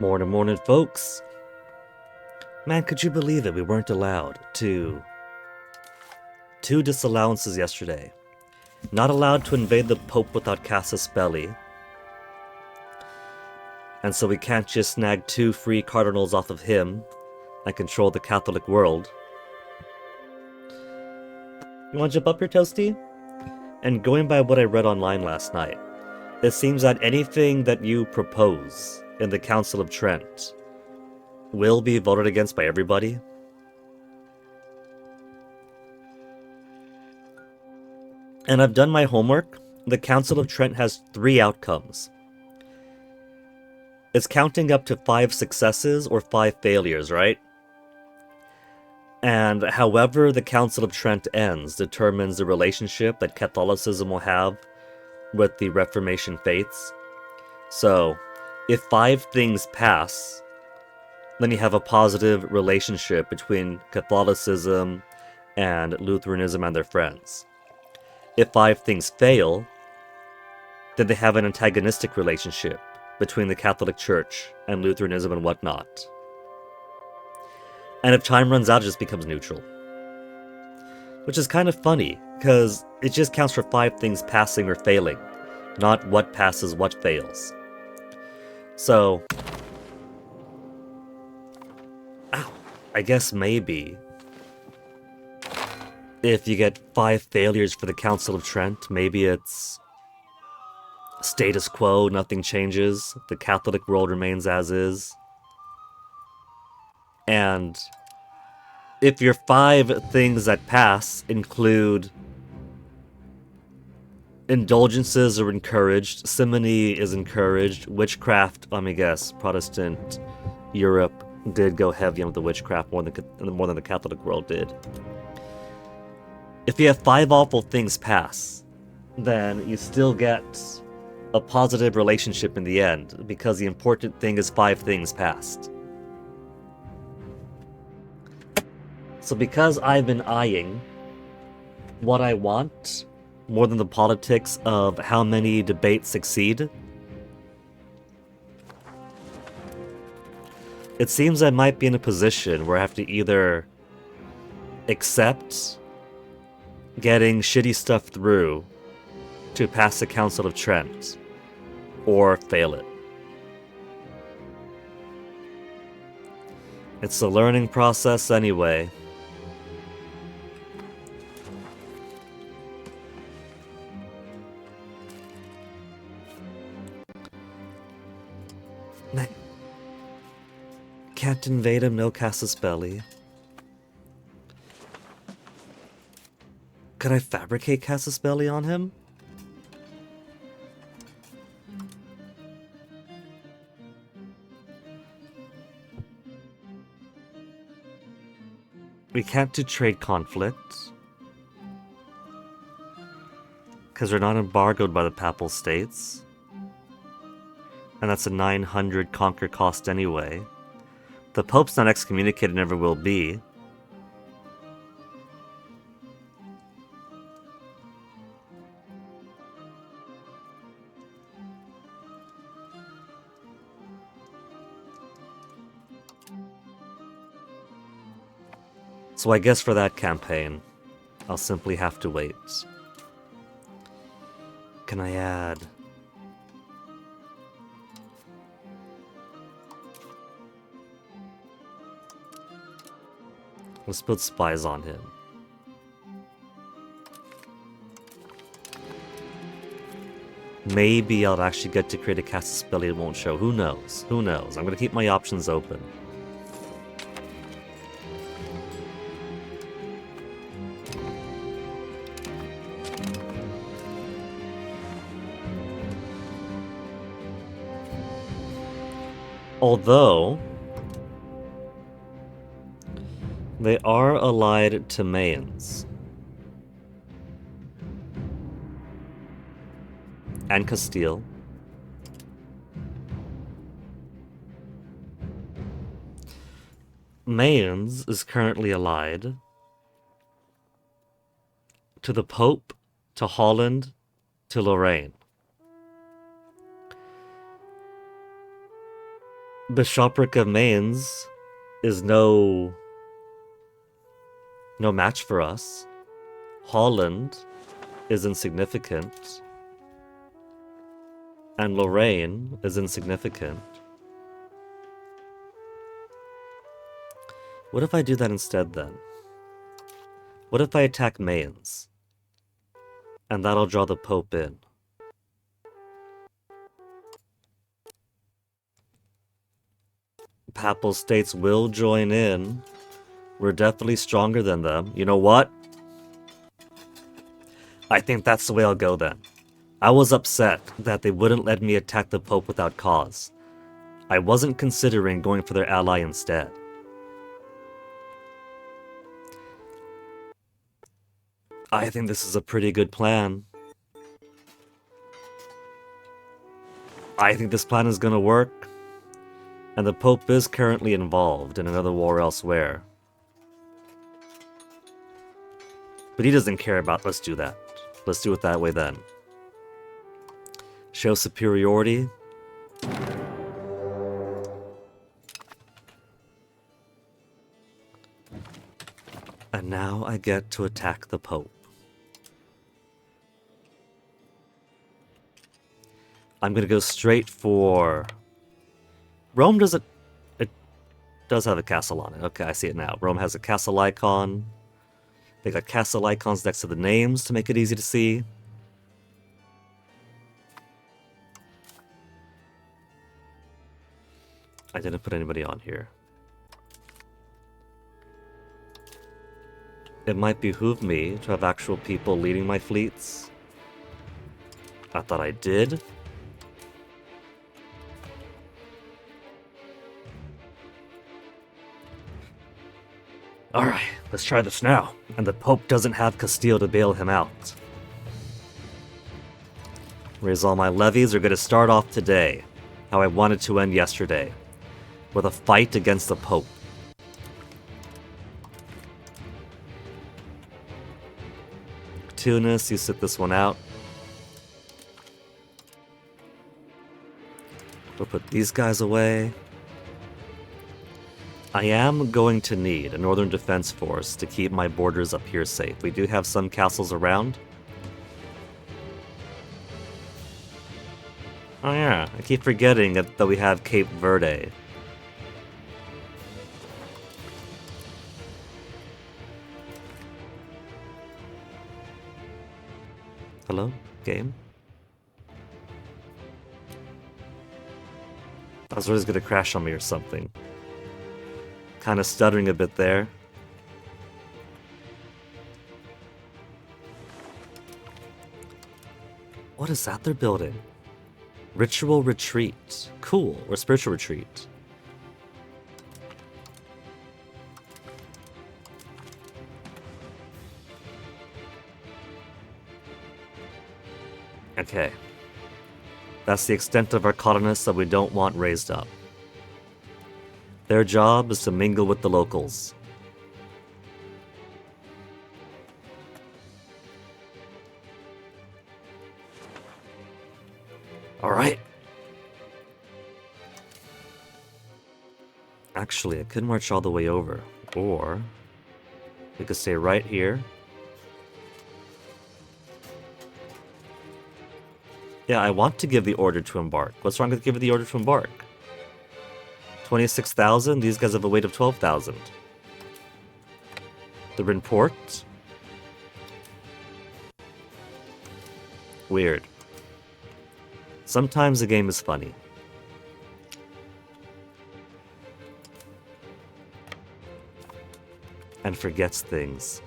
Morning, morning, folks. Man, could you believe it? We weren't allowed to. Two disallowances yesterday. Not allowed to invade the Pope without casus belli. And so we can't just snag two free cardinals off of him and control the Catholic world. You want to jump up here, Toasty? And going by what I read online last night, it seems that anything that you propose in the Council of Trent will be voted against by everybody. And I've done my homework. The Council of Trent has 3 outcomes. It's counting up to 5 successes or 5 failures, right? And however the Council of Trent ends determines the relationship that Catholicism will have with the Reformation faiths. So, if 5 things pass, then you have a positive relationship between Catholicism and Lutheranism and their friends. If 5 things fail, then they have an antagonistic relationship between the Catholic Church and Lutheranism and whatnot. And if time runs out, it just becomes neutral. Which is kind of funny, because it just counts for 5 things passing or failing, not what passes, what fails. So, I guess maybe if you get 5 failures for the Council of Trent, maybe it's status quo, nothing changes, the Catholic world remains as is. And if your 5 things that pass include indulgences are encouraged, simony is encouraged, witchcraft, let me guess, Protestant Europe did go heavy on the witchcraft more than the Catholic world did. If you have 5 awful things pass, then you still get a positive relationship in the end, because the important thing is 5 things passed. So because I've been eyeing what I want more than the politics of how many debates succeed, it seems I might be in a position where I have to either accept getting shitty stuff through to pass the Council of Trent, or fail it. It's a learning process anyway. Can't invade him, no casus belli. Could I fabricate casus belli on him? We can't do trade conflict, because we're not embargoed by the Papal States. And that's a 900 conquer cost anyway. The Pope's not excommunicated, never will be. So I guess for that campaign, I'll simply have to wait. Can I add... Let's put spies on him. Maybe I'll actually get to create a casus belli it won't show. Who knows? Who knows? I'm gonna keep my options open. Although they are allied to Mayans and Castile. Mayans is currently allied to the Pope, to Holland, to Lorraine. Bishopric of Mainz is no match for us. Holland is insignificant. And Lorraine is insignificant. What if I do that instead then? What if I attack Mainz? And that'll draw the Pope in. Papal states will join in. We're definitely stronger than them. You know what? I think that's the way I'll go then. I was upset that they wouldn't let me attack the Pope without cause. I wasn't considering going for their ally instead. I think this is a pretty good plan. I think this plan is gonna work. And the Pope is currently involved in another war elsewhere. But he doesn't care about, let's do that. Let's do it that way then. Show superiority. And now I get to attack the Pope. I'm gonna go straight for... Rome doesn't... It does have a castle on it. Okay, I see it now. Rome has a castle icon. They got castle icons next to the names to make it easy to see. I didn't put anybody on here. It might behoove me to have actual people leading my fleets. I thought I did. Alright, let's try this now. And the Pope doesn't have Castile to bail him out. Raise all my levies are going to start off today, how I wanted to end yesterday, with a fight against the Pope. Tunis, you sit this one out. We'll put these guys away. I am going to need a Northern Defense Force to keep my borders up here safe. We do have some castles around. Oh yeah, I keep forgetting that we have Cape Verde. Hello, game? I was always gonna crash on me or something. Kind of stuttering a bit there. What is that they're building? Ritual retreat. Cool. Or spiritual retreat. Okay. That's the extent of our colonists that we don't want raised up. Their job is to mingle with the locals. Alright. Actually, I could march all the way over. Or we could stay right here. Yeah, I want to give the order to embark. What's wrong with giving the order to embark? 26,000? These guys have a weight of 12,000. They're in port? Weird. Sometimes the game is funny. And forgets things.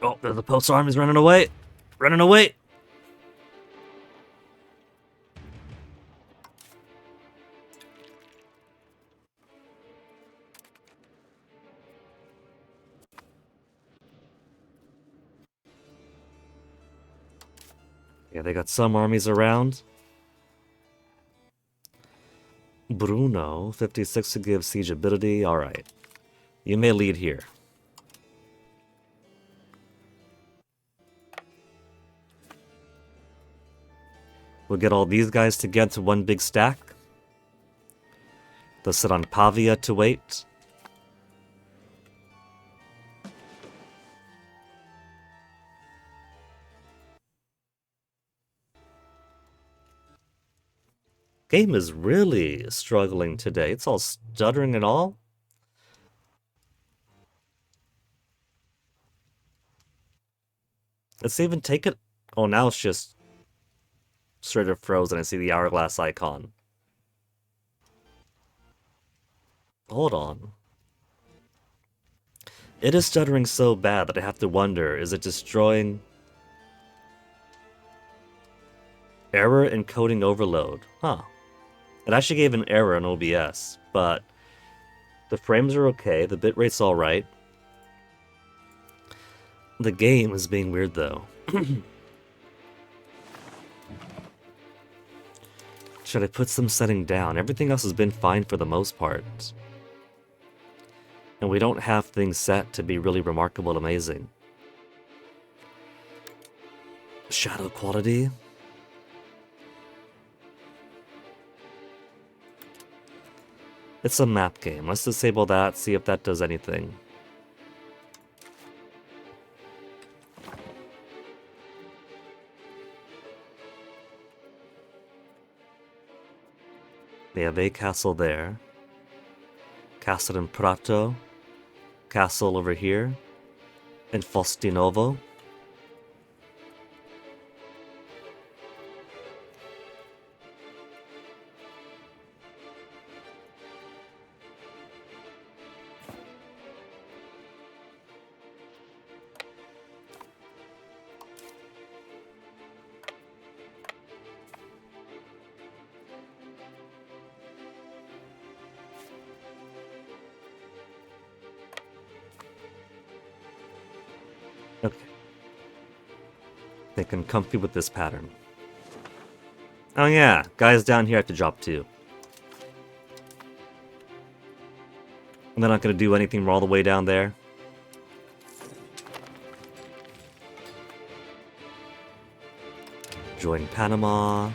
Oh, the Pope's army's running away! Running away! Yeah, they got some armies around. Bruno, 56 to give siege ability. Alright. You may lead here. We'll get all these guys together to one big stack. They'll sit on Pavia to wait. Game is really struggling today. It's all stuttering and all. Let's even take it. Oh, now it's just straight up frozen. I see the hourglass icon. Hold on. It is stuttering so bad that I have to wonder, is it destroying... Error encoding overload. Huh. It actually gave an error in OBS, but the frames are okay, the bitrate's alright. The game is being weird though. Should I put some setting down? Everything else has been fine for the most part. And we don't have things set to be really remarkable and amazing. Shadow quality? It's a map game. Let's disable that, see if that does anything. They have a castle there. Castle in Prato. Castle over here. In Faustinovo. Okay. Thinking comfy with this pattern. Oh yeah, guys down here have to drop too. And they're not going to do anything all the way down there. Join Panama.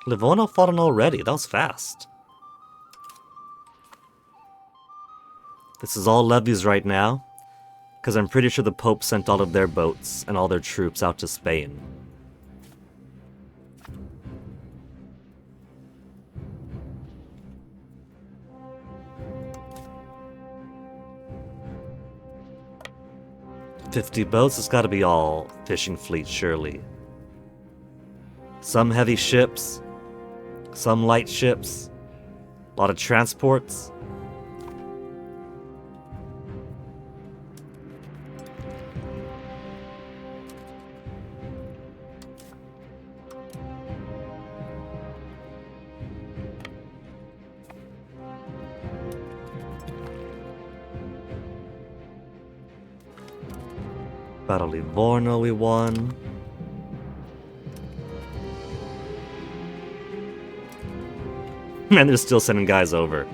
Livorno fought on already. That was fast. This is all levies right now, because I'm pretty sure the Pope sent all of their boats and all their troops out to Spain. $50 boats, it's gotta be all fishing fleets, surely. Some heavy ships, some light ships, a lot of transports. Battle Livorno we won. And they're still sending guys over.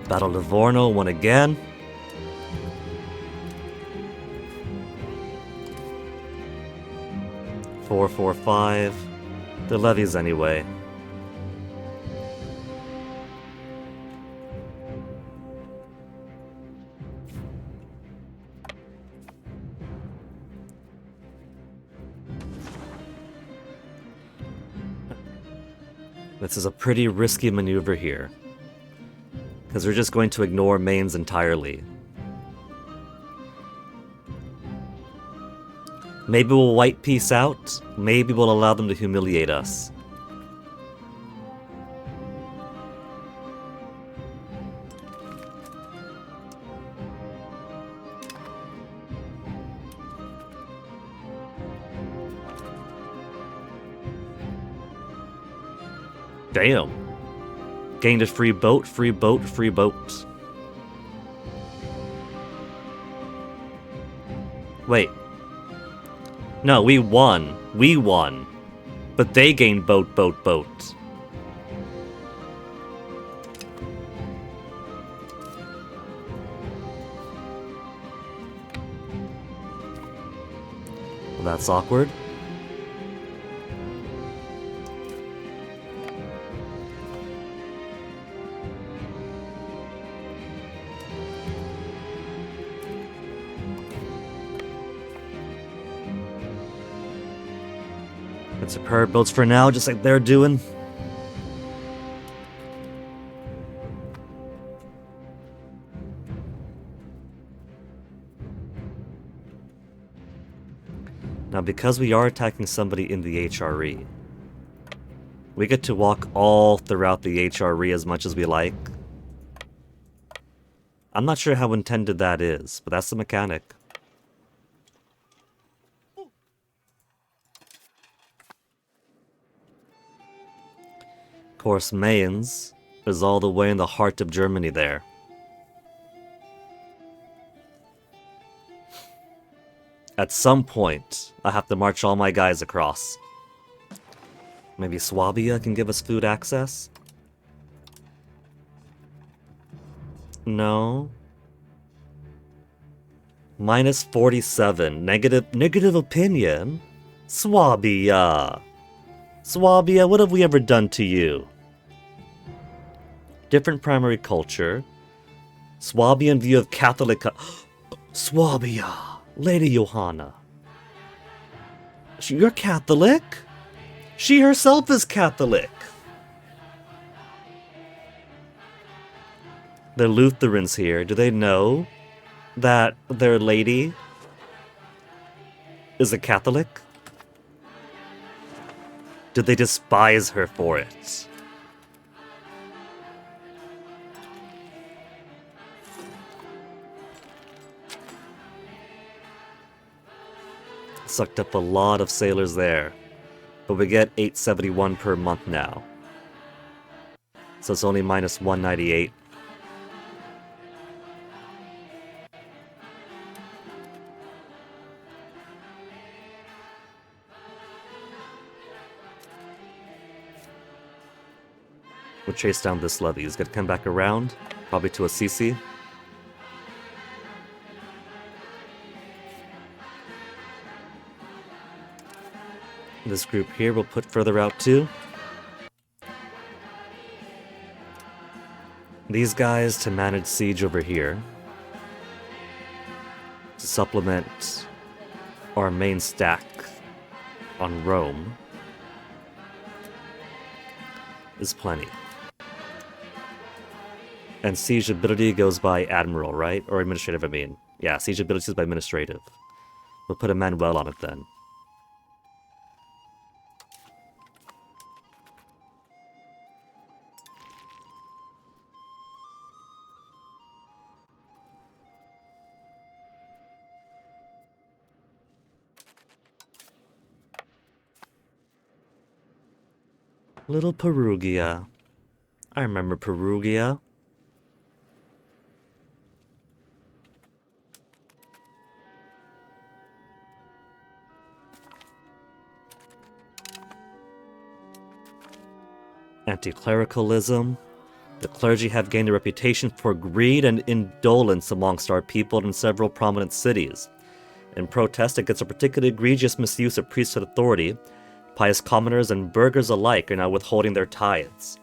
Battle Livorno won again. Four, 5. The levies anyway. This is a pretty risky maneuver here, because we're just going to ignore mains entirely. Maybe we'll white peace out, maybe we'll allow them to humiliate us. Damn. Gained a free boat, free boat, free boat. Wait. No, we won. We won. But they gained boat, boat, boat. Well, that's awkward. Let's repair boats for now, just like they're doing. Now, because we are attacking somebody in the HRE, we get to walk all throughout the HRE as much as we like. I'm not sure how intended that is, but that's the mechanic. Of course, Mayens is all the way in the heart of Germany there. At some point, I have to march all my guys across. Maybe Swabia can give us food access? No. Minus 47. Negative opinion? Swabia. Swabia, what have we ever done to you? Different primary culture. Swabian view of Catholic... Swabia. Lady Johanna. You're Catholic? She herself is Catholic. The Lutherans here, do they know that their lady is a Catholic? Do they despise her for it? Sucked up a lot of sailors there. But we get 871 per month now. So it's only minus 198. We'll chase down this levy. He's gonna come back around, probably to Assisi. This group here we'll put further out too. These guys to manage siege over here. To supplement our main stack on Rome is plenty. And siege ability goes by admiral, right? Or administrative, I mean. Yeah, siege ability is by administrative. We'll put a Manuel on it then. Little Perugia. I remember Perugia. Anti-clericalism. The clergy have gained a reputation for greed and indolence amongst our people in several prominent cities. In protest against a particularly egregious misuse of priesthood authority, pious commoners and burghers alike are now withholding their tithes.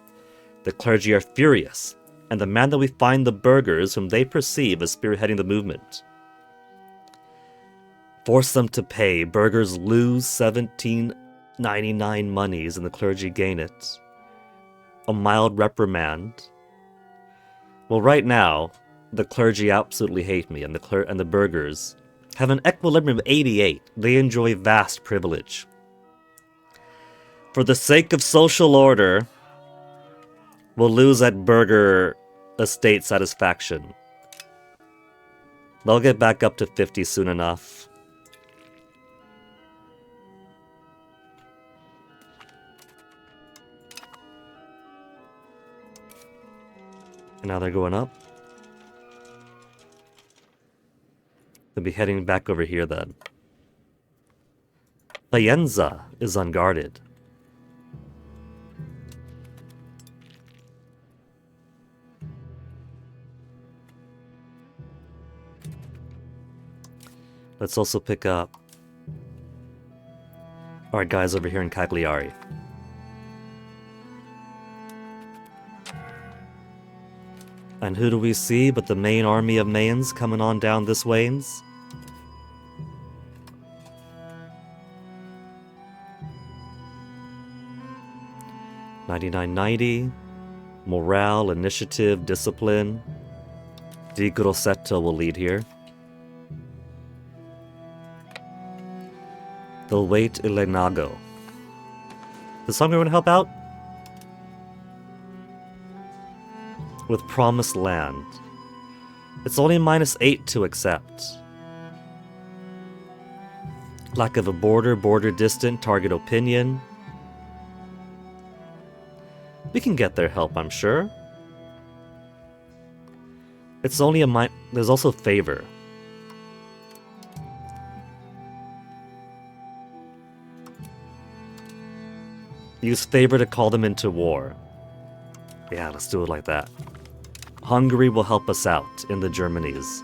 The clergy are furious, and demand that we find the burghers whom they perceive as spearheading the movement. Force them to pay. Burghers lose $17.99 monies and the clergy gain it. A mild reprimand. Well, right now, the clergy absolutely hate me, and the burghers have an equilibrium of 88. They enjoy vast privilege. For the sake of social order, we'll lose that burgher estate satisfaction. They'll get back up to 50 soon enough. Now they're going up. They'll be heading back over here then. Faenza is unguarded. Let's also pick up our guys over here in Cagliari. And who do we see but the main army of Mayans coming on down this ways? $99.90. Morale, initiative, discipline. Di Grosseto will lead here. They'll wait Ilenago. Does Hungary want to help out? With Promised Land. It's only -8 to accept. Lack of a border, border distant, target opinion. We can get their help, I'm sure. It's only a there's also favor. Use favor to call them into war. Yeah, let's do it like that. Hungary will help us out in the Germanies.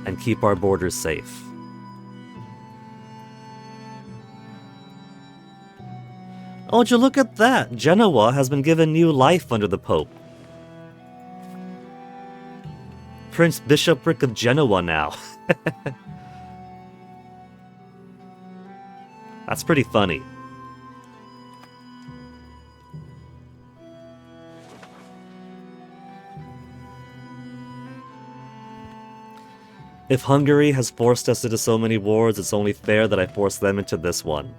And keep our borders safe. Oh, would you look at that? Genoa has been given new life under the Pope. Prince Bishopric of Genoa now. That's pretty funny. If Hungary has forced us into so many wars, it's only fair that I force them into this one.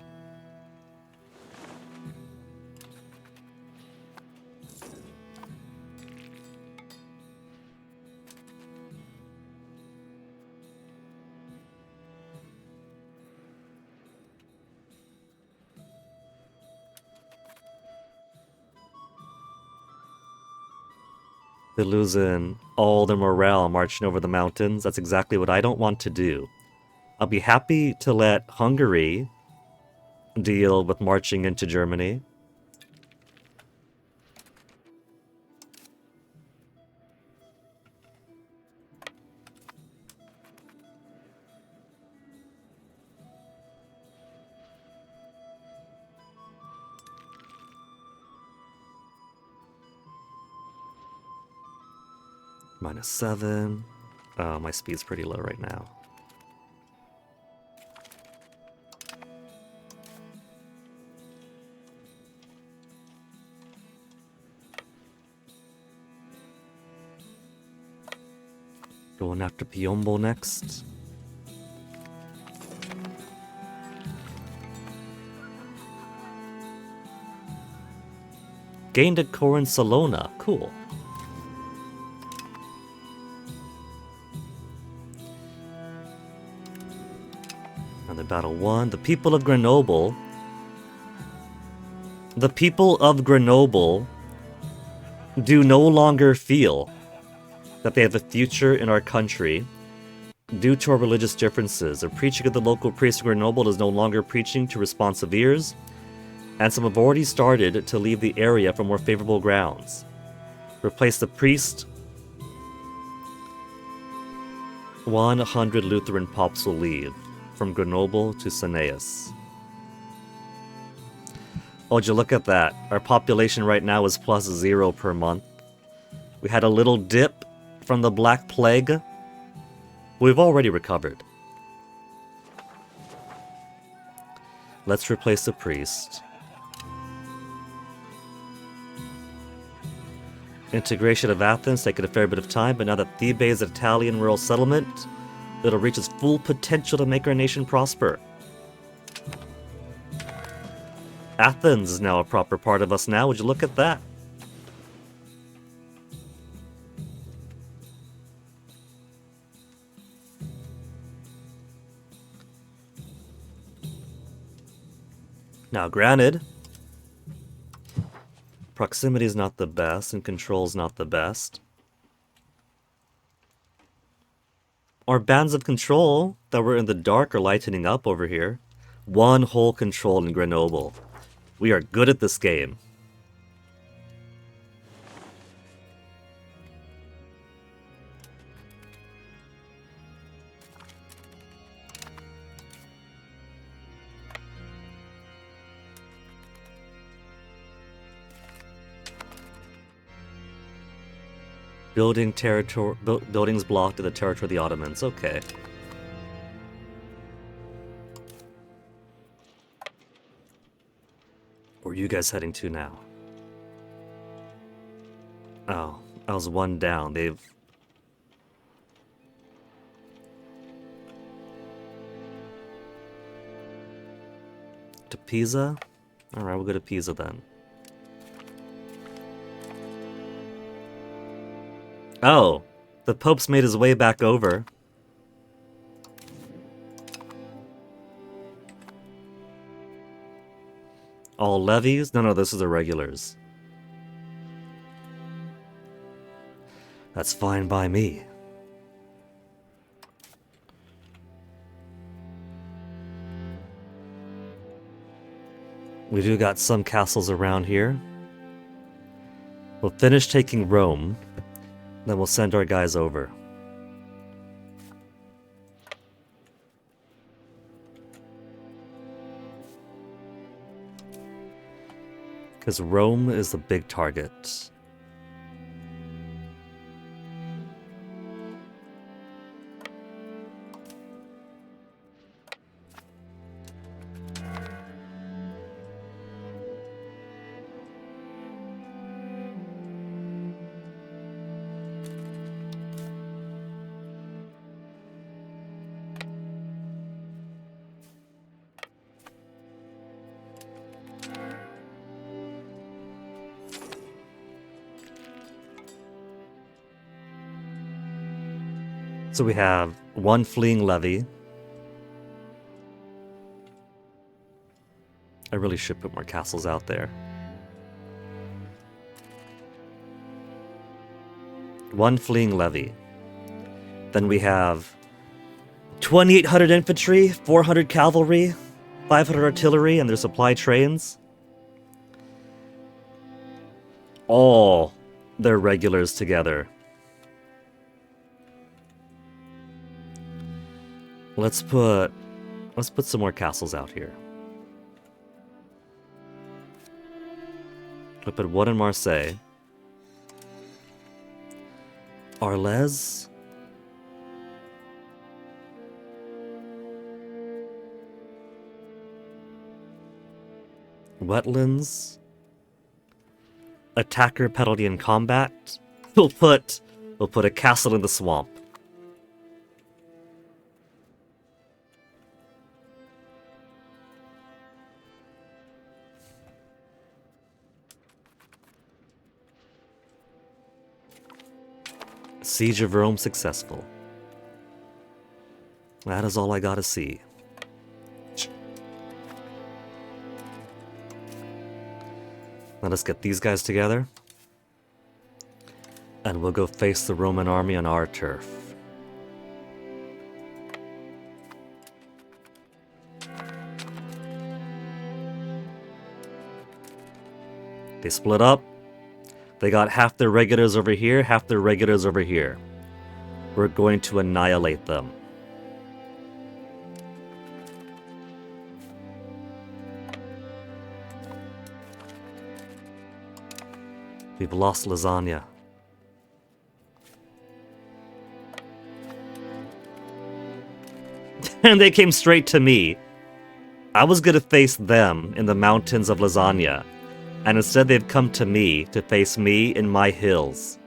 They're losing all their morale marching over the mountains. That's exactly what I don't want to do. I'll be happy to let Hungary deal with marching into Germany. -7. Oh, my speed's pretty low right now. Going after Piombo next. Gained a core in Salona. Cool. Another battle won. The people of Grenoble. The people of Grenoble do no longer feel that they have a future in our country due to our religious differences. The preaching of the local priest of Grenoble is no longer preaching to responsive ears, and some have already started to leave the area for more favorable grounds. Replace the priest. 100 Lutheran popes will leave from Grenoble to Cineas. Oh, would you look at that? Our population right now is +0 per month. We had a little dip from the Black Plague. We've already recovered. Let's replace the priest. Integration of Athens taken a fair bit of time, but now that Thebes is an Italian rural settlement, it'll reach its full potential to make our nation prosper. Athens is now a proper part of us now. Would you look at that? Now, granted, Proximity is not the best, and control is not the best. Our bands of control that were in the dark are lightening up over here. One whole control in Grenoble. We are good at this game. Buildings blocked in the territory of the Ottomans. Okay. Where are you guys heading to now? Oh, I was one down. They've... To Pisa? Alright, we'll go to Pisa then. Oh, the Pope's made his way back over. All levies? No, this is the regulars. That's fine by me. We do got some castles around here. We'll finish taking Rome, then we'll send our guys over. Because Rome is the big target. So we have one fleeing levy. I really should put more castles out there. One fleeing levy. Then we have 2,800 infantry, 400 cavalry, 500 artillery, and their supply trains. All their regulars together. Let's put some more castles out here. We'll put one in Marseille. Arles. Wetlands. Attacker penalty in combat. We'll put a castle in the swamp. Siege of Rome successful. That is all I gotta see. Let us get these guys together. And we'll go face the Roman army on our turf. They split up. They got half their regulars over here, half their regulars over here. We're going to annihilate them. We've lost lasagna. And they came straight to me. I was gonna face them in the mountains of lasagna. And instead they've come to me to face me in my hills.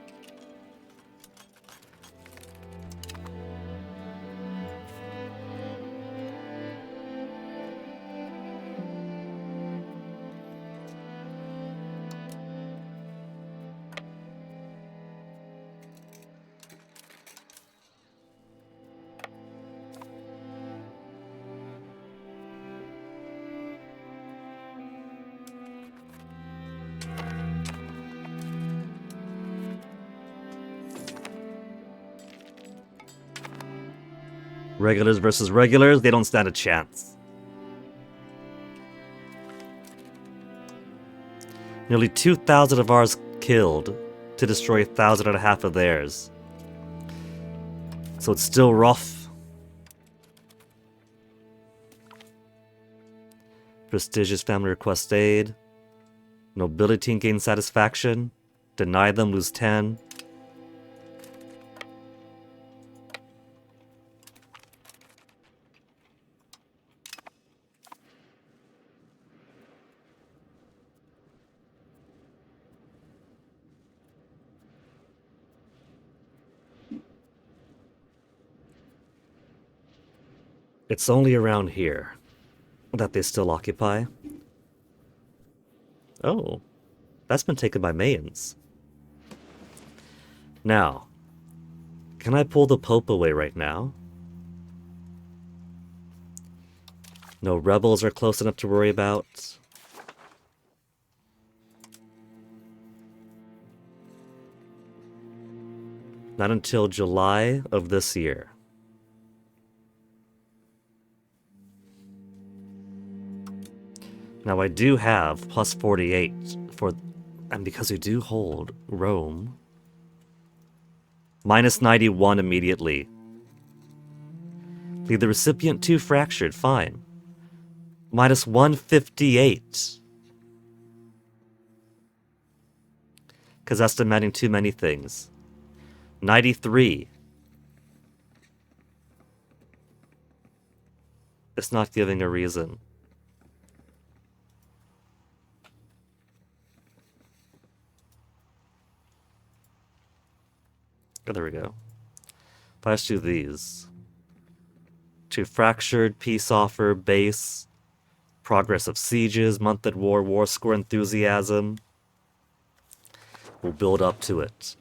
Regulars versus regulars, they don't stand a chance. Nearly 2,000 of ours killed to destroy 1,500 of theirs. So it's still rough. Prestigious family request aid. Nobility gain satisfaction. Deny them, lose 10. It's only around here that they still occupy. Oh, that's been taken by Mayans. Now, can I pull the Pope away right now? No rebels are close enough to worry about. Not until July of this year. Now I do have plus 48 for, and because we do hold Rome, minus 91 immediately. Leave the recipient 2 fractured, fine. Minus 158. Because that's demanding too many things. 93. It's not giving a reason. Oh, there we go. If I just do these. 2 fractured, peace offer, base, progress of sieges, month at war, war score enthusiasm. We'll build up to it.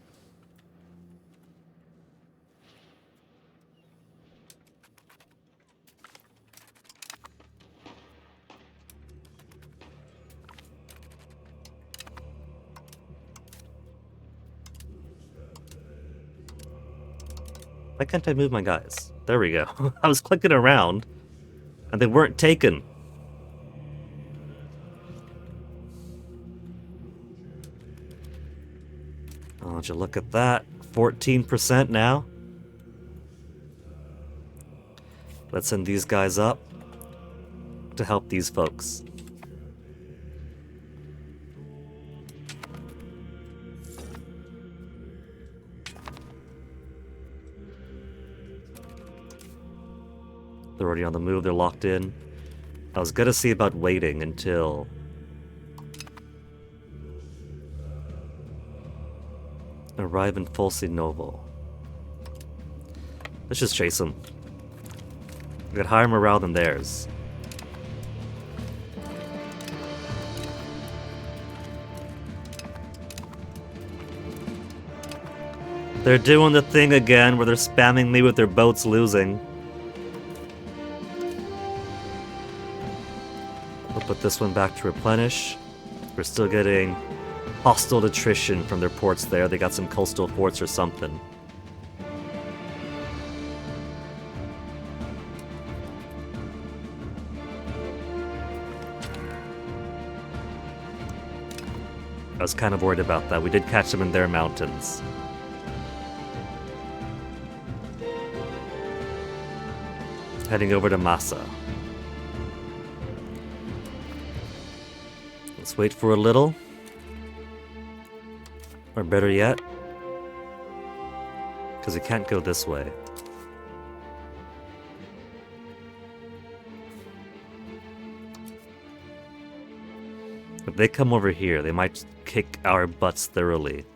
Why can't I move my guys? There we go. I was clicking around, and they weren't taken. Oh, would you look at that? 14% now. Let's send these guys up to help these folks. They're already on the move, they're locked in. I was gonna see about waiting until... arrive in Folsi Novo. Let's just chase them. We got higher morale than theirs. They're doing the thing again where they're spamming me with their boats losing. We'll put this one back to replenish. We're still getting hostile attrition from their ports there. They got some coastal forts or something. I was kind of worried about that. We did catch them in their mountains. Heading over to Massa. Let's wait for a little. Or better yet, because we can't go this way. If they come over here, they might kick our butts thoroughly.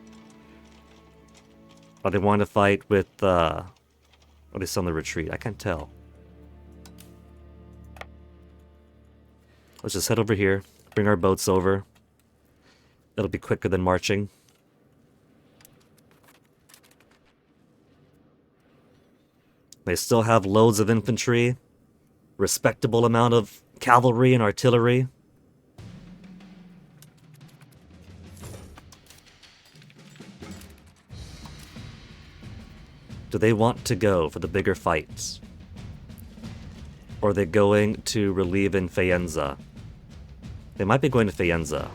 Or they want to fight with, or they still on the retreat. I can't tell. Let's just head over here, bring our boats over. It'll be quicker than marching. They still have loads of infantry, respectable amount of cavalry and artillery. Do they want to go for the bigger fights? Or are they going to relieve in Faenza? They might be going to Faenza.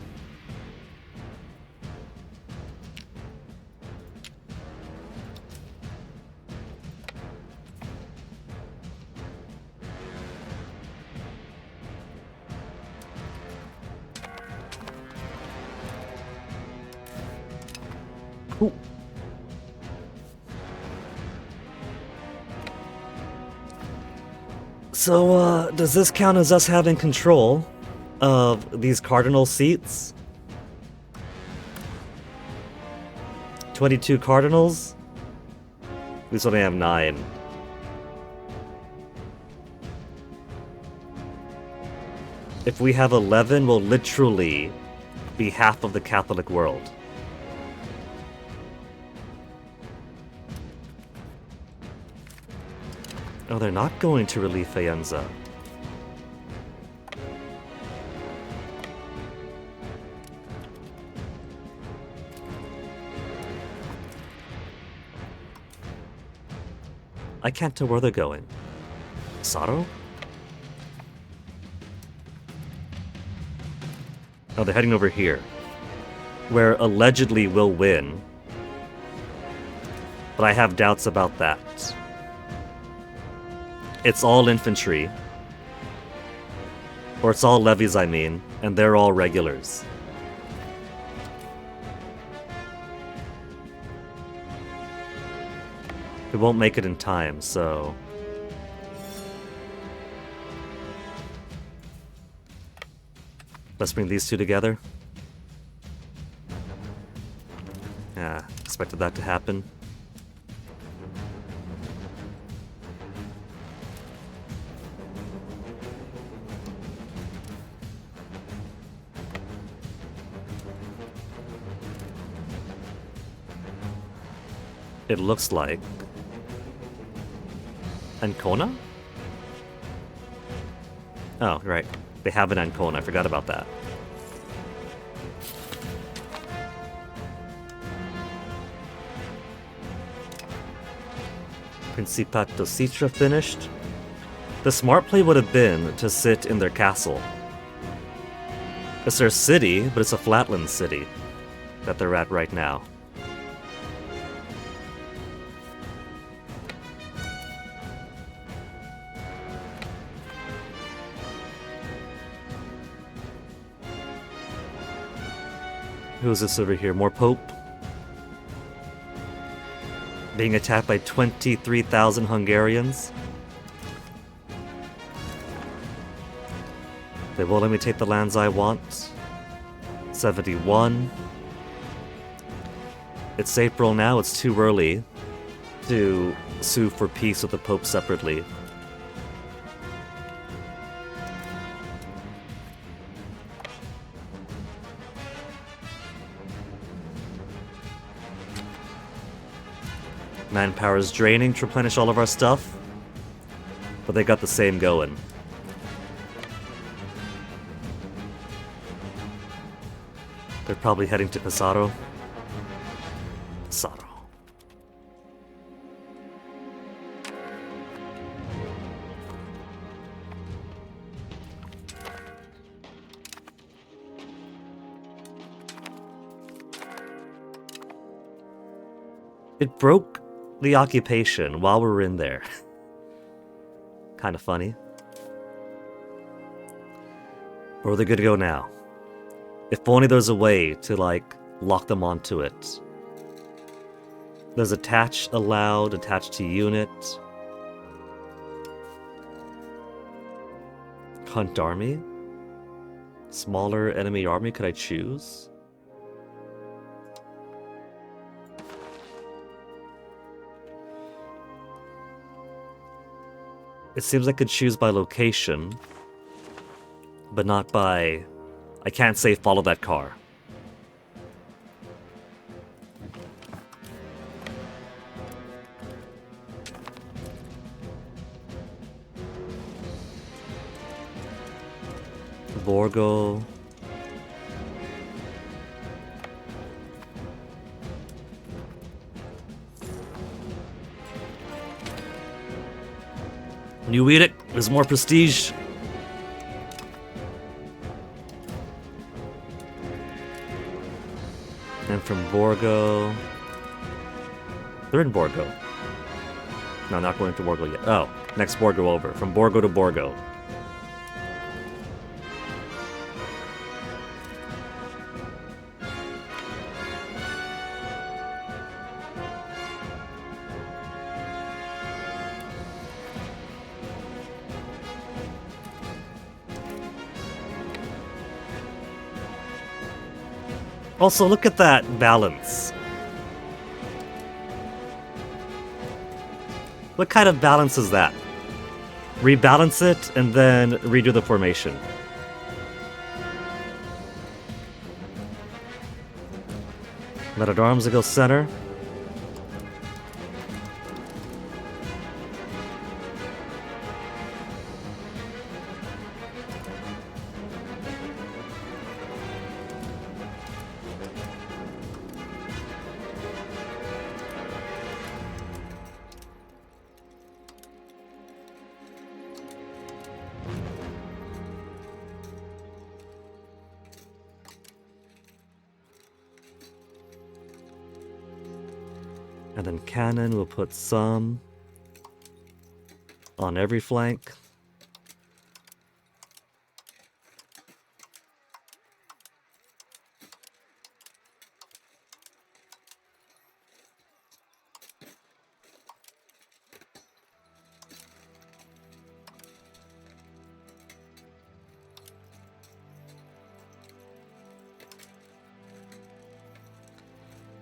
Ooh. So, does this count as us having control of these cardinal seats? 22 cardinals? We just only have 9. If we have 11, we'll literally be half of the Catholic world. Oh, they're not going to relieve Faenza. I can't tell where they're going. Sato? Oh, they're heading over here. Where allegedly we'll win. But I have doubts about that. It's all infantry. Or it's all levies, I mean, and they're all regulars. We won't make it in time, so... Let's bring these two together. Yeah, expected that to happen. It looks like... Ancona? Oh, right. They have an Ancona, I forgot about that. Principato Citra finished. The smart play would have been to sit in their castle. It's their city, but it's a flatland city that they're at right now. Who's this over here? More Pope? Being attacked by 23,000 Hungarians? They won't let me take the lands I want. 71. It's April now, it's too early to sue for peace with the Pope separately. Manpower is draining to replenish all of our stuff, but they got the same going. They're probably heading to Pesaro. Pesaro. It broke the occupation while we were in there. Kind of funny. Where are they gonna go now? If only there's a way to, like, lock them onto it. There's attach allowed, attached to unit. Hunt army? Smaller enemy army, could I choose? It seems I could choose by location, but not by... I can't say follow that car. Borgo... New edict. There's more prestige. And from Borgo... They're in Borgo. No, not going to Borgo yet. Oh, next Borgo over. From Borgo to Borgo. Also, look at that balance. What kind of balance is that? Rebalance it and then redo the formation. Men-at-Arms to go center. And then cannon, we'll put some on every flank.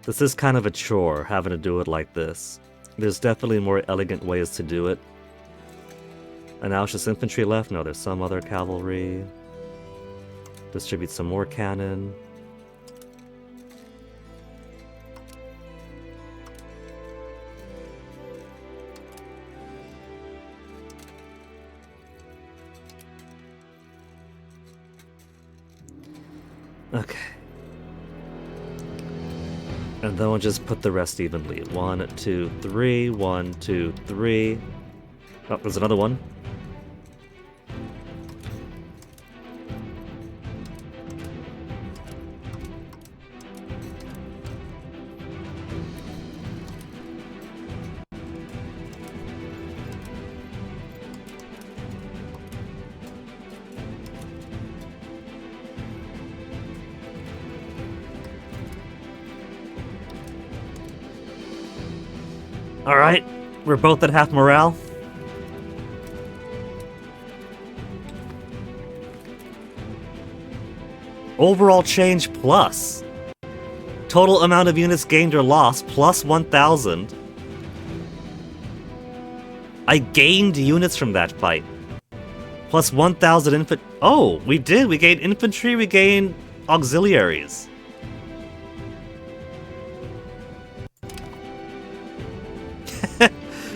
This is kind of a chore, having to do it like this. There's definitely more elegant ways to do it. And now it's just infantry left? No, there's some other cavalry. Distribute some more cannon. Okay. And then we'll just put the rest evenly. 1, 2, 3, 1, 2, 3. Oh, there's another one. Alright, we're both at half morale. Overall change plus. Total amount of units gained or lost plus 1,000. I gained units from that fight. Plus 1,000 infantry. Oh, we did. We gained infantry, we gained auxiliaries.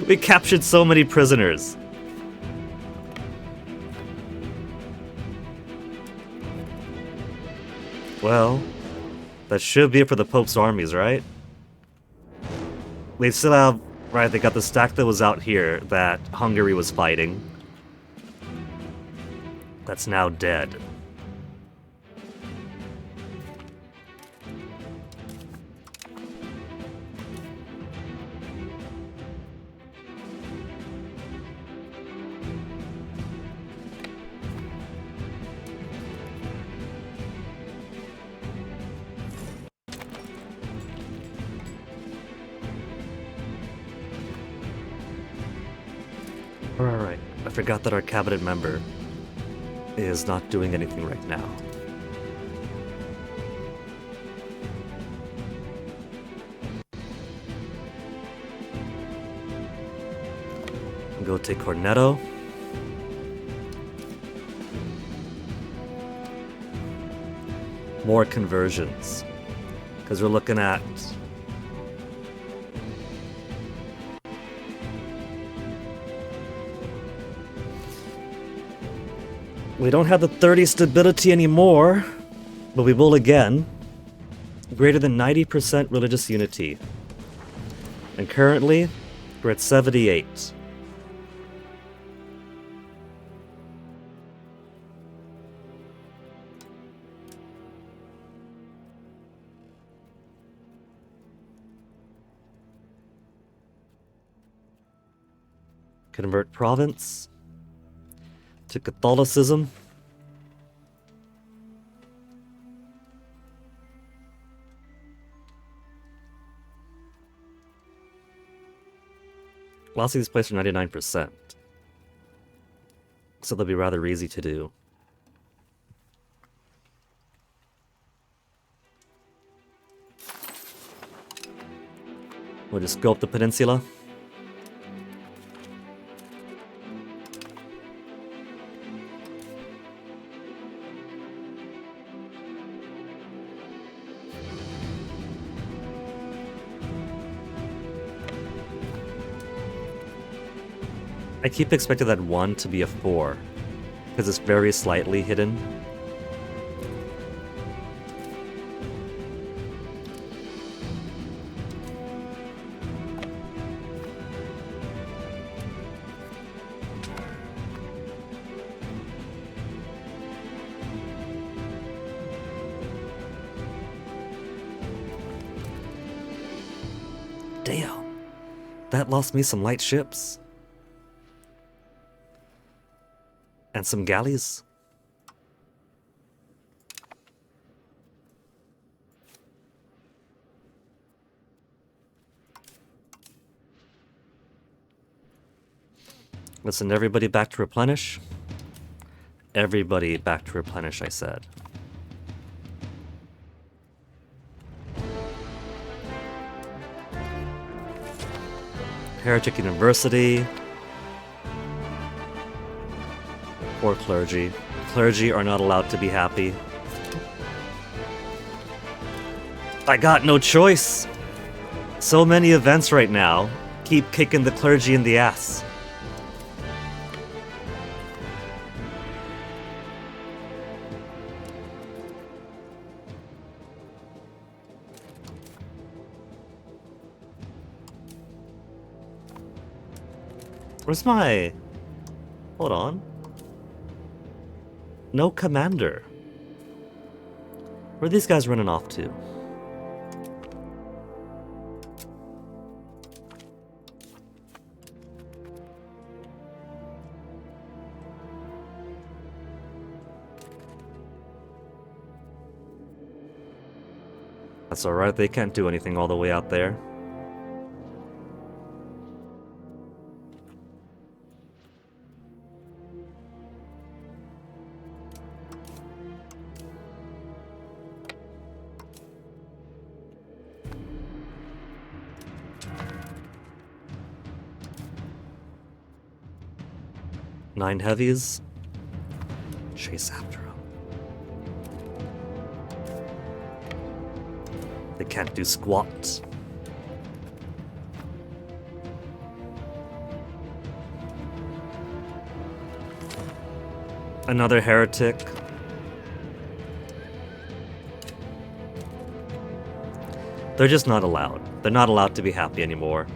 We captured so many prisoners. Well, that should be it for the Pope's armies, right? They still have... Right, they got the stack that was out here that Hungary was fighting. That's now dead. Alright, I forgot that our cabinet member is not doing anything right now. Go take Cornetto. More conversions. Because we're looking at... We don't have the 30 stability anymore, but we will again. Greater than 90% religious unity. And currently, we're at 78. Convert province to Catholicism. Lots of these places are 99%. So they'll be rather easy to do. We'll just go up the peninsula. I keep expecting that 1 to be a 4, because it's very slightly hidden. Damn, that lost me some light ships. And some galleys. Let's send everybody back to replenish. Everybody back to replenish, I said. Heretic University. Or clergy. Clergy are not allowed to be happy. I got no choice. So many events right now keep kicking the clergy in the ass. Where's my... Hold on. No commander. Where are these guys running off to? That's alright, they can't do anything all the way out there. Nine heavies. Chase after them. They can't do squat. Another heretic. They're just not allowed. They're not allowed to be happy anymore.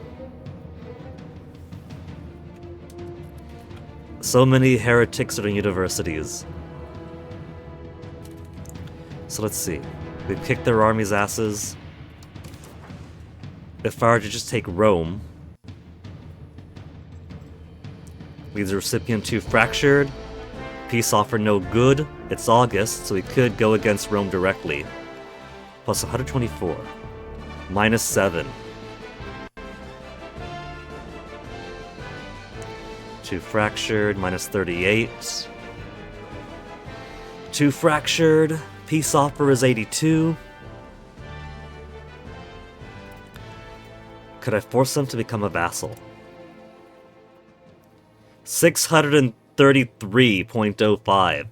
So many heretics are in universities. So let's see. We've kicked their army's asses. If I were to just take Rome, leaves the recipient 2 fractured. Peace offer no good. It's August, so we could go against Rome directly. Plus 124. Minus 7. 2 fractured, minus 38. 2 fractured. Peace offer is 82. Could I force them to become a vassal? 633.05.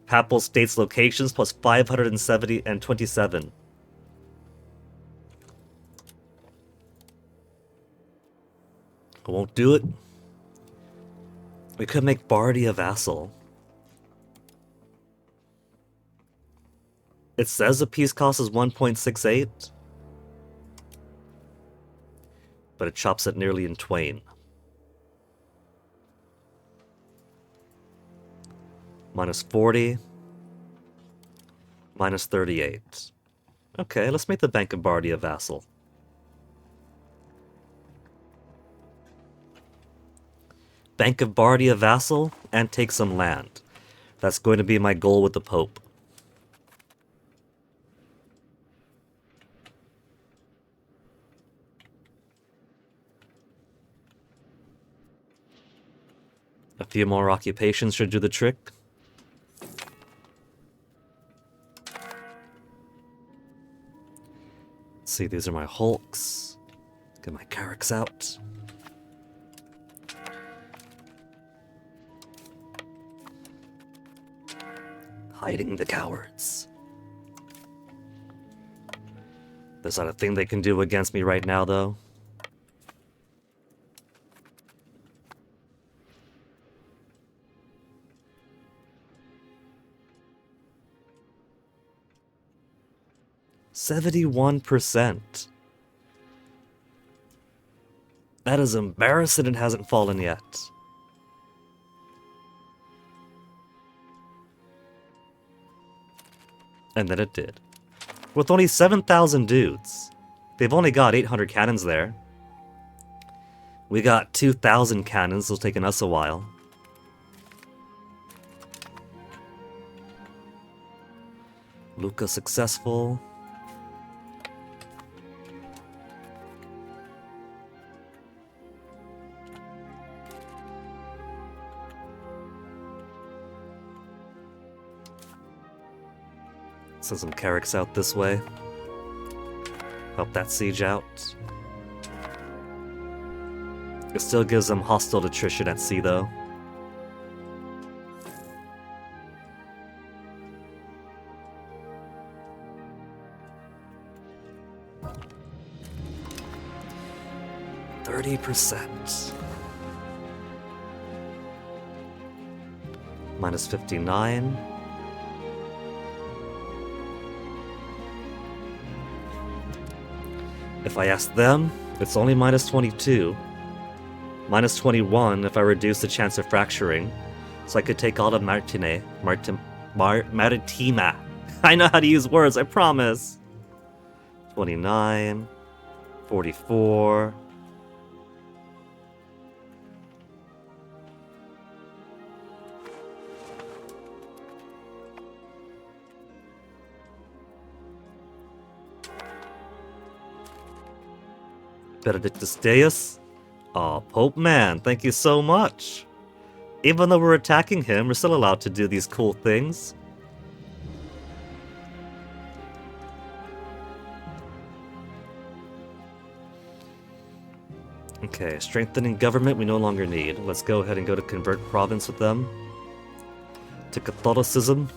Papal states locations plus 570 and 27. I won't do it. We could make Bardi a vassal. It says the peace cost is 1.68, but it chops it nearly in twain. Minus 40, minus 38. Okay, let's make the Bank of Bardi a vassal. Bank of Bardi a vassal, and take some land. That's going to be my goal with the Pope. A few more occupations should do the trick. Let's see, these are my hulks. Get my carracks out. Hiding the cowards. There's not a thing they can do against me right now, though. %71%. That is embarrassing it hasn't fallen yet. And then it did. With only 7,000 dudes. They've only got 800 cannons there. We got 2,000 cannons, so it's taken us a while. Luca successful. Send some carracks out this way. Help that siege out. It still gives them hostile attrition at sea, though. %30. Minus 59. If I ask them, it's only minus 22. Minus 21 if I reduce the chance of fracturing. So I could take all of Maritima. I know how to use words, I promise. 29. 44. Benedictus Deus? Aw, Pope man, thank you so much. Even though we're attacking him, we're still allowed to do these cool things. Okay, strengthening government we no longer need. Let's go ahead and go to convert province with them to Catholicism.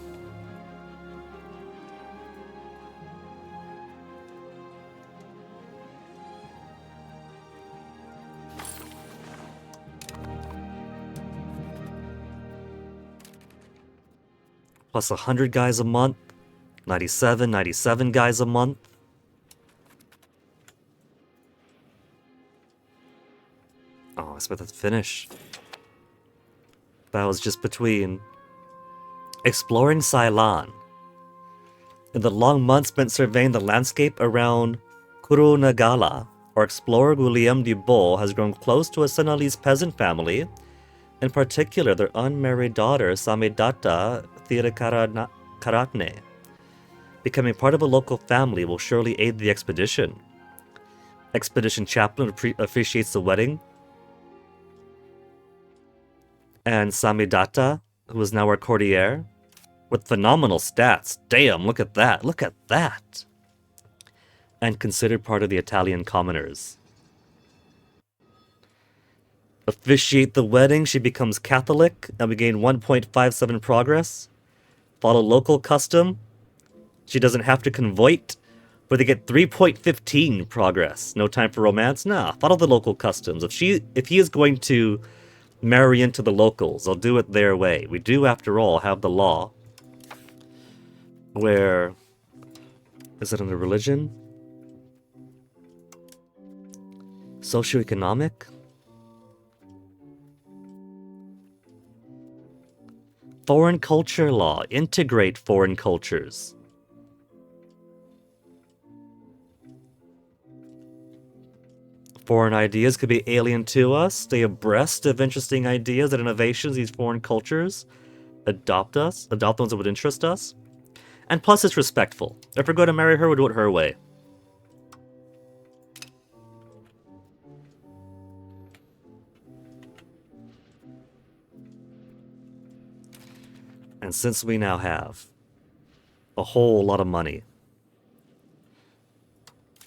Plus 100 guys a month. 97 guys a month. Oh, I expect that to finish. That was just between exploring Ceylon. In the long months spent surveying the landscape around Kurunagala, our explorer Guillaume de Beau has grown close to a Senalese peasant family, in particular their unmarried daughter Samidatta Thirakaratne. Becoming part of a local family will surely aid the expedition. Expedition chaplain officiates the wedding. And Samidatta, who is now our courtier, with phenomenal stats. Damn, look at that, look at that! And considered part of the Italian commoners. Officiate the wedding, she becomes Catholic, and we gain 1.57 progress. Follow local custom, she doesn't have to convoit, but they get 3.15 progress. No time for romance? Nah, follow the local customs. If he is going to marry into the locals, they'll do it their way. We do, after all, have the law. Where... is it under religion? Socioeconomic? Foreign culture law. Integrate foreign cultures. Foreign ideas could be alien to us. Stay abreast of interesting ideas and innovations these foreign cultures adopt ones that would interest us. And plus, it's respectful. If we're going to marry her, we'll do it her way. And since we now have a whole lot of money,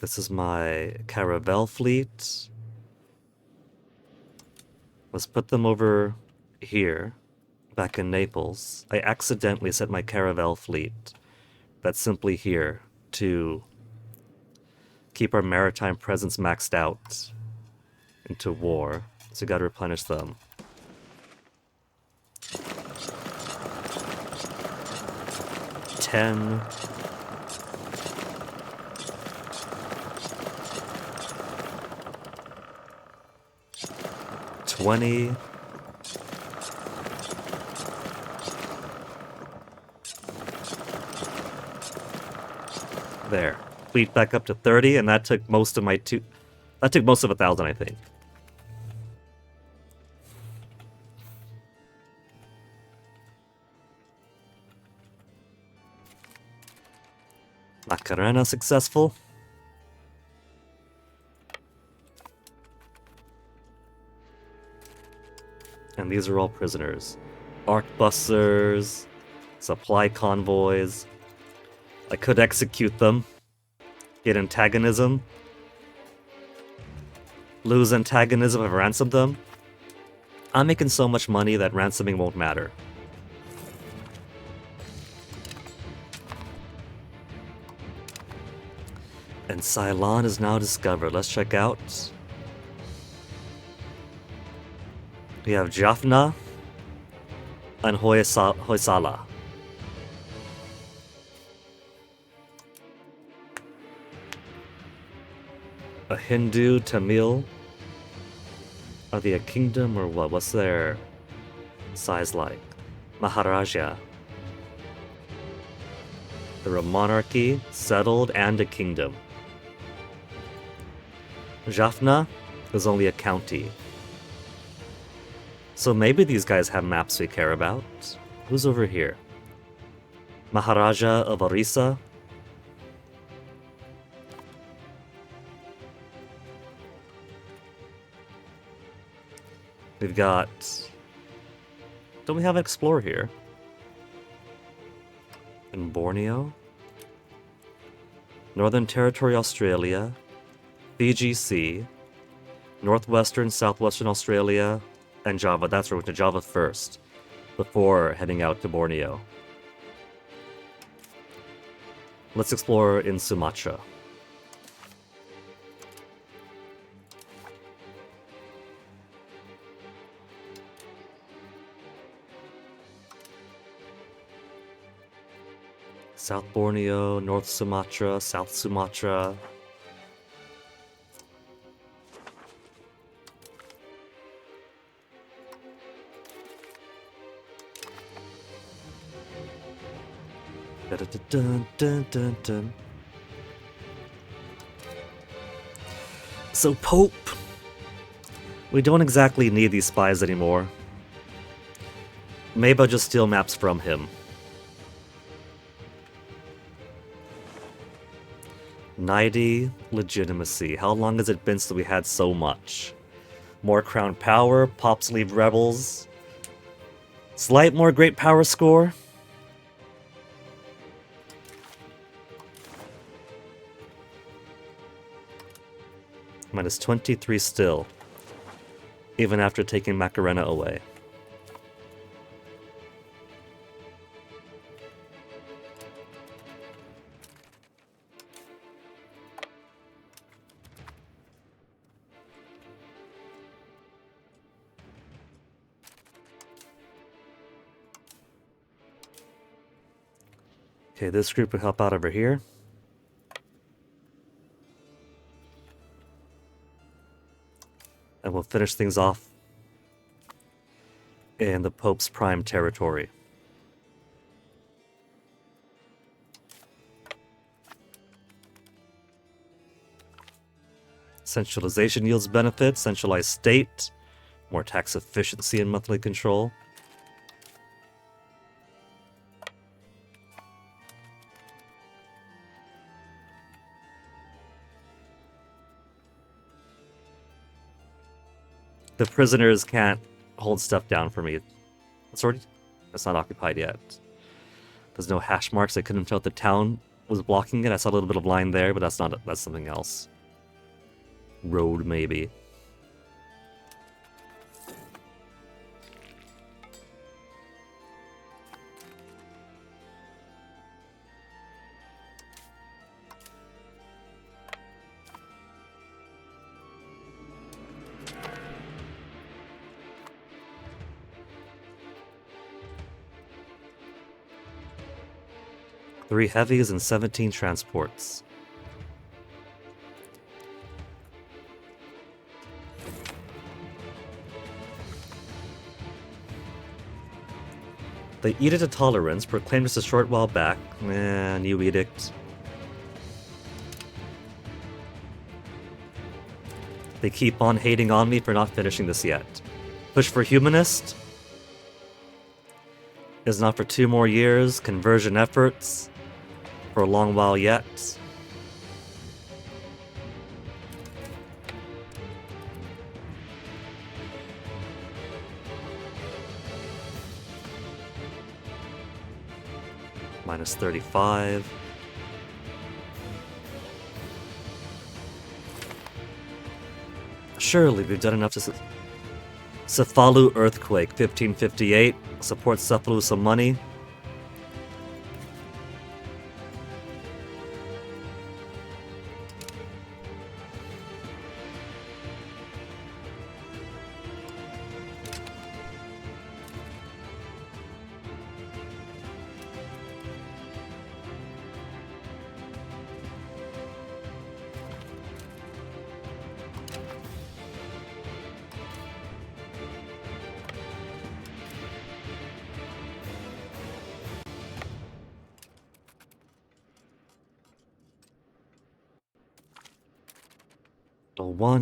this is my caravel fleet. Let's put them over here, back in Naples. I accidentally set my caravel fleet that's simply here to keep our maritime presence maxed out into war. So we gotta replenish them. 10. $20. There. Fleet back up to 30, and that took most of my that took most of 1,000, I think. Macarena successful. And these are all prisoners. Arquebusiers, supply convoys. I could execute them. Get antagonism. Lose antagonism if I ransom them. I'm making so much money that ransoming won't matter. And Ceylon is now discovered. Let's check out. We have Jaffna and Hoysala. A Hindu, Tamil. Are they a kingdom or what? What's their size like? Maharaja. They're a monarchy, settled, and a kingdom. Jaffna is only a county. So maybe these guys have maps we care about. Who's over here? Maharaja of Orissa. We've got... Don't we have an explorer here? In Borneo? Northern Territory, Australia. Fiji Sea. Northwestern, Southwestern Australia. And Java. That's where we went to Java first. Before heading out to Borneo. Let's explore in Sumatra. South Borneo, North Sumatra, South Sumatra. Dun. So Pope, we don't exactly need these spies anymore. Maybe I'll just steal maps from him. 90 legitimacy. How long has it been since we had so much? More crown power, pops leave rebels. Slight more great power score. Minus 23 still. Even after taking Macarena away. Okay, this group will help out over here. And we'll finish things off in the Pope's prime territory. Centralization yields benefits. Centralized state. More tax efficiency and monthly control. The prisoners can't hold stuff down for me. It's not occupied yet. There's no hash marks. I couldn't tell if the town was blocking it. I saw a little bit of line there, but that's not. That's something else. Road, maybe. Three heavies and 17 transports. The Edict of Tolerance, proclaimed just a short while back. New edict. They keep on hating on me for not finishing this yet. Push for Humanist is not for 2 more years. Conversion efforts for a long while yet. Minus 35. Surely we've done enough to... Cefalu Earthquake, 1558. Support Cefalu some money.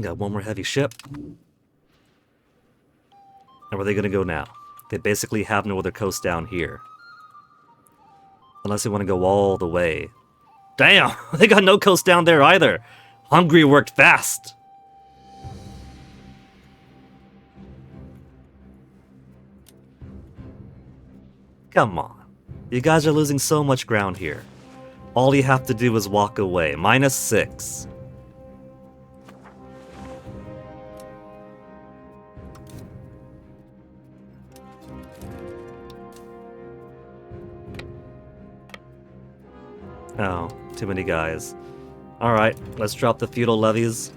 Got one more heavy ship. And where are they gonna go now? They basically have no other coast down here. Unless they want to go all the way. Damn! They got no coast down there either! Hungary worked fast! Come on. You guys are losing so much ground here. All you have to do is walk away. Minus 6. Oh, too many guys. Alright, let's drop the feudal levies.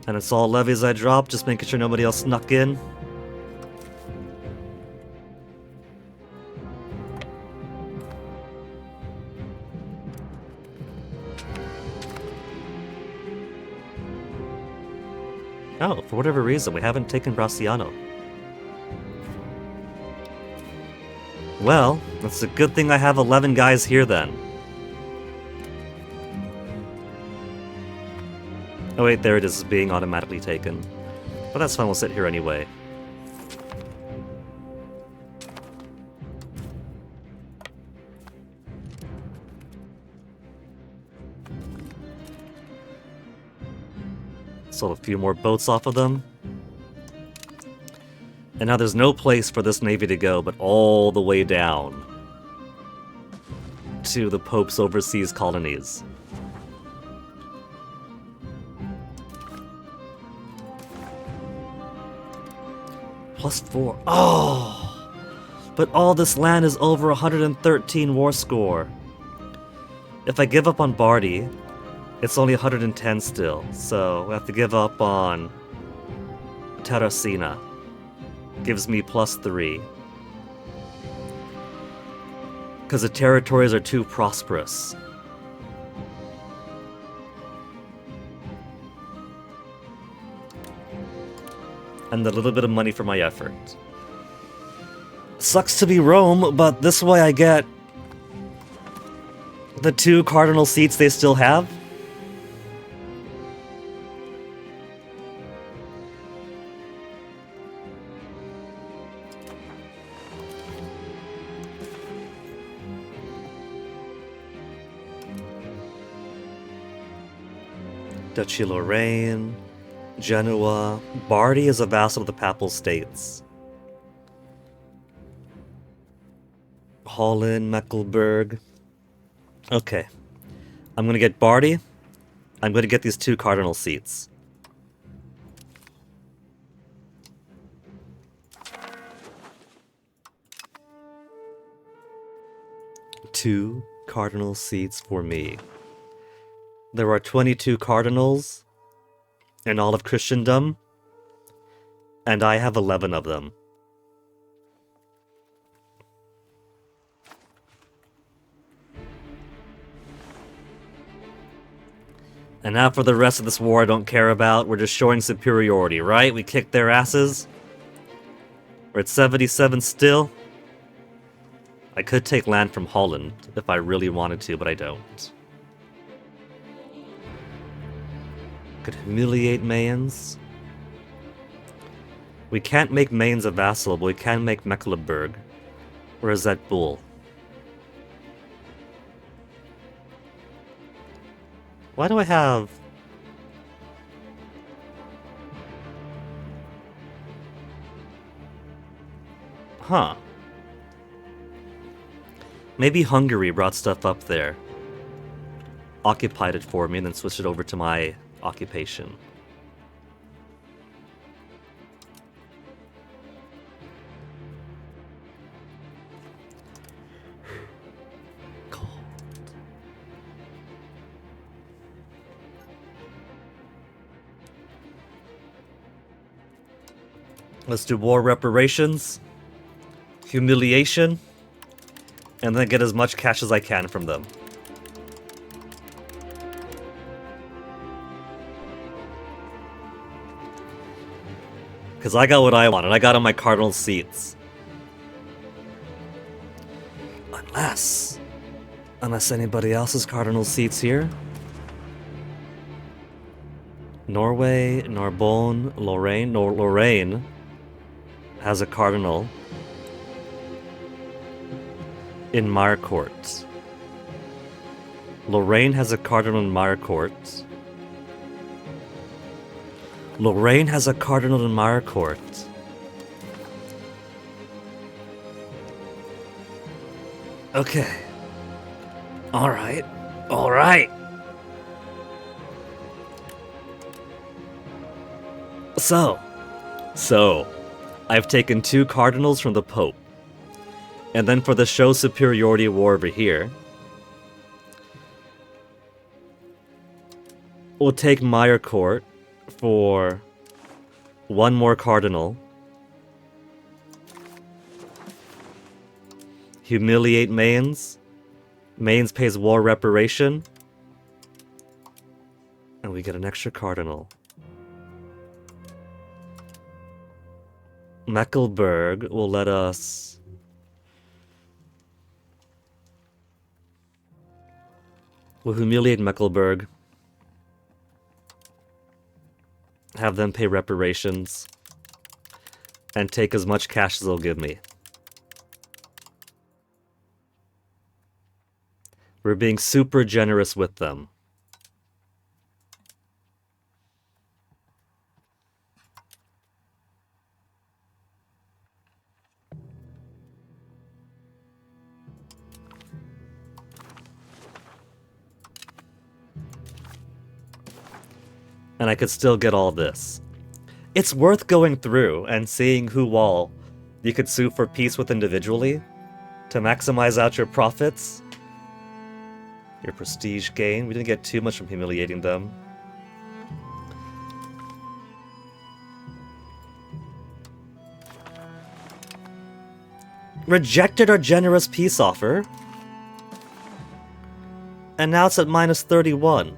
And it's all levies I drop, just making sure nobody else snuck in. Oh, for whatever reason, we haven't taken Bracciano. Well, it's a good thing I have 11 guys here then. Oh wait, there it is, being automatically taken. But that's fine, we'll sit here anyway. Sold a few more boats off of them. And now there's no place for this navy to go but all the way down to the Pope's overseas colonies. +4. Oh! But all this land is over 113 war score. If I give up on Bardi, it's only 110 still, so I have to give up on Terracina. Gives me +3. Because the territories are too prosperous. And a little bit of money for my effort. Sucks to be Rome, but this way I get the 2 cardinal seats they still have. Duchy Lorraine, Genoa. Bardi is a vassal of the Papal States. Holland, Mecklenburg. Okay. I'm gonna get Bardi. I'm gonna get these 2 cardinal seats. Two cardinal seats for me. There are 22 cardinals in all of Christendom, and I have 11 of them. And now for the rest of this war I don't care about. We're just showing superiority, right? We kicked their asses. We're at 77 still. I could take land from Holland if I really wanted to, but I don't. Could humiliate Mayans. We can't make Mayans a vassal, but we can make Mecklenburg. Or is that bull? Why do I have... Huh. Maybe Hungary brought stuff up there. Occupied it for me and then switched it over to my occupation. Cold. Let's do war reparations, humiliation, and then get as much cash as I can from them. Because I got what I wanted. I got on my cardinal seats. Unless anybody else's cardinal seats here. Norway, Narbonne, Lorraine. Lorraine has a cardinal in Marcourt. Lorraine has a cardinal in Marcourt. Lorraine has a cardinal in Marcourt. Okay. Alright. Alright. So, I've taken 2 cardinals from the Pope. And then for the show superiority war over here, we'll take Marcourt for 1 more cardinal. Humiliate Mayans. Mayans pays war reparation. And we get an extra cardinal. Mecklenburg will let us... We'll humiliate Mecklenburg. Have them pay reparations. And take as much cash as they'll give me. We're being super generous with them. And I could still get all this. It's worth going through and seeing who all you could sue for peace with individually to maximize out your profits. Your prestige gain. We didn't get too much from humiliating them. Rejected our generous peace offer. And now it's at minus 31.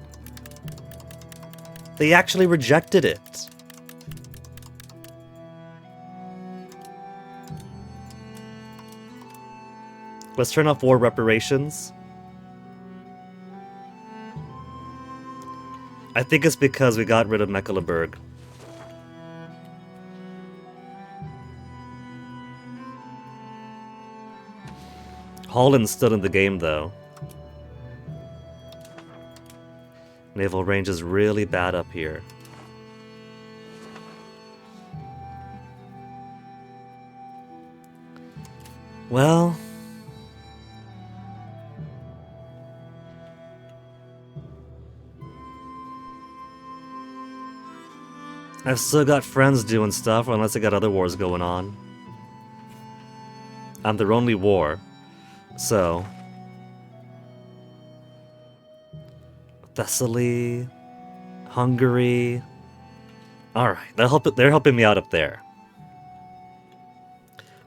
They actually rejected it. Let's turn off war reparations. I think it's because we got rid of Mecklenburg. Holland's still in the game, though. Naval range is really bad up here. Well... I've still got friends doing stuff, unless I got other wars going on. I'm their only war, so... Thessaly... Hungary... Alright, they're helping me out up there.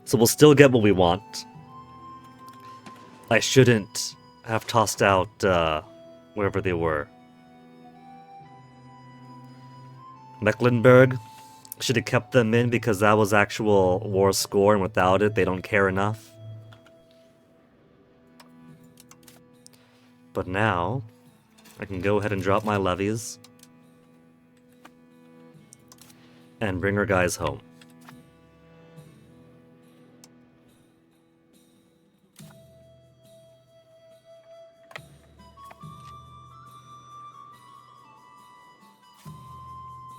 So we'll still get what we want. I shouldn't have tossed out, wherever they were. Mecklenburg, should have kept them in because that was actual war score, and without it, they don't care enough. But now, I can go ahead and drop my levies and bring our guys home.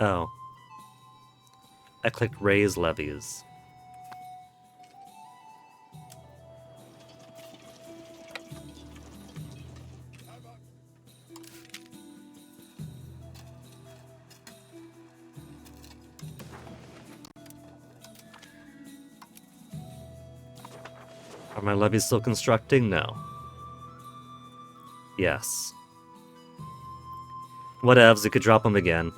Oh. I clicked raise levies. Are my levies still constructing? No. Yes. Whatevs, you could drop them again.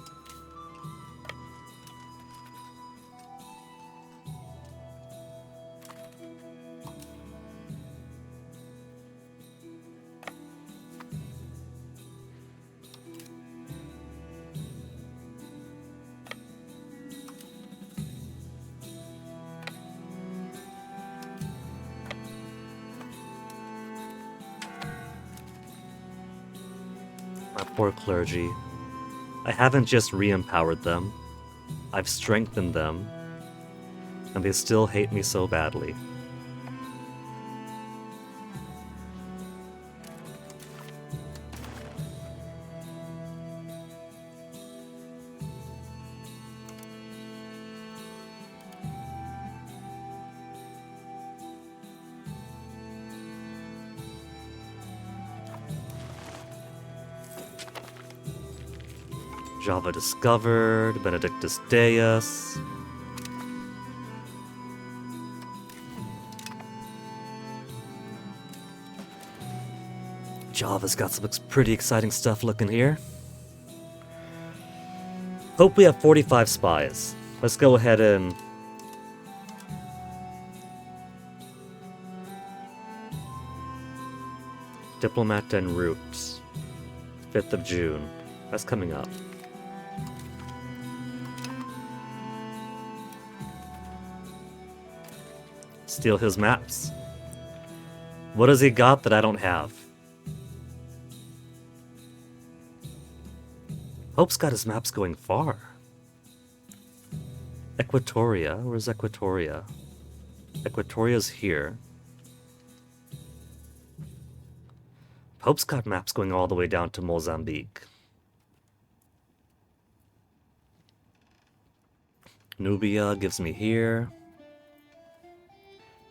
Poor clergy. I haven't just re-empowered them, I've strengthened them, and they still hate me so badly. Java discovered, Benedictus Deus. Java's got some pretty exciting stuff looking here. Hope we have 45 spies. Let's go ahead and... Diplomat en route. 5th of June. That's coming up. Steal his maps. What has he got that I don't have? Hope's got his maps going far. Equatoria? Where's Equatoria? Equatoria's here. Pope's got maps going all the way down to Mozambique. Nubia gives me here.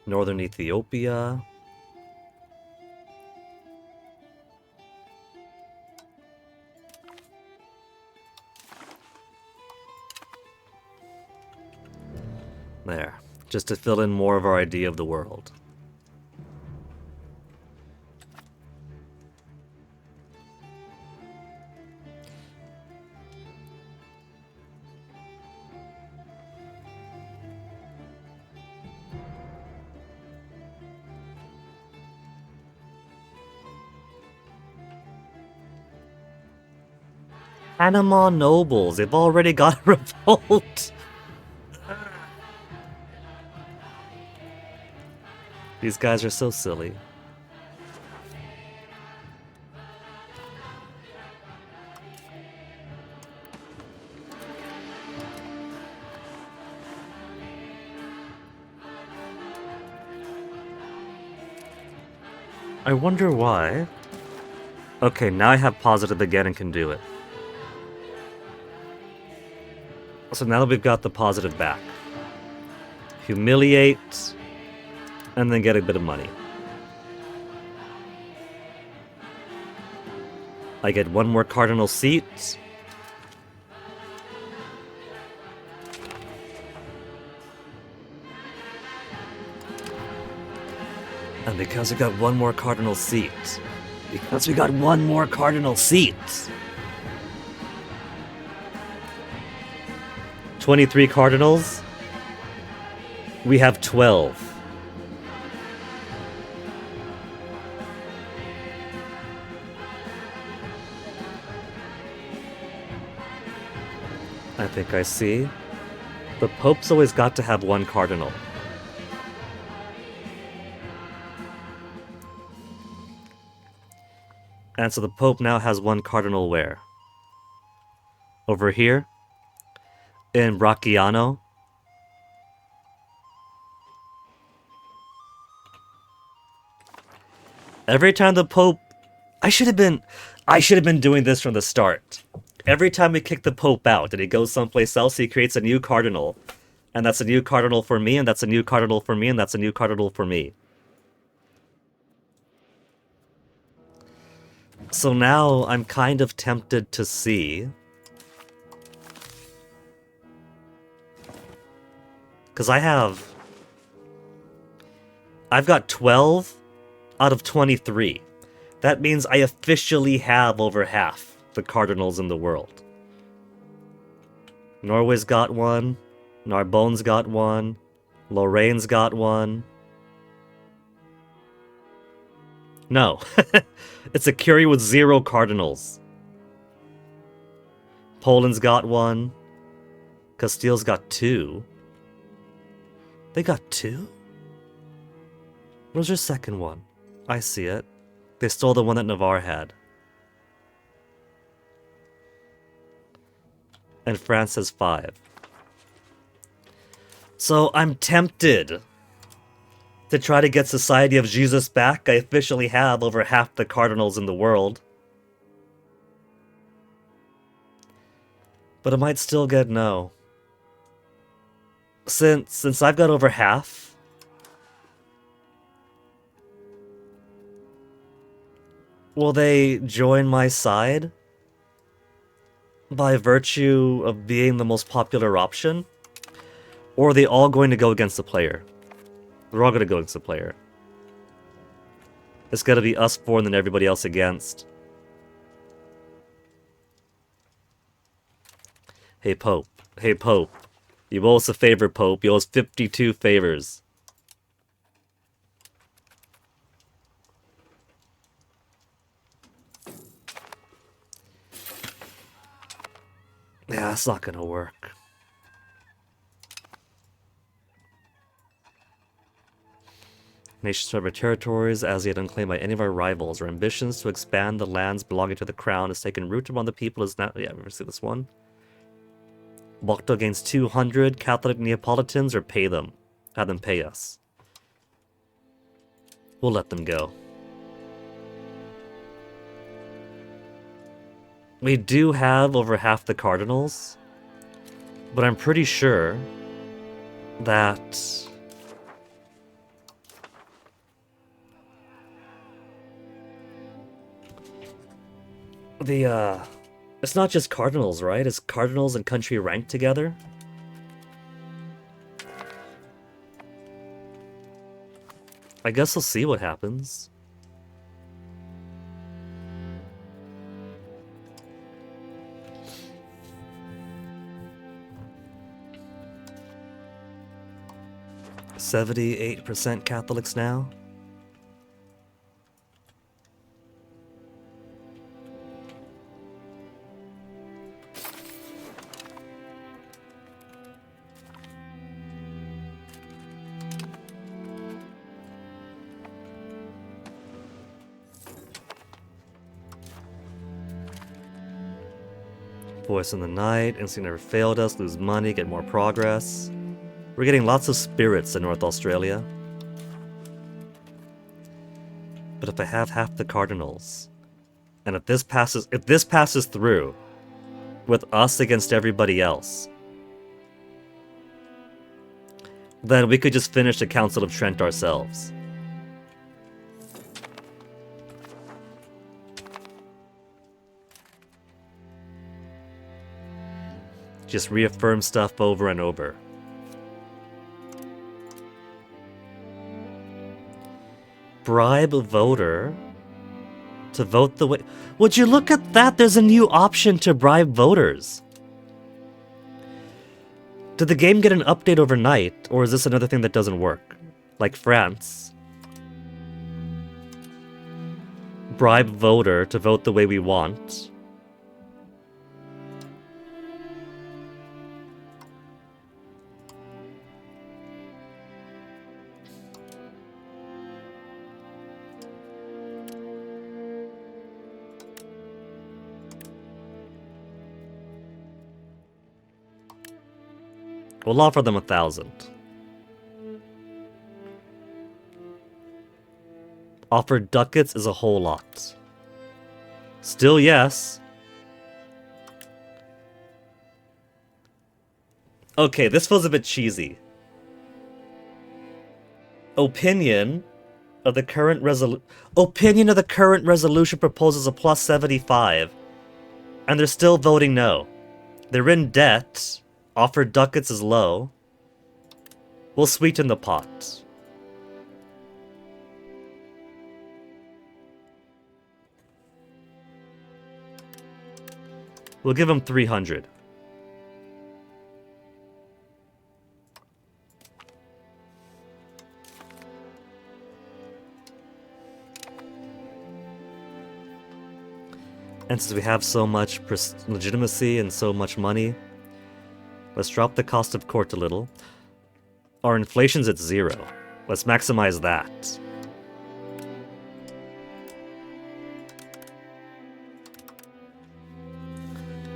Northern Ethiopia. There. Just to fill in more of our idea of the world. Panama nobles, they've already got a revolt. These guys are so silly. I wonder why. Okay, now I have positive again and can do it. So now that we've got the positive back. Humiliate, and then get a bit of money. I get one more cardinal seat. And because we got one more cardinal seat. 23 cardinals. We have 12. I think I see. The Pope's always got to have one cardinal. And so the Pope now has one cardinal where? Over here? In Bracciano? Every time the Pope... I should have been doing this from the start. Every time we kick the Pope out and he goes someplace else, he creates a new cardinal. And that's a new cardinal for me, and that's a new cardinal for me, and that's a new cardinal for me. So now I'm kind of tempted to see... Because I've got 12 out of 23. That means I officially have over half the cardinals in the world. Norway's got one. Narbonne's got one. Lorraine's got one. No. It's a Curie with 0 cardinals. Poland's got one. Castile's got 2. They got 2? Where's your second one? I see it. They stole the one that Navarre had. And France has 5. So I'm tempted to try to get Society of Jesus back. I officially have over half the cardinals in the world. But I might still get no. Since I've got over half, will they join my side by virtue of being the most popular option? Or are they all going to go against the player? They're all going to go against the player. It's going to be us 4 and then everybody else against. Hey, Pope. Hey, Pope. You owe us a favor, Pope. You owe us 52 favors. Yeah, that's not gonna work. Nations surrender territories as yet unclaimed by any of our rivals. Our ambitions to expand the lands belonging to the crown has taken root among the people is now... Yeah, we ever see this one? Bocto gains 200 Catholic Neapolitans, or pay them. Have them pay us. We'll let them go. We do have over half the cardinals, but I'm pretty sure that it's not just cardinals, right? It's cardinals and country ranked together. I guess we'll see what happens. %78 Catholics now. Voice in the night, instinct never failed us, lose money, get more progress. We're getting lots of spirits in North Australia. But if I have half the cardinals? And if this passes through with us against everybody else, then we could just finish the Council of Trent ourselves. Just reaffirm stuff over and over. Bribe a voter to vote the way... Would you look at that? There's a new option to bribe voters. Did the game get an update overnight, or is this another thing that doesn't work? Like France. Bribe voter to vote the way we want. We'll offer them 1,000. Offered ducats is a whole lot. Still yes. Okay, this feels a bit cheesy. Opinion of the current resolution proposes a plus 75. And they're still voting no. They're in debt. Offered ducats is low. We'll sweeten the pot. We'll give him 300. And since we have so much legitimacy and so much money, let's drop the cost of court a little. Our inflation's at 0. Let's maximize that.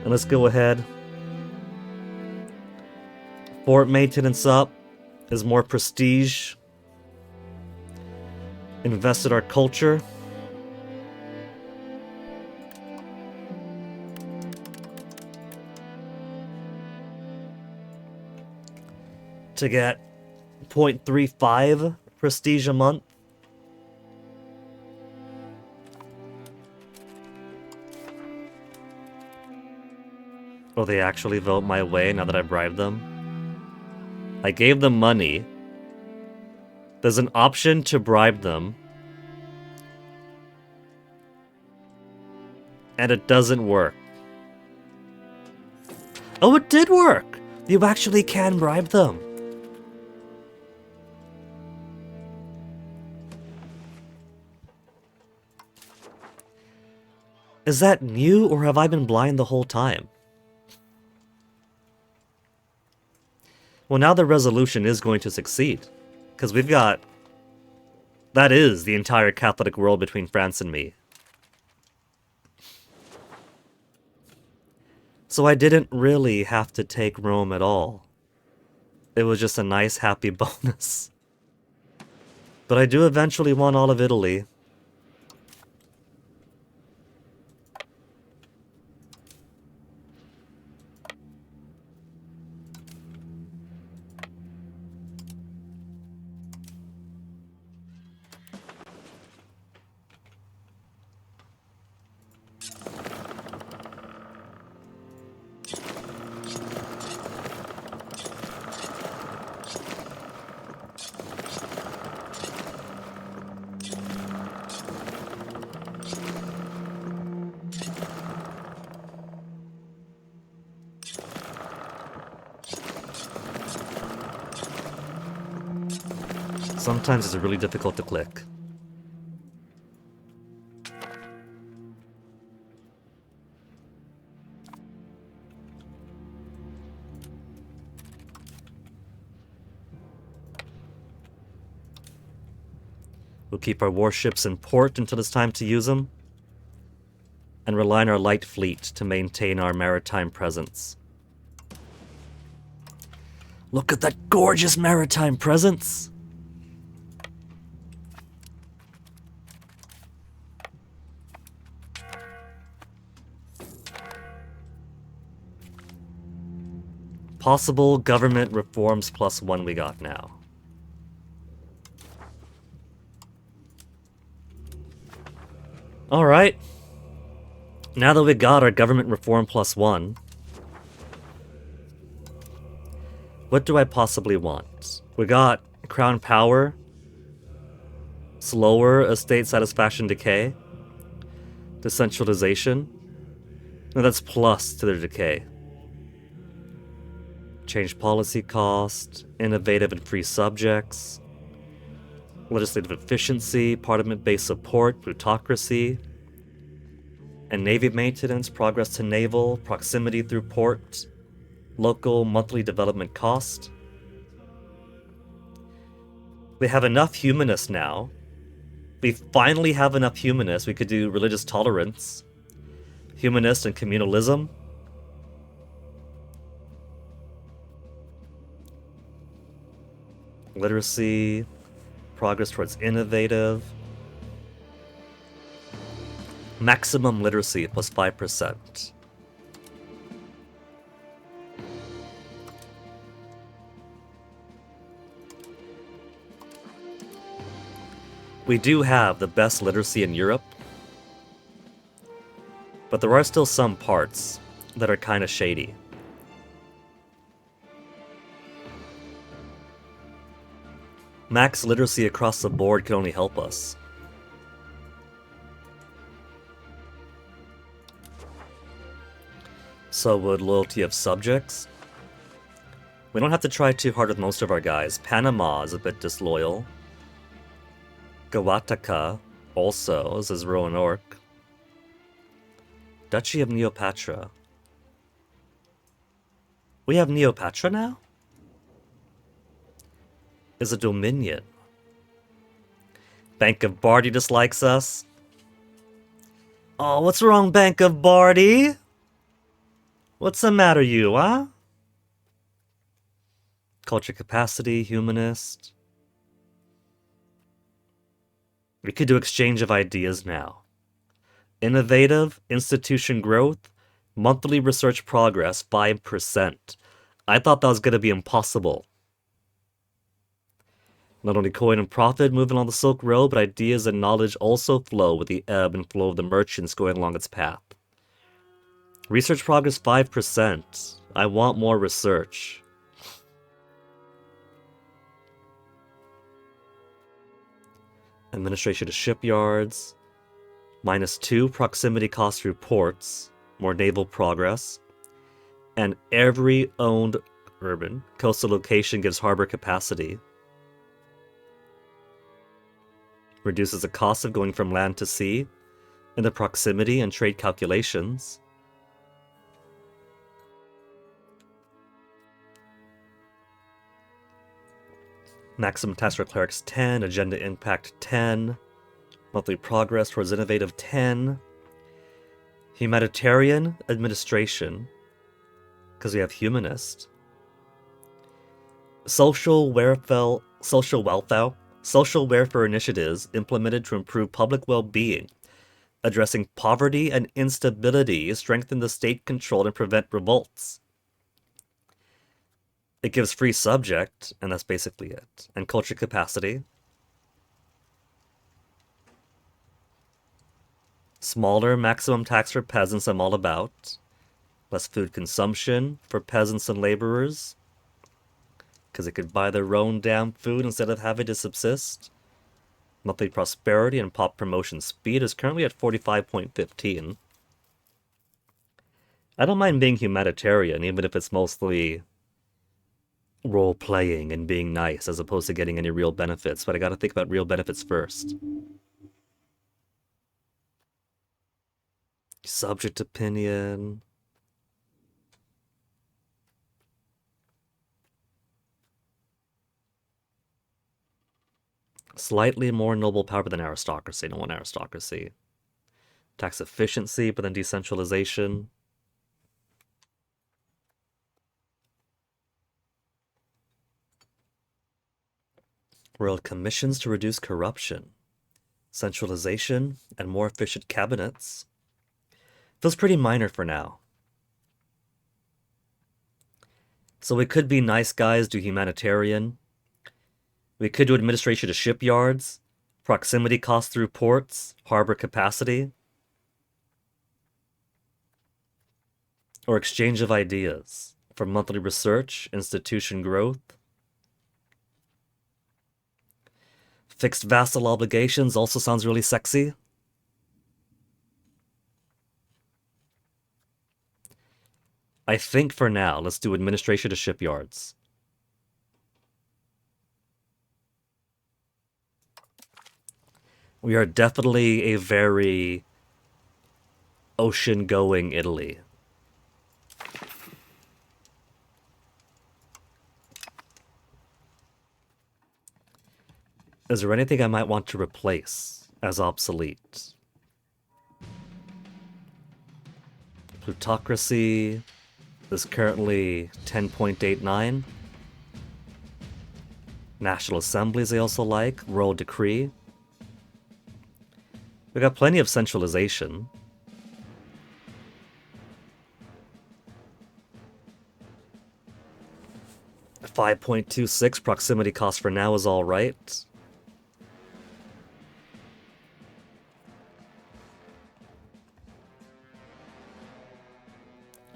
And let's go ahead. Fort maintenance up is more prestige. Invest in our culture. To get 0.35 prestige a month. Will they actually vote my way now that I bribed them? I gave them money. There's an option to bribe them. And it doesn't work. Oh, it did work! You actually can bribe them. Is that new, or have I been blind the whole time? Well, now the resolution is going to succeed. Because we've got... That is the entire Catholic world between France and me. So I didn't really have to take Rome at all. It was just a nice, happy bonus. But I do eventually want all of Italy. Sometimes it's really difficult to click. We'll keep our warships in port until it's time to use them, and rely on our light fleet to maintain our maritime presence. Look at that gorgeous maritime presence! Possible government reforms +1 we got now. Alright. Now that we got our government reform +1, what do I possibly want? We got crown power, slower estate satisfaction decay, decentralization. No, that's plus to their decay. Change policy cost, innovative and free subjects, legislative efficiency, parliament-based support, plutocracy, and navy maintenance, progress to naval, proximity through port, local monthly development cost. We have enough humanists now. We finally have enough humanists. We could do religious tolerance, humanist and communalism. Literacy, progress towards innovative. Maximum literacy +5%. We do have the best literacy in Europe, but there are still some parts that are kind of shady. Max literacy across the board can only help us. So would loyalty of subjects. We don't have to try too hard with most of our guys. Panama is a bit disloyal. Gawataka also is Rowan Orc. Duchy of Neopatra. We have Neopatra now? Is a dominion. Bank of Bardi dislikes us. Oh, what's wrong, Bank of Bardi? What's the matter, you, huh? Culture capacity, humanist. We could do exchange of ideas now. Innovative, institution growth, monthly research progress, 5%. I thought that was going to be impossible. Not only coin and profit moving on the Silk Road, but ideas and knowledge also flow with the ebb and flow of the merchants going along its path. Research progress 5%. I want more research. Administration of shipyards. -2 proximity cost through ports. More naval progress. And every owned urban coastal location gives harbor capacity. Reduces the cost of going from land to sea. And the proximity and trade calculations. Maximum tax for clerics 10, agenda impact 10, monthly progress towards innovative 10, humanitarian administration, because we have humanist, social welfare initiatives implemented to improve public well-being, addressing poverty and instability, strengthen the state control and prevent revolts. It gives free subject, and that's basically it. And culture capacity. Smaller maximum tax for peasants I'm all about. Less food consumption for peasants and laborers. Because they could buy their own damn food instead of having to subsist. Monthly prosperity and pop promotion speed is currently at 45.15. I don't mind being humanitarian, even if it's mostly role-playing and being nice as opposed to getting any real benefits, but I gotta think about real benefits first. Subject opinion. Slightly more noble power than aristocracy. No one aristocracy. Tax efficiency, but then decentralization. Royal commissions to reduce corruption. Centralization and more efficient cabinets. Feels pretty minor for now. So we could be nice guys, do humanitarian. We could do administration to shipyards, proximity cost through ports, harbor capacity, or exchange of ideas for monthly research, institution growth. Fixed vassal obligations also sounds really sexy. I think for now, let's do administration to shipyards. We are definitely a very ocean-going Italy. Is there anything I might want to replace as obsolete? Plutocracy is currently 10.89. National Assemblies I also like. Royal Decree. We got plenty of centralization. $5.26 proximity cost for now is alright.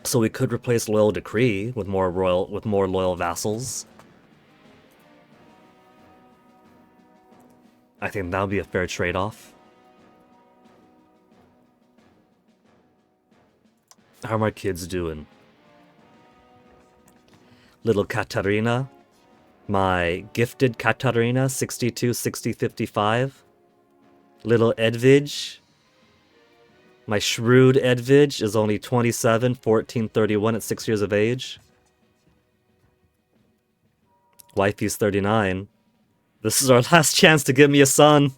So we could replace Loyal Decree with more loyal vassals. I think that would be a fair trade-off. How are my kids doing? Little Katarina. My gifted Katarina, 62, 60, 55. Little Edvige. My shrewd Edvige is only 27, 14, 31 at 6 years of age. Wifey's 39. This is our last chance to give me a son.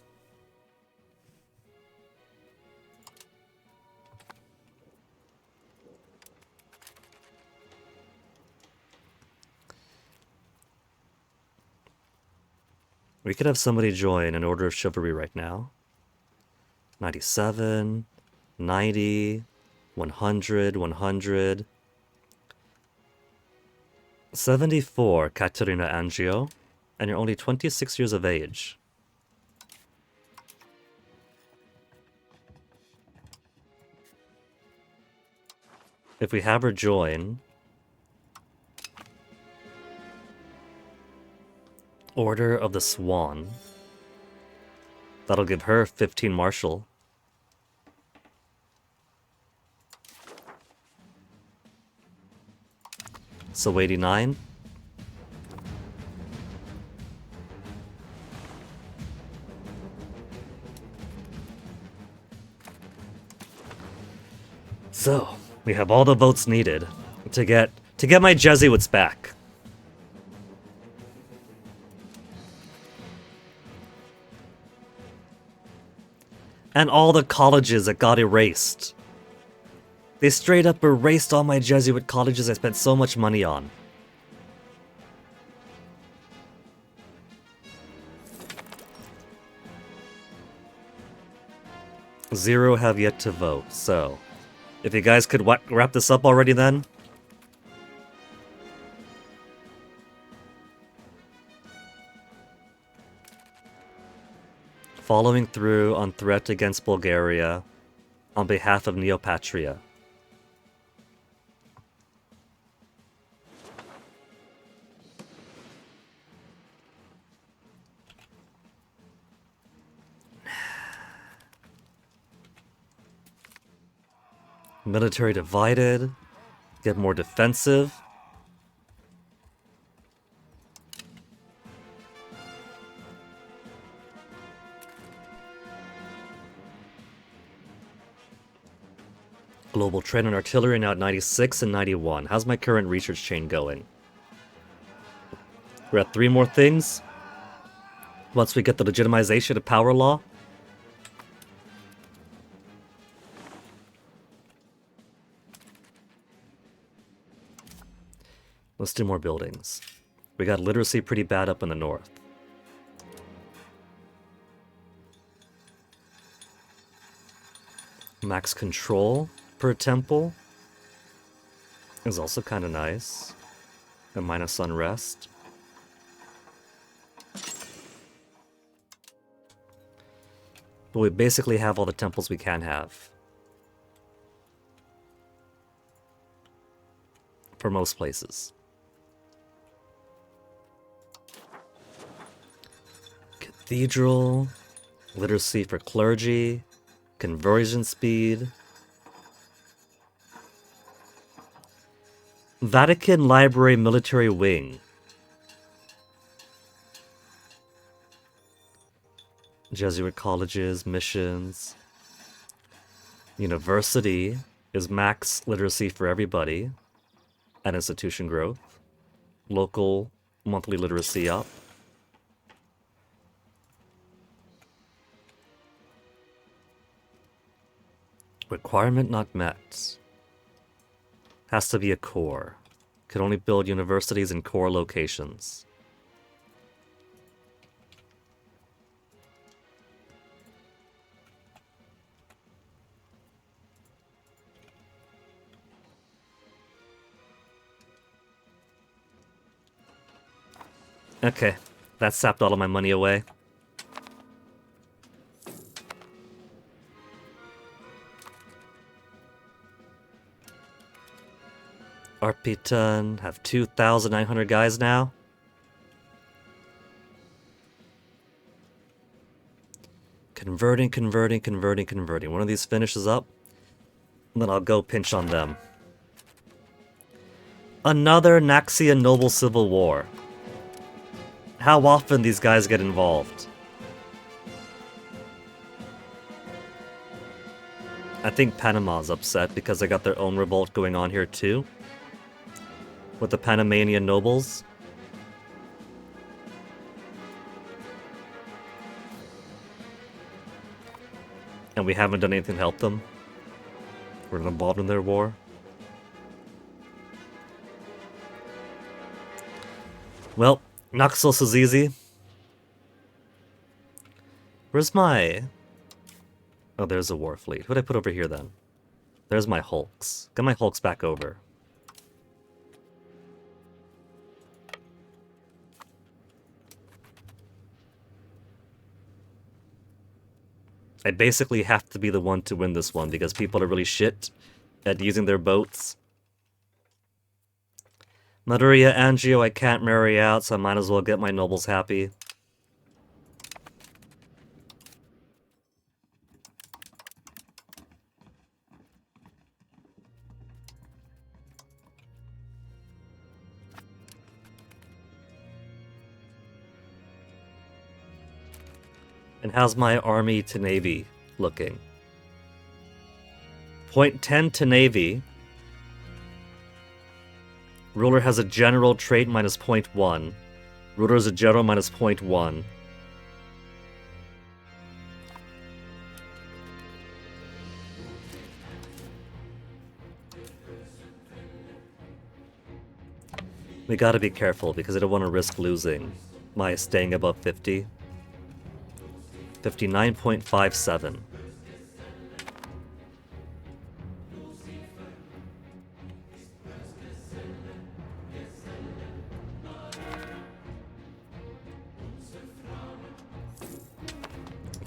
We could have somebody join an Order of Chivalry right now. 97, 90, 100, 100. 74, Caterina Angio, and you're only 26 years of age. If we have her join... Order of the Swan. That'll give her 15 martial. So 89. So, we have all the votes needed to get my Jesuits back. And all the colleges that got erased. They straight up erased all my Jesuit colleges I spent so much money on. Zero have yet to vote, so... If you guys could wrap this up already then? Following through on threat against Bulgaria on behalf of Neopatria. Military divided. Get more defensive. Global trade on artillery now at 96 and 91. How's my current research chain going? We're at 3 more things. Once we get the legitimization of power law. Let's do more buildings. We got literacy pretty bad up in the north. Max control per temple is also kind of nice. and minus unrest. But we basically have all the temples we can have. For most places. Cathedral, literacy for clergy, conversion speed. Vatican Library Military Wing. Jesuit colleges, missions. University is max literacy for everybody and institution growth. Local monthly literacy up. Requirement not met. Has to be a core. Can only build universities in core locations. Okay, that sapped all of my money away. Arpitan have 2,900 guys now. Converting. One of these finishes up, and then I'll go pinch on them. Another Naxian Noble Civil War. How often these guys get involved? I think Panama's upset because they got their own revolt going on here too. With the Panamanian nobles. And we haven't done anything to help them. We're not involved in their war. Well, Naxos is easy. Where's my... Oh, there's a war fleet. Who'd I put over here then? There's my hulks. Get my hulks back over. I basically have to be the one to win this one because people are really shit at using their boats. Maduria Angio I can't marry out, so I might as well get my nobles happy. And how's my army to navy looking? Point 10 to navy. Ruler has a general trait minus 0.1. Ruler is a general minus 0.1. We gotta be careful because I don't want to risk losing my staying above 50. 59.57.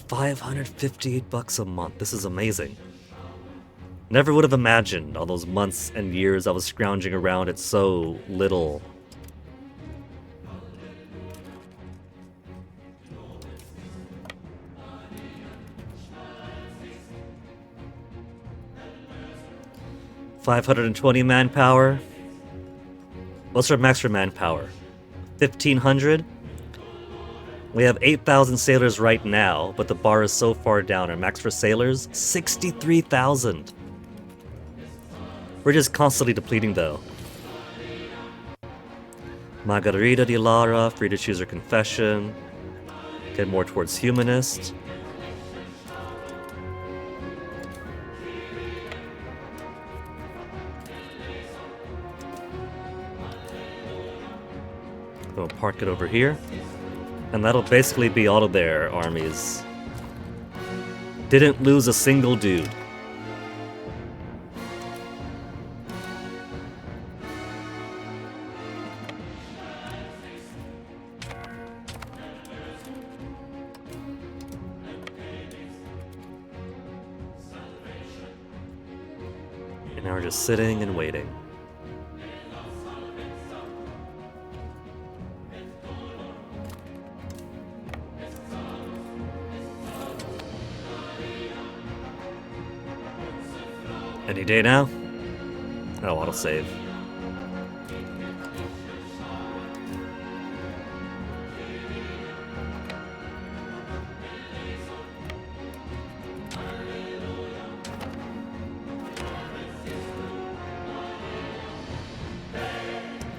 $558 a month. This is amazing. Never would have imagined all those months and years I was scrounging around at so little. $520 manpower. What's our max for manpower? 1,500? We have 8,000 sailors right now, but the bar is so far down. Our max for sailors? 63,000. We're just constantly depleting though. Margarita di Lara, free to choose her confession. Get more towards humanist. We'll park it over here. And that'll basically be all of their armies. Didn't lose a single dude. Now we're just sitting and waiting. Any day now? Oh, autosave.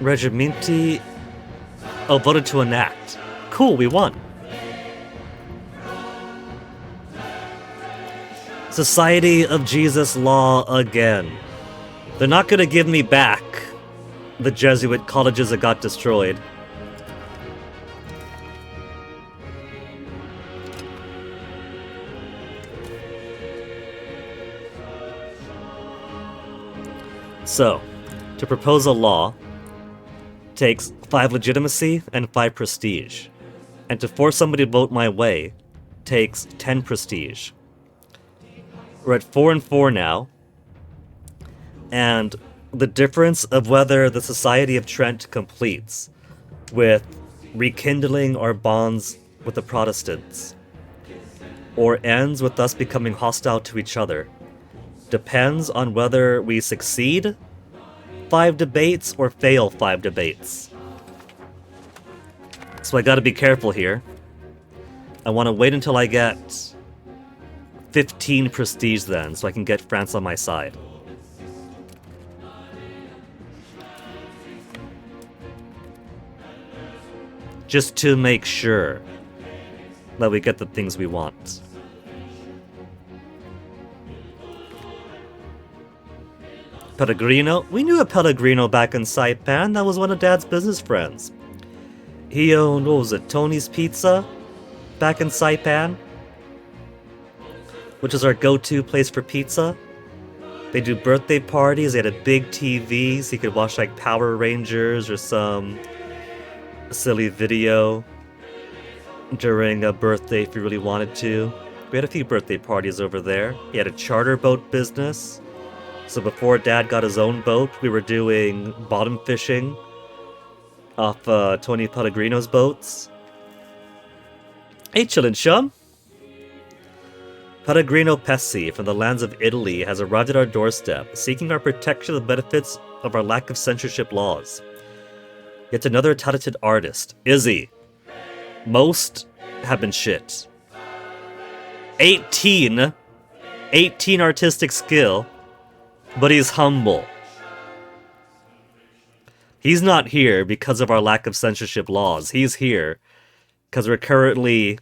Regimenti voted to enact. Cool, we won. Society of Jesus Law again. They're not gonna give me back the Jesuit colleges that got destroyed. So, to propose a law takes 5 legitimacy and 5 prestige. And to force somebody to vote my way takes 10 prestige. We're at 4 and 4 now. And the difference of whether the Society of Trent completes with rekindling our bonds with the Protestants or ends with us becoming hostile to each other depends on whether we succeed 5 debates or fail 5 debates. So I gotta be careful here. I want to wait until I get 15 prestige then, so I can get France on my side. Just to make sure that we get the things we want. Pellegrino? We knew a Pellegrino back in Saipan. That was one of Dad's business friends. He owned, what was it, Tony's Pizza? Back in Saipan? Which is our go-to place for pizza. They do birthday parties. They had a big TV, so you could watch like Power Rangers or some silly video during a birthday if you really wanted to. We had a few birthday parties over there. He had a charter boat business. So before Dad got his own boat, we were doing bottom fishing off Tony Pellegrino's boats. Hey, chillin' chum! Pellegrino Pesci from the lands of Italy has arrived at our doorstep, seeking our protection of the benefits of our lack of censorship laws. Yet another talented artist, Izzy. Most have been shit. 18 artistic skill, but he's humble. He's not here because of our lack of censorship laws. He's here because we're currently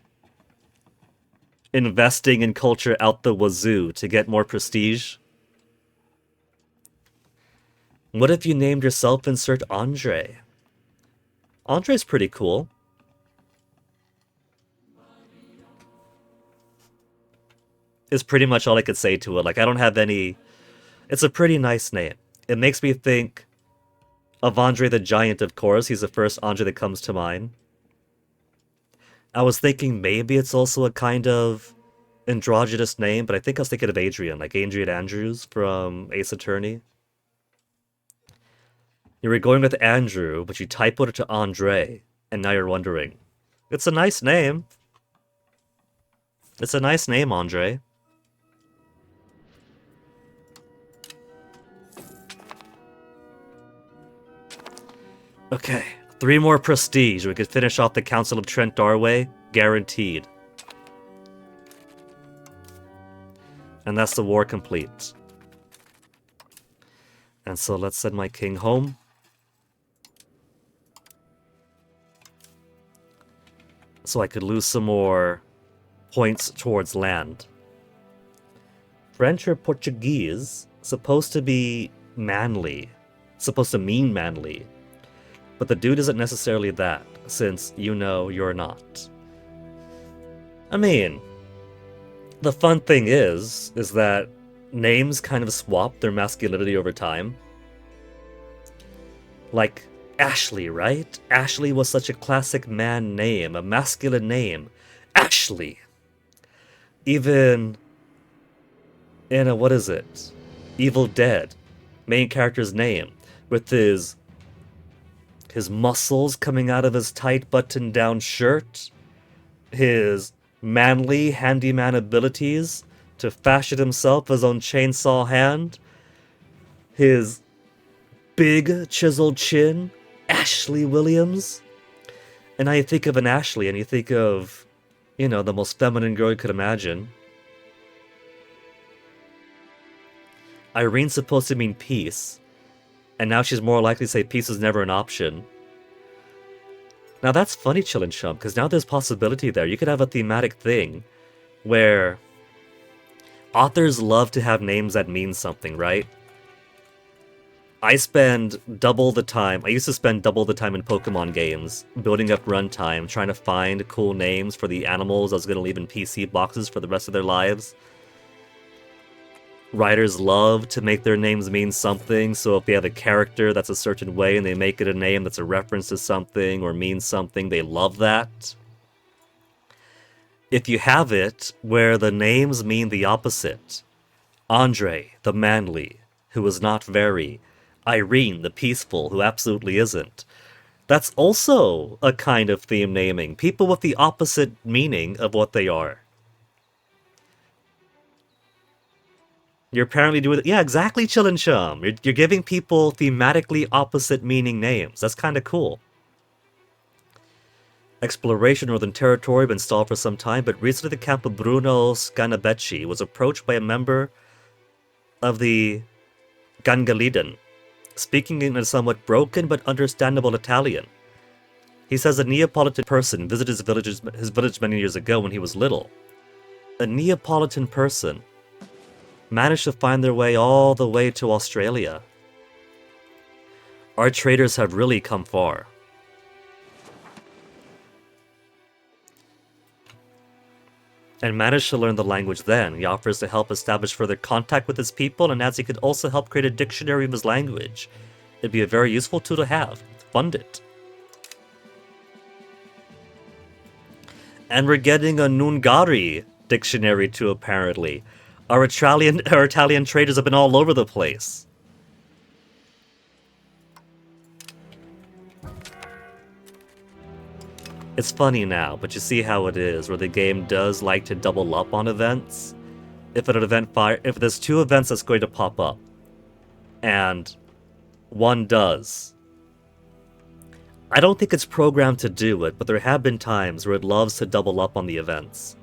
investing in culture out the wazoo to get more prestige. What if you named yourself insert Andre? Andre's pretty cool. Is pretty much all I could say to it. Like, I don't have any... It's a pretty nice name. It makes me think of Andre the Giant, of course. He's the first Andre that comes to mind. I was thinking maybe it's also a kind of androgynous name, but I think I was thinking of Adrian, like Adrian Andrews from Ace Attorney. You were going with Andrew, but you typoed it to Andre, and now you're wondering. It's a nice name. It's a nice name, Andre. Okay, 3 more prestige. We could finish off the Council of Trent our way. Guaranteed. And that's the war complete. And so let's send my king home. So I could lose some more points towards land. French or Portuguese, supposed to be manly. Supposed to mean manly. But the dude isn't necessarily that, since you know you're not. I mean, the fun thing is that names kind of swap their masculinity over time. Like Ashley, right? Ashley was such a classic man name, a masculine name. Ashley! Even in a, what is it? Evil Dead. main character's name, with his muscles coming out of his tight button-down shirt, his manly handyman abilities to fashion himself his own chainsaw hand, his big chiseled chin, Ashley Williams. And now you think of an Ashley and you think of, the most feminine girl you could imagine. Irene's supposed to mean peace, and now she's more likely to say peace is never an option. Now that's funny, Chillin' Chump, because now there's possibility there. You could have a thematic thing where authors love to have names that mean something, right? I used to spend double the time in Pokemon games, building up runtime, trying to find cool names for the animals I was going to leave in PC boxes for the rest of their lives. Writers love to make their names mean something, so if they have a character that's a certain way and they make it a name that's a reference to something or means something, they love that. If you have it where the names mean the opposite, Andre, the manly, who is not very, Irene, the peaceful, who absolutely isn't, that's also a kind of theme naming. People with the opposite meaning of what they are. You're apparently doing it. Yeah, exactly, Chillin' Chum. You're giving people thematically opposite meaning names. That's kind of cool. Exploration of Northern Territory been stalled for some time, but recently the camp of Bruno Scanabecci was approached by a member of the Gangaliden, speaking in a somewhat broken but understandable Italian. He says a Neapolitan person visited his village many years ago when he was little. A Neapolitan person managed to find their way all the way to Australia. Our traders have really come far. And managed to learn the language then. He offers to help establish further contact with his people, and adds he could also help create a dictionary of his language. It'd be a very useful tool to have. Fund it. And we're getting a Nungari dictionary too, apparently. Our Italian traders have been all over the place. It's funny now, but you see how it is, where the game does like to double up on events. If there's two events that's going to pop up, and one does, I don't think it's programmed to do it, but there have been times where it loves to double up on the events.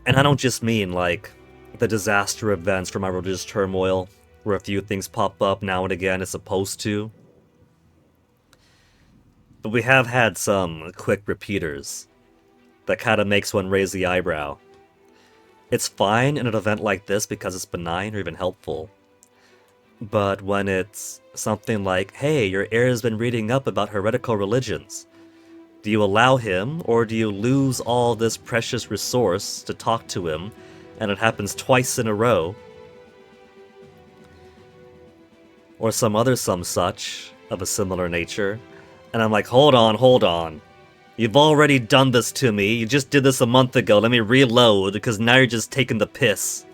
And I don't just mean, like, the disaster events from our religious turmoil, where a few things pop up now and again as opposed to. But we have had some quick repeaters that kind of makes one raise the eyebrow. It's fine in an event like this because it's benign or even helpful. But when it's something like, hey, your heir has been reading up about heretical religions, do you allow him, or do you lose all this precious resource to talk to him, and it happens twice in a row? Or some such of a similar nature. And I'm like, hold on. You've already done this to me. You just did this a month ago. Let me reload, because now you're just taking the piss.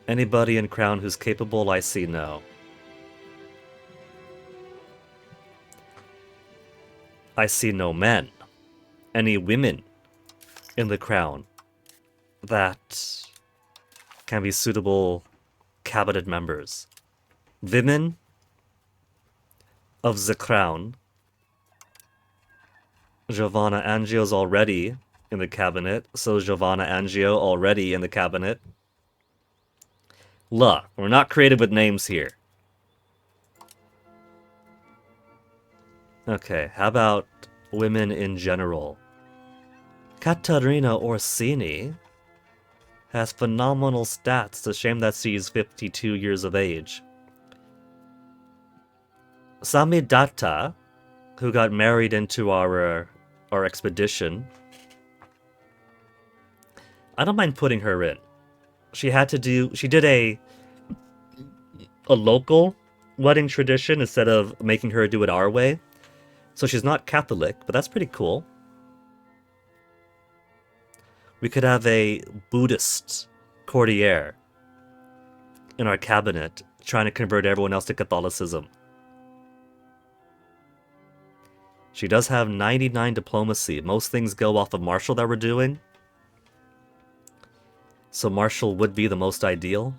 Anybody in Crown who's capable, I see no. I see no men. Any women in the Crown that can be suitable cabinet members. Women of the Crown. Giovanna Angio's already in the cabinet, so Giovanna Angio already in the cabinet. Look, we're not creative with names here. Okay, how about women in general? Caterina Orsini has phenomenal stats. It's a shame that she's 52 years of age. Samidatta, who got married into our expedition. I don't mind putting her in. She did a local wedding tradition instead of making her do it our way. So she's not Catholic, but that's pretty cool. We could have a Buddhist courtier in our cabinet trying to convert everyone else to Catholicism. She does have 99 diplomacy. Most things go off of Marshall that we're doing. So Marshall would be the most ideal.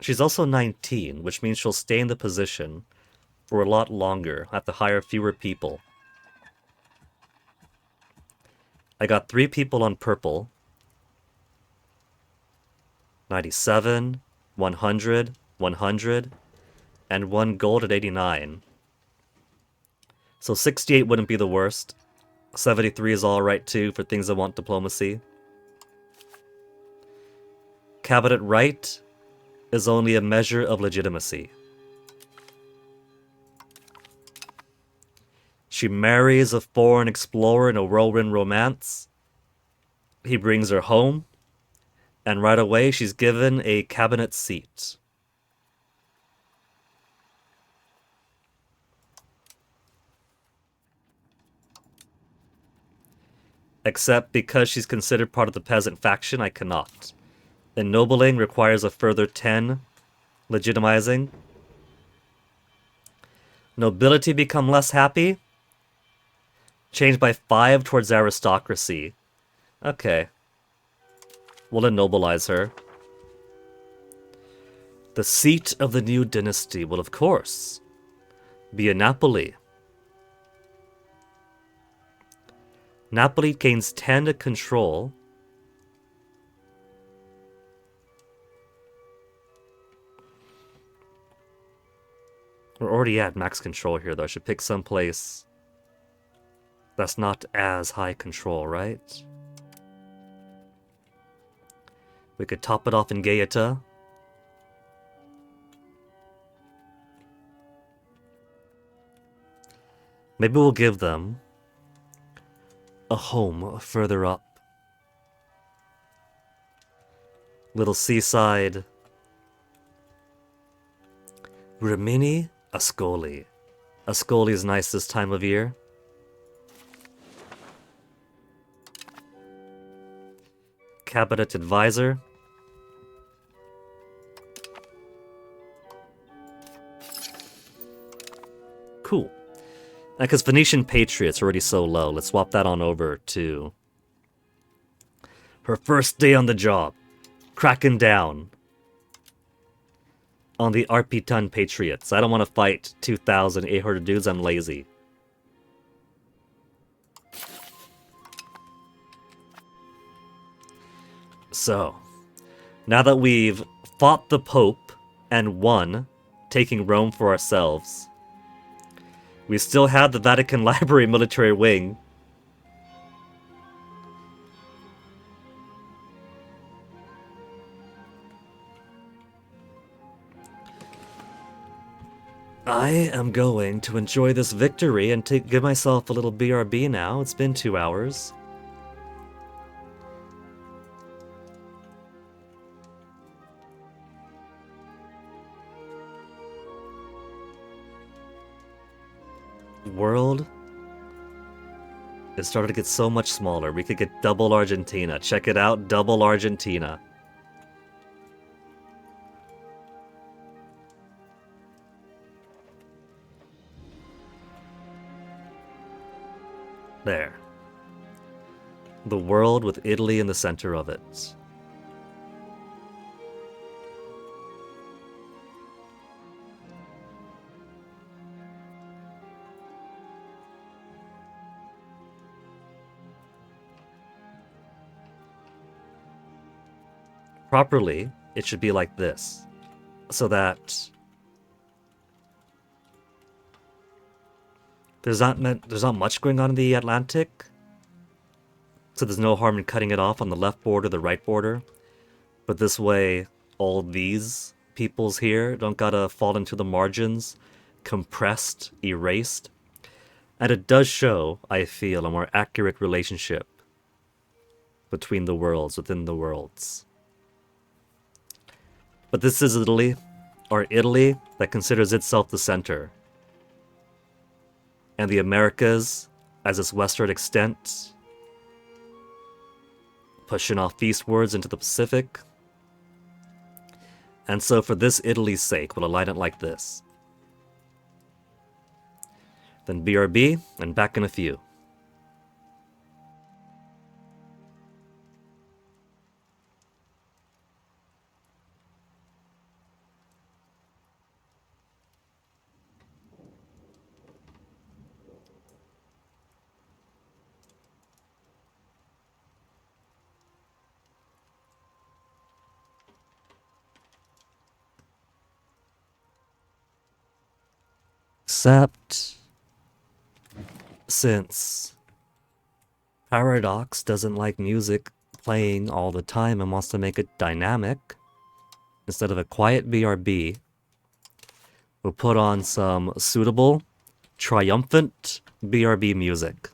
She's also 19, which means she'll stay in the position for a lot longer, have to hire fewer people. I got 3 people on purple. 97, 100, 100, and 1 gold at 89. So 68 wouldn't be the worst. 73 is alright too for things that want diplomacy. Cabinet right is only a measure of legitimacy. She marries a foreign explorer in a whirlwind romance. He brings her home, and right away she's given a cabinet seat. Except because she's considered part of the peasant faction, I cannot. Ennobling requires a further 10 legitimizing. Nobility become less happy. Change by 5 towards aristocracy. Okay. We'll ennobilize her. The seat of the new dynasty will, of course, be in Napoli. Napoli gains 10 to control. We're already at max control here, though. I should pick some place that's not as high control, right? We could top it off in Gaeta. Maybe we'll give them a home further up. Little seaside. Rimini Ascoli. Ascoli is nice this time of year. Cabinet advisor. Cool. Because Venetian Patriot's already so low, let's swap that on over to her first day on the job. Cracking down on the Arpitan Patriots. I don't want to fight 2,800 dudes, I'm lazy. So, now that we've fought the Pope and won, taking Rome for ourselves, we still have the Vatican Library military wing. I am going to enjoy this victory and give myself a little BRB now. It's been 2 hours. World is starting to get so much smaller. We could get double Argentina. Check it out, double Argentina. There. The world with Italy in the center of it. Properly, it should be like this. So that there's not much going on in the Atlantic. So there's no harm in cutting it off on the left border, the right border. But this way, all these peoples here don't gotta fall into the margins, compressed, erased. And it does show, I feel, a more accurate relationship between the worlds, within the worlds. But this is Italy, or Italy that considers itself the center. And the Americas as its westward extent, pushing off eastwards into the Pacific. And so for this Italy's sake, we'll align it like this. Then BRB, and back in a few. Except, since Paradox doesn't like music playing all the time and wants to make it dynamic, instead of a quiet BRB, we'll put on some suitable, triumphant BRB music.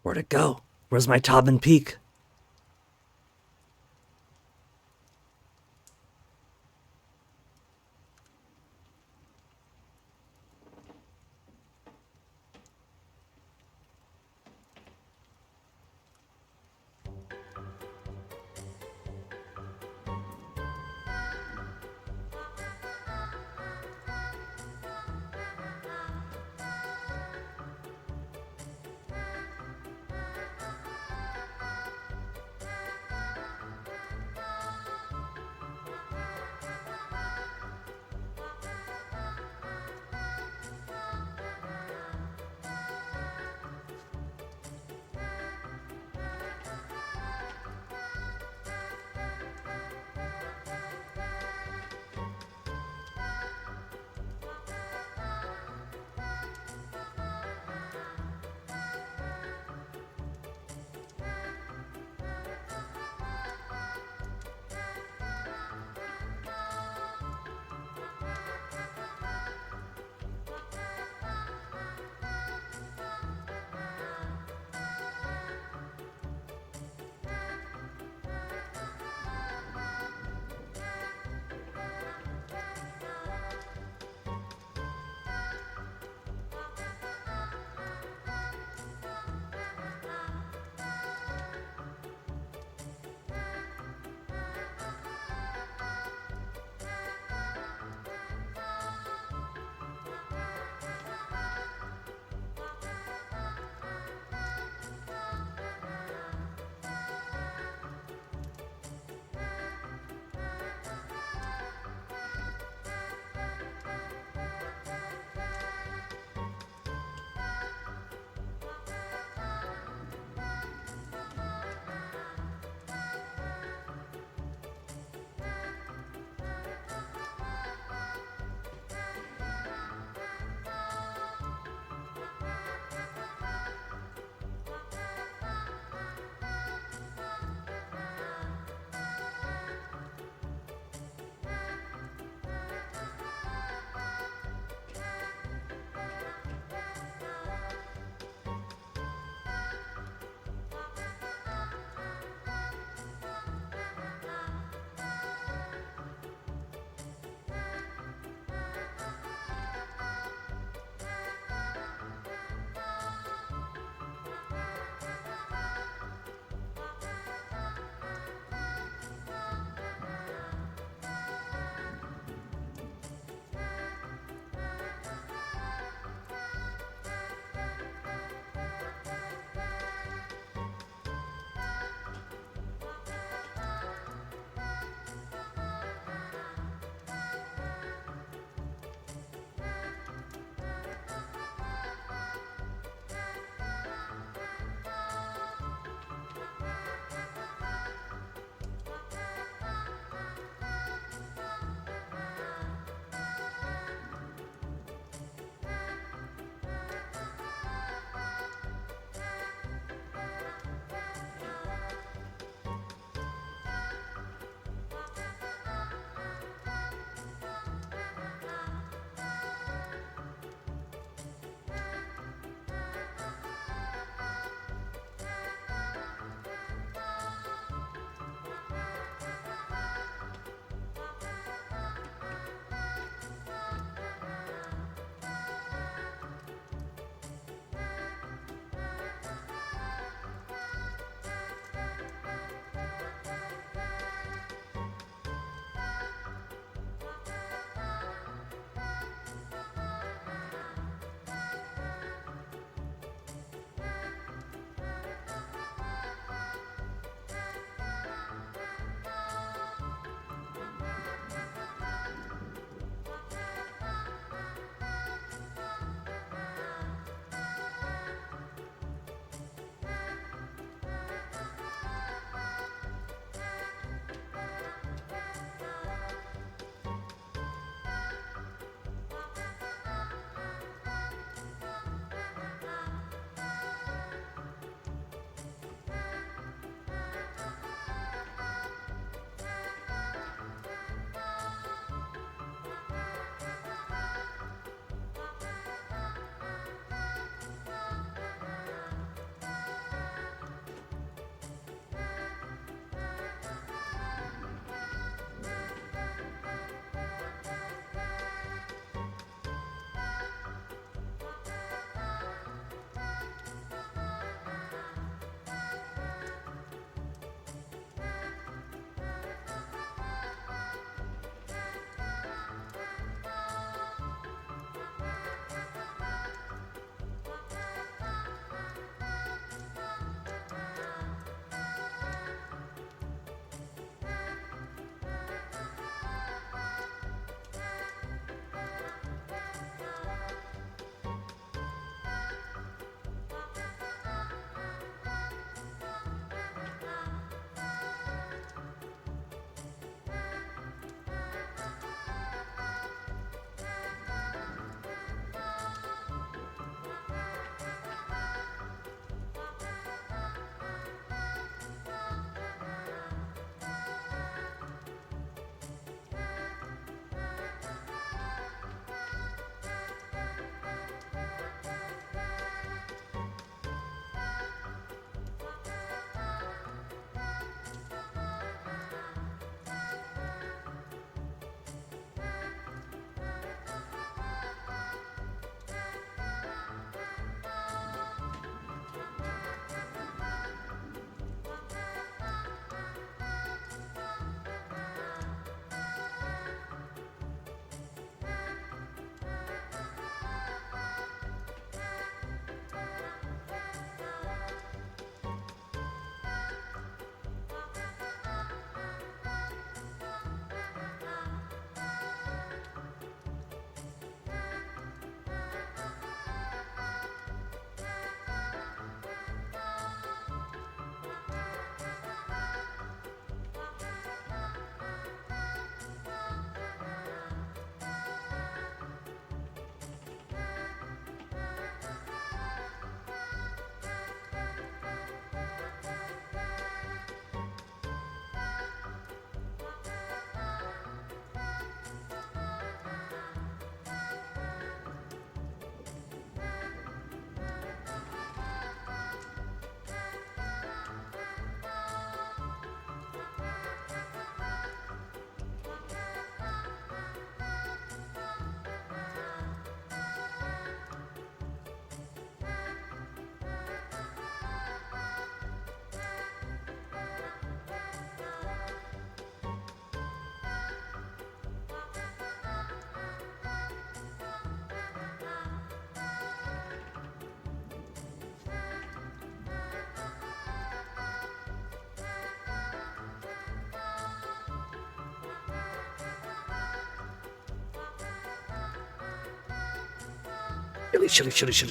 Where'd it go? Where's my Tobin Peak?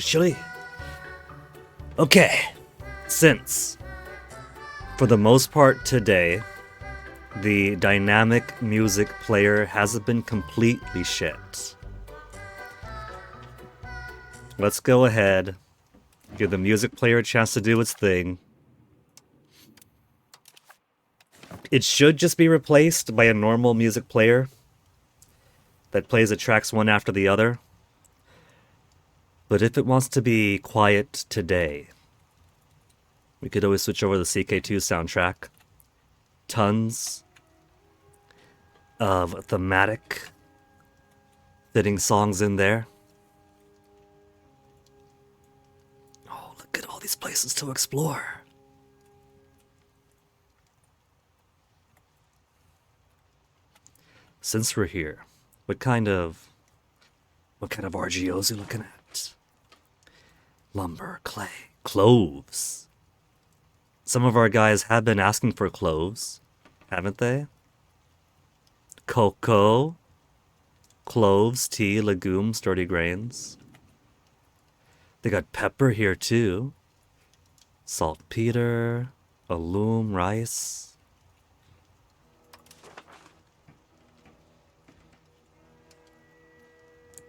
Chilly. Okay, since, for the most part today, the dynamic music player hasn't been completely shit, let's go ahead, give the music player a chance to do its thing. It should just be replaced by a normal music player that plays the tracks one after the other. But if it wants to be quiet today, we could always switch over to the CK2 soundtrack. Tons of thematic, fitting songs in there. Oh, look at all these places to explore. Since we're here, what kind of RGOs are you looking at? Lumber, clay, cloves. Some of our guys have been asking for cloves, haven't they? Cocoa, cloves, tea, legumes, sturdy grains. They got pepper here too. Saltpeter, alum, rice.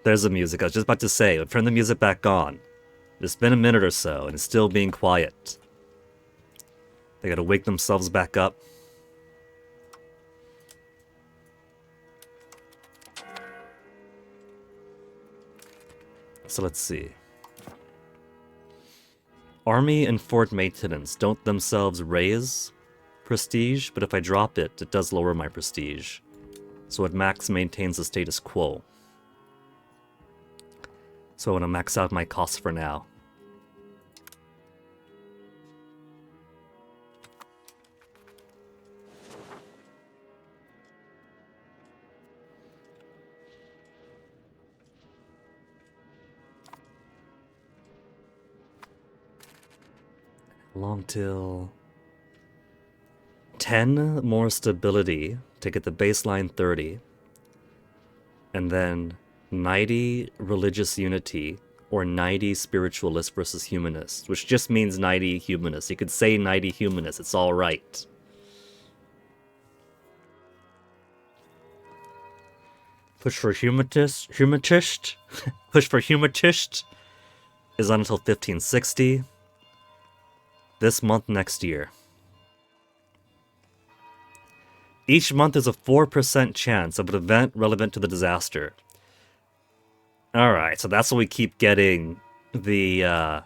There's the music. I was just about to say, I'll turn the music back on. It's been a minute or so, and it's still being quiet. They gotta wake themselves back up. So let's see. Army and fort maintenance don't themselves raise prestige, but if I drop it, it does lower my prestige. So it max maintains the status quo. So I want to max out my costs for now. Long till 10 more stability to get the baseline 30. And then 90 religious unity or 90 spiritualist versus humanist, which just means 90 humanist. You could say 90 humanist, it's all right. Push for humanist push for humanist is on until 1560. This month next year. Each month is a 4% chance of an event relevant to the disaster. Alright, so that's what we keep getting the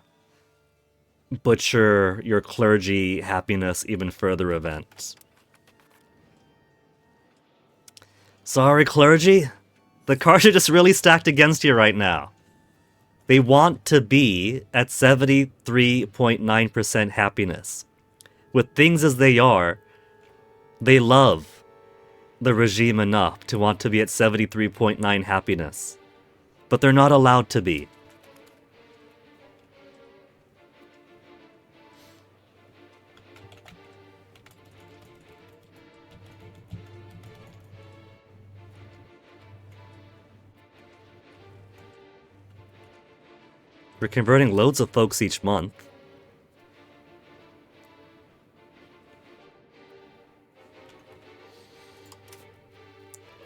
butcher your clergy happiness even further event. Sorry, clergy. The cards are just really stacked against you right now. They want to be at 73.9% happiness. With things as they are, they love the regime enough to want to be at 73.9 happiness. But they're not allowed to be. We're converting loads of folks each month.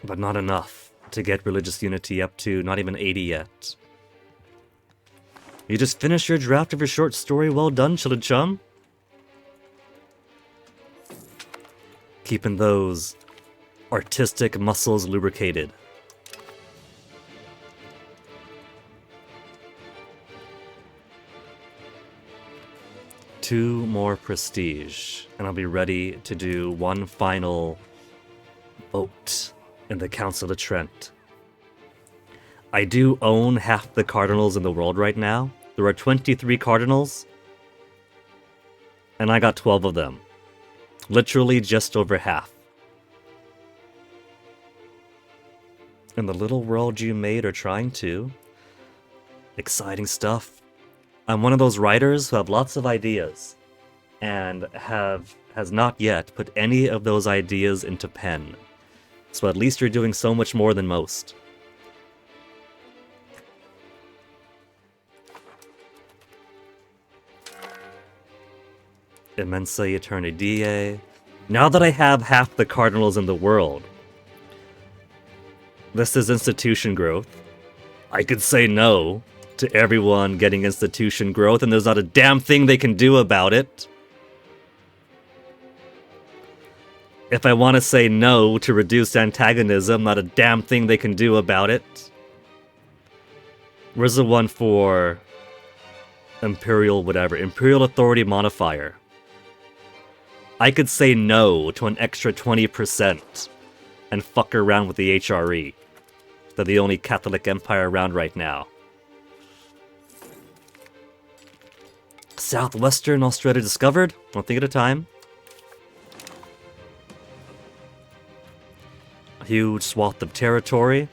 But not enough to get religious unity up to not even 80 yet. You just finished your draft of your short story. Well done, Chillin' Chum. Keeping those artistic muscles lubricated. Two more prestige, and I'll be ready to do one final vote in the Council of Trent. I do own half the cardinals in the world right now. There are 23 cardinals, and I got 12 of them. Literally just over half. In the little world you made or trying to. Exciting stuff. I'm one of those writers who have lots of ideas and has not yet put any of those ideas into pen. So at least you're doing so much more than most. Immensa Eternidie. Now that I have half the cardinals in the world, this is institution growth. I could say no to everyone getting institution growth, and there's not a damn thing they can do about it. If I want to say no to reduced antagonism, not a damn thing they can do about it. Where's the one for Imperial whatever? Imperial Authority Modifier. I could say no to an extra 20% and fuck around with the HRE. They're the only Catholic Empire around right now. Southwestern Australia discovered? One thing at a time. A huge swath of territory.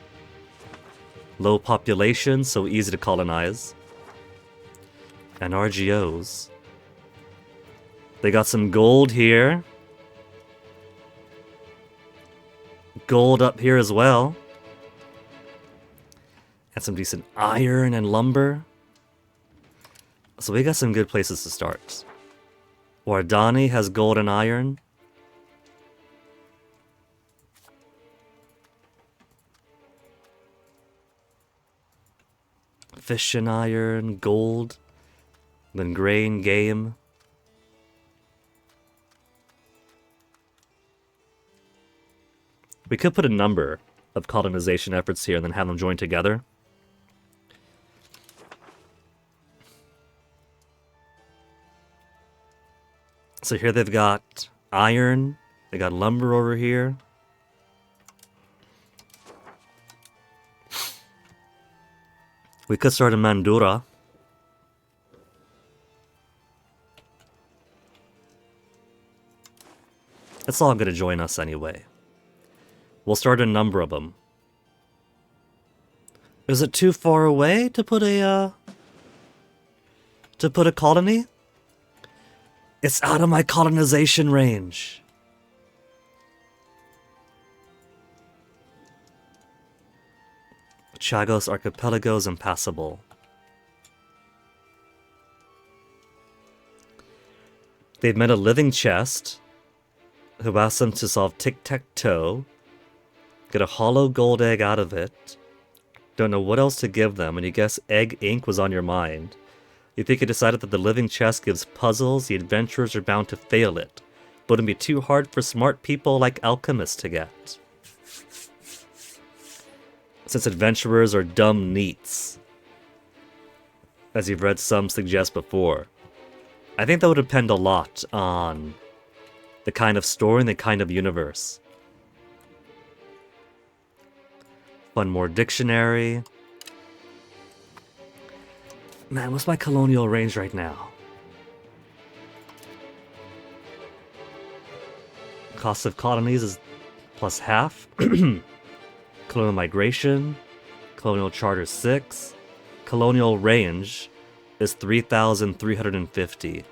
Low population, so easy to colonize. And RGOs. They got some gold here. Gold up here as well. And some decent iron and lumber. So we got some good places to start. Wardani has gold and iron. Fish and iron, gold, then grain, game. We could put a number of colonization efforts here and then have them join together. So here they've got iron, they got lumber over here. We could start in Mandura. It's all gonna join us anyway. We'll start a number of them. Is it too far away to put a colony? It's out of my colonization range. Chagos Archipelago is impassable. They've met a living chest who asked them to solve tic-tac-toe, get a hollow gold egg out of it. Don't know what else to give them, and you guess Egg Ink was on your mind. You think you decided that the living chest gives puzzles, the adventurers are bound to fail it. But it'd be too hard for smart people like alchemists to get. Since adventurers are dumb neats, as you've read some suggest before. I think that would depend a lot on the kind of story and the kind of universe. One more dictionary. Man, what's my colonial range right now? Cost of colonies is plus half. Colonial migration. Colonial charter 6. Colonial range is 3,350.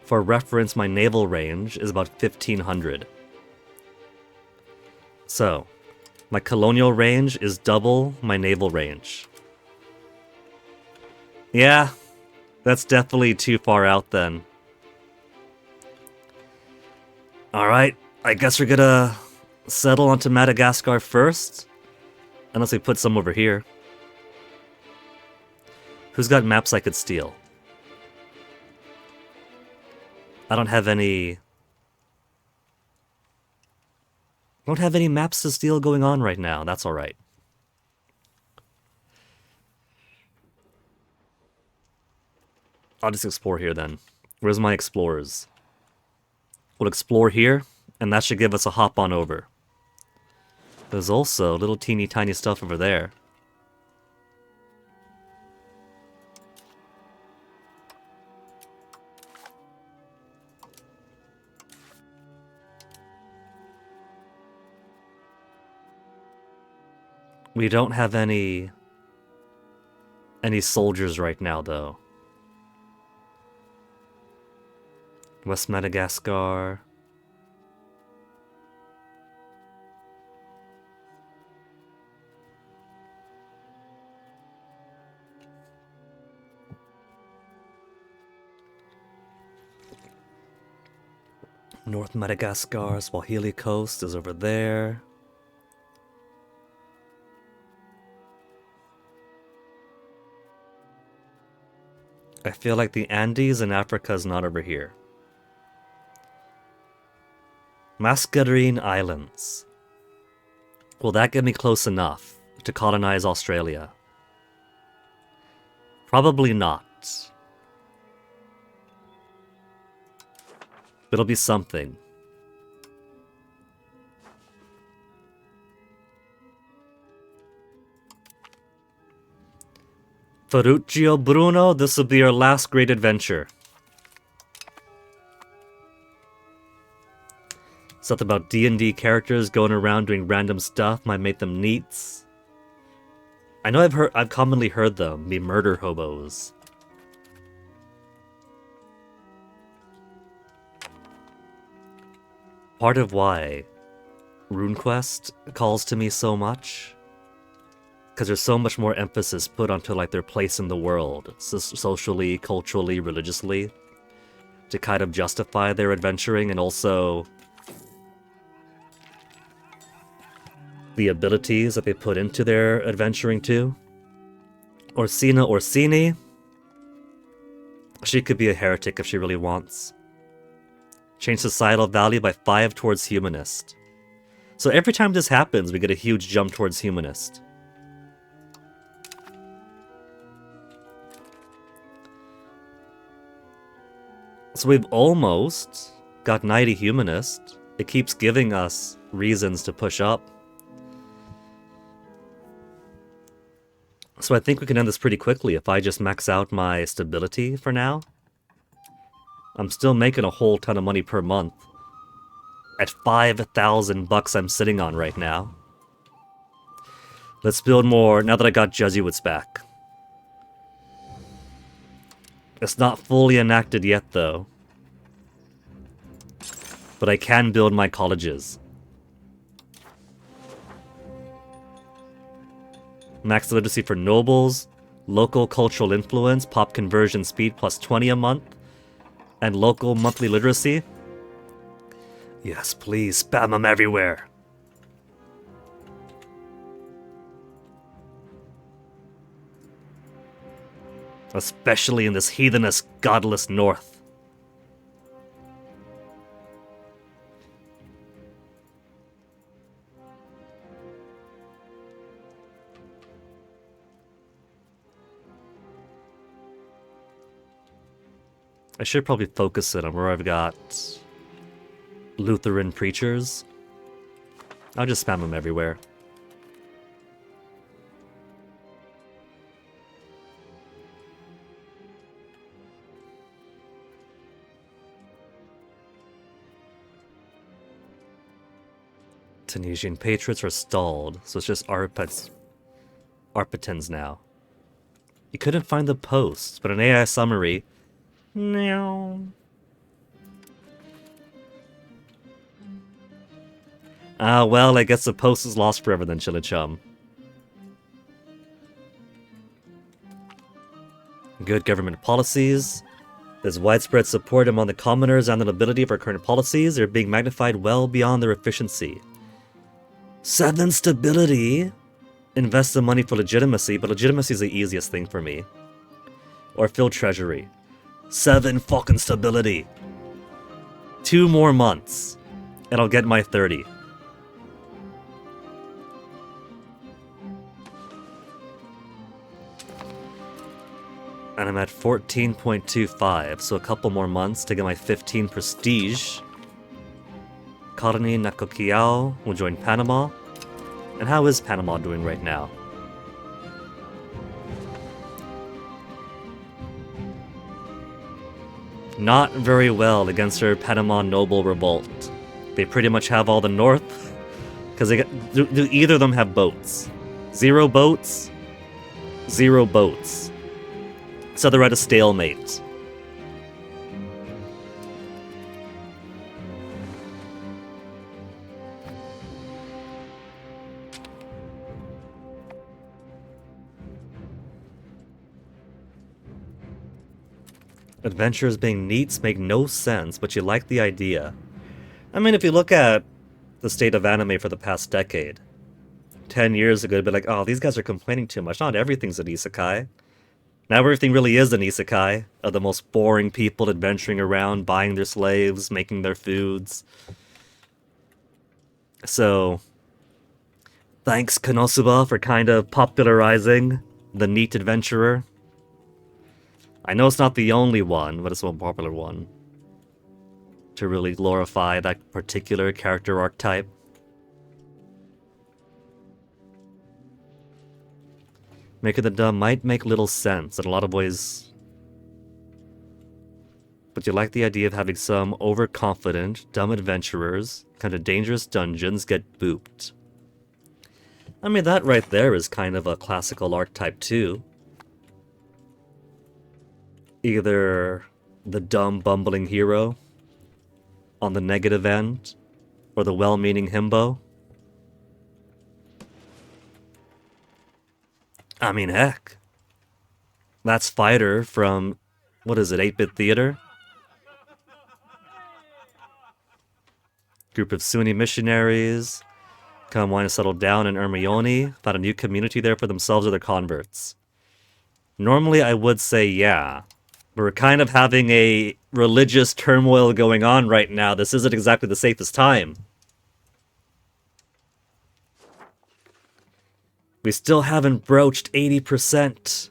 For reference, my naval range is about 1,500. So, my colonial range is double my naval range. Yeah, that's definitely too far out then. Alright, I guess we're gonna settle onto Madagascar first. Unless we put some over here. Who's got maps I could steal? I don't have any maps to steal going on right now. That's alright. I'll just explore here then. Where's my explorers? We'll explore here, and that should give us a hop on over. There's also little teeny tiny stuff over there. We don't have any soldiers right now, though. West Madagascar. North Madagascar, Swahili Coast is over there. I feel like the Andes in Africa is not over here. Mascarene Islands. Will that get me close enough to colonize Australia? Probably not. It'll be something. Ferruccio Bruno, this will be our last great adventure. Something about D&D characters going around doing random stuff might make them neats. I know I've commonly heard them be murder hobos. Part of why RuneQuest calls to me so much, because there's so much more emphasis put onto like their place in the world, socially, culturally, religiously, to kind of justify their adventuring, and also the abilities that they put into their adventuring too. Orsina Orsini, she could be a heretic if she really wants. Change societal value by 5 towards humanist. So every time this happens, we get a huge jump towards humanist. So we've almost got 90 humanist. It keeps giving us reasons to push up. So I think we can end this pretty quickly if I just max out my stability for now. I'm still making a whole ton of money per month. At 5,000 bucks I'm sitting on right now. Let's build more now that I got Jesuits back. It's not fully enacted yet though. But I can build my colleges. Max literacy for nobles, local cultural influence, pop conversion speed plus 20 a month, and local monthly literacy. Yes, please, spam them everywhere. Especially in this heathenous, godless north. I should probably focus it on where I've got Lutheran preachers. I'll just spam them everywhere. Tunisian patriots are stalled, so it's just Arpitans now. You couldn't find the post, but an AI summary. No. Well, I guess the post is lost forever then, Chilichum. Good government policies. There's widespread support among the commoners and the nobility for current policies. They're being magnified well beyond their efficiency. 7 stability. Invest the money for legitimacy, but legitimacy is the easiest thing for me. Or fill treasury. 7 fucking stability. 2 more months, and I'll get my 30. And I'm at 14.25, so a couple more months to get my 15 prestige. Colony Nakokiao will join Panama. And how is Panama doing right now? Not very well against their Panama Noble Revolt. They pretty much have all the north. Because do either of them have boats? 0 boats? 0 boats. So they're at a stalemate. Adventures being neats make no sense, but you like the idea. I mean, if you look at the state of anime for the past decade, 10 years ago, it'd be like, oh, these guys are complaining too much. Not everything's an isekai. Now everything really is an isekai of the most boring people adventuring around, buying their slaves, making their foods. So, thanks Konosuba for kind of popularizing the neat adventurer. I know it's not the only one, but it's one popular one to really glorify that particular character archetype. Making the dumb might make little sense in a lot of ways, but you like the idea of having some overconfident, dumb adventurers, kind of dangerous dungeons get booped. I mean, that right there is kind of a classical archetype too. Either the dumb, bumbling hero on the negative end, or the well-meaning himbo. I mean, heck. That's Fighter from, what is it, 8-Bit Theater? Group of Sunni missionaries come want to settle down in Ermione, found a new community there for themselves or their converts. Normally I would say yeah. We're kind of having a religious turmoil going on right now. This isn't exactly the safest time. We still haven't broached 80%.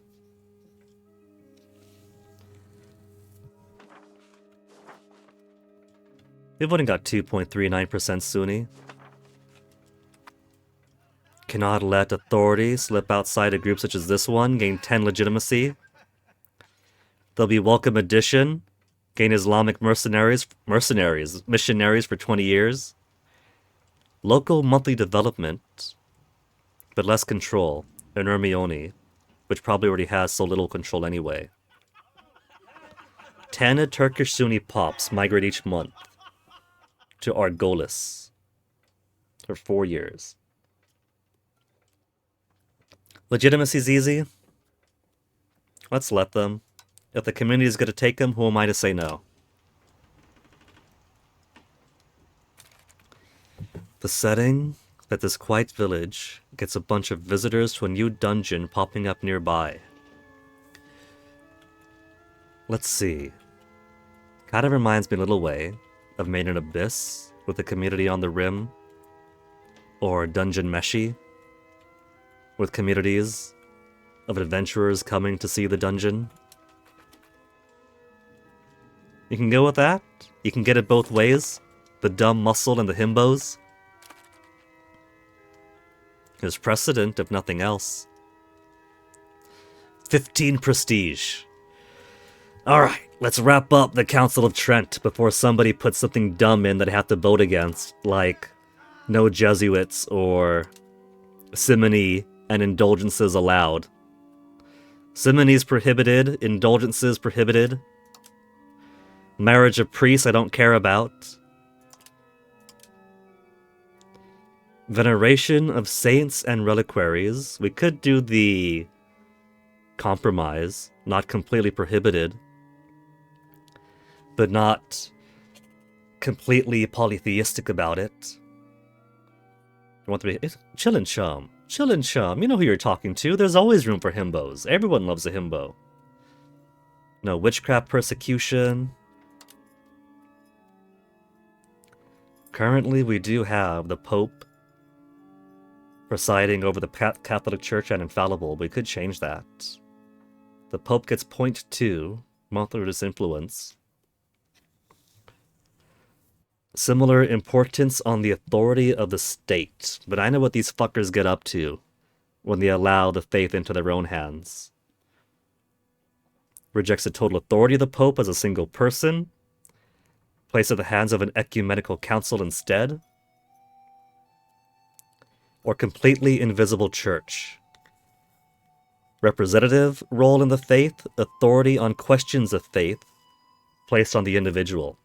We've only got 2.39% Sunni. Cannot let authority slip outside a group such as this one, gain 10 legitimacy. They'll be welcome addition, gain Islamic missionaries for 20 years. Local monthly development, but less control in Ermione, which probably already has so little control anyway. 10 Turkish Sunni pops migrate each month to Argolis for 4 years. Legitimacy's easy. Let's let them. If the community is going to take them, who am I to say no? The setting that this quiet village gets a bunch of visitors to a new dungeon popping up nearby. Let's see. Kind of reminds me a little way of Made in Abyss with the community on the rim, or Dungeon Meshi with communities of adventurers coming to see the dungeon. You can go with that. You can get it both ways. The dumb muscle and the himbos. There's precedent, if nothing else. 15 prestige. Alright, let's wrap up the Council of Trent before somebody puts something dumb in that I have to vote against, like no Jesuits or simony and indulgences allowed. Simony's prohibited, indulgences prohibited. Marriage of priests I don't care about. Veneration of saints and reliquaries. We could do the compromise, not completely prohibited, but not completely polytheistic about it. I want to be chillin' chum. Chillin' chum. You know who you're talking to. There's always room for himbos. Everyone loves a himbo. No witchcraft persecution. Currently, we do have the Pope presiding over the Catholic Church and infallible. We could change that. The Pope gets 0.2 monthly influence. Similar importance on the authority of the state. But I know what these fuckers get up to when they allow the faith into their own hands. Rejects the total authority of the Pope as a single person. Placed in the hands of an ecumenical council instead. Or completely invisible church. Representative role in the faith, authority on questions of faith, placed on the individual.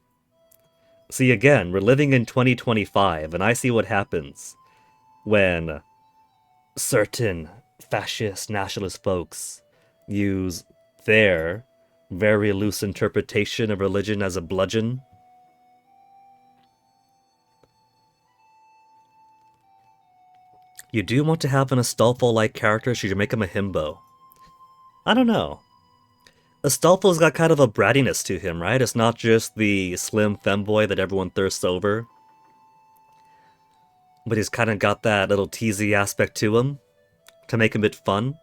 See, again, we're living in 2025, and I see what happens when certain fascist, nationalist folks use their very loose interpretation of religion as a bludgeon. You do want to have an Astolfo-like character, should you make him a himbo? I don't know. Astolfo's got kind of a brattiness to him, right? It's not just the slim femboy that everyone thirsts over. But he's kind of got that little teasy aspect to him to make him a bit fun.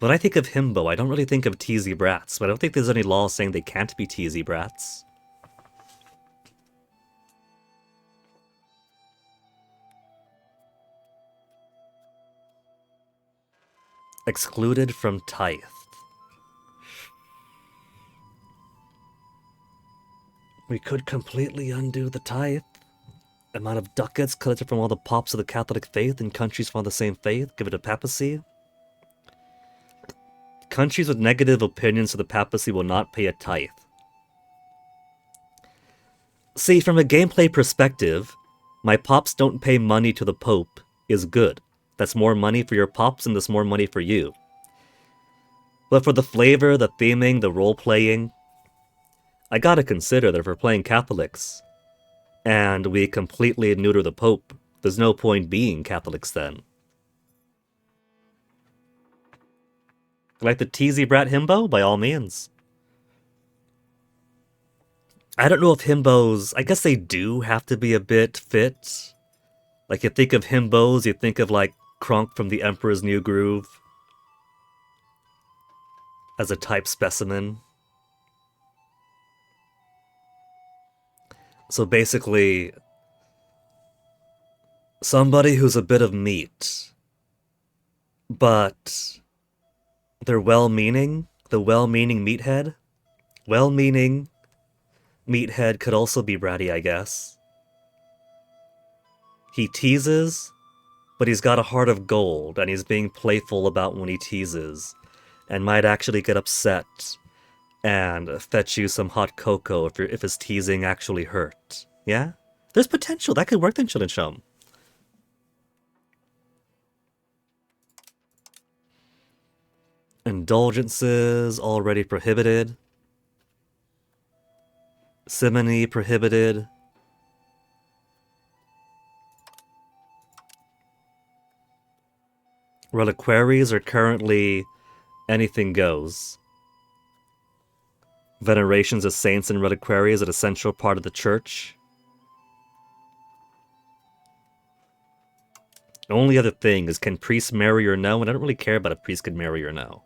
When I think of himbo, I don't really think of teasy brats, but I don't think there's any law saying they can't be teasy brats. Excluded from tithe. We could completely undo the tithe. Amount of ducats collected from all the pops of the Catholic faith in countries from the same faith, give it a papacy. Countries with negative opinions of the papacy will not pay a tithe. See, from a gameplay perspective, my pops don't pay money to the Pope is good. That's more money for your pops and that's more money for you. But for the flavor, the theming, the role-playing, I gotta consider that if we're playing Catholics, and we completely neuter the Pope, there's no point being Catholics then. Like the teasy brat himbo? By all means. I don't know if himbos... I guess they do have to be a bit fit. Like, you think of himbos, you think of, like, Kronk from The Emperor's New Groove as a type specimen. So basically, somebody who's a bit of meat, but they're well-meaning, the well-meaning meathead. Well-meaning meathead could also be bratty, I guess. He teases, but he's got a heart of gold, and he's being playful about when he teases, and might actually get upset and fetch you some hot cocoa if his teasing actually hurt. Yeah? There's potential. That could work then, Chum. Indulgences already prohibited. Simony prohibited. Reliquaries are currently anything goes. Venerations of saints and reliquaries are an essential part of the church. The only other thing is, can priests marry or no? And I don't really care about if priests can marry or no.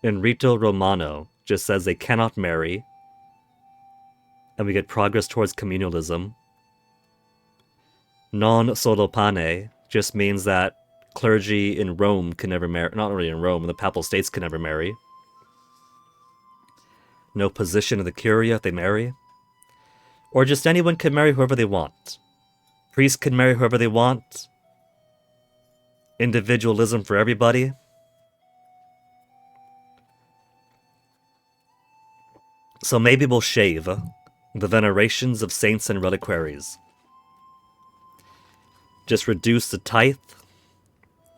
In Rito Romano just says they cannot marry, and we get progress towards communalism. Non solo pane just means that clergy in Rome can never marry, not really in Rome, the Papal States can never marry. No position in the Curia if they marry. Or just anyone can marry whoever they want. Priests can marry whoever they want. Individualism for everybody. So maybe we'll shave the venerations of saints and reliquaries. Just reduce the tithe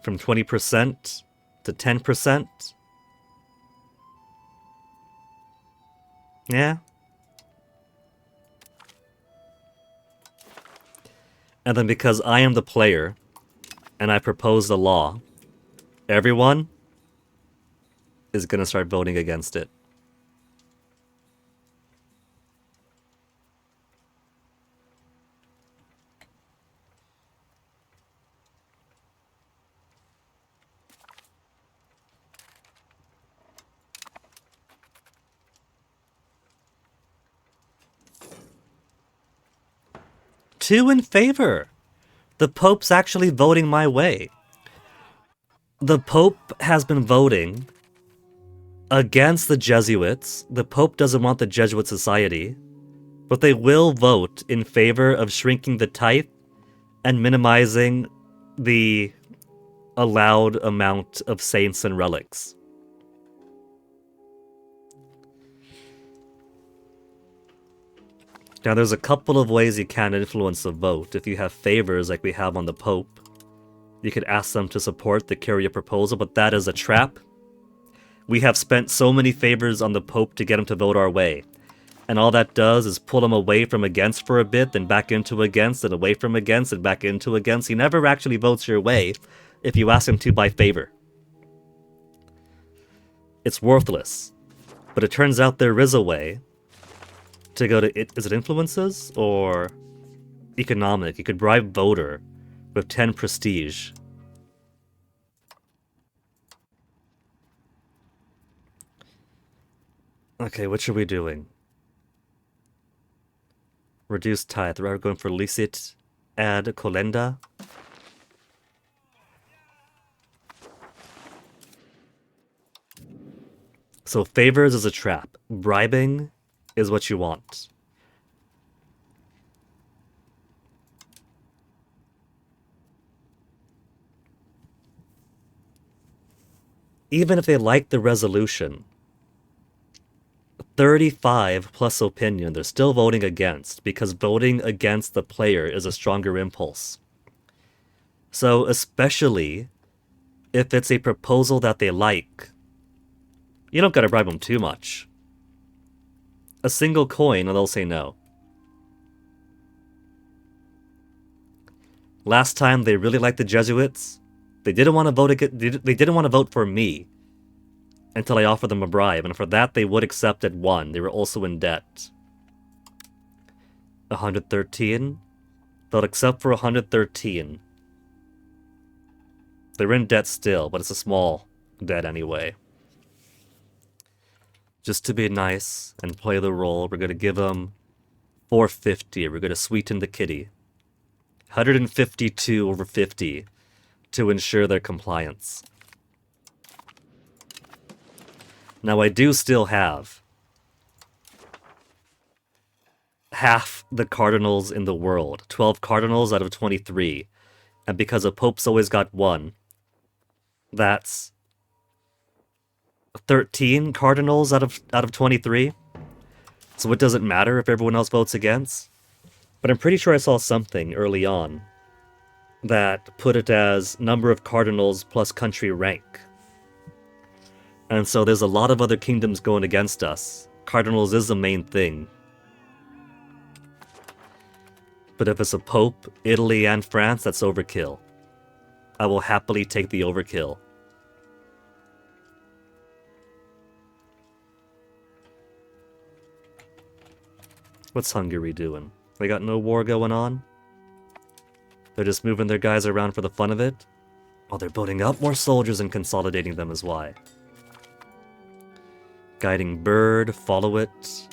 from 20% to 10%. Yeah. And then because I am the player, and I propose the law, everyone is going to start voting against it. Two in favor. The Pope's actually voting my way. The Pope has been voting against the Jesuits. The Pope doesn't want the Jesuit Society, but they will vote in favor of shrinking the tithe and minimizing the allowed amount of saints and relics. Now, there's a couple of ways you can influence the vote. If you have favors like we have on the Pope, you could ask them to support the Curia proposal, but that is a trap. We have spent so many favors on the Pope to get him to vote our way. And all that does is pull him away from against for a bit, then back into against, and away from against, and back into against. He never actually votes your way if you ask him to by favor. It's worthless. But it turns out there is a way to go to... Is it influences or economic? You could bribe voter with 10 prestige. Okay, what are we doing? Reduce tithe. We're going for licit ad colenda. So favors is a trap. Bribing is what you want. Even if they like the resolution, 35 plus opinion, they're still voting against, because voting against the player is a stronger impulse. So especially if it's a proposal that they like, you don't gotta bribe them too much. A single coin and they'll say no. Last time they really liked the Jesuits, they didn't want to vote for me until I offered them a bribe, and for that they would accept at 1. They were also in debt. 113? They'll accept for 113. They're in debt still, but it's a small debt anyway. Just to be nice and play the role, we're going to give them 450. We're going to sweeten the kitty. 152 over 50 to ensure their compliance. Now I do still have half the cardinals in the world. 12 cardinals out of 23. And because a pope's always got 1, that's 13 cardinals out of 23. So it doesn't matter if everyone else votes against. But I'm pretty sure I saw something early on that put it as number of cardinals plus country rank. And so there's a lot of other kingdoms going against us. Cardinals is the main thing. But if it's a pope, Italy, and France, that's overkill. I will happily take the overkill. What's Hungary doing? They got no war going on? They're just moving their guys around for the fun of it? Oh, they're building up more soldiers and consolidating them is why. Guiding bird, follow it.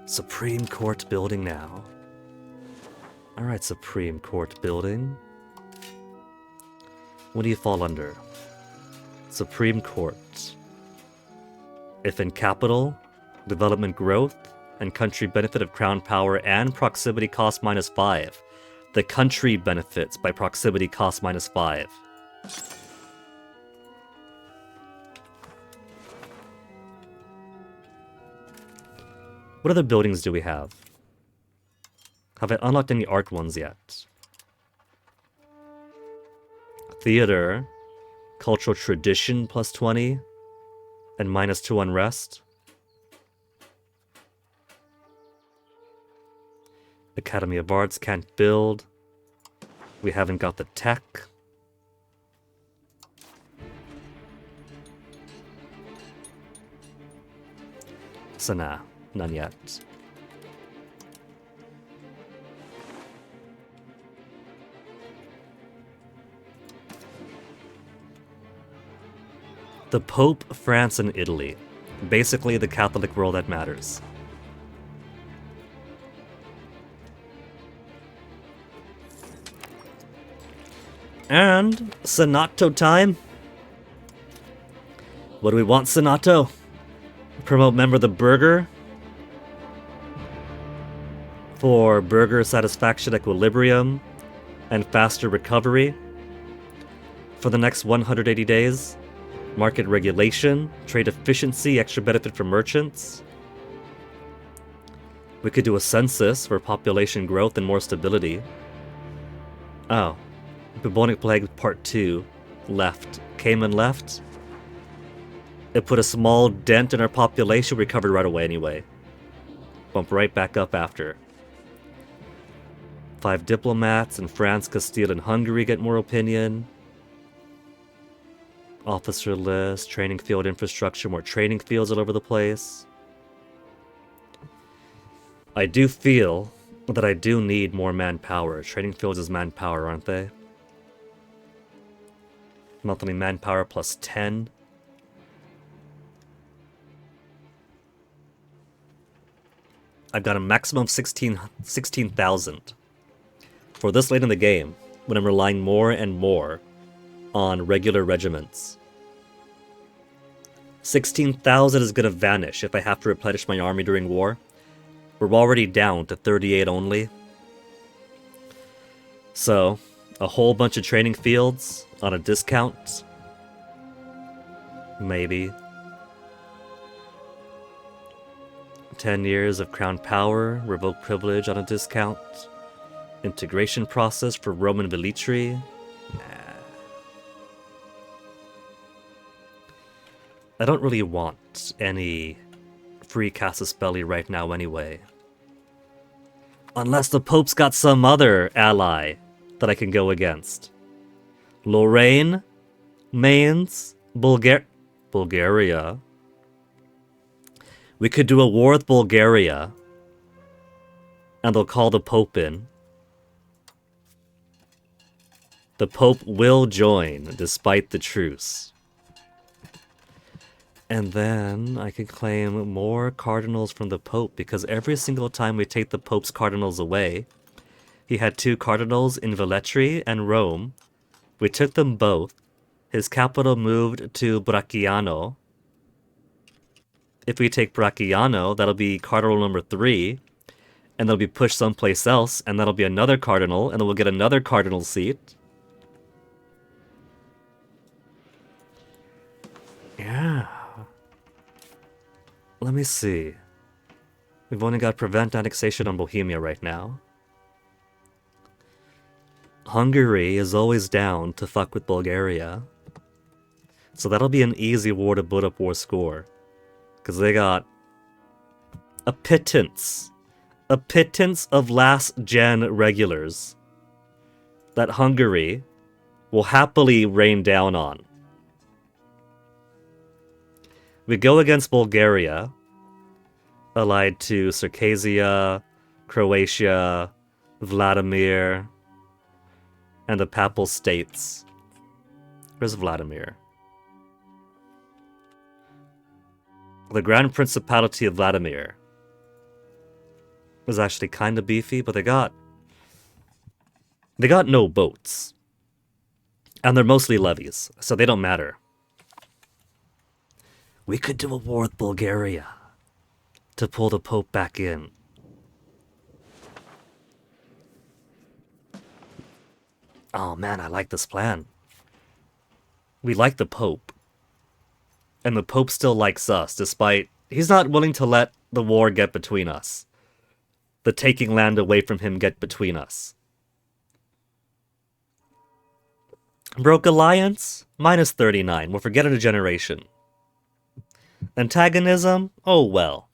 Supreme Court building now. Alright, Supreme Court building. What do you fall under? Supreme Court. If in capital, development growth, and country benefit of crown power and proximity cost -5. The country benefits by proximity cost -5. What other buildings do we have? Have I unlocked any art ones yet? Theater, cultural tradition +20, and -2 unrest. Academy of Arts can't build. We haven't got the tech. So nah, none yet. The Pope, France, and Italy. Basically the Catholic world that matters. And Senato time. What do we want, Senato? Promote member of the burger for burger satisfaction equilibrium and faster recovery for the next 180 days. Market regulation, trade efficiency, extra benefit for merchants. We could do a census for population growth and more stability. Oh. Bubonic Plague Part 2 left. Came and left. It put a small dent in our population, recovered right away anyway. Bump right back up after. 5 diplomats in France, Castile, and Hungary get more opinion. Officer list, training field infrastructure, more training fields all over the place. I do feel that I do need more manpower. Training fields is manpower, aren't they? Monthly manpower plus 10. I've got a maximum of 16,000. For this late in the game, when I'm relying more and more on regular regiments. 16,000 is going to vanish if I have to replenish my army during war. We're already down to 38 only. So, a whole bunch of training fields on a discount. Maybe. 10 years of crown power, revoke privilege on a discount. Integration process for Roman Velitri. I don't really want any free casus belli right now anyway. Unless the Pope's got some other ally that I can go against. Lorraine, Mainz, Bulgaria. We could do a war with Bulgaria, and they'll call the Pope in. The Pope will join, despite the truce. And then I can claim more cardinals from the Pope, because every single time we take the Pope's cardinals away, he had 2 cardinals in Velletri and Rome. We took them both. His capital moved to Bracciano. If we take Bracciano, that'll be cardinal number 3, and they'll be pushed someplace else, and that'll be another cardinal, and then we'll get another cardinal seat. Yeah. Let me see. We've only got prevent annexation on Bohemia right now. Hungary is always down to fuck with Bulgaria. So that'll be an easy war to put up war score. Because they got a pittance. A pittance of last-gen regulars that Hungary will happily rain down on. We go against Bulgaria, allied to Circassia, Croatia, Vladimir, and the Papal States. Where's Vladimir? The Grand Principality of Vladimir was actually kind of beefy, but they got no boats. And they're mostly levies, so they don't matter. We could do a war with Bulgaria to pull the Pope back in. Oh man, I like this plan. We like the Pope. And the Pope still likes us, despite he's not willing to let the war get between us. The taking land away from him get between us. Broke alliance? Minus 39. We'll forget it a generation. Antagonism? Oh well.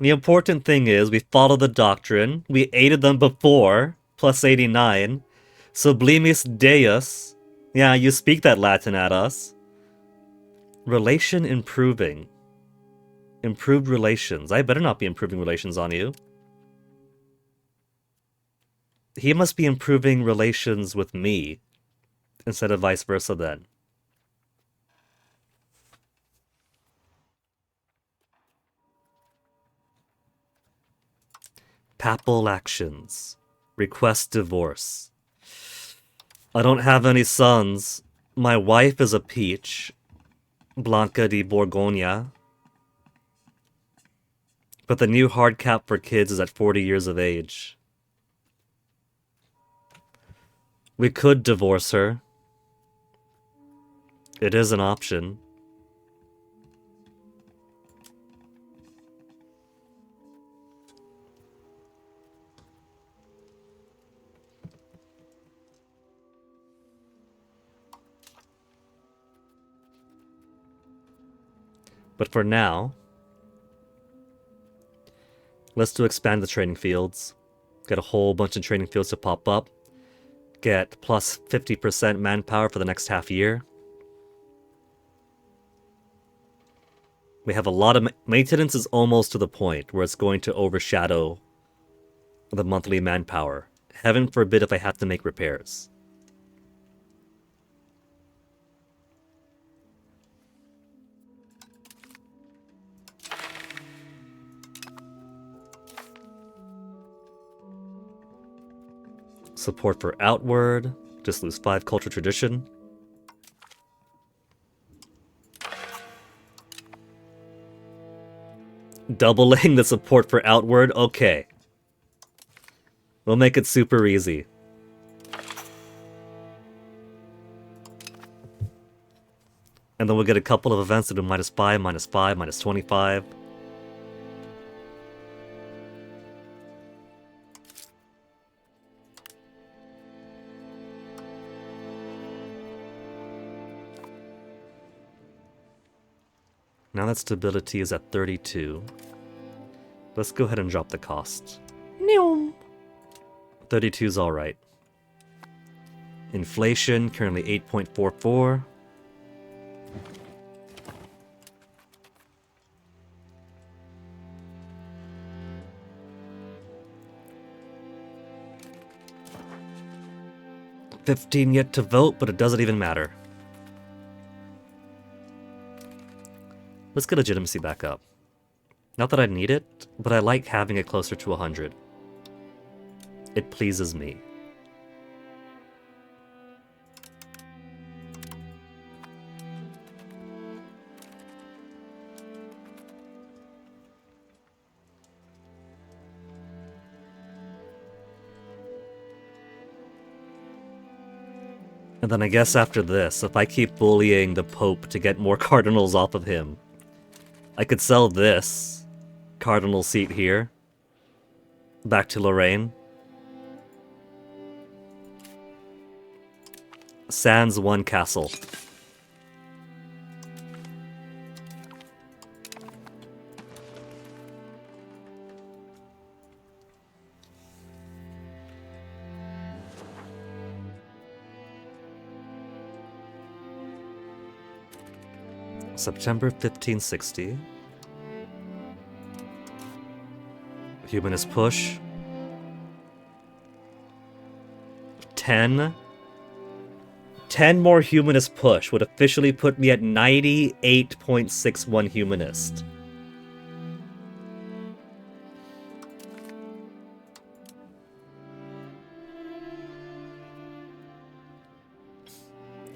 The important thing is we follow the doctrine. We aided them before. Plus 89. Sublimis Deus. Yeah, you speak that Latin at us. Relation improving. Improved relations. I better not be improving relations on you. He must be improving relations with me. Instead of vice versa then. Papal actions. Request divorce. I don't have any sons. My wife is a peach. Blanca di Borgogna. But the new hard cap for kids is at 40 years of age. We could divorce her. It is an option. But for now, let's do expand the training fields. Get a whole bunch of training fields to pop up. Get plus 50% manpower for the next half year. We have a lot of maintenance is almost to the point where it's going to overshadow the monthly manpower. Heaven forbid if I have to make repairs. Support for outward. Just lose 5 culture tradition. Doubling the support for outward? Okay. We'll make it super easy. And then we'll get a couple of events that do -5, -5, -25. Now that stability is at 32. Let's go ahead and drop the cost. 32 is alright. Inflation, currently 8.44. $15 yet to vote, but it doesn't even matter. Let's get legitimacy back up. Not that I need it, but I like having it closer to 100. It pleases me. And then I guess after this, if I keep bullying the Pope to get more cardinals off of him, I could sell this cardinal seat here back to Lorraine. Sans 1 castle. September 1560. Humanist push. 10 more humanist push would officially put me at 98.61 humanist.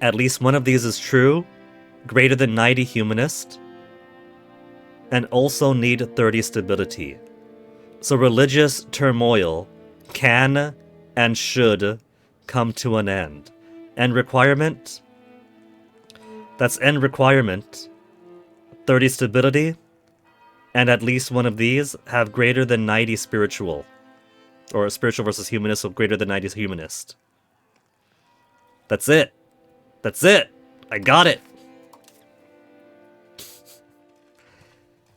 At least one of these is true. Greater than 90 humanist. And also need 30 stability. So religious turmoil can and should come to an end. End requirement? That's end requirement. 30 stability. And at least one of these have greater than 90 spiritual. Or spiritual versus humanist, so greater than 90 humanist. That's it. That's it. I got it.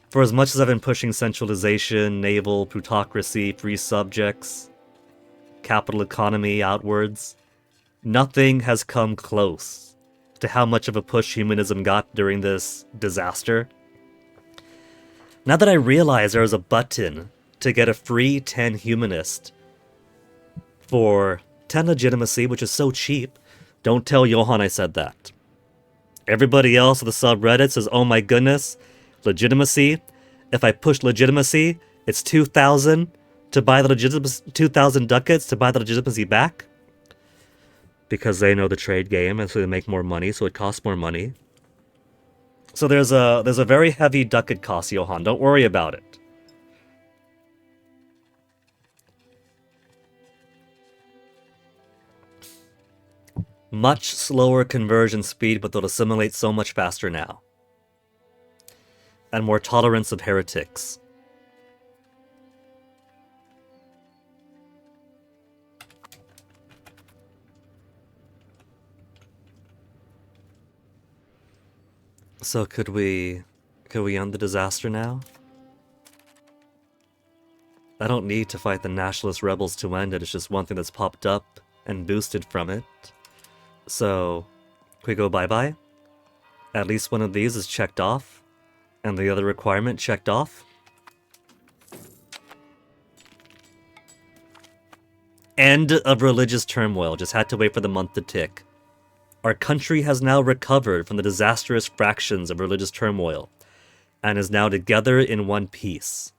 For as much as I've been pushing centralization, naval, plutocracy, free subjects, capital economy outwards, nothing has come close to how much of a push humanism got during this disaster. Now that I realize there is a button to get a free 10 humanist for 10 legitimacy, which is so cheap, don't tell Johan I said that. Everybody else on the subreddit says, oh my goodness, legitimacy. If I push legitimacy, it's 2,000 to buy the legitimacy, 2,000 ducats to buy the legitimacy back. Because they know the trade game and so they make more money, so it costs more money. So there's a very heavy ducat cost, Johan. Don't worry about it. Much slower conversion speed, but they'll assimilate so much faster now. And more tolerance of heretics. So could we Can we end the disaster now? I don't need to fight the nationalist rebels to end it, it's just one thing that's popped up and boosted from it. So, can we go bye-bye? At least one of these is checked off, and the other requirement checked off. End of religious turmoil, just had to wait for the month to tick. Our country has now recovered from the disastrous fractions of religious turmoil, and is now together in one piece.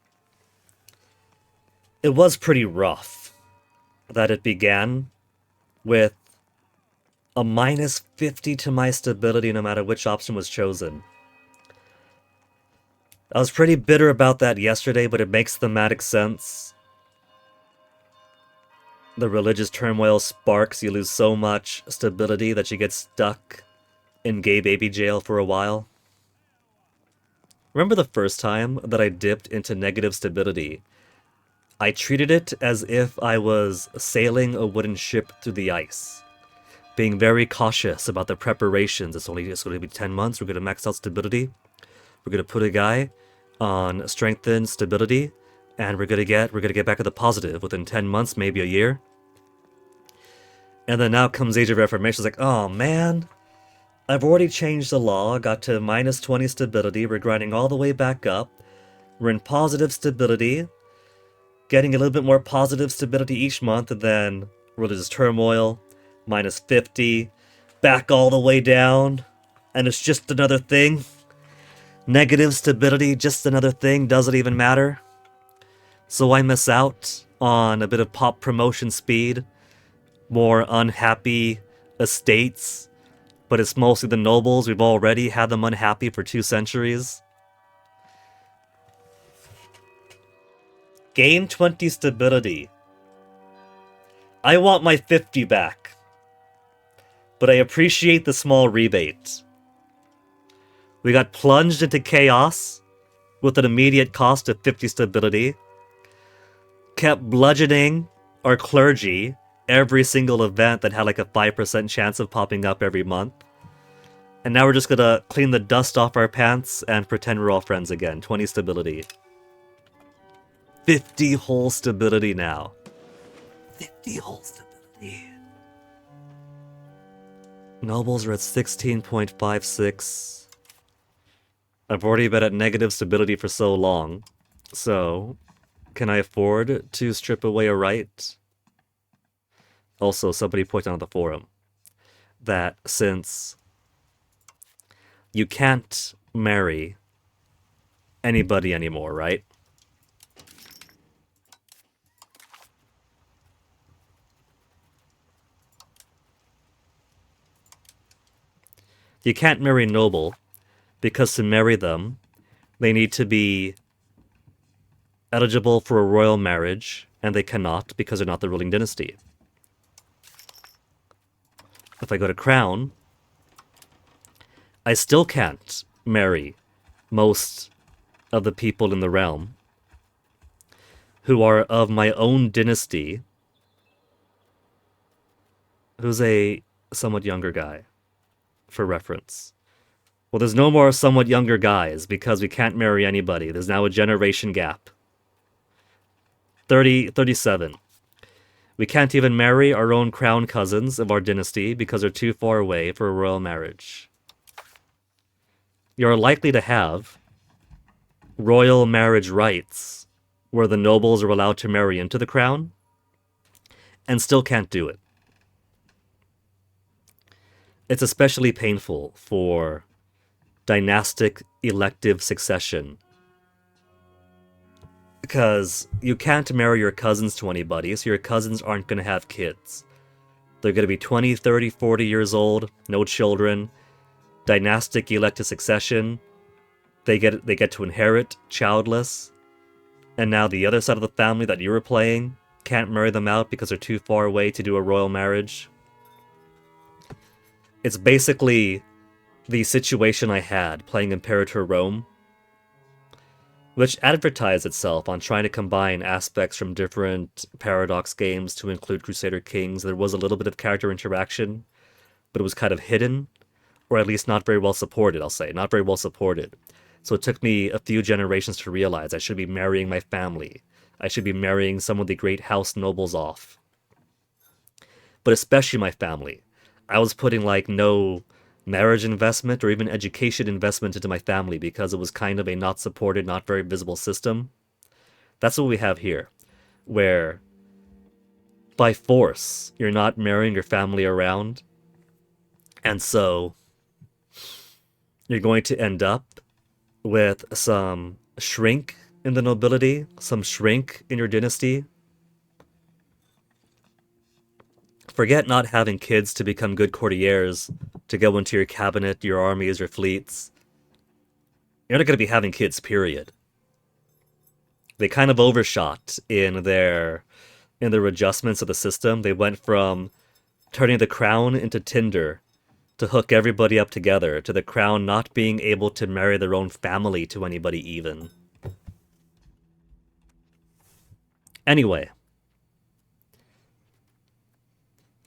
It was pretty rough that it began with a minus 50 to my stability no matter which option was chosen. I was pretty bitter about that yesterday, but it makes thematic sense. The religious turmoil sparks, you lose so much stability that you get stuck in gay baby jail for a while. Remember the first time that I dipped into negative stability? I treated it as if I was sailing a wooden ship through the ice, being very cautious about the preparations. It's going to be 10 months, we're going to max out stability, we're going to put a guy on strengthened stability, and we're going to get back to the positive within 10 months, maybe a year. And then now comes Age of Reformation. It's like, oh man, I've already changed the law, got to minus 20 stability, we're grinding all the way back up, we're in positive stability, getting a little bit more positive stability each month, and then religious turmoil, minus 50, back all the way down, and it's just another thing. Negative stability, just another thing, doesn't even matter. So I miss out on a bit of pop promotion speed, more unhappy estates, but it's mostly the nobles. We've already had them unhappy for 2 centuries. Gain 20 stability. I want my 50 back, but I appreciate the small rebate. We got plunged into chaos with an immediate cost of 50 stability, kept bludgeoning our clergy every single event that had like a 5% chance of popping up every month, and now we're just gonna clean the dust off our pants and pretend we're all friends again. 20 stability. 50 whole stability now. 50 whole stability. Nobles are at 16.56. I've already been at negative stability for so long, so can I afford to strip away a right? Also, somebody pointed out on the forum that since you can't marry anybody anymore, right? You can't marry noble, because to marry them, they need to be eligible for a royal marriage, and they cannot because they're not the ruling dynasty. If I go to crown, I still can't marry most of the people in the realm who are of my own dynasty, who's a somewhat younger guy, for reference. Well, there's no more somewhat younger guys because we can't marry anybody. There's now a generation gap. 37. We can't even marry our own crown cousins of our dynasty because they're too far away for a royal marriage. You're likely to have royal marriage rights where the nobles are allowed to marry into the crown and still can't do it. It's especially painful for dynastic elective succession, because you can't marry your cousins to anybody, so your cousins aren't going to have kids. They're going to be 20, 30, 40 years old, no children. Dynastic elective succession, they get to inherit childless, and now the other side of the family that you were playing can't marry them out because they're too far away to do a royal marriage. It's basically the situation I had playing Imperator Rome, which advertised itself on trying to combine aspects from different Paradox games to include Crusader Kings. There was a little bit of character interaction, but it was kind of hidden, or at least not very well supported, I'll say. Not very well supported. So it took me a few generations to realize I should be marrying my family. I should be marrying some of the great house nobles off. But especially my family. I was putting like no marriage investment or even education investment into my family because it was kind of a not supported, not very visible system. That's what we have here, where by force, you're not marrying your family around. And so you're going to end up with some shrink in the nobility, some shrink in your dynasty. Forget not having kids to become good courtiers, to go into your cabinet, your armies, your fleets. You're not going to be having kids, period. They kind of overshot in their adjustments of the system. They went from turning the crown into Tinder to hook everybody up together, to the crown not being able to marry their own family to anybody even. Anyway.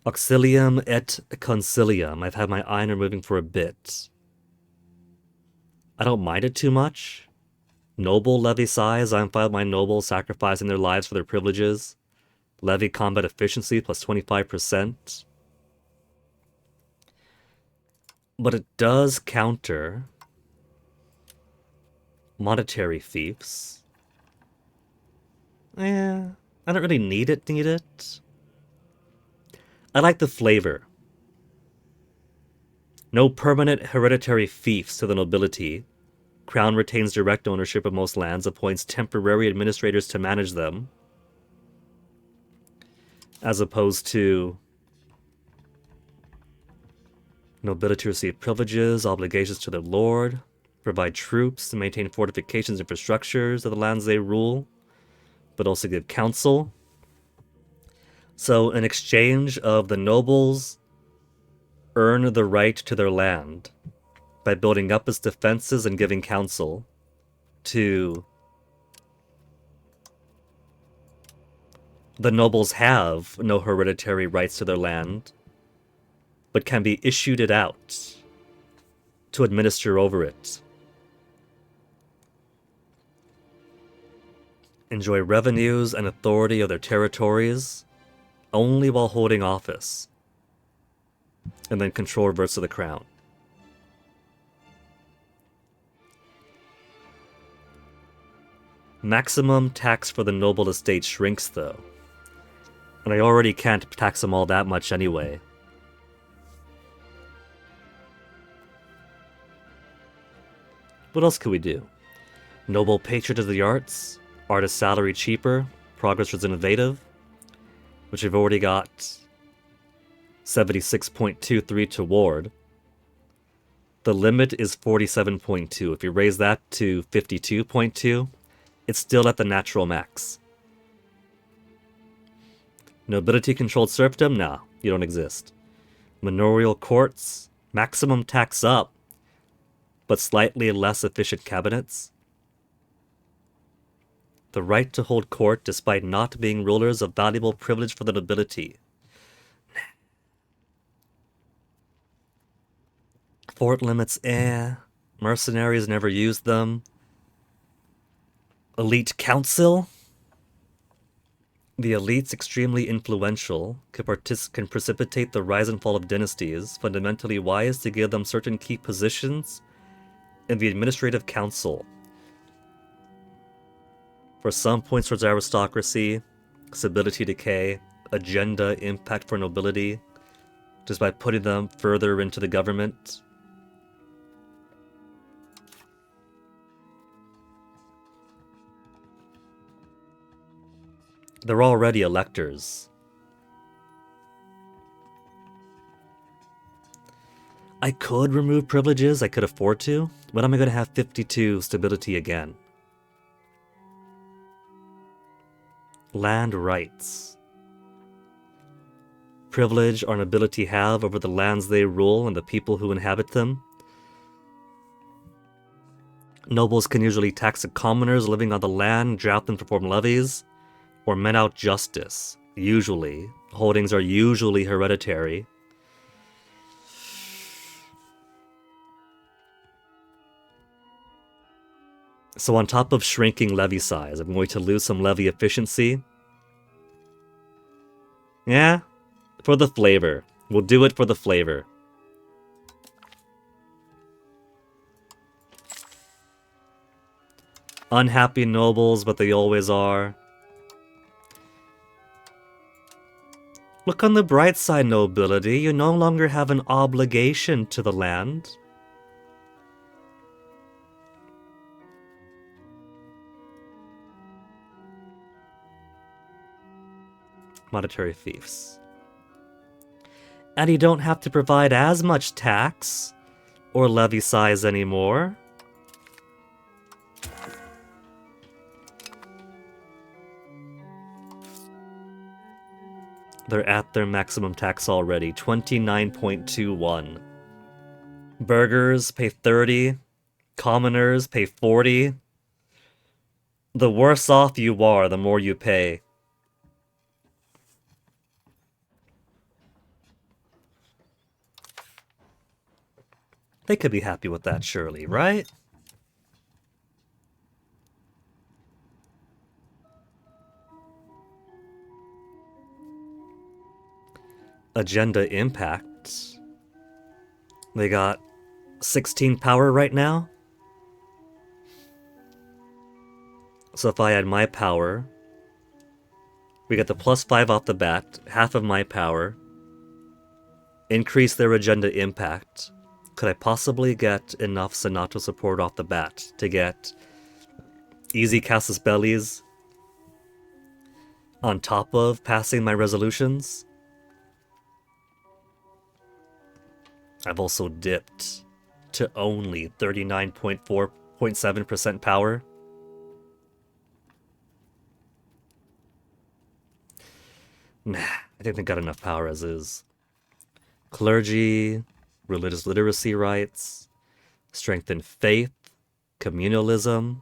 Auxilium et concilium. I've had my iron removing for a bit. I don't mind it too much. Noble levy size. I'm fine with my nobles sacrificing their lives for their privileges. Levy combat efficiency plus 25%. But it does counter monetary fiefs. I don't really need it. I like the flavor. No permanent hereditary fiefs to the nobility. Crown retains direct ownership of most lands, appoints temporary administrators to manage them. As opposed to nobility receive privileges, obligations to their lord, provide troops, to maintain fortifications and infrastructures of the lands they rule, but also give counsel. So in exchange of the nobles earn the right to their land by building up its defenses and giving counsel to the nobles have no hereditary rights to their land, but can be issued it out to administer over it. Enjoy revenues and authority of their territories only while holding office, and then control reverts to the crown. Maximum tax for the noble estate shrinks, though. And I already can't tax them all that much anyway. What else could we do? Noble patronage of the arts, artist salary cheaper, progress was innovative, which we've already got 76.23 toward. The limit is 47.2. If you raise that to 52.2, it's still at the natural max. Nobility-controlled serfdom? Nah, you don't exist. Manorial courts? Maximum tax up, but slightly less efficient cabinets. The right to hold court despite not being rulers, a valuable privilege for the nobility. Fort limits, Mercenaries never used them. Elite council? The elites, extremely influential, can precipitate the rise and fall of dynasties, fundamentally wise to give them certain key positions in the administrative council. For some points towards aristocracy, stability decay, agenda impact for nobility, just by putting them further into the government. They're already electors. I could remove privileges, I could afford to, but am I going to have 52 stability again? Land rights. Privilege our nobility have over the lands they rule and the people who inhabit them. Nobles can usually tax the commoners living on the land, draft them to perform levies, or mete out justice. Usually. Holdings are usually hereditary. So on top of shrinking levy size, I'm going to lose some levy efficiency. Yeah, for the flavor. We'll do it for the flavor. Unhappy nobles, but they always are. Look on the bright side, nobility. You no longer have an obligation to the land. Monetary fiefs. And you don't have to provide as much tax or levy size anymore. They're at their maximum tax already, 29.21. Burghers pay 30, commoners pay 40. The worse off you are, the more you pay. They could be happy with that, surely, right? Agenda impact. They got 16 power right now. So if I add my power, we get the +5 off the bat, half of my power. Increase their agenda impact. Could I possibly get enough Senato support off the bat to get easy casus bellis on top of passing my resolutions? I've also dipped to only 39.4.7% power. Nah, I think I got enough power as is. Clergy, religious literacy rights, strengthen faith, communalism,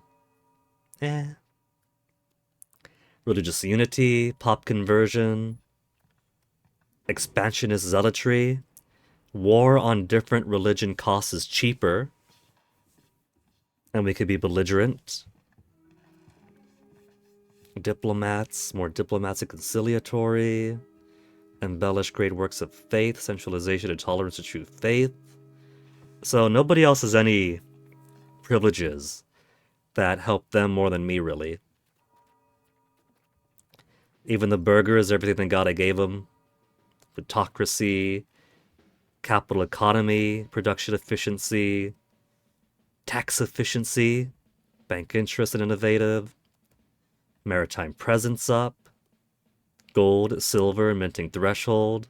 religious unity, pop conversion, expansionist zealotry, war on different religion costs is cheaper, and we could be belligerent. Diplomats, more diplomats and conciliatory, embellish great works of faith, centralization and tolerance of true faith. So nobody else has any privileges that help them more than me, really. Even the burghers, everything that God I gave them. Plutocracy, capital economy, production efficiency, tax efficiency, bank interest and innovative, maritime presence up, gold, silver, minting threshold,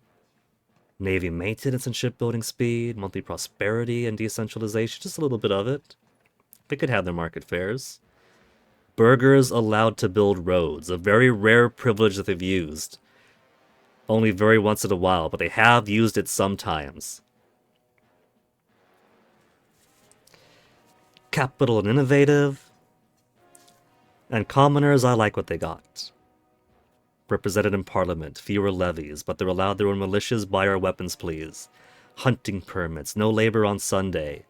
navy maintenance and shipbuilding speed, monthly prosperity and decentralization, just a little bit of it. They could have their market fairs. Burghers allowed to build roads, a very rare privilege that they've used. Only very once in a while, but they have used it sometimes. Capital and innovative. And commoners, I like what they got. Represented in parliament, fewer levies, but they're allowed their own militias, buy our weapons please. Hunting permits, no labor on Sunday.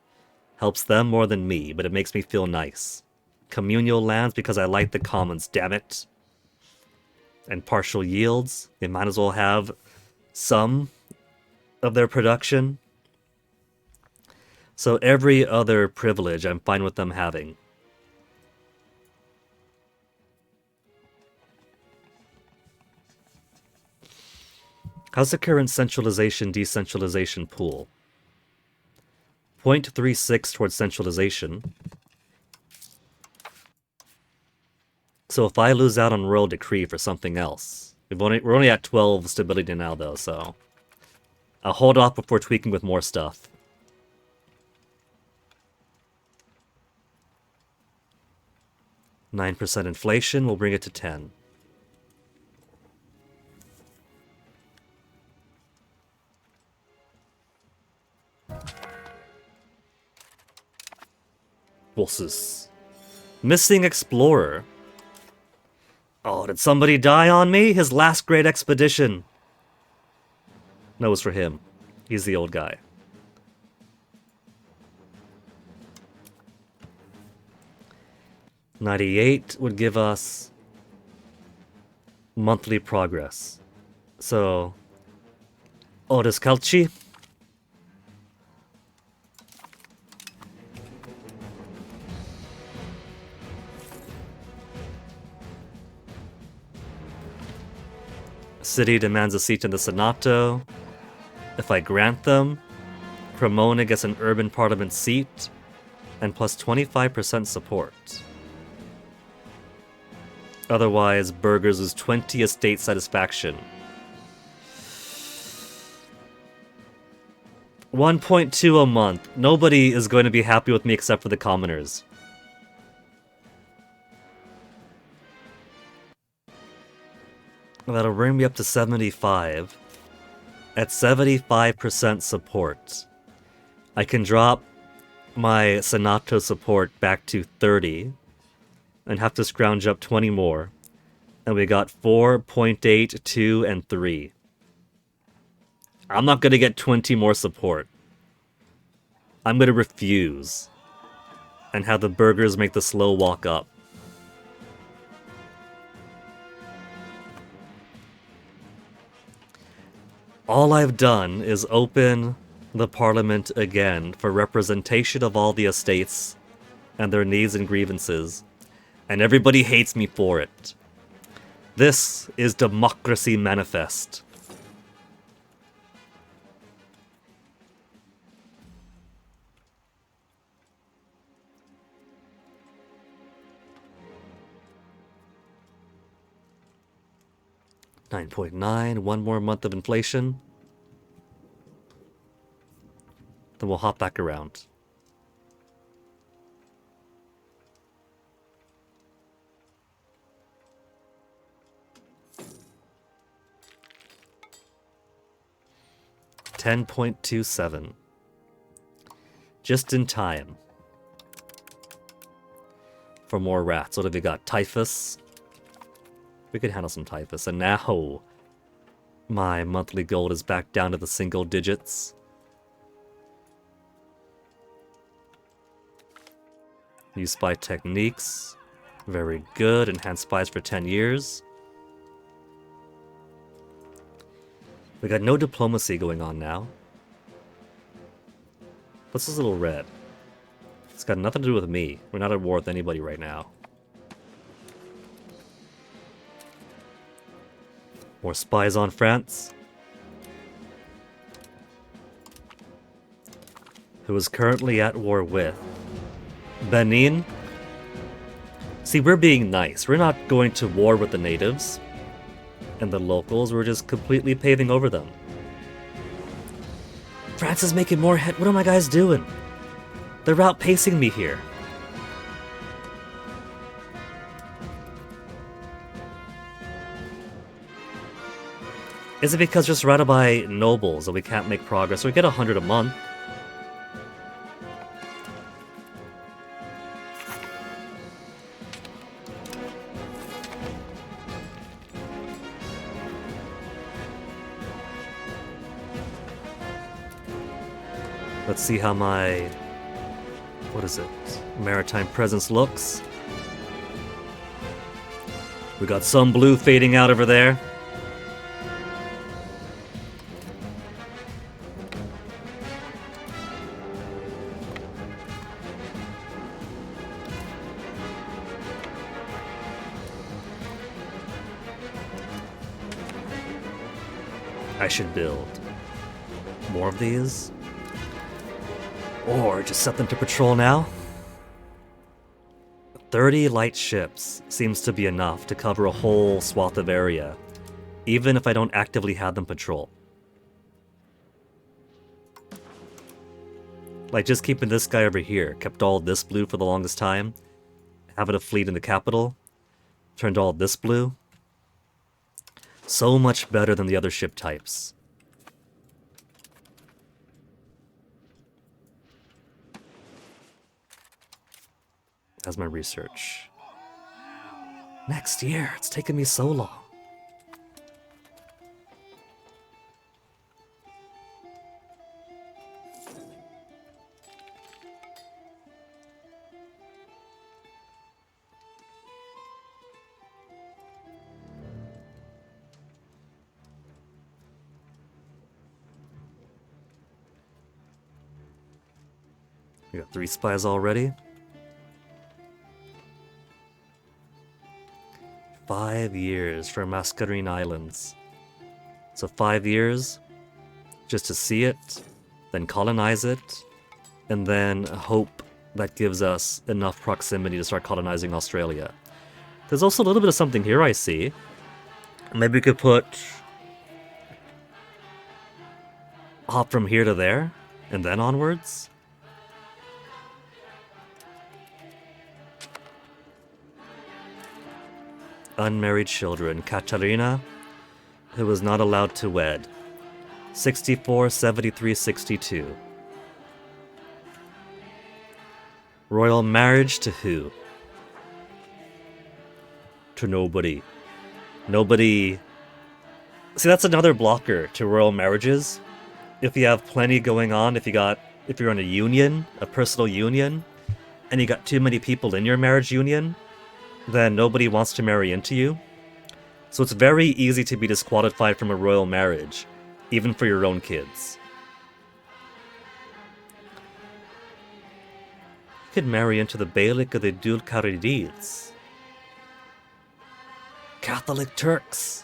Helps them more than me, but it makes me feel nice. Communal lands because I like the commons, damn it. And partial yields, they might as well have some of their production. So every other privilege I'm fine with them having. How's the current centralization-decentralization pool? 0.36 towards centralization. So if I lose out on royal decree for something else, we're only at 12 stability now though, so I'll hold off before tweaking with more stuff. %9 inflation, we'll bring it to 10. Bosses. Missing explorer. Oh, did somebody die on me? His last great expedition. No, it was for him. He's the old guy. 98 would give us monthly progress. So, Otis Calci. City demands a seat in the Senato. If I grant them, Cremona gets an urban parliament seat and plus 25% support. Otherwise, burghers lose 20 estate satisfaction. 1.2 a month. Nobody is going to be happy with me except for the commoners. That'll bring me up to 75. At 75% support, I can drop my Senato support back to 30 and have to scrounge up 20 more. And we got 4.8, 2, and 3. I'm not going to get 20 more support. I'm going to refuse and have the burghers make the slow walk up. All I've done is open the parliament again for representation of all the estates and their needs and grievances, and everybody hates me for it. This is democracy manifest. $9.9, one more month of inflation. Then we'll hop back around. $10.27. Just in time. For more rats. What have we got? Typhus. We can handle some typhus. And now my monthly gold is back down to the single digits. Use spy techniques. Very good. Enhanced spies for 10 years. We got no diplomacy going on now. What's this little red? It's got nothing to do with me. We're not at war with anybody right now. More spies on France. Who is currently at war with Benin. See, we're being nice. We're not going to war with the natives and the locals. We're just completely paving over them. France is making more head. What are my guys doing? They're outpacing me here. Is it because we're surrounded by nobles that we can't make progress? We get 100 a month. Let's see how my... what is it? Maritime presence looks. We got some blue fading out over there. I should build more of these. Or just set them to patrol now. 30 light ships seems to be enough to cover a whole swath of area, even if I don't actively have them patrol. Like just keeping this guy over here, kept all this blue for the longest time, having a fleet in the capital, turned all this blue. So much better than the other ship types. As my research. Next year, it's taken me so long. We got 3 spies already. 5 years for Mascarene Islands. So 5 years just to see it, then colonize it, and then hope that gives us enough proximity to start colonizing Australia. There's also a little bit of something here I see. Maybe we could hop from here to there, and then onwards. Unmarried children. Katarina, who was not allowed to wed. 64, 73, 62. Royal marriage to who? To nobody. Nobody... See, that's another blocker to royal marriages. If you have plenty going on, if you're in a union, a personal union, and you got too many people in your marriage union, then nobody wants to marry into you. So it's very easy to be disqualified from a royal marriage, even for your own kids. You could marry into the Beylik of the Dul Kharidids. Catholic Turks.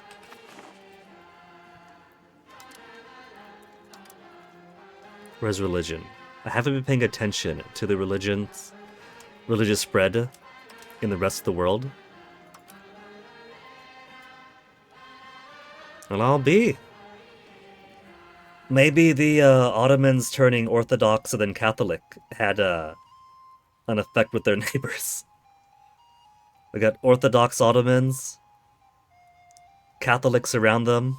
Where's religion? I haven't been paying attention to the religious spread in the rest of the world. Well, I'll be. Maybe the Ottomans turning Orthodox and then Catholic had an effect with their neighbors. We got Orthodox Ottomans, Catholics around them.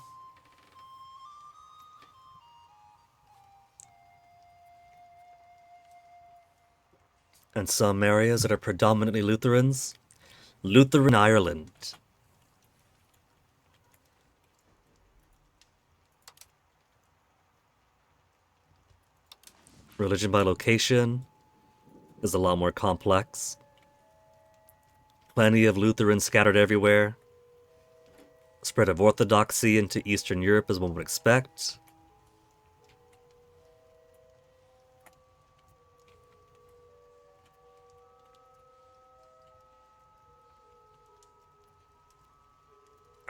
And some areas that are predominantly Lutherans. Lutheran Ireland. Religion by location is a lot more complex. Plenty of Lutherans scattered everywhere. Spread of Orthodoxy into Eastern Europe as one would expect.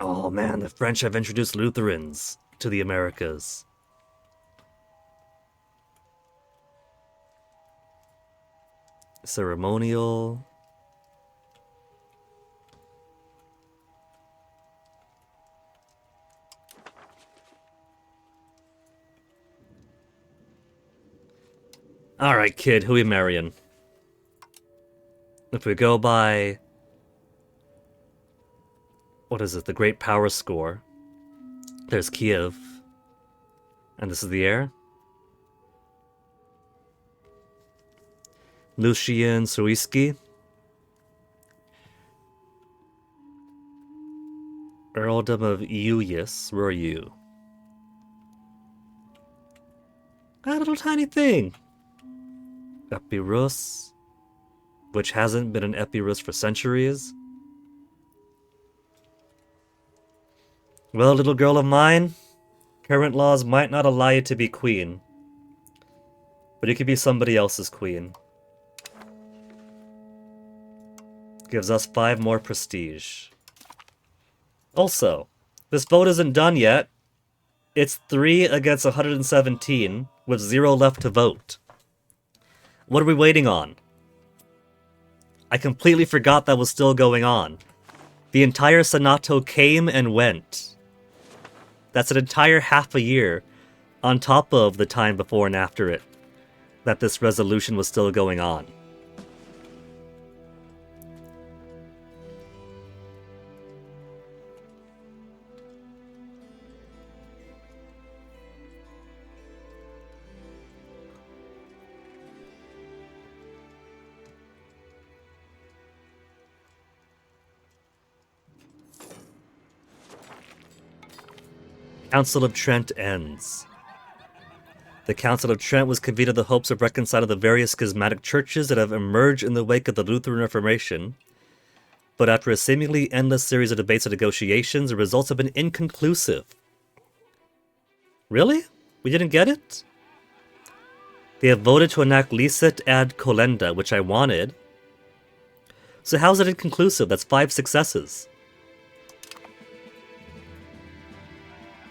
Oh man, the French have introduced Lutherans to the Americas. Ceremonial. Alright, kid, who we marrying? If we go by... What is it? The Great Power Score. There's Kiev. And this is the heir? Lucien Suiski. Earldom of Uyis. Where are you? That little tiny thing. Epirus. Which hasn't been an Epirus for centuries. Well, little girl of mine, current laws might not allow you to be queen. But you could be somebody else's queen. Gives us 5 more prestige. Also, this vote isn't done yet. It's 3 against 117, with 0 left to vote. What are we waiting on? I completely forgot that was still going on. The entire Senato came and went. That's an entire half a year, on top of the time before and after it, that this resolution was still going on. Council of Trent ends. The Council of Trent was convened in the hopes of reconciling the various schismatic churches that have emerged in the wake of the Lutheran Reformation. But after a seemingly endless series of debates and negotiations, the results have been inconclusive. Really? We didn't get it? They have voted to enact licet ad colenda, which I wanted. So how's it inconclusive? That's 5 successes.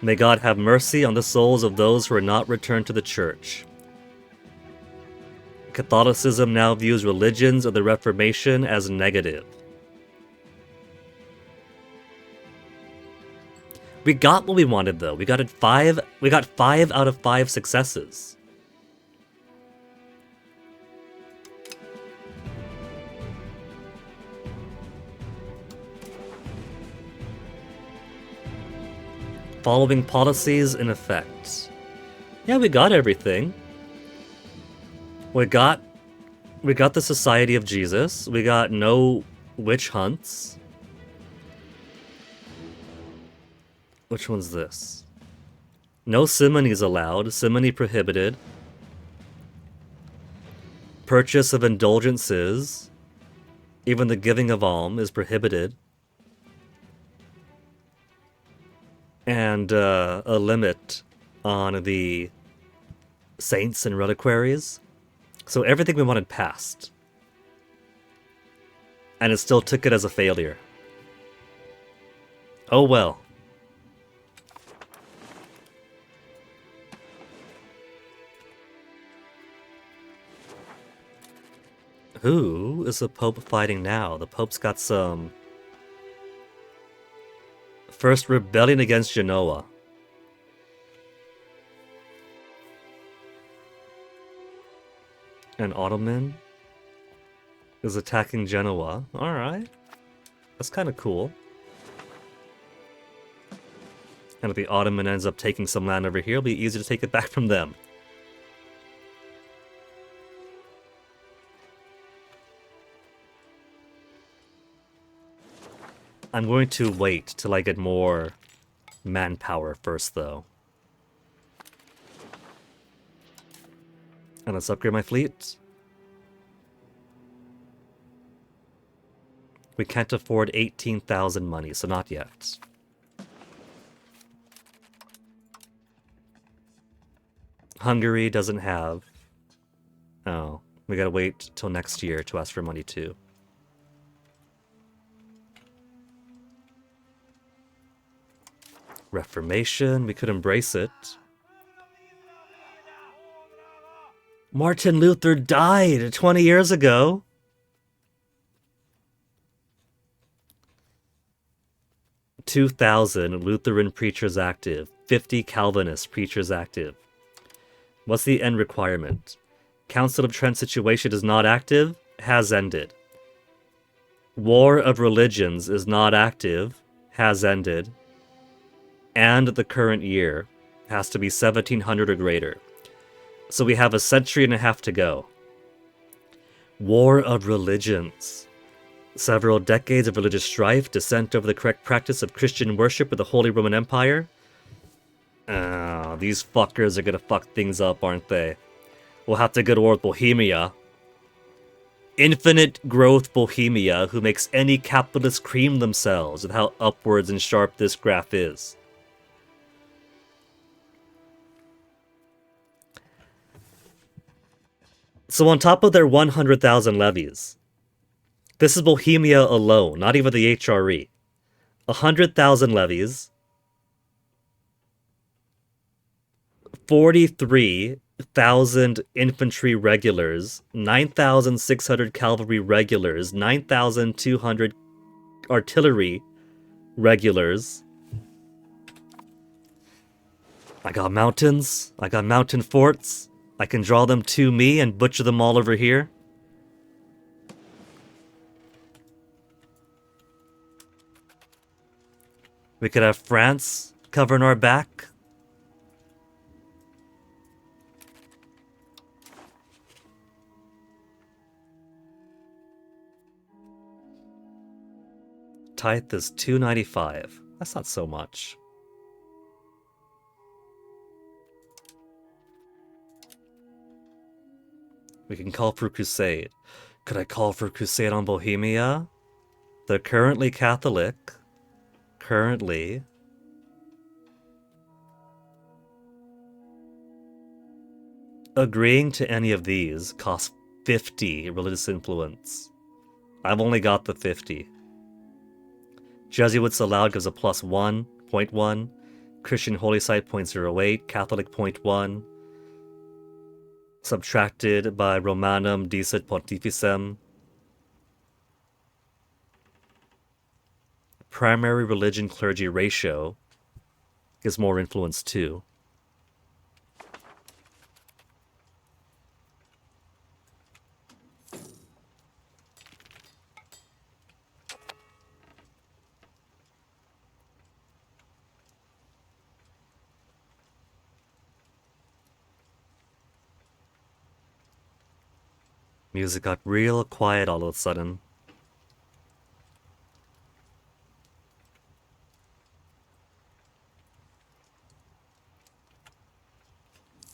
May God have mercy on the souls of those who are not returned to the church. Catholicism now views religions of the Reformation as negative. We got what we wanted, though. We got 5 out of 5 successes. Following policies in effect. Yeah, we got everything. We got the Society of Jesus. We got no witch hunts. Which one's this? No simonies allowed. Simony prohibited. Purchase of indulgences. Even the giving of alms is prohibited. And a limit on the saints and reliquaries. So everything we wanted passed. And it still took it as a failure. Oh well. Who is the Pope fighting now? The Pope's got some... First rebellion against Genoa. An Ottoman is attacking Genoa. Alright. That's kind of cool. And if the Ottoman ends up taking some land over here, it'll be easier to take it back from them. I'm going to wait till I get more manpower first, though. And let's upgrade my fleet. We can't afford 18,000 money, so not yet. Hungary doesn't have... Oh, we gotta wait till next year to ask for money too. Reformation, we could embrace it. Martin Luther died 20 years ago. (2,000 Lutheran preachers active, 50 Calvinist preachers active. What's the end requirement? Council of Trent situation is not active, has ended. War of Religions is not active, has ended. And the current year has to be 1700 or greater. So we have a century and a half to go. War of Religions. Several decades of religious strife, dissent over the correct practice of Christian worship with the Holy Roman Empire. These fuckers are gonna fuck things up, aren't they? We'll have to go to war with Bohemia. Infinite growth Bohemia, who makes any capitalist cream themselves with how upwards and sharp this graph is. So on top of their 100,000 levies, this is Bohemia alone, not even the HRE. 100,000 levies, 43,000 infantry regulars, 9,600 cavalry regulars, 9,200 artillery regulars. I got mountains, I got mountain forts. I can draw them to me and butcher them all over here. We could have France covering our back. Tithe is $295. That's not so much. We can call for crusade. Could I call for crusade on Bohemia? They're currently Catholic. Currently. Agreeing to any of these costs 50 religious influence. I've only got the 50. Jesuits allowed gives a plus 1.1. Christian Holy Site 0.08. Catholic 0.1. Subtracted by Romanum Dicit Pontificem. Primary religion clergy ratio gives more influence too. Music got real quiet all of a sudden.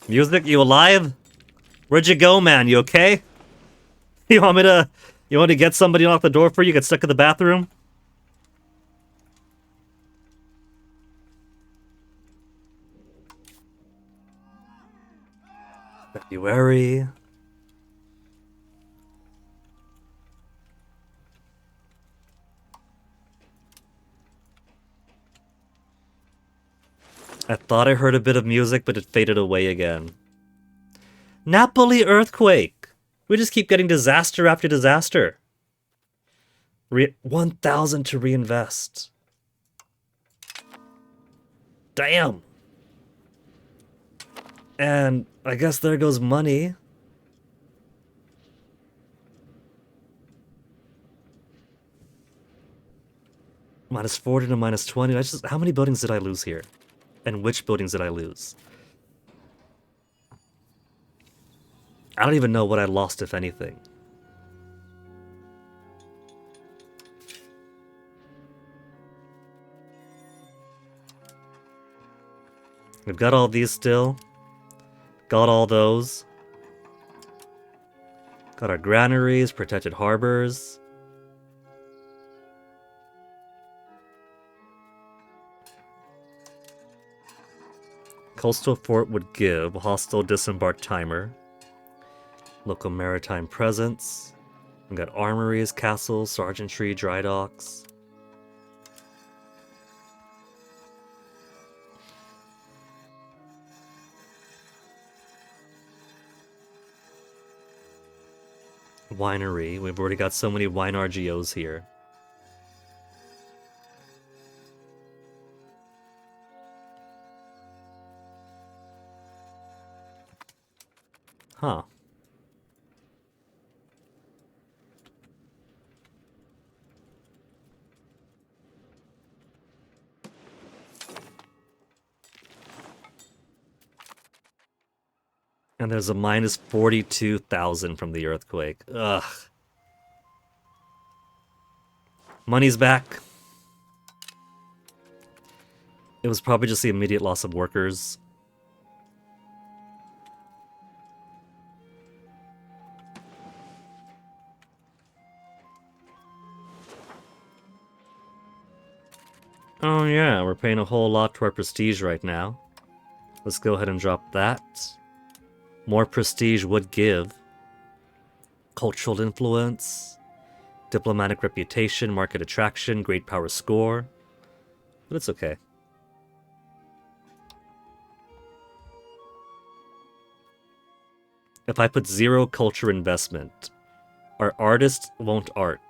Music, you alive? Where'd you go, man? You okay? You want me to get somebody to lock the door for you? Get stuck in the bathroom? February. I thought I heard a bit of music, but it faded away again. Napoli earthquake! We just keep getting disaster after disaster. 1,000 to reinvest. Damn! And I guess there goes money. Minus 40 to minus 20. How many buildings did I lose here? And which buildings did I lose? I don't even know what I lost, if anything. We've got all these still. Got all those. Got our granaries, protected harbors. Coastal fort would give hostile disembark timer. Local maritime presence. We've got armories, castles, sergeantry, dry docks. Winery. We've already got so many wine RGOs here. Huh. And there's a minus 42,000 from the earthquake. Ugh. Money's back. It was probably just the immediate loss of workers. Oh yeah, we're paying a whole lot to our prestige right now. Let's go ahead and drop that. More prestige would give cultural influence, diplomatic reputation, market attraction, great power score. But it's okay. If I put 0 culture investment, our artists won't art.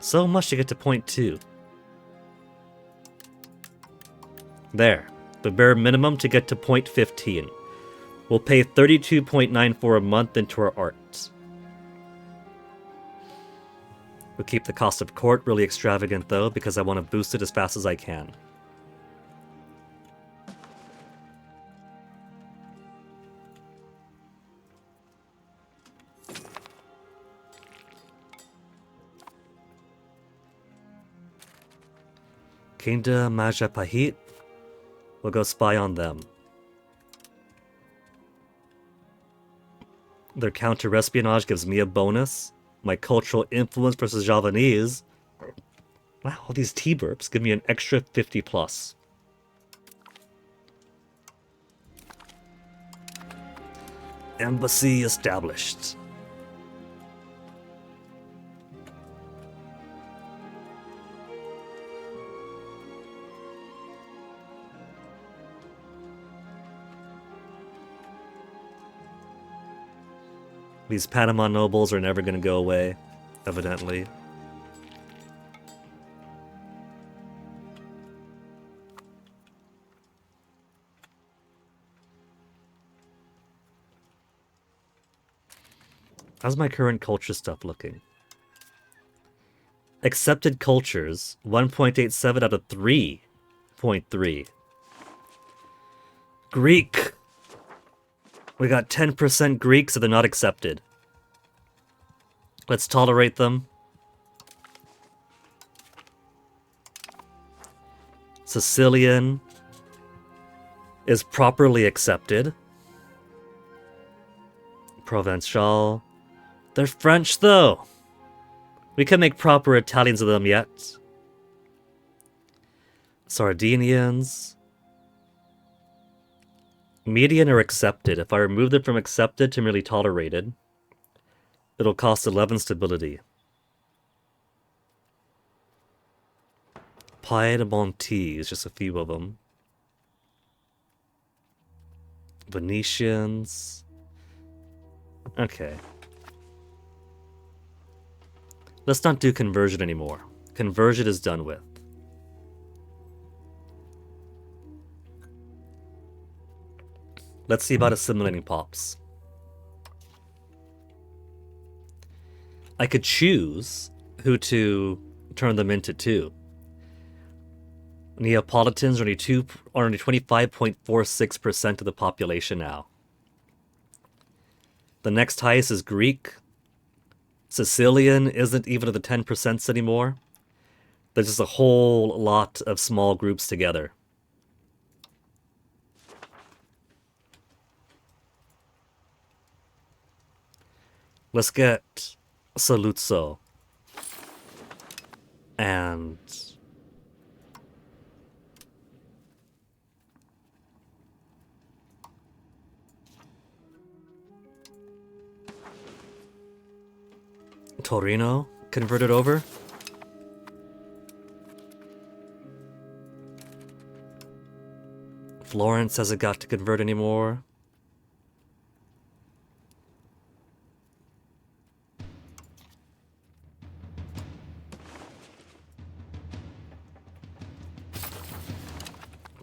So much to get to point 2. There. The bare minimum to get to point 15. We'll pay 32.94 a month into our art. We'll keep the cost of court really extravagant though, because I want to boost it as fast as I can. Kingdom Majapahit. We'll go spy on them. Their counter-espionage gives me a bonus. My cultural influence versus Javanese. Wow, all these T-burps give me an extra 50 plus. Embassy established. These Panama nobles are never going to go away, evidently. How's my current culture stuff looking? Accepted cultures, 1.87 out of 3.3. Greek! We got 10% Greek, so they're not accepted. Let's tolerate them. Sicilian is properly accepted. Provençal. They're French, though. We can make proper Italians of them yet. Sardinians. Median are accepted. If I remove them from accepted to merely tolerated, it'll cost 11 stability. Piedmontese, just a few of them. Venetians. Okay. Let's not do conversion anymore. Conversion is done with. Let's see about assimilating pops. I could choose who to turn them into too. Neapolitans are only 25.46% of the population now. The next highest is Greek. Sicilian isn't even at the 10% anymore. There's just a whole lot of small groups together. Let's get Saluzzo. And Torino converted over. Florence hasn't got to convert anymore.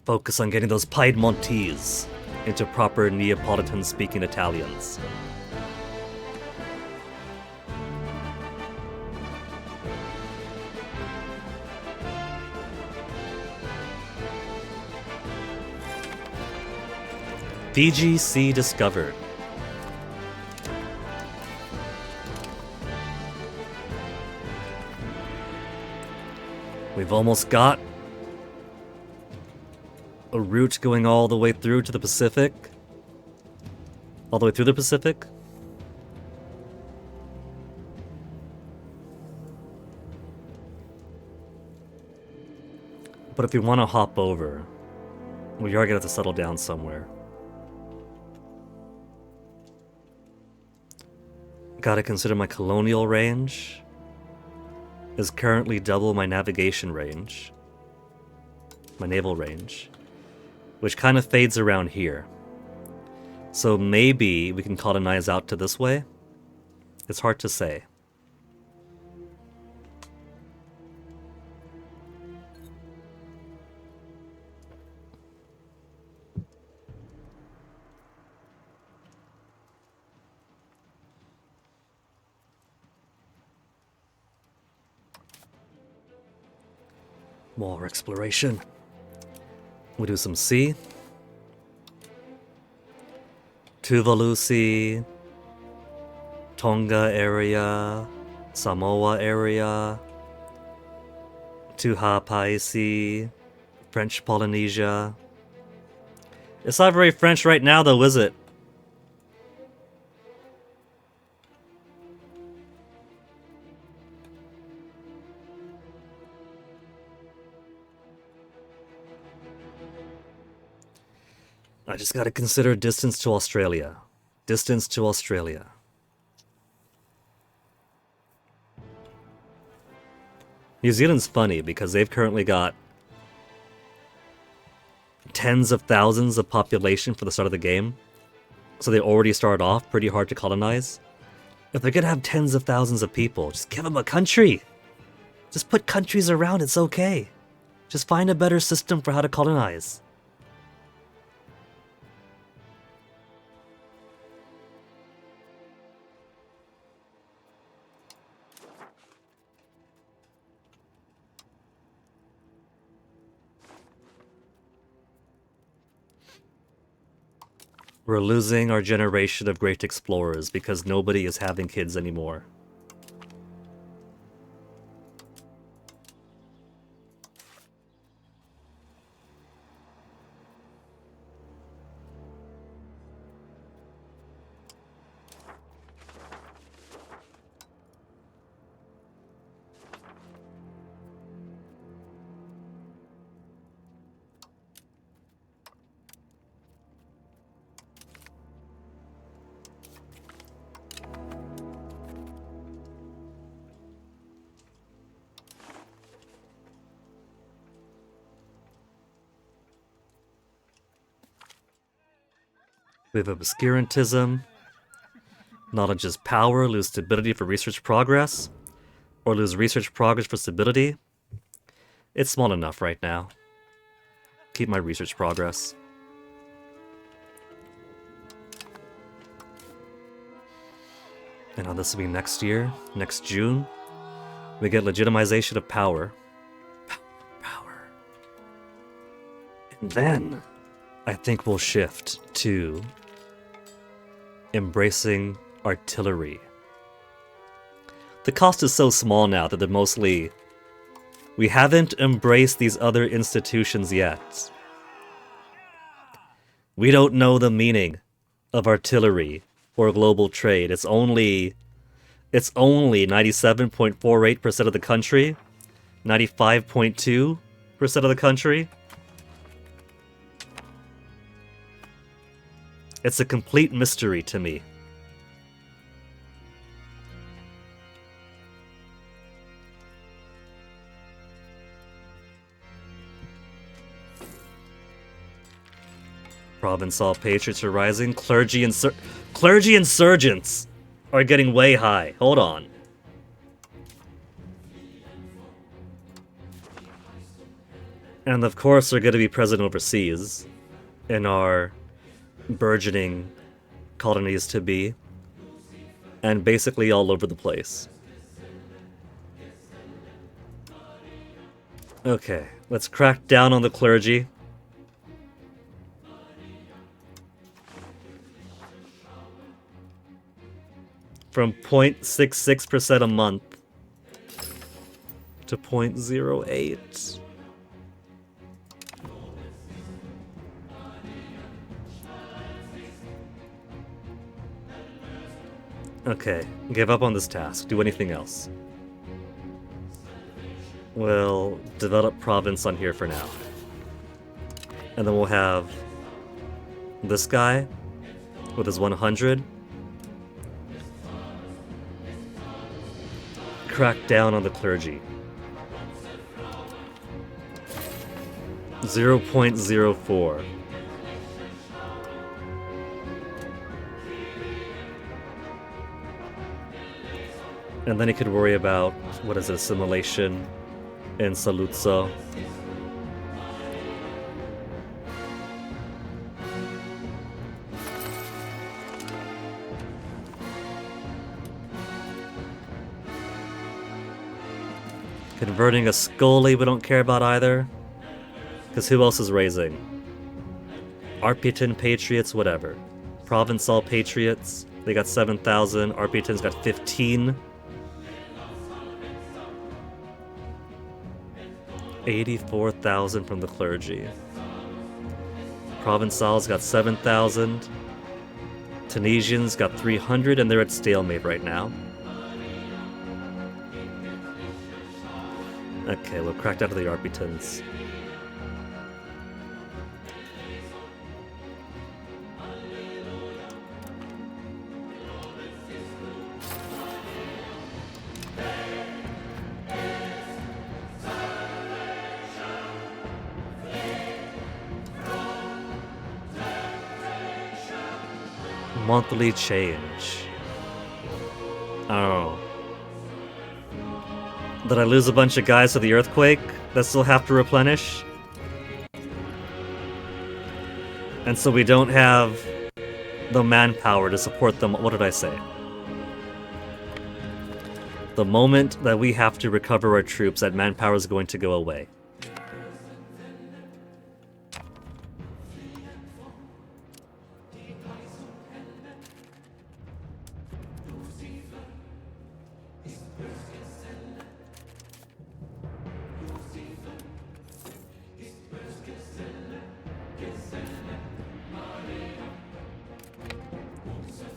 Focus on getting those Piedmontese into proper Neapolitan-speaking Italians. Fiji Sea discovered. We've almost got a route going all the way through to the Pacific. All the way through the Pacific. But if we want to hop over, we are going to have to settle down somewhere. Gotta consider my colonial range is currently double my navigation range. My naval range. Which kind of fades around here. So maybe we can colonize out to this way? It's hard to say. More exploration. We do some sea. Tuvalu Sea. Tonga area. Samoa area. Tuhapai Sea. French Polynesia. It's not very French right now though, is it? I just gotta consider distance to Australia. Distance to Australia. New Zealand's funny because they've currently got tens of thousands of population for the start of the game. So they already start off pretty hard to colonize. If they're gonna have tens of thousands of people, just give them a country! Just put countries around, it's okay. Just find a better system for how to colonize. We're losing our generation of great explorers because nobody is having kids anymore. We have obscurantism. Knowledge is power, lose stability for research progress. Or lose research progress for stability. It's small enough right now. Keep my research progress. And now this will be next year, next June. We get legitimization of power. Power. And then I think we'll shift to embracing artillery. The cost is so small now that they're mostly... We haven't embraced these other institutions yet. We don't know the meaning of artillery or global trade. It's only 97.48% of the country, 95.2% of the country. It's a complete mystery to me. Provençal patriots are rising. Clergy insurgents are getting way high. Hold on. And of course they're going to be present overseas in our burgeoning colonies to be, and basically all over the place. Okay, let's crack down on the clergy. From 0.66% a month to 0.08. Okay, give up on this task. Do anything else. We'll develop province on here for now. And then we'll have this guy with his 100. Crack down on the clergy. 0.04. And then he could worry about, what is it, assimilation in Saluzzo. Converting a Scoli we don't care about either. Because who else is raising? Arpitan Patriots, whatever. Provençal Patriots, they got 7,000. Arpitan's got 15. 84,000 from the clergy. Provençal's got 7,000. Tunisians got 300, and they're at stalemate right now. Okay, we'll crack down to the Arpitans. Monthly change. Oh. Did I lose a bunch of guys to the earthquake that still have to replenish? And so we don't have the manpower to support them. What did I say? The moment that we have to recover our troops, that manpower is going to go away.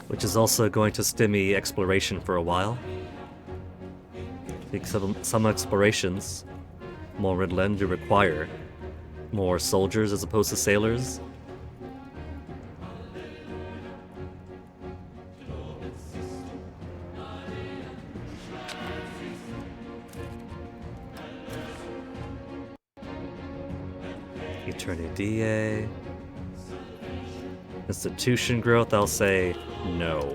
Which is also going to stimmy exploration for a while. Because some explorations, more inland, do require more soldiers as opposed to sailors. Eternity. Institution growth, I'll say no.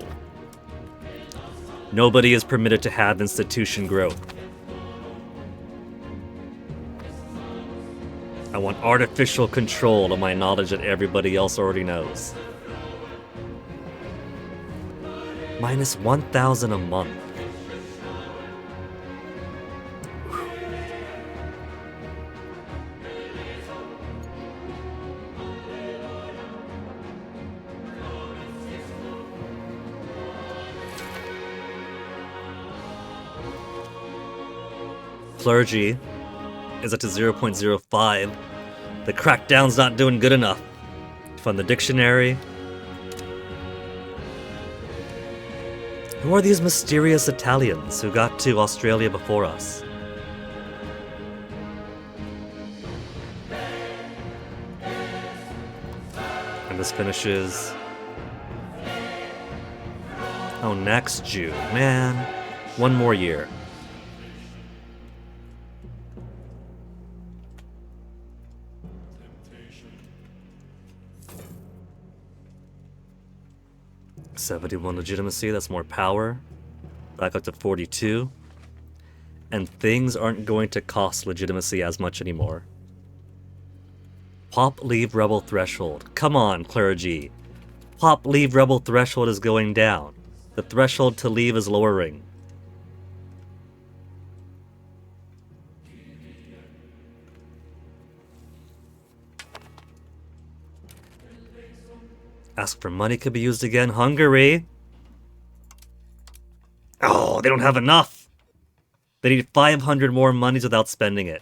Nobody is permitted to have institution growth. I want artificial control of my knowledge that everybody else already knows. Minus 1,000 a month. Clergy is up to 0.05. The crackdown's not doing good enough. Fund the dictionary. Who are these mysterious Italians who got to Australia before us? And this finishes... Oh, next June. Man, one more year. $71 legitimacy, that's more power. Back up to 42. And things aren't going to cost legitimacy as much anymore. Pop leave rebel threshold. Come on, clergy. Pop leave rebel threshold is going down. The threshold to leave is lowering. Ask for money could be used again. Hungary. Oh, they don't have enough. They need 500 more monies without spending it.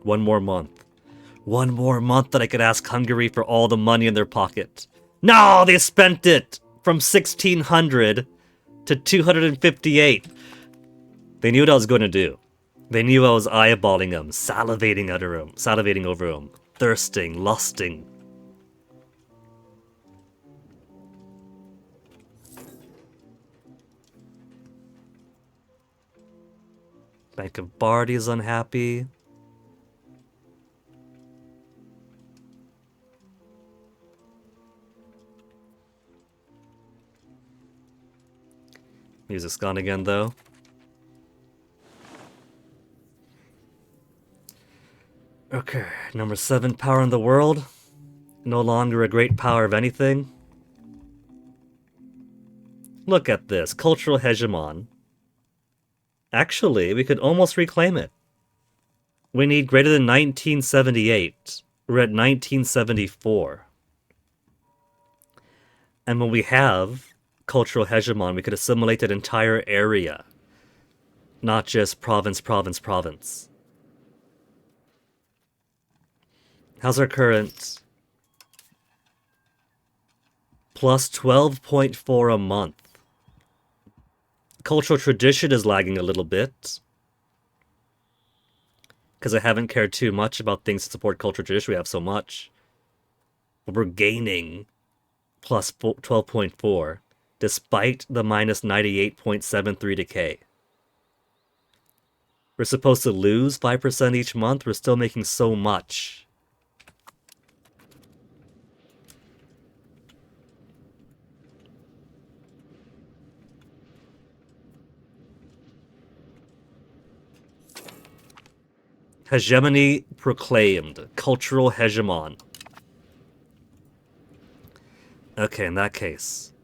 One more month. One more month that I could ask Hungary for all the money in their pocket. No, they spent it! From 1600 to 258. They knew what I was going to do. They knew I was eyeballing them, salivating over them, thirsting, lusting. Bank of Bardi is unhappy. Music's gone again, though. Okay, number 7 power in the world. No longer a great power of anything. Look at this, cultural hegemon. Actually, we could almost reclaim it. We need greater than 1978. We're at 1974. And when we have cultural hegemon, we could assimilate an entire area. Not just province, province, province. How's our current? Plus 12.4 a month. Cultural tradition is lagging a little bit. Because I haven't cared too much about things to support cultural tradition. We have so much. But we're gaining plus 12.4. despite the minus 98.73 decay. We're supposed to lose 5% each month. We're still making so much. Hegemony proclaimed. Cultural hegemon. Okay, in that case.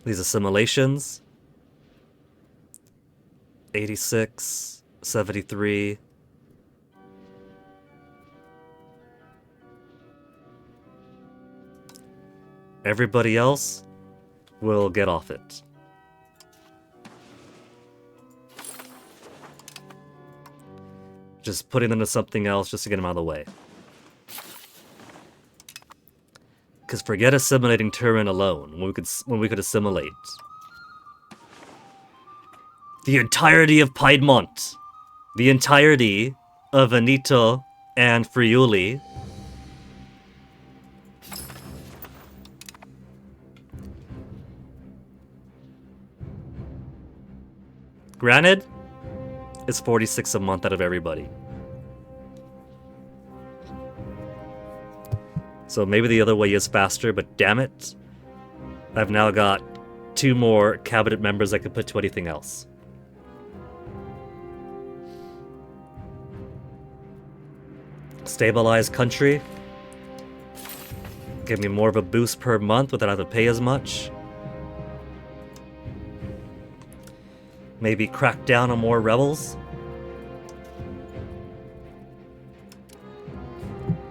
These assimilations. 86, 73. Everybody else will get off it. Just putting them to something else just to get them out of the way. Because forget assimilating Turin alone, when we could assimilate the entirety of Piedmont, the entirety of Veneto and Friuli. Granted, it's 46 a month out of everybody. So maybe the other way is faster, but damn it, I've now got 2 more cabinet members I could put to anything else. Stabilize country. Give me more of a boost per month without having to pay as much. Maybe crack down on more rebels.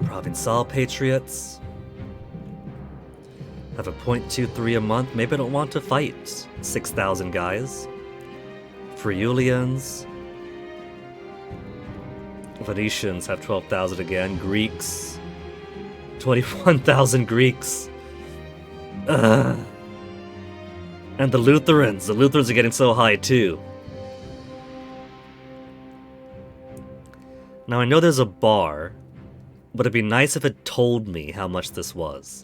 Provençal patriots. Have a 0.23 a month. Maybe I don't want to fight 6,000 guys. Friulians. Venetians have 12,000 again. Greeks. 21,000 Greeks. And the Lutherans. The Lutherans are getting so high too. Now I know there's a bar, but it'd be nice if it told me how much this was.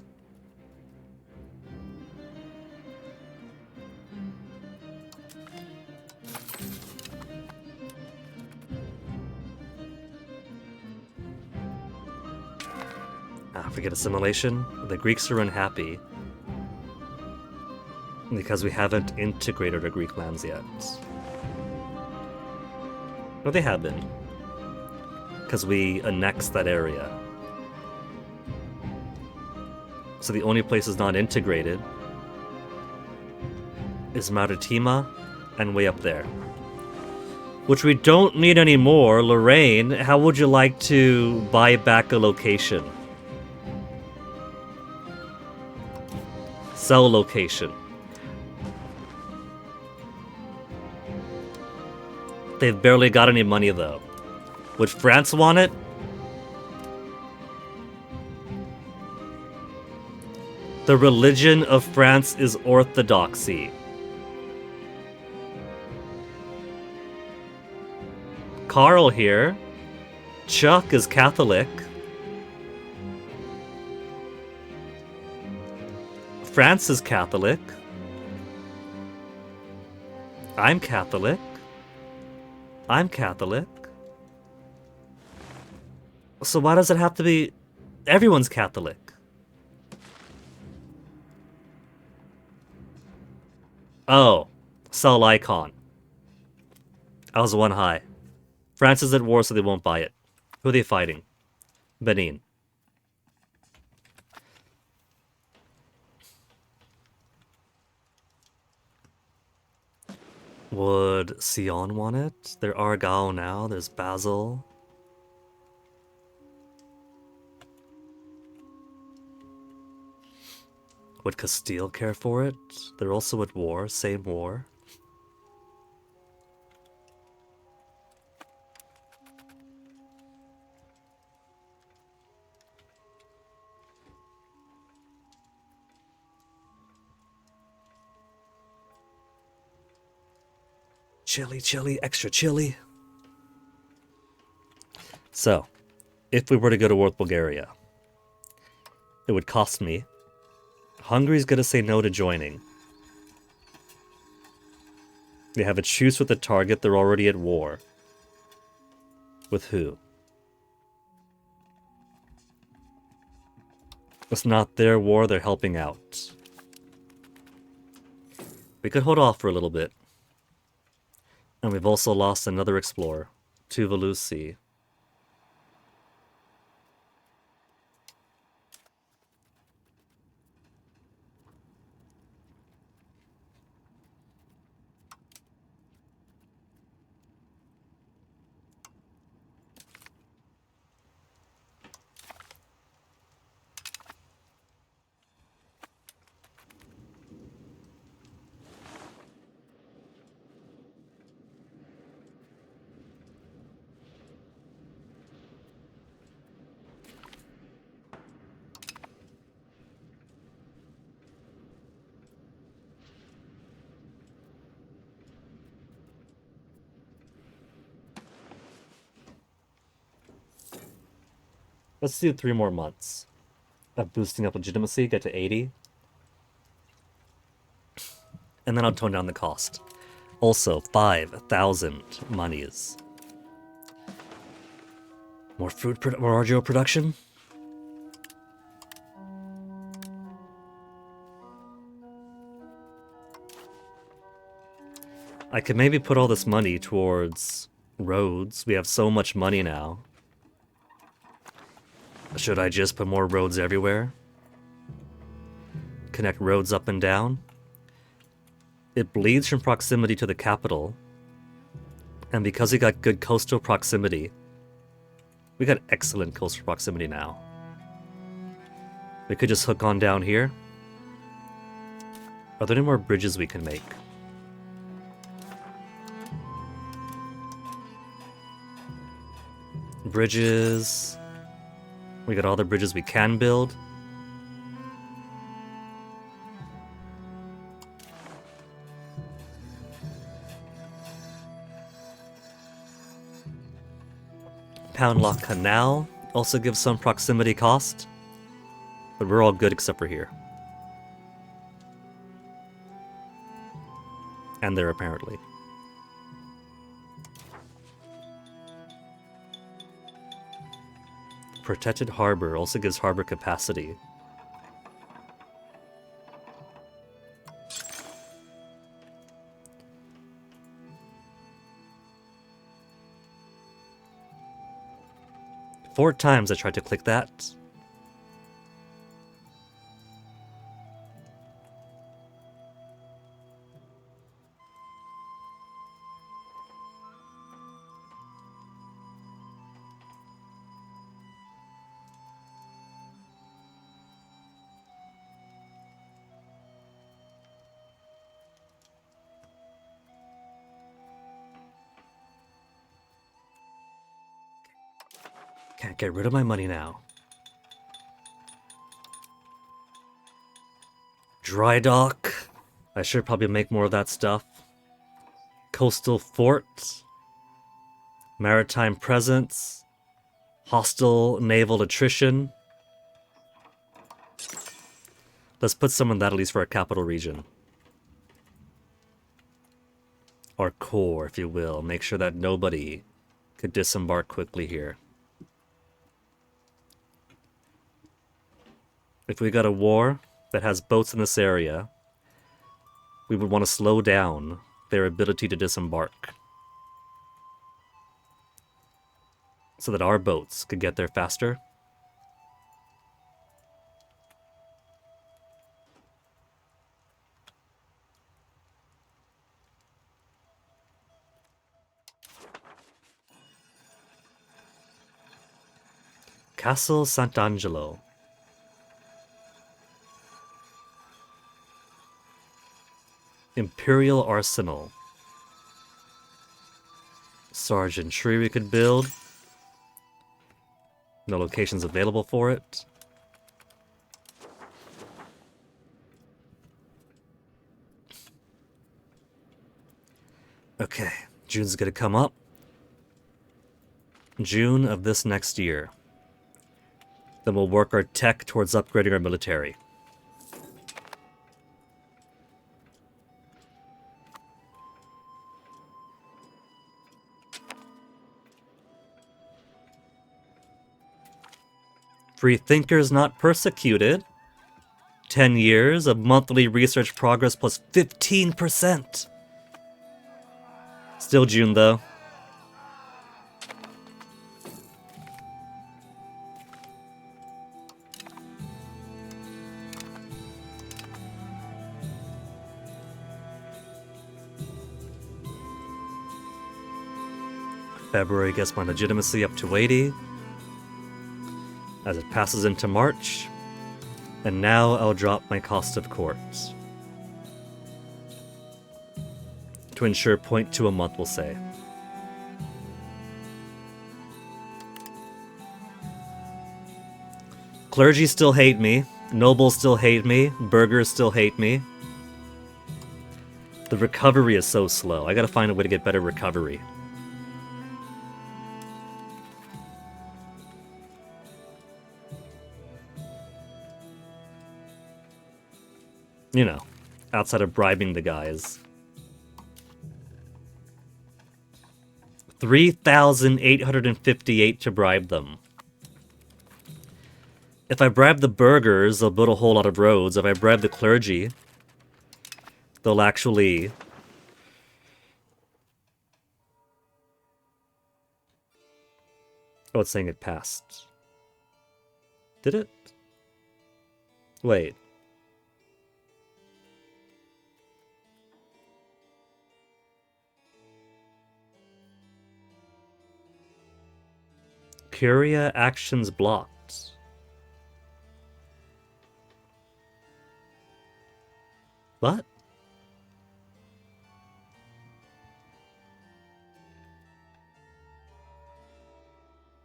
Forget assimilation. The Greeks are unhappy because we haven't integrated our Greek lands yet. Well, they have been, because we annexed that area. So the only place that's not integrated is Maritima and way up there, which we don't need anymore. Lorraine, how would you like to buy back a location? Sell location. They've barely got any money though. Would France want it? The religion of France is orthodoxy. Carl here. Chuck is Catholic. France is Catholic. I'm Catholic. I'm Catholic. So why does it have to be... Everyone's Catholic. Oh. Sell icon. I was 1 high. France is at war, so they won't buy it. Who are they fighting? Benin. Would Sion want it? They're Argyle now. There's Basil. Would Castile care for it? They're also at war. Same war. Chili, chili, extra chili. So, if we were to go to war with Bulgaria, it would cost me. Hungary's gonna say no to joining. They have a truce with the target. They're already at war. With who? It's not their war, they're helping out. We could hold off for a little bit. And we've also lost another explorer to Volusi. Let's do 3 more months of boosting up legitimacy, get to 80. And then I'll tone down the cost. Also, 5,000 monies. More more RGO production? I could maybe put all this money towards roads. We have so much money now. Should I just put more roads everywhere? Connect roads up and down? It bleeds from proximity to the capital. And because we got good coastal proximity, we got excellent coastal proximity now. We could just hook on down here. Are there any more bridges we can make? Bridges. We got all the bridges we can build. Pound Lock Canal also gives some proximity cost. But we're all good except for here. And there apparently. Protected Harbor also gives harbor capacity. Four times I tried to click that. Can't get rid of my money now. Dry dock. I should probably make more of that stuff. Coastal fort. Maritime presence. Hostile naval attrition. Let's put some of that at least for our capital region. Our core, if you will. Make sure that nobody could disembark quickly here. If we got a war that has boats in this area, we would want to slow down their ability to disembark. So that our boats could get there faster. Castle Sant'Angelo. Imperial Arsenal. Sergeantry we could build. No locations available for it. Okay, June's gonna come up. June of this next year. Then we'll work our tech towards upgrading our military. Free thinkers not persecuted. 10 years of monthly research progress plus 15%. Still June, though. February gets my legitimacy up to 80. As it passes into March. And now I'll drop my cost of court. To ensure 0.2 a month, we'll say. Clergy still hate me. Nobles still hate me. Burghers still hate me. The recovery is so slow. I gotta find a way to get better recovery. You know, outside of bribing the guys. 3,858 to bribe them. If I bribe the burghers, they'll build a whole lot of roads. If I bribe the clergy, they'll actually... Oh, it's saying it passed. Did it? Wait. Curia actions blocked. What?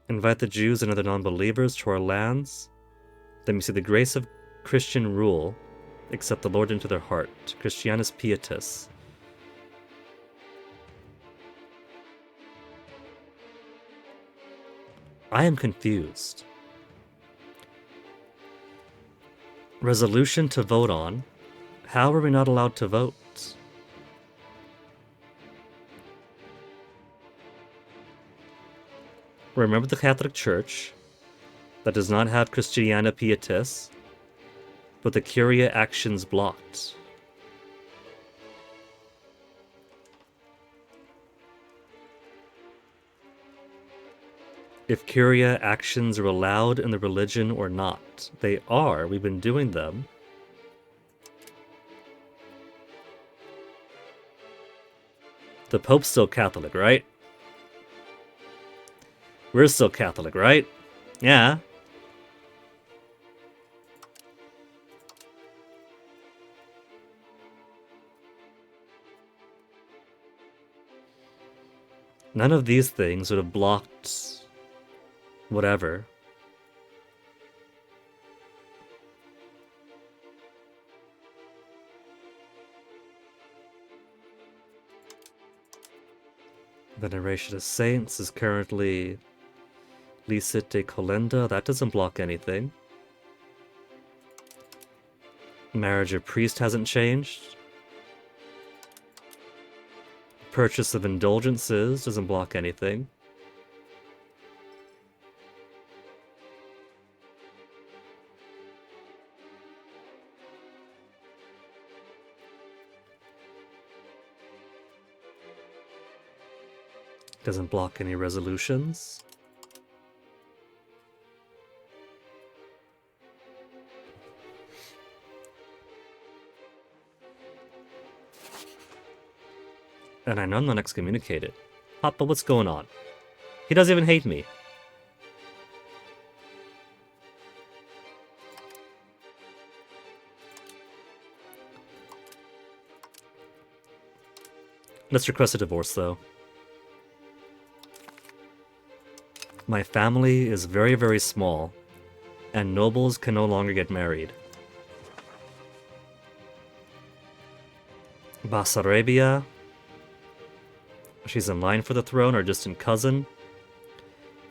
Invite the Jews and other non-believers to our lands. Let me see the grace of Christian rule. Accept the Lord into their heart. Christianus pietas. I am confused. Resolution to vote on. How are we not allowed to vote? Remember the Catholic Church that does not have Christiana Pietas, but the Curia actions blocked. If Curia actions are allowed in the religion or not. They are. We've been doing them. The Pope's still Catholic, right? We're still Catholic, right? Yeah. None of these things would have blocked whatever. Veneration of Saints is currently Licit de Colenda. That doesn't block anything. Marriage of Priest hasn't changed. Purchase of Indulgences doesn't block anything. Doesn't block any resolutions. And I know I'm not excommunicated. Papa, what's going on? He doesn't even hate me. Let's request a divorce, though. My family is very, very small, and nobles can no longer get married. Bessarabia. She's in line for the throne, our distant cousin.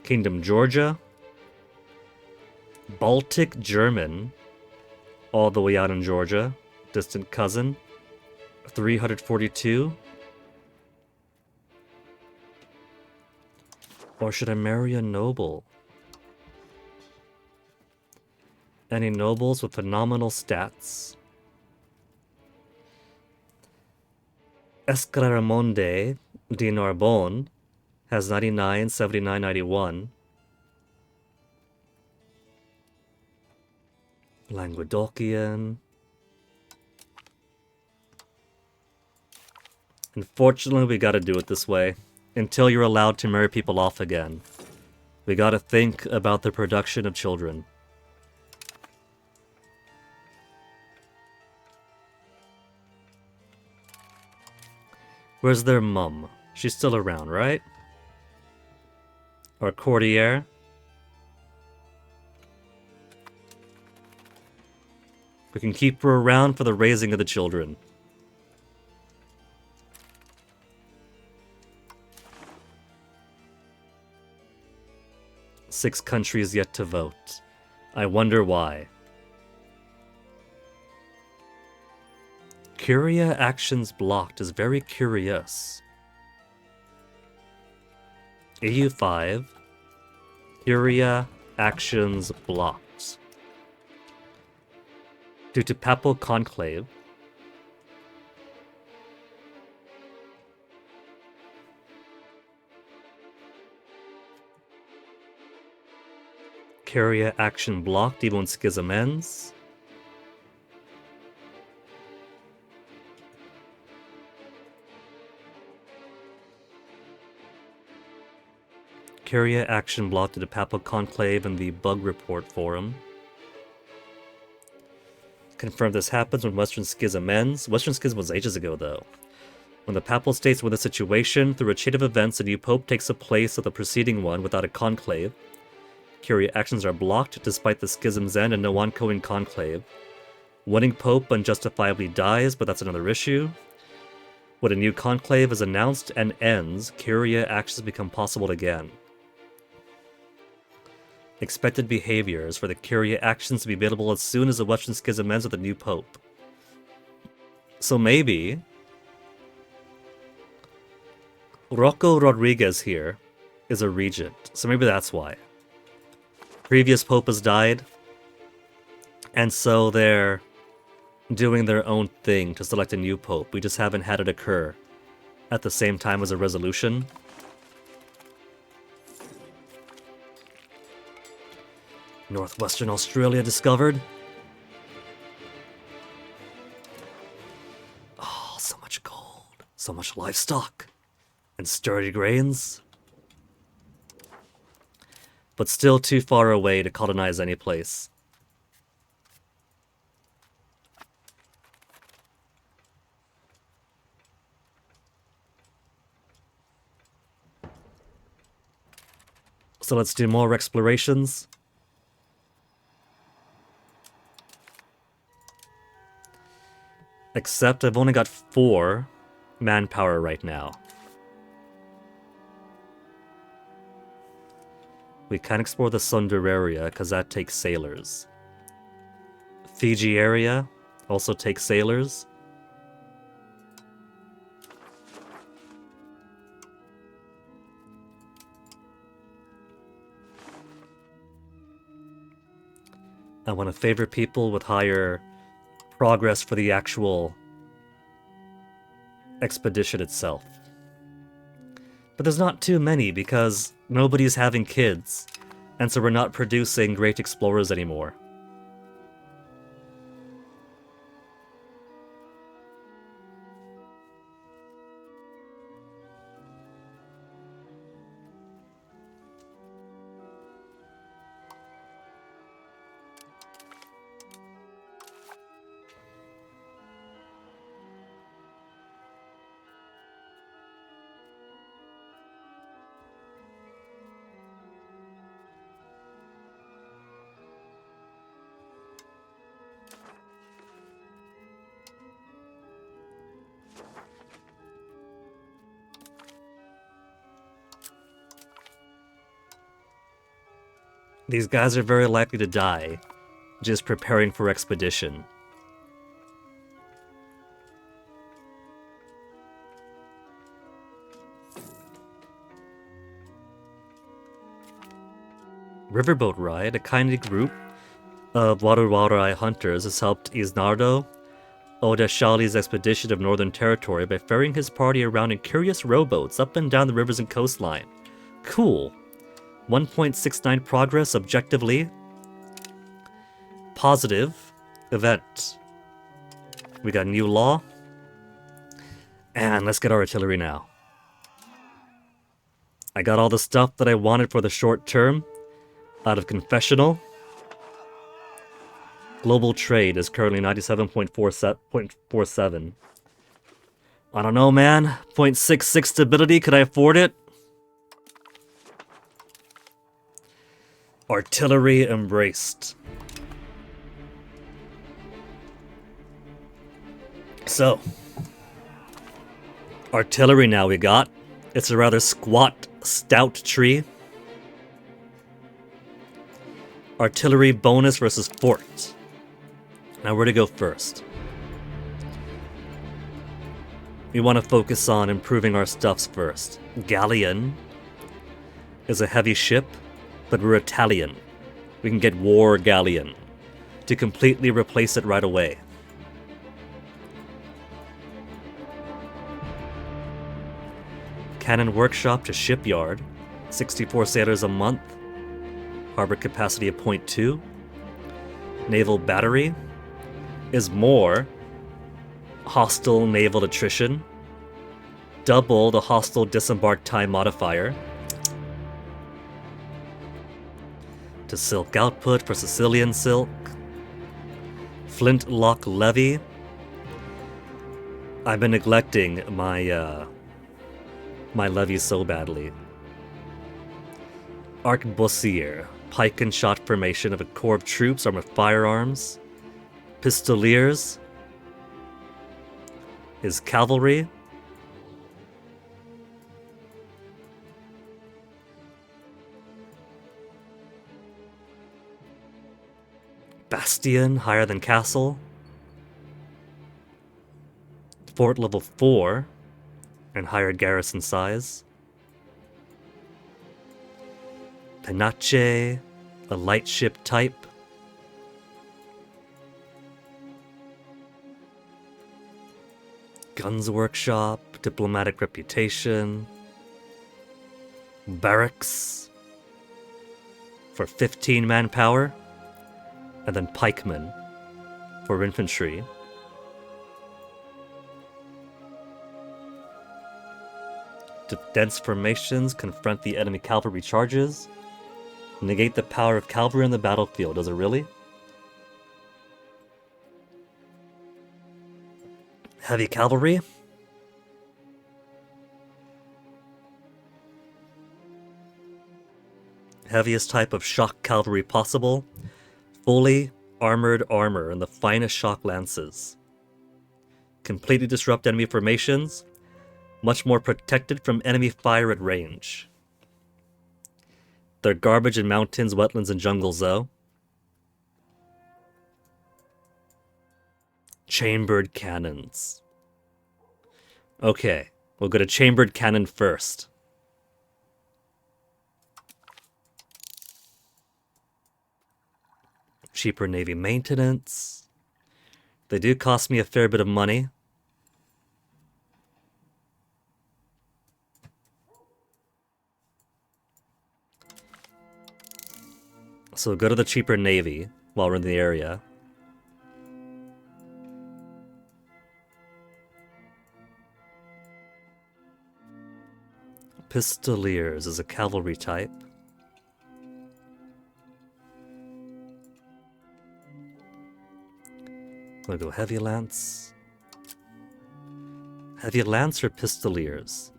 Kingdom Georgia. Baltic German. All the way out in Georgia. Distant cousin. 342. Or should I marry a noble? Any nobles with phenomenal stats? Escaramonde de Narbonne has 99, 79, 91. Languedocian. Unfortunately, we gotta do it this way. Until you're allowed to marry people off again. We gotta think about the production of children. Where's their mum? She's still around, right? Or courtier? We can keep her around for the raising of the children. Six countries yet to vote. I wonder why. Curia actions blocked is very curious. EU5. Curia actions blocked. Due to papal conclave. Curia action blocked even when schism ends. Curia action blocked due to papal conclave in the bug report forum. Confirm this happens when Western Schism ends. Western Schism was ages ago, though. When the Papal States were in the situation, through a chain of events, a new pope takes the place of the preceding one without a conclave. Curia actions are blocked despite the schism's end and no ongoing conclave. Winning pope unjustifiably dies, but that's another issue. When a new conclave is announced and ends, Curia actions become possible again. Expected behaviors for the Curia actions to be available as soon as the Western Schism ends with a new pope. So maybe Rocco Rodriguez here is a regent, so maybe that's why. Previous pope has died, and so they're doing their own thing to select a new pope. We just haven't had it occur at the same time as a resolution. Northwestern Australia discovered. Oh, so much gold. So much livestock. And sturdy grains. But still too far away to colonize any place. So let's do more explorations. Except I've only got 4 manpower right now. We can explore the Sunder area, because that takes sailors. Fiji area also takes sailors. I want to favor people with higher progress for the actual expedition itself. But there's not too many because nobody's having kids, and so we're not producing great explorers anymore. These guys are very likely to die, just preparing for expedition. Riverboat ride, a kindly group of Waruwarai hunters has helped Isnardo Odeshali's expedition of Northern Territory by ferrying his party around in curious rowboats up and down the rivers and coastline. Cool. 1.69 progress objectively. Positive event. We got new law. And let's get our artillery now. I got all the stuff that I wanted for the short term out of confessional. Global trade is currently 97.47. I don't know, man. 0.66 stability, could I afford it? Artillery embraced. So, artillery now we got. It's a rather squat, stout tree. Artillery bonus versus fort. Now where to go first? We want to focus on improving our stuffs first. Galleon is a heavy ship, but we're Italian. We can get War Galleon to completely replace it right away. Cannon Workshop to Shipyard, 64 sailors a month, harbor capacity of 0.2. Naval Battery is more hostile naval attrition, double the hostile disembark time modifier. To silk output for Sicilian silk. Flintlock levy. I've been neglecting my my levies so badly. Arquebusier, pike and shot formation of a corps of troops armed with firearms. Pistoliers is cavalry. Bastion, higher than castle. Fort level 4 and higher garrison size. Penache, a light ship type. Guns Workshop, diplomatic reputation. Barracks for 15 manpower. And then pikemen for infantry. Dense formations confront the enemy cavalry charges. Negate the power of cavalry on the battlefield. Does it really? Heavy cavalry. Heaviest type of shock cavalry possible. Fully armored armor and the finest shock lances. Completely disrupt enemy formations. Much more protected from enemy fire at range. They're garbage in mountains, wetlands, and jungles, though. Chambered cannons. Okay, we'll go to chambered cannon first. Cheaper navy maintenance. They do cost me a fair bit of money. So go to the cheaper navy while we're in the area. Pistoliers is a cavalry type. I'm gonna go heavy lance. Heavy lance or pistoliers?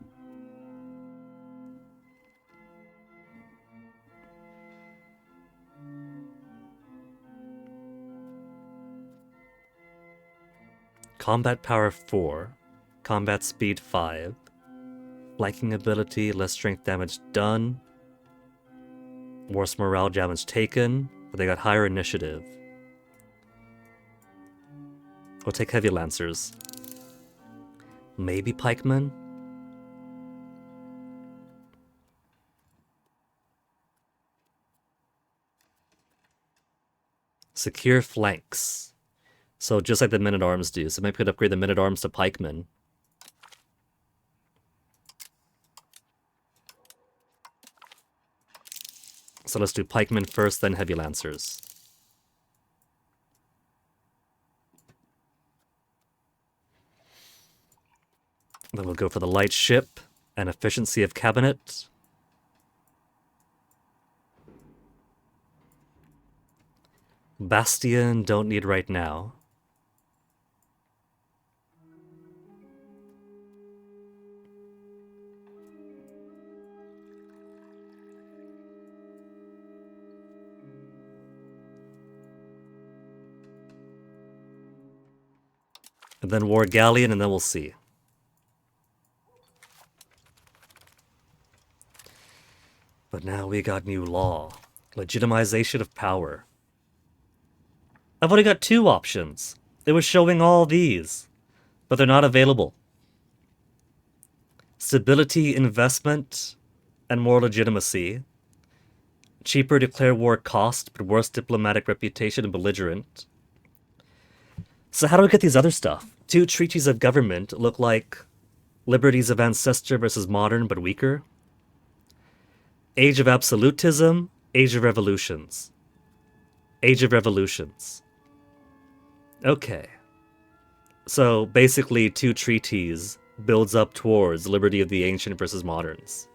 Combat power 4, combat speed 5, flanking ability, less strength damage done, worse morale damage taken, but they got higher initiative. We'll take heavy lancers. Maybe pikemen? Secure flanks. So just like the men-at-arms do. So maybe we could upgrade the men-at-arms to pikemen. So let's do pikemen first, then heavy lancers. Then we'll go for the light ship and efficiency of cabinet. Bastion, don't need right now. And then War Galleon, and then we'll see. But now we got new law. Legitimization of power. I've only got 2 options. It was showing all these, but they're not available. Stability, investment, and more legitimacy. Cheaper declare war cost, but worse diplomatic reputation and belligerent. So how do we get these other stuff? 2 treaties of government look like liberties of ancestor versus modern, but weaker. Age of absolutism, age of revolutions. Age of revolutions. Okay. So basically 2 treaties builds up towards liberty of the ancient versus moderns.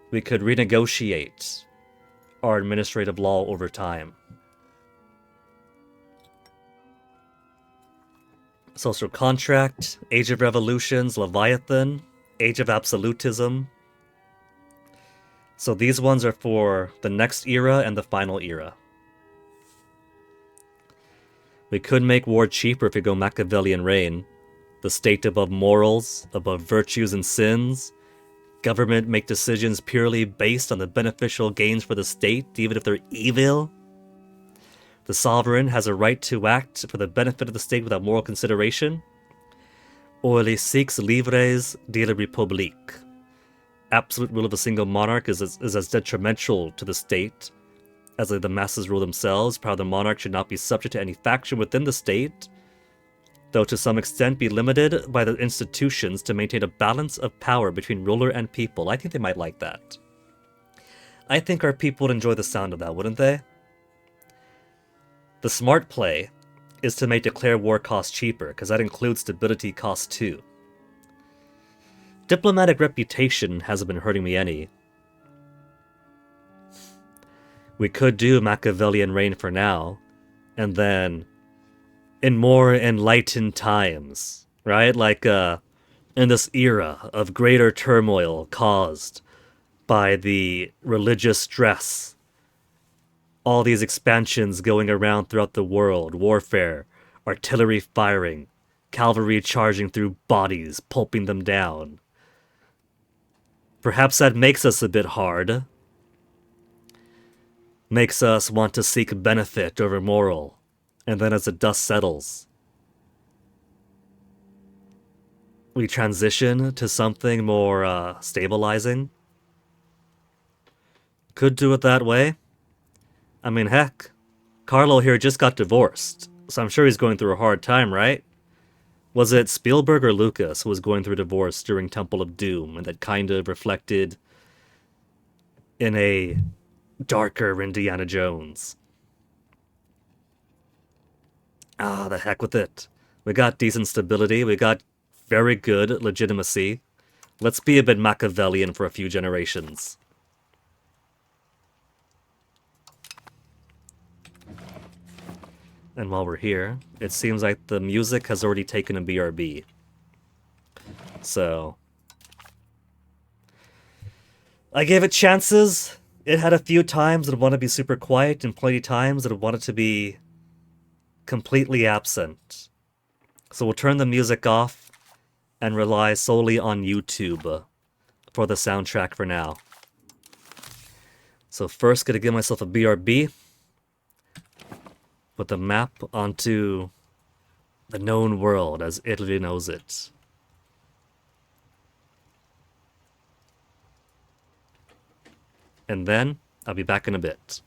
We could renegotiate our administrative law over time. Social contract, age of revolutions, Leviathan, age of absolutism. So these ones are for the next era and the final era. We could make war cheaper if we go Machiavellian reign. The state above morals, above virtues and sins. Government make decisions purely based on the beneficial gains for the state, even if they're evil. The sovereign has a right to act for the benefit of the state without moral consideration. Or les six livres de la République. Absolute rule of a single monarch is as detrimental to the state as the masses rule themselves. Power of the monarch should not be subject to any faction within the state, though to some extent be limited by the institutions to maintain a balance of power between ruler and people. I think they might like that. I think our people would enjoy the sound of that, wouldn't they? The smart play is to make declare war cost cheaper, because that includes stability cost too. Diplomatic reputation hasn't been hurting me any. We could do Machiavellian reign for now, and then in more enlightened times, right? Like in this era of greater turmoil caused by the religious stress, all these expansions going around throughout the world, warfare, artillery firing, cavalry charging through bodies, pulping them down. Perhaps that makes us a bit hard. Makes us want to seek benefit over moral. And then as the dust settles, we transition to something more stabilizing. Could do it that way. I mean, heck, Carlo here just got divorced, so I'm sure he's going through a hard time, right? Was it Spielberg or Lucas who was going through a divorce during Temple of Doom, and that kind of reflected in a darker Indiana Jones? Ah, the heck with it. We got decent stability, we got very good legitimacy. Let's be a bit Machiavellian for a few generations. And while we're here, it seems like the music has already taken a BRB. So I gave it chances. It had a few times that want to be super quiet and plenty times that wanted to be completely absent. So we'll turn the music off and rely solely on YouTube for the soundtrack for now. So first, gonna give myself a BRB. Put the map onto the known world as Italy knows it. And then I'll be back in a bit.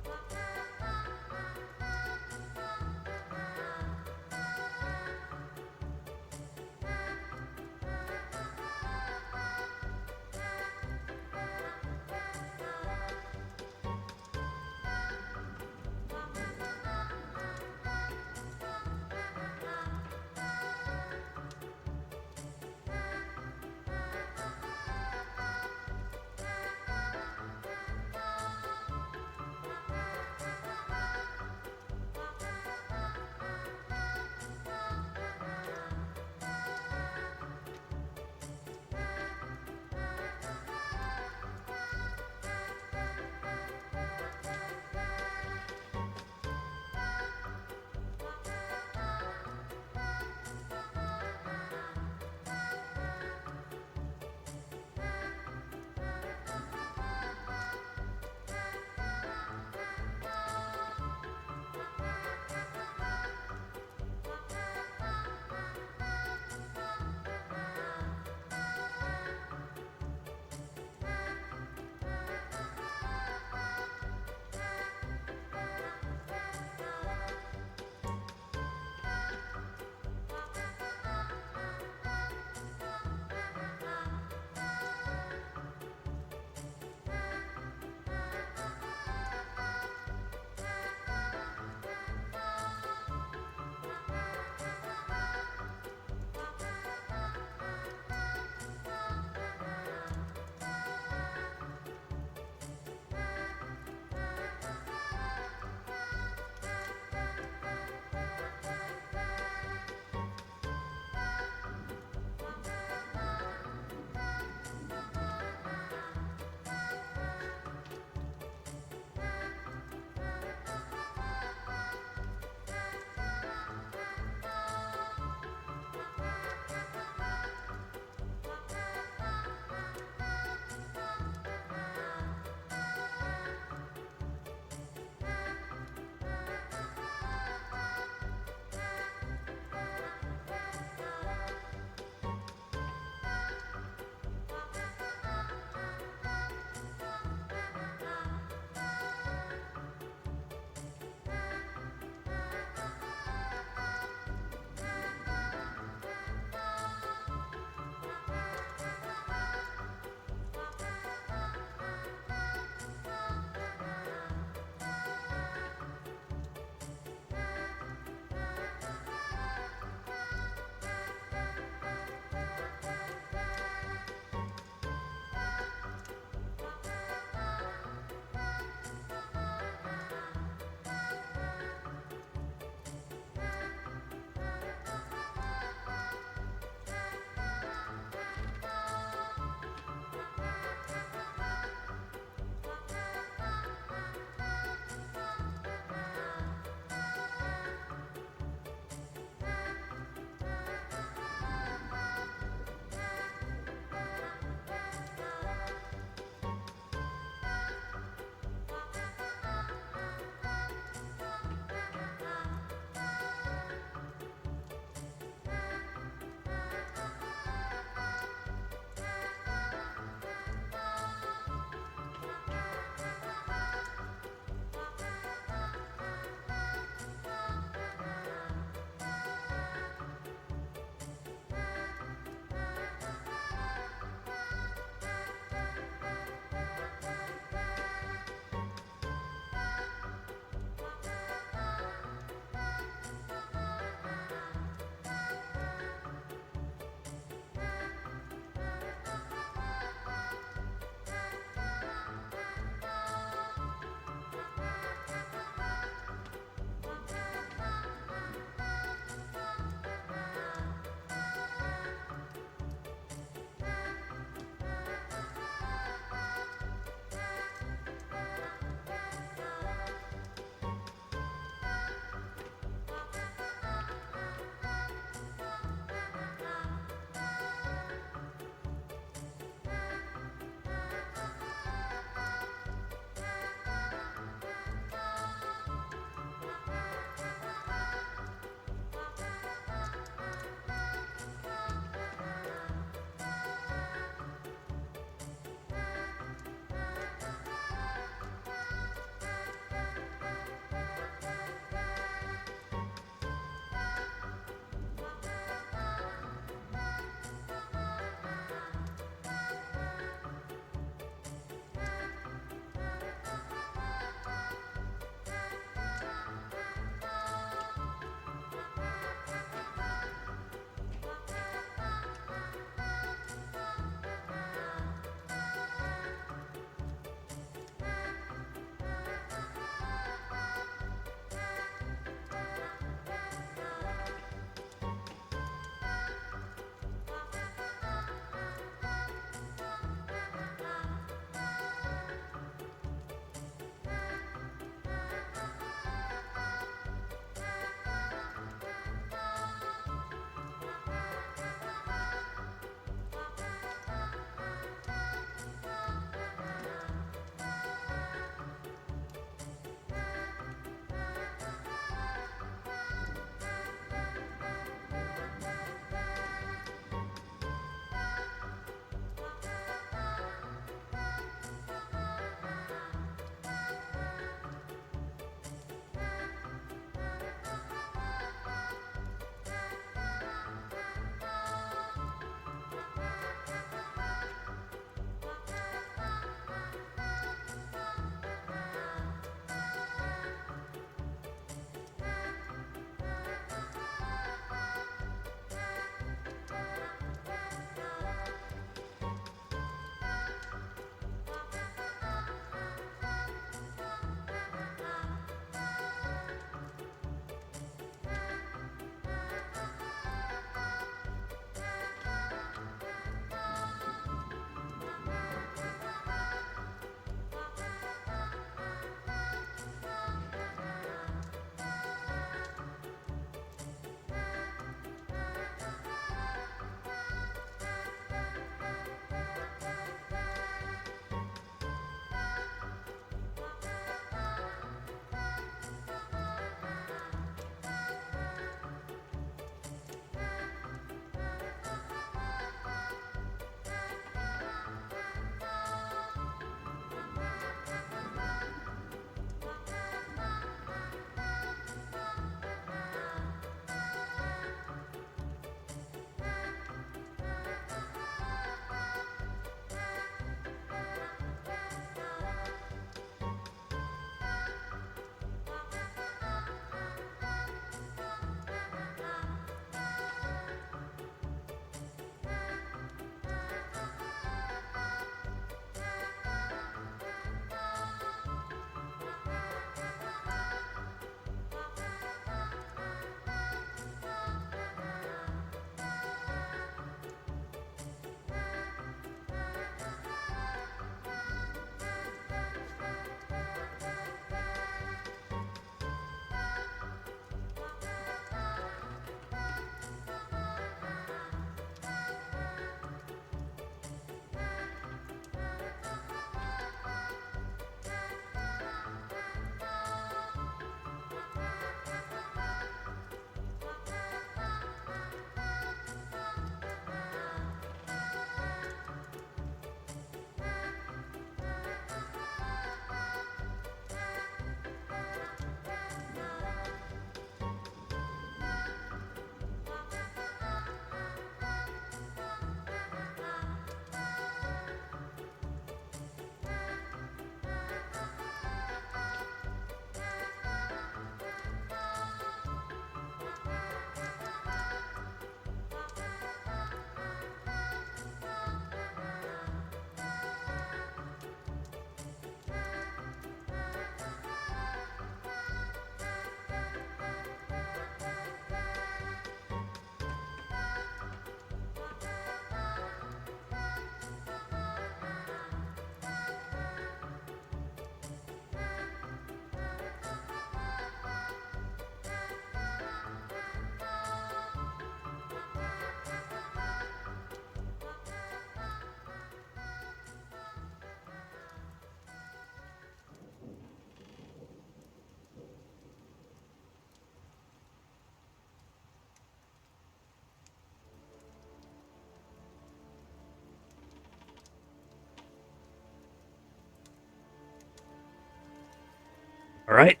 Alright,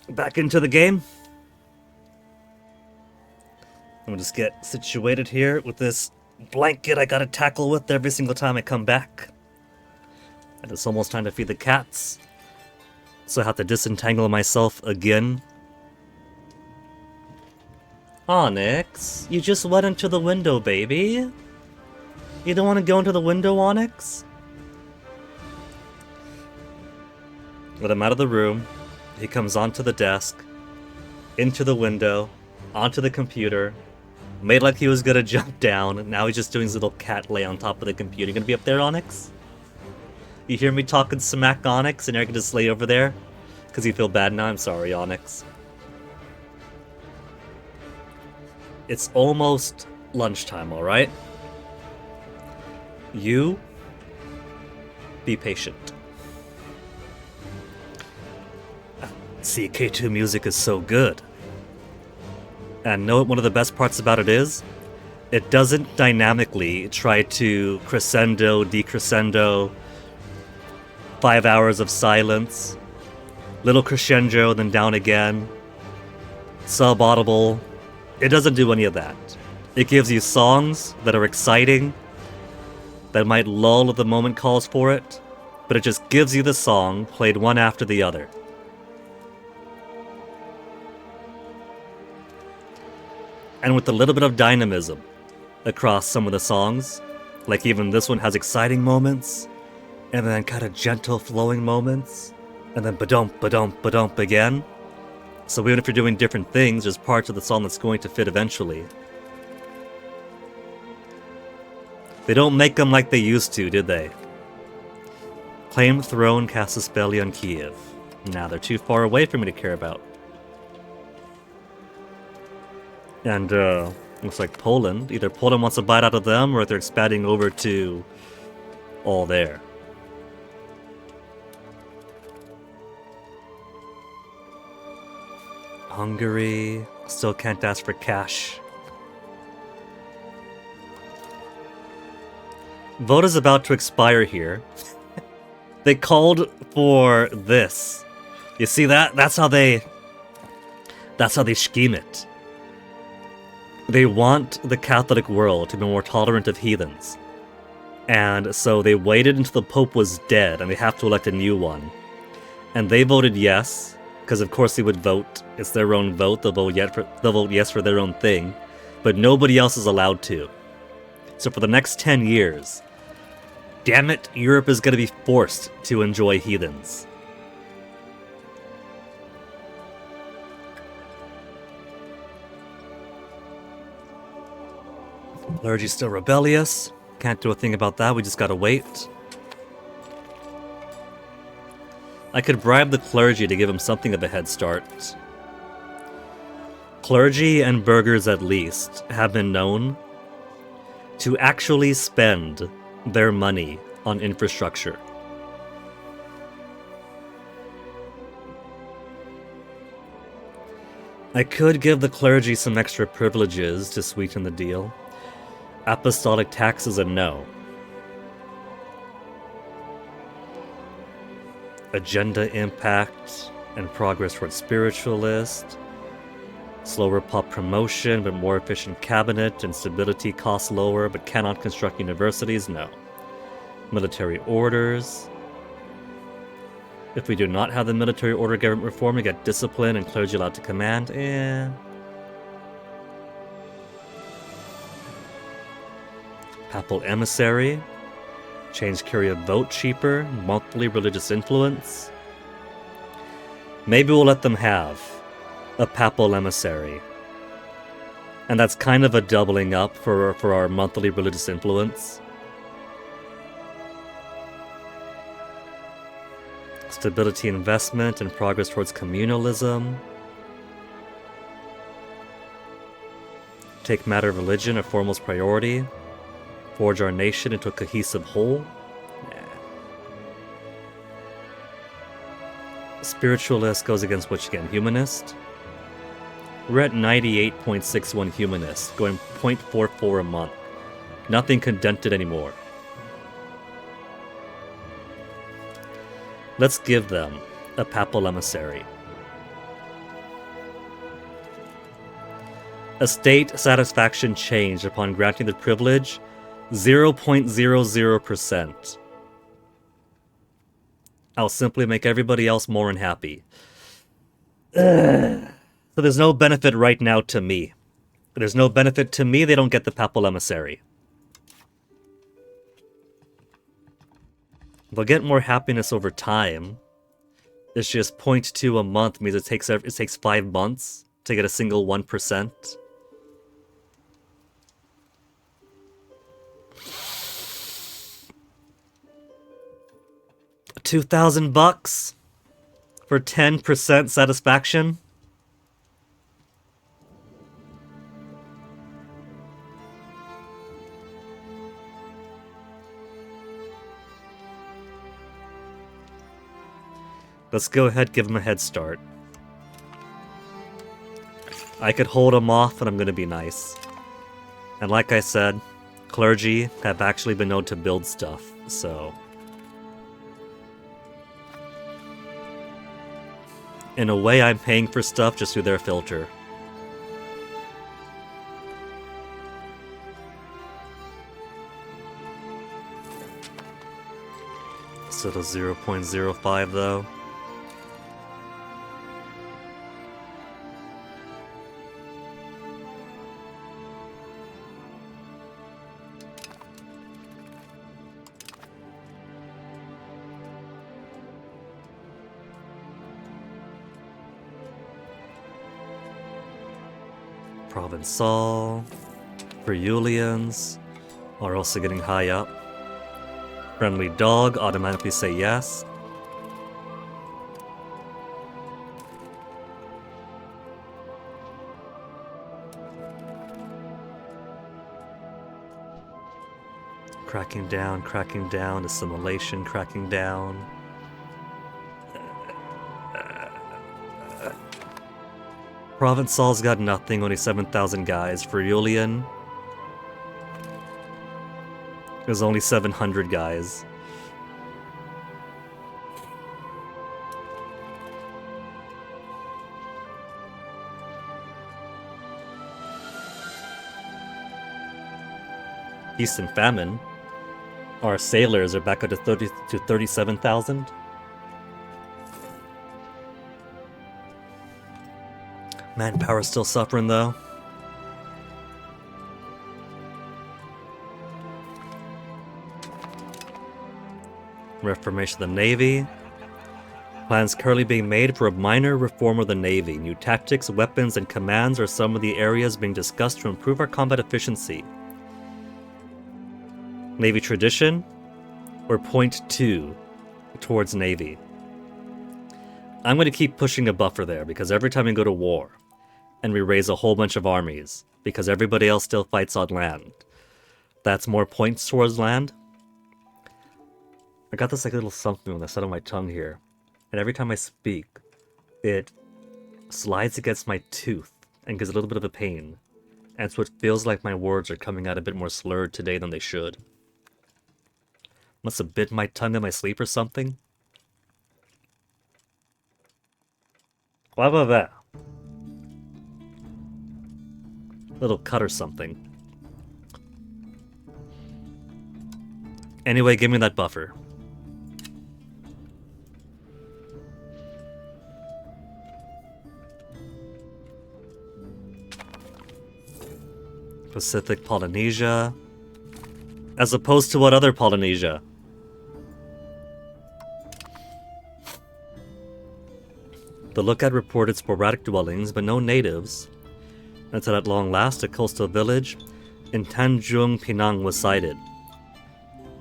back into the game. I'm gonna just get situated here with this blanket I gotta tackle with every single time I come back. And it's almost time to feed the cats. So I have to disentangle myself again. Onyx, you just went into the window, baby. You don't want to go into the window, Onyx? Let him out of the room. He comes onto the desk, into the window, onto the computer, made like he was gonna jump down, and now he's just doing his little cat lay on top of the computer. You gonna be up there, Onyx? You hear me talking smack, Onyx, and I can just lay over there? Because you feel bad now? I'm sorry, Onyx. It's almost lunchtime, alright? You be patient. See, K2 music is so good. And know what one of the best parts about it is? It doesn't dynamically try to crescendo, decrescendo, 5 hours of silence, little crescendo, then down again, sub-audible. It doesn't do any of that. It gives you songs that are exciting, that might lull if the moment calls for it, but it just gives you the song played one after the other. And with a little bit of dynamism across some of the songs, like even this one has exciting moments, and then kind of gentle flowing moments, and then ba-dump, ba-dump, ba-dump again. So even if you're doing different things, there's parts of the song that's going to fit eventually. They don't make them like they used to, did they? Claim throne, cast a spell on Kiev. Now they're too far away for me to care about. And, looks like Poland. Either Poland wants a bite out of them, or they're expanding over to all there. Hungary. Still can't ask for cash. Vote is about to expire here. They called for this. You see that? That's how they scheme it. They want the Catholic world to be more tolerant of heathens. And so they waited until the Pope was dead, and they have to elect a new one. And they voted yes, because of course they would vote. It's their own vote. They'll vote yes for their own thing. But nobody else is allowed to. So for the next 10 years, damn it, Europe is going to be forced to enjoy heathens. Clergy's still rebellious. Can't do a thing about that, we just gotta wait. I could bribe the clergy to give him something of a head start. Clergy and burghers at least have been known to actually spend their money on infrastructure. I could give the clergy some extra privileges to sweeten the deal. Apostolic tax is a no. Agenda impact and progress towards spiritualist. Slower pop promotion but more efficient cabinet and stability costs lower but cannot construct universities, no. Military orders. If we do not have the military order government reform, we get discipline and clergy allowed to command, Papal emissary. Change Curia vote cheaper. Monthly religious influence. Maybe we'll let them have a papal emissary. And that's kind of a doubling up for our monthly religious influence. Stability investment and progress towards communalism. Take matter of religion a foremost priority. Forge our nation into a cohesive whole. Spiritualist goes against which again? Humanist? We're at 98.61 humanist, going 0.44 a month. Nothing condented anymore. Let's give them a papal emissary. A state satisfaction change upon granting the privilege, 0.00%. I'll simply make everybody else more unhappy. So there's no benefit right now to me. There's no benefit to me, they don't get the Papal Emissary. They'll get more happiness over time. It's just 0.2 a month means it takes 5 months to get a single 1%. $2,000 for 10% satisfaction. Let's go ahead, give him a head start. I could hold him off, and I'm gonna be nice. And like I said, clergy have actually been known to build stuff, so... in a way, I'm paying for stuff just through their filter. Still a 0.05 though. Provençal, Friulians are also getting high up. Friendly dog automatically say yes. Cracking down, assimilation, cracking down. Provençal's got nothing, only 7,000 guys. Friulian there's only 700 guys. Feast and famine. Our sailors are back up to 37,000. Manpower's still suffering though. Reformation of the Navy. Plans currently being made for a minor reform of the Navy. New tactics, weapons, and commands are some of the areas being discussed to improve our combat efficiency. Navy tradition, or 0.2 towards Navy. I'm going to keep pushing a buffer there, because every time we go to war, and we raise a whole bunch of armies, because everybody else still fights on land, that's more points towards land. I got this like little something on the side of my tongue here, and every time I speak, it slides against my tooth and gives a little bit of a pain, and so it feels like my words are coming out a bit more slurred today than they should. Must have bit my tongue in my sleep or something. What about that? Little cut or something. Anyway, give me that buffer. Pacific Polynesia. As opposed to what other Polynesia? The lookout reported sporadic dwellings, but no natives, until at long last a coastal village in Tanjung Pinang was sighted.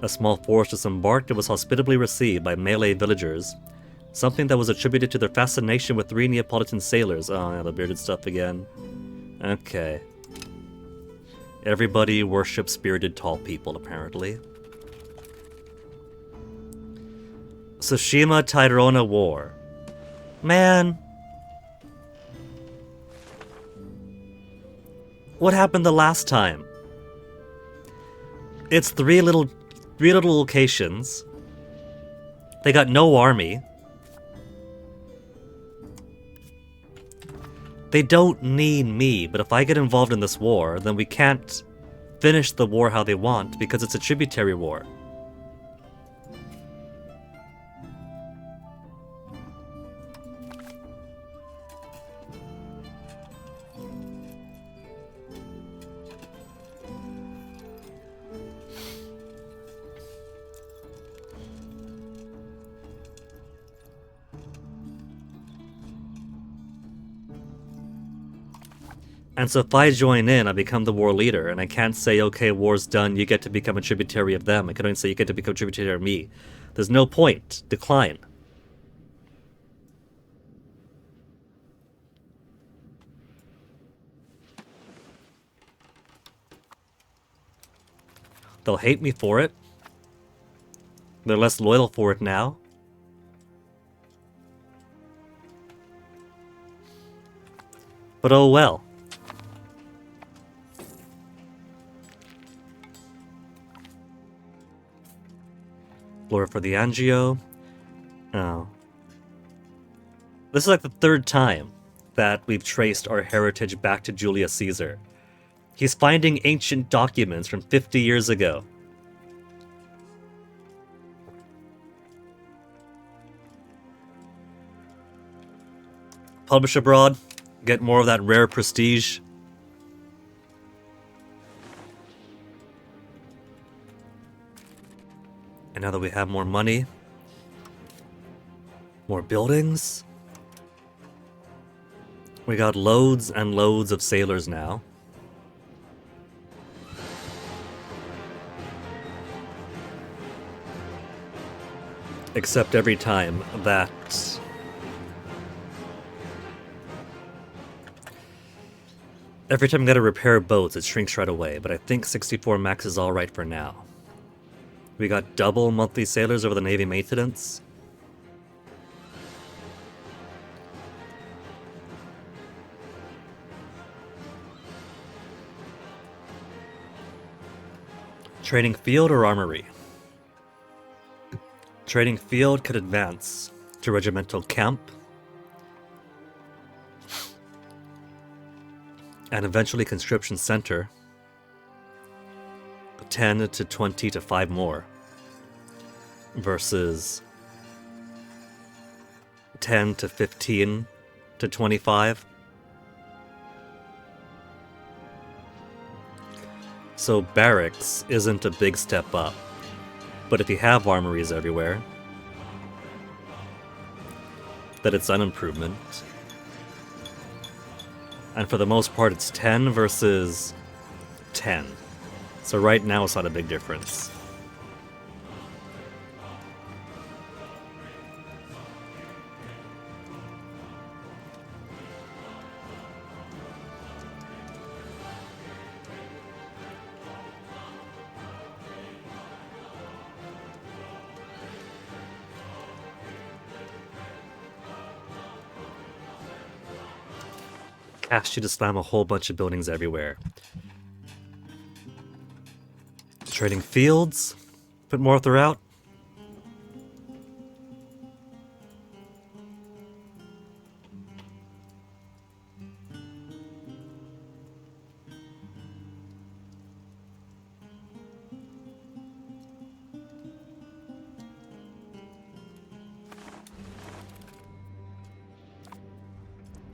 A small force disembarked and was hospitably received by Malay villagers, something that was attributed to their fascination with three Neapolitan sailors. Oh yeah, the bearded stuff again. Okay. Everybody worships bearded tall people, apparently. Tsushima-Tairona War. Man. What happened the last time? It's three little locations. They got no army. They don't need me, but if I get involved in this war, then we can't finish the war how they want because it's a tributary war. And so if I join in, I become the war leader, and I can't say, okay, war's done, you get to become a tributary of them. I can only say you get to become a tributary of me. There's no point. Decline. They'll hate me for it. They're less loyal for it now. But oh well. Lore for the Angio. Oh. This is like the third time that we've traced our heritage back to Julius Caesar. He's finding ancient documents from 50 years ago. Publish abroad, get more of that rare prestige. And now that we have more money, more buildings, we got loads and loads of sailors now. Except every time that I gotta repair boats, it shrinks right away, but I think 64 max is alright for now. We got double monthly sailors over the Navy maintenance. Training field or armory? Training field could advance to regimental camp. And eventually conscription center. 10 to 20 to 5 more. Versus 10 to 15 to 25. So barracks isn't a big step up. But if you have armories everywhere, that it's an improvement. And for the most part, it's 10 versus 10. So right now, it's not a big difference. Asked you to slam a whole bunch of buildings everywhere. Trading fields, put more throughout.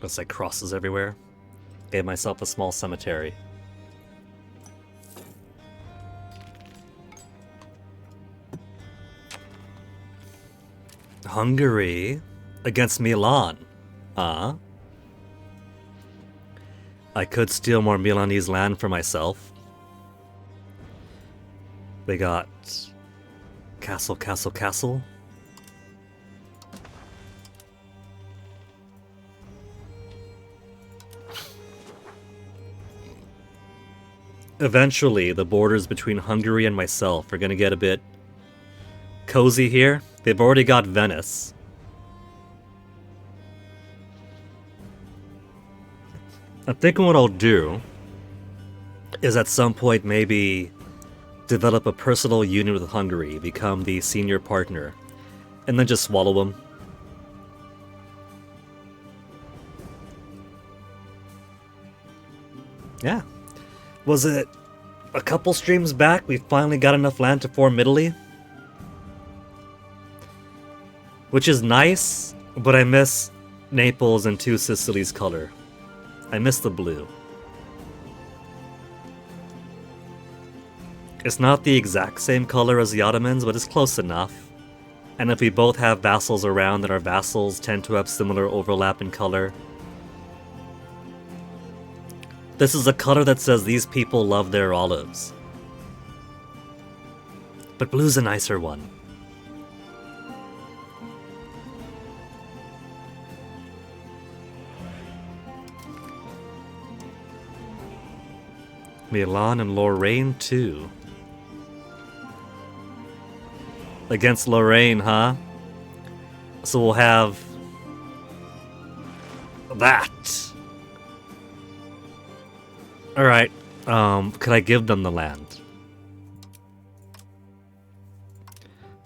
Looks like crosses everywhere. Gave myself a small cemetery. Hungary against Milan. I could steal more Milanese land for myself. They got castle, castle, castle. Eventually, the borders between Hungary and myself are going to get a bit cozy here. They've already got Venice. I'm thinking what I'll do is at some point maybe develop a personal union with Hungary, become the senior partner, and then just swallow them. Yeah. Was it a couple streams back we finally got enough land to form Italy? Which is nice, but I miss Naples and Two Sicilies color. I miss the blue. It's not the exact same color as the Ottomans, but it's close enough. And if we both have vassals around, then our vassals tend to have similar overlap in color. This is a color that says these people love their olives. But blue's a nicer one. Milan and Lorraine too. Against Lorraine, huh? So we'll have that. Alright, could I give them the land?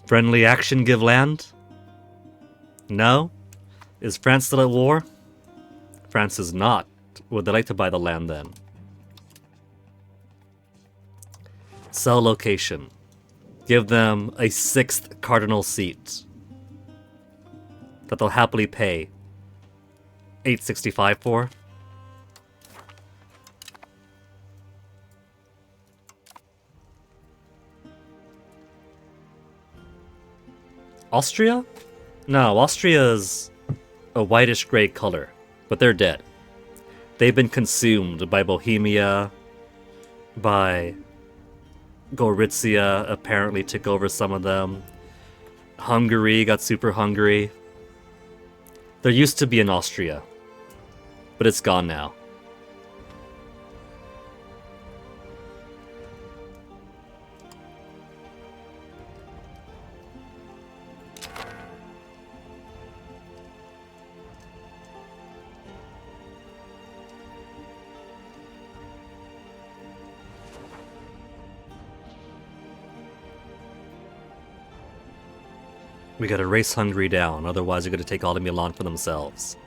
Friendly action, give land? No? Is France still at war? France is not. Would they like to buy the land then? Sell location. Give them a 6th cardinal seat that they'll happily pay 865 for. Austria? No, Austria's a whitish gray color, but they're dead. They've been consumed by Bohemia, by Gorizia apparently took over some of them. Hungary got super hungry. There used to be an Austria, but it's gone now. We gotta race Hungary down, otherwise they're gonna take all of Milan for themselves.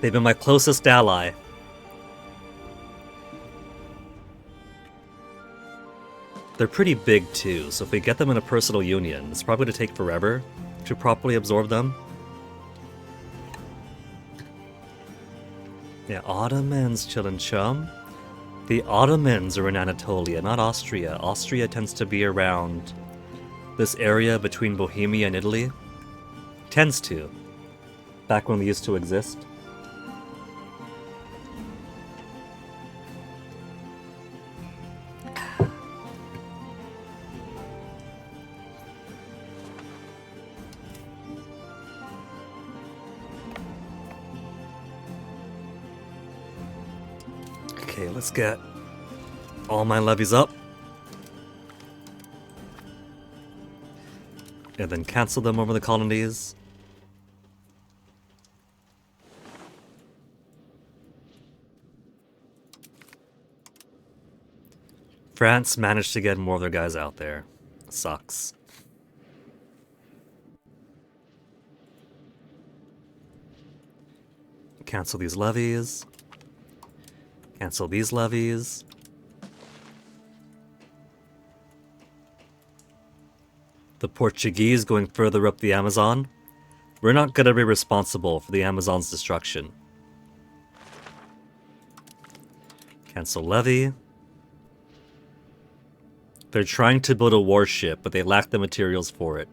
They've been my closest ally. They're pretty big too, so if we get them in a personal union, it's probably gonna take forever to properly absorb them. Yeah, Ottomans, chillin' chum. The Ottomans are in Anatolia, not Austria. Austria tends to be around this area between Bohemia and Italy. Tends to. Back when we used to exist. Okay, let's get all my levies up. And then cancel them over the colonies. France managed to get more of their guys out there. Sucks. Cancel these levies. Cancel these levies. The Portuguese going further up the Amazon. We're not gonna be responsible for the Amazon's destruction. Cancel levy. They're trying to build a warship, but they lack the materials for it.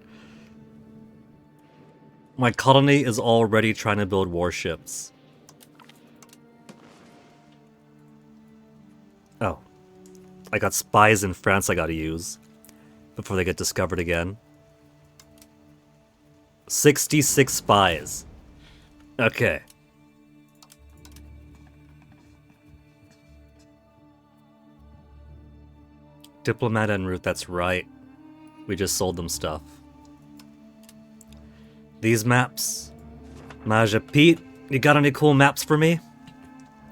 My colony is already trying to build warships. Oh. I got spies in France I gotta use before they get discovered again. 66 spies. Okay. Diplomat en route, that's right. We just sold them stuff. These maps. Maja Pete, you got any cool maps for me?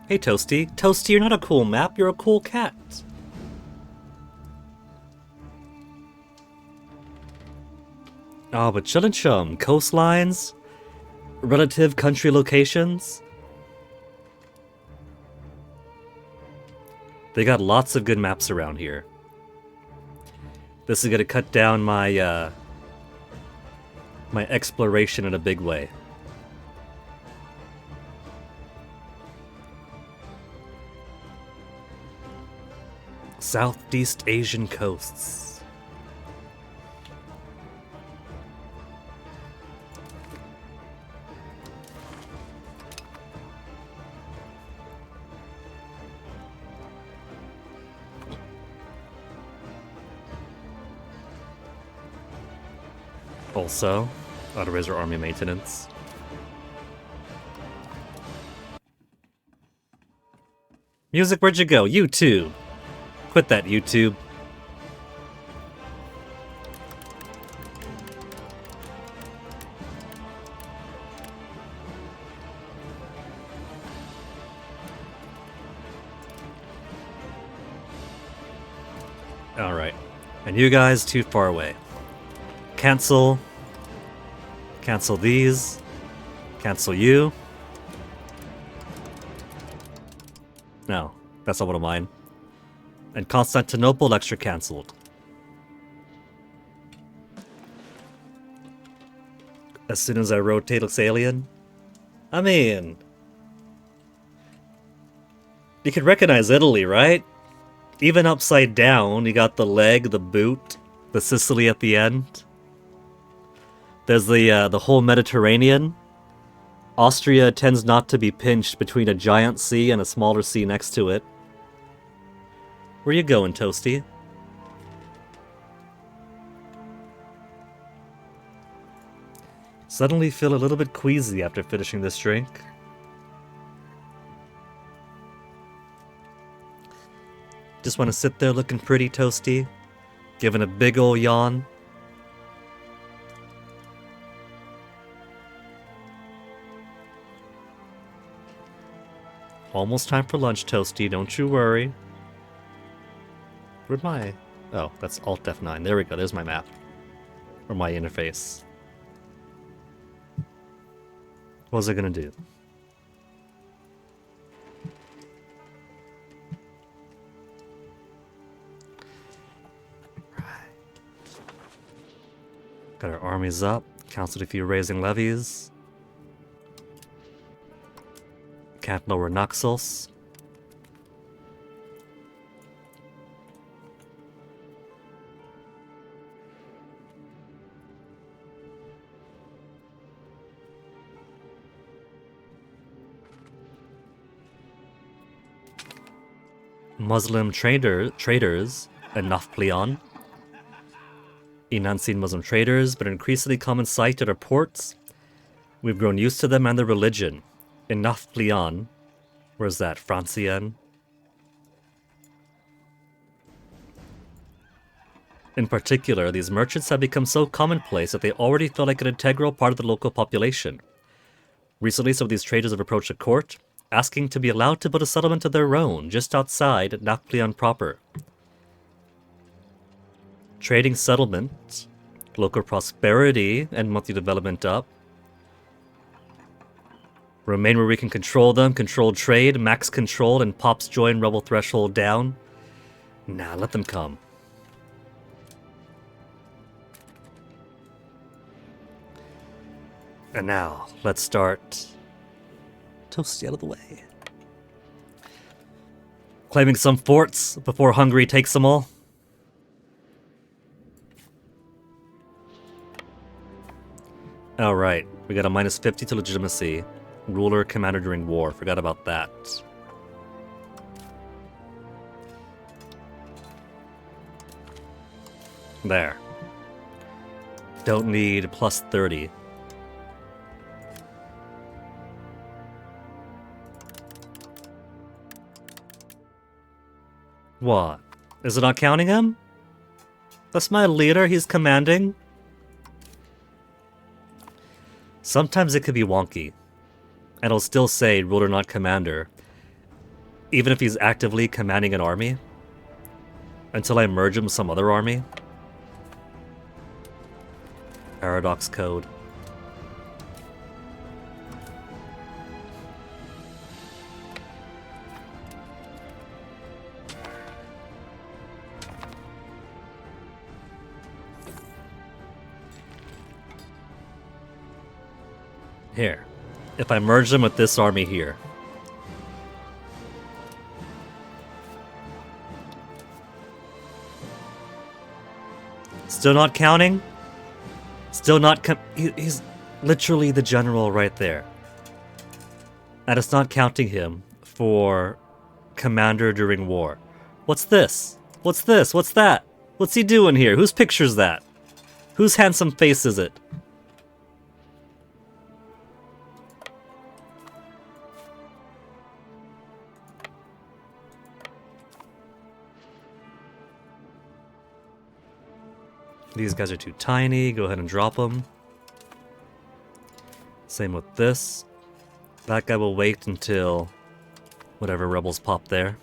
Hey Toasty. Toasty, you're not a cool map, you're a cool cat. Oh, but chillin' chum. Coastlines? Relative country locations? They got lots of good maps around here. This is gonna cut down my my exploration in a big way. Southeast Asian coasts. Also, Auto-Razor Army maintenance. Music, where'd you go? YouTube. Quit that, YouTube. Alright. And you guys too far away. Cancel. Cancel these. Cancel you. No, that's not one of mine. And Constantinople lecture cancelled. As soon as I rotate, looks alien. I mean, you can recognize Italy, right? Even upside down, you got the leg, the boot, the Sicily at the end. There's the whole Mediterranean. Austria tends not to be pinched between a giant sea and a smaller sea next to it. Where you going, Toasty? Suddenly feel a little bit queasy after finishing this drink. Just want to sit there looking pretty toasty, giving a big ol' yawn. Almost time for lunch, Toasty, don't you worry. Where'd my... Oh, that's Alt F9. There we go, there's my map. Or my interface. What was I gonna do? Got our armies up. Counseled a few raising levies. Can't lower Naxos. Muslim traders and Nafplion. Unseen Muslim traders, but an increasingly common sight at our ports. We've grown used to them and their religion. In Nafplion, where's that? Francien? In particular, these merchants have become so commonplace that they already feel like an integral part of the local population. Recently, some of these traders have approached the court, asking to be allowed to build a settlement of their own just outside Nafplion proper. Trading settlement, local prosperity and monthly development up. Remain where we can control them, control trade, max control, and pops join rebel threshold down. Nah, let them come. And now, let's start... Toasty out of the way. Claiming some forts before Hungary takes them all. Alright, we got a minus 50 to legitimacy. Ruler, commander during war. Forgot about that. There. Don't need plus 30. What? Is it not counting him? That's my leader, he's commanding. Sometimes it could be wonky. And it'll still say ruler not commander, even if he's actively commanding an army, until I merge him with some other army. Paradox code. Here. If I merge them with this army here. Still not counting? Still not he's literally the general right there. And it's not counting him for commander during war. What's this? What's this? What's that? What's he doing here? Whose picture's that? Whose handsome face is it? These guys are too tiny. Go ahead and drop them. Same with this. That guy will wait until whatever rebels pop there.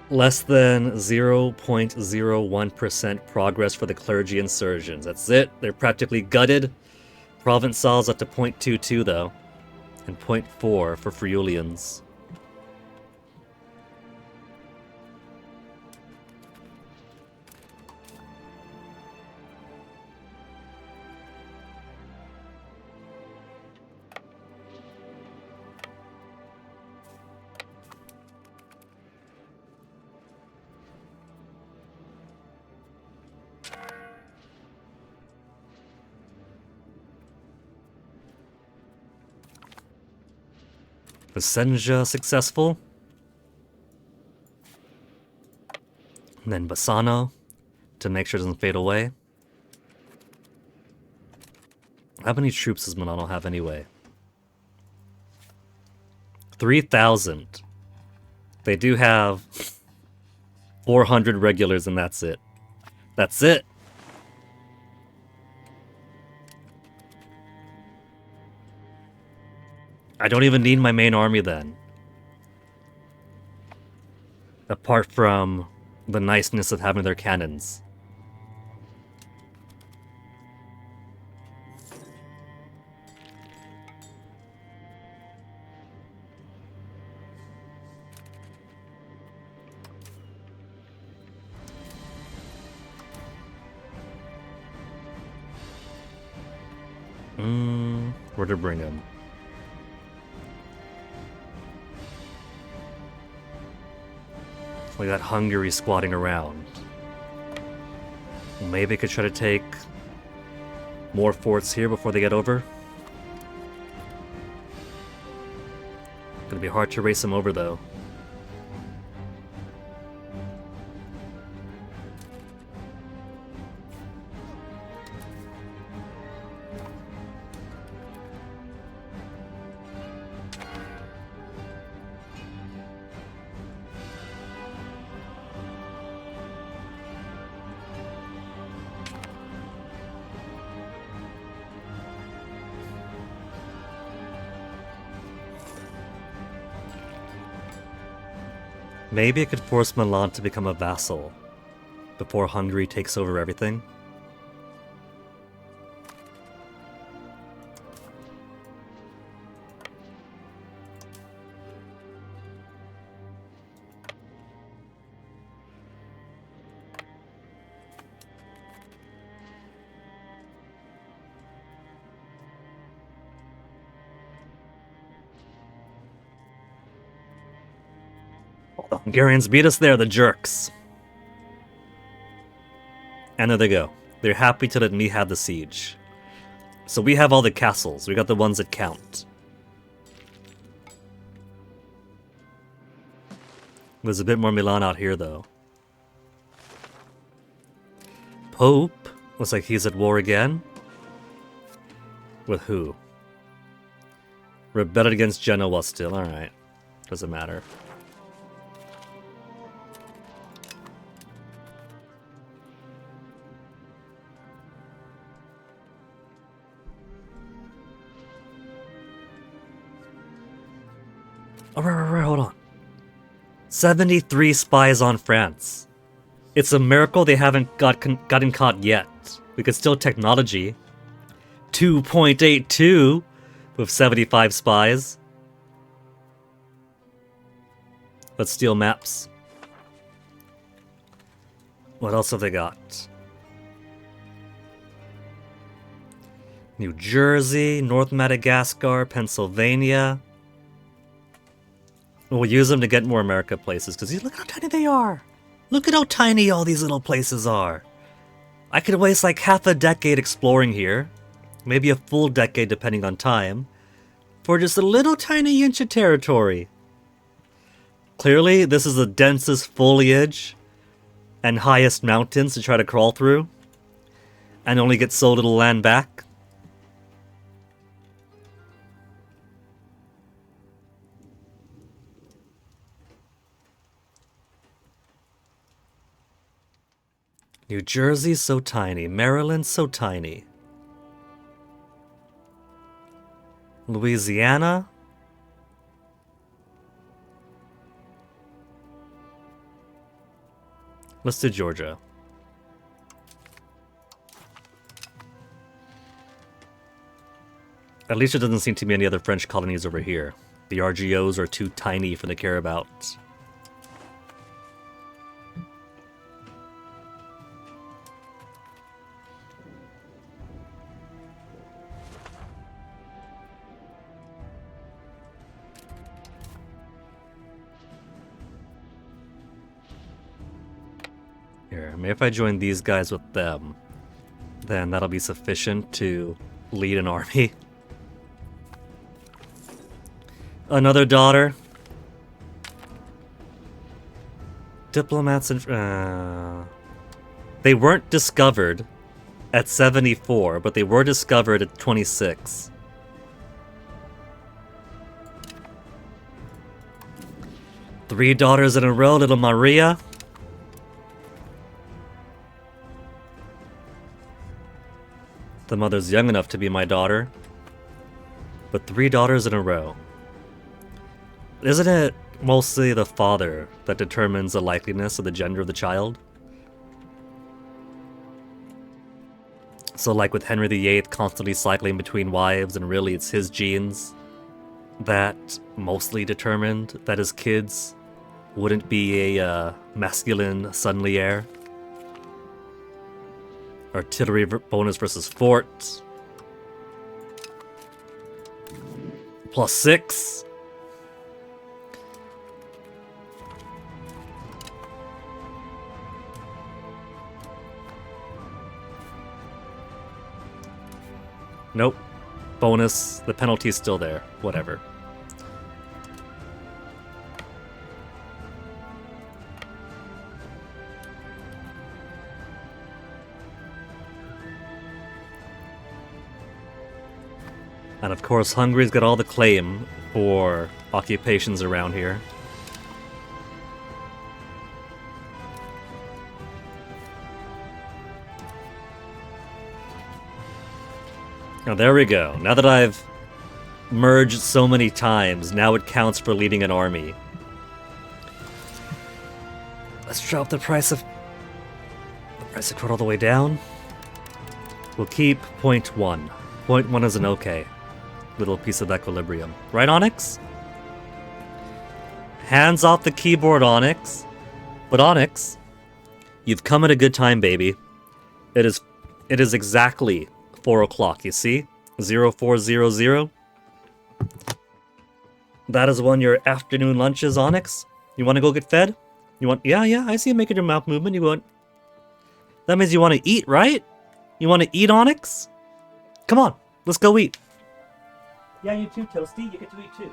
Less than 0.01% progress for the clergy insurgents. That's it. They're practically gutted. Provençals up to 0.22 though. And 0.4 for Friulians. Vicenja successful. And then Bassano to make sure it doesn't fade away. How many troops does Milano have anyway? 3,000. They do have 400 regulars and that's it. That's it! I don't even need my main army then. Apart from the niceness of having their cannons. Where to bring him? Like that Hungary squatting around. Maybe I could try to take more forts here before they get over. Gonna be hard to race them over though. Maybe I could force Milan to become a vassal before Hungary takes over everything. The Hungarians beat us there, the jerks. And there they go. They're happy to let me have the siege. So we have all the castles. We got the ones that count. There's a bit more Milan out here, though. Pope? Looks like he's at war again. With who? Rebelled against Genoa still. Alright. Doesn't matter. Oh, right, hold on. 73 spies on France. It's a miracle they haven't gotten caught yet. We could still technology. 2.82 with 75 spies. Let's steal maps. What else have they got? New Jersey, North Madagascar, Pennsylvania. We'll use them to get more America places, because look how tiny they are! Look at how tiny all these little places are! I could waste like half a decade exploring here, maybe a full decade depending on time, for just a little tiny inch of territory. Clearly, this is the densest foliage and highest mountains to try to crawl through, and only get so little land back. New Jersey's so tiny. Maryland's so tiny. Louisiana? Let's do Georgia. At least there doesn't seem to be any other French colonies over here. The RGOs are too tiny for them to care about. Here, maybe if I join these guys with them, then that'll be sufficient to lead an army. Another daughter. Diplomats and... They weren't discovered at 74, but they were discovered at 26. Three daughters in a row, little Maria. The mother's young enough to be my daughter. But 3 daughters in a row. Isn't it mostly the father that determines the likeliness of the gender of the child? So like with Henry VIII constantly cycling between wives, and really it's his genes that mostly determined that his kids wouldn't be a masculine, sonly heir. Artillery bonus versus fort. +6. Nope. Bonus. The penalty's still there. Whatever. And of course, Hungary's got all the claim for occupations around here. Now there we go. Now that I've merged so many times, now it counts for leading an army. Let's drop the price of crude all the way down. We'll keep 0.1. 0.1 is an okay little piece of equilibrium. Right, Onyx? Hands off the keyboard, Onyx. But Onyx, you've come at a good time, baby. It is exactly 4 o'clock, you see? 0400. That is when your afternoon lunch is, Onyx. You want to go get fed? You want... Yeah, I see you making your mouth movement. You want... That means you want to eat, right? You want to eat, Onyx? Come on, let's go eat. Yeah, you too, Toasty. You get to eat too.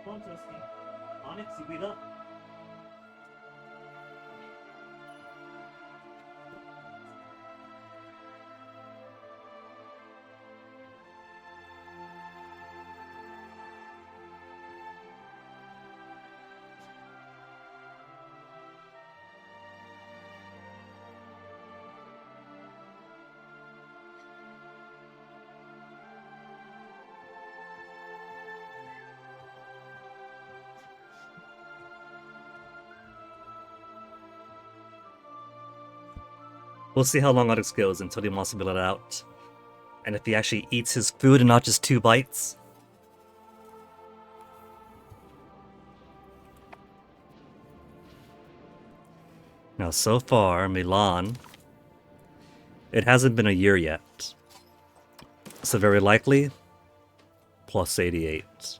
Come on, Toasty. Onyx, you eat up. We'll see how long Onyx goes until he wants to be let out. And if he actually eats his food and not just 2 bites. Now, so far, Milan, it hasn't been a year yet. So very likely, plus 88.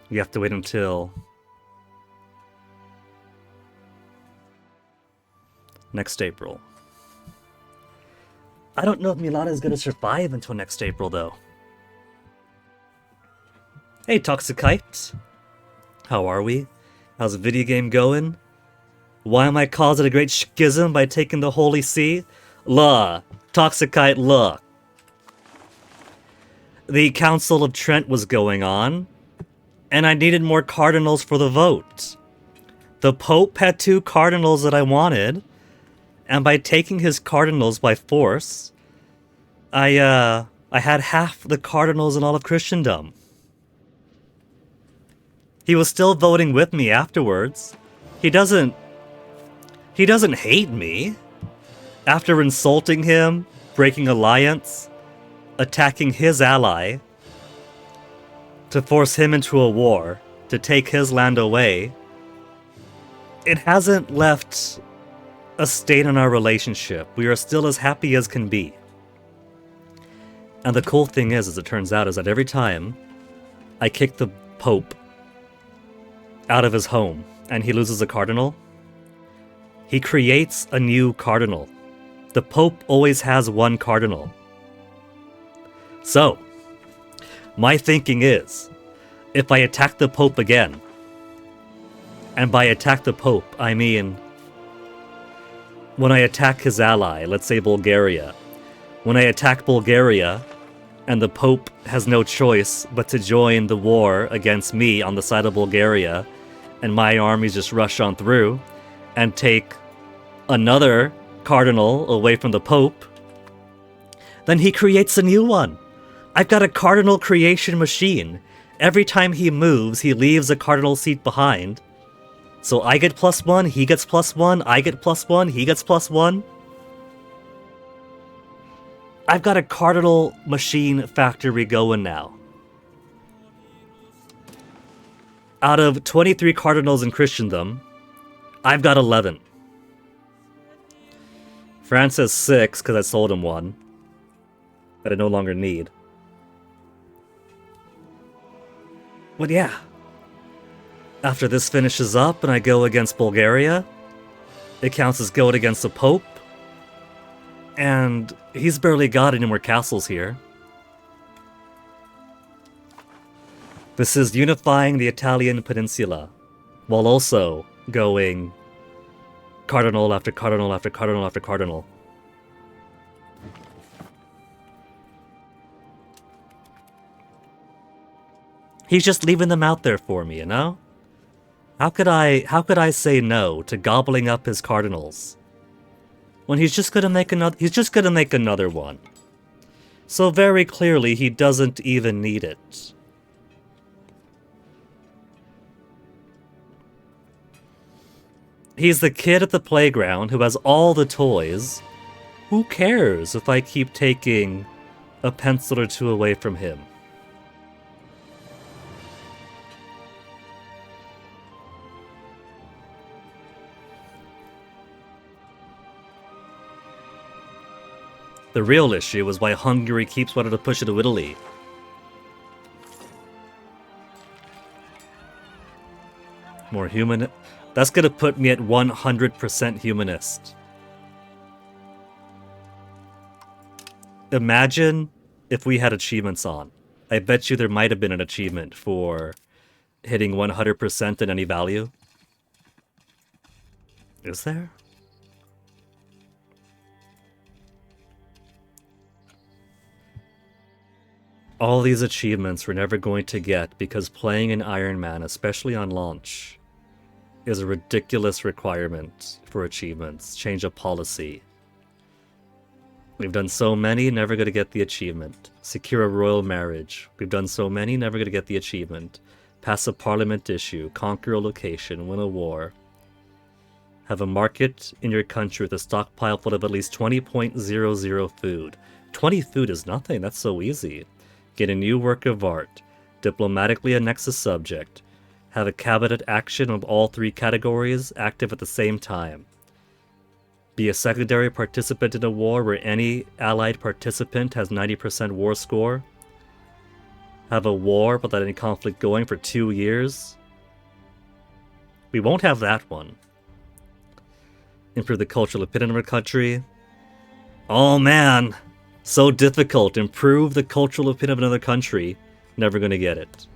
You have to wait until next April. I don't know if Milan is going to survive until next April, though. Hey, Toxicite. How are we? How's the video game going? Why am I causing a great schism by taking the Holy See? La. Toxicite, la. The Council of Trent was going on, and I needed more cardinals for the vote. The Pope had 2 cardinals that I wanted, and by taking his cardinals by force, I had half the cardinals in all of Christendom. He was still voting with me afterwards. He doesn't hate me. After insulting him, breaking alliance, attacking his ally, to force him into a war, to take his land away, it hasn't left a stain on our relationship. We are still as happy as can be. And the cool thing is, as it turns out, is that every time I kick the Pope out of his home and he loses a cardinal, he creates a new cardinal. The Pope always has 1 cardinal. So, my thinking is, if I attack the Pope again, and by attack the Pope, I mean when I attack his ally, let's say Bulgaria, when I attack Bulgaria, and the Pope has no choice but to join the war against me on the side of Bulgaria, and my armies just rush on through, and take another cardinal away from the Pope, then he creates a new one. I've got a cardinal creation machine. Every time he moves, he leaves a cardinal seat behind. So I get +1, he gets +1, I get +1, he gets +1. I've got a cardinal machine factory going now. Out of 23 cardinals in Christendom, I've got 11. France has 6 because I sold him 1 that I no longer need. But yeah, after this finishes up and I go against Bulgaria, it counts as going against the Pope, and he's barely got any more castles here. This is unifying the Italian peninsula, while also going cardinal after cardinal after cardinal after cardinal. He's just leaving them out there for me, you know? How could I say no to gobbling up his cardinals when he's just gonna make another one? So very clearly he doesn't even need it. He's the kid at the playground who has all the toys. Who cares if I keep taking a pencil or 2 away from him? The real issue is why Hungary keeps wanting to push it to Italy. More human. That's gonna put me at 100% humanist. Imagine if we had achievements on. I bet you there might have been an achievement for hitting 100% in any value. Is there? All these achievements we're never going to get because playing an Iron Man, especially on launch, is a ridiculous requirement for achievements. Change of policy. We've done so many, never going to get the achievement. Secure a royal marriage. We've done so many, never going to get the achievement. Pass a parliament issue. Conquer a location. Win a war. Have a market in your country with a stockpile full of at least 20.00 food. 20 food is nothing, that's so easy. Get a new work of art. Diplomatically annex a subject. Have a cabinet action of all 3 categories active at the same time. Be a secondary participant in a war where any allied participant has 90% war score. Have a war without any conflict going for 2 years. We won't have that one. Improve the cultural opinion of our country. Oh man, so difficult. Improve the cultural opinion of another country. Never gonna get it.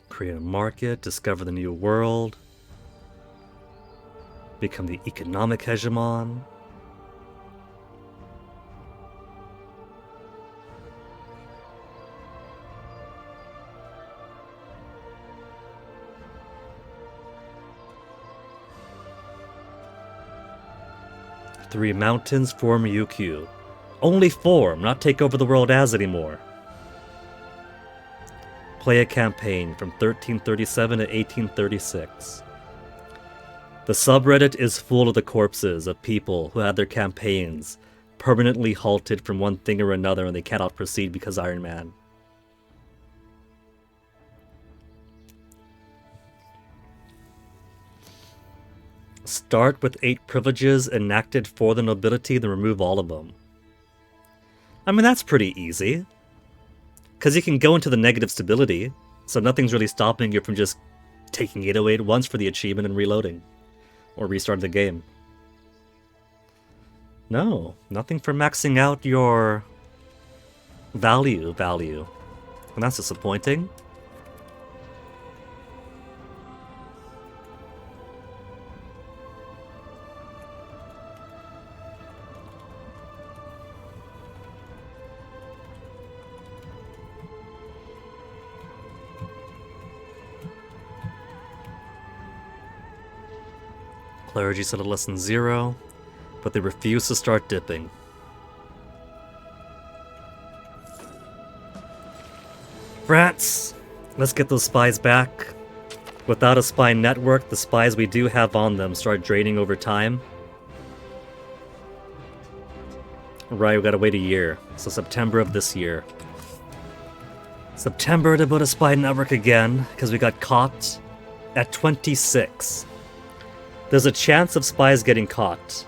Create a market, discover the new world. Become the economic hegemon. Three mountains form UQ. Only form, not take over the world as anymore. Play a campaign from 1337 to 1836. The subreddit is full of the corpses of people who had their campaigns permanently halted from one thing or another and they cannot proceed because Iron Man. Start with 8 privileges enacted for the nobility, then remove all of them. I mean, that's pretty easy. Because you can go into the negative stability, so nothing's really stopping you from just taking 808 at once for the achievement and reloading. Or restarting the game. No, nothing for maxing out your value. And that's disappointing. Clergy set at less than 0, but they refuse to start dipping. France! Let's get those spies back. Without a spy network, the spies we do have on them start draining over time. Right, we gotta wait a year. So September of this year. September to build a spy network again, because we got caught at 26. There's a chance of spies getting caught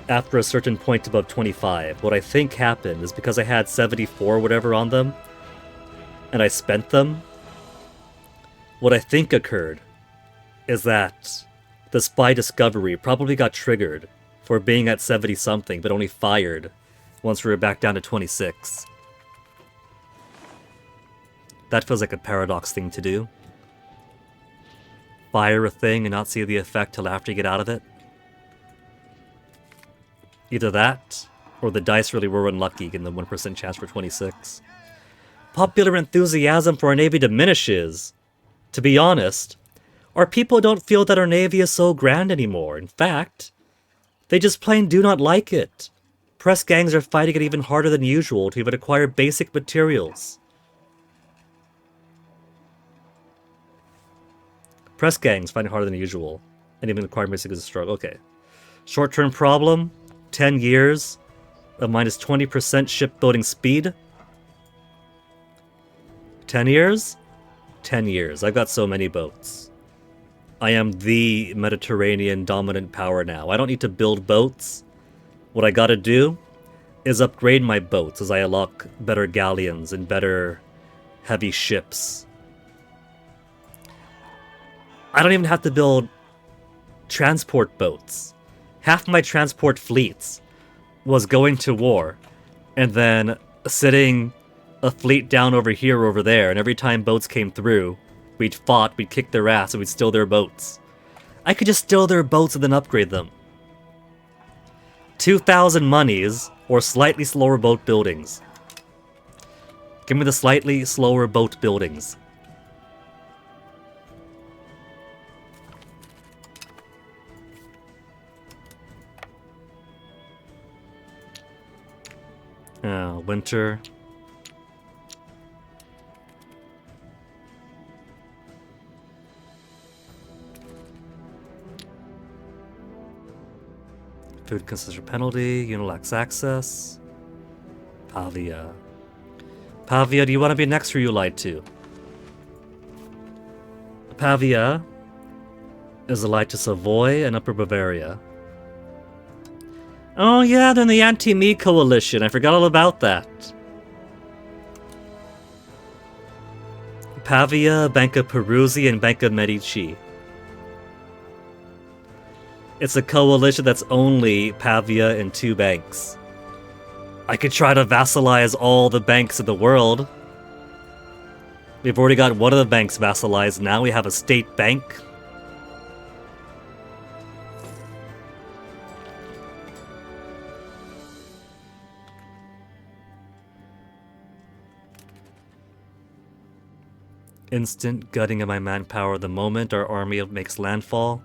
after a certain point above 25. What I think happened is because I had 74 whatever on them, and I spent them, what I think occurred is that the spy discovery probably got triggered for being at 70-something, but only fired once we were back down to 26. That feels like a paradox thing to do. Fire a thing and not see the effect till after you get out of it. Either that, or the dice really were unlucky, getting the 1% chance for 26. Popular enthusiasm for our Navy diminishes. To be honest, our people don't feel that our Navy is so grand anymore. In fact, they just plain do not like it. Press gangs are fighting it even harder than usual to even acquire basic materials. Press gangs fighting harder than usual, and even acquiring basic is a struggle. Okay. Short-term problem, 10 years of minus 20% shipbuilding speed. 10 years? 10 years. I've got so many boats. I am the Mediterranean dominant power now. I don't need to build boats. What I gotta do is upgrade my boats as I unlock better galleons and better heavy ships. I don't even have to build transport boats. Half my transport fleets was going to war and then sitting a fleet down over here, over there, and every time boats came through, we'd fought, we'd kick their ass, and we'd steal their boats. I could just steal their boats and then upgrade them. 2,000 monies, or slightly slower boat buildings. Give me the slightly slower boat buildings. Winter. Food concession penalty, Unilax access. Pavia. Pavia, do you want to be next or you lied to? Pavia is allied to Savoy and Upper Bavaria. Oh yeah, they're in the anti-me coalition. I forgot all about that. Pavia, Banca Peruzzi, and Banca Medici. It's a coalition that's only Pavia and 2 banks. I could try to vassalize all the banks of the world. We've already got one of the banks vassalized, now we have a state bank. Instant gutting of my manpower the moment our army makes landfall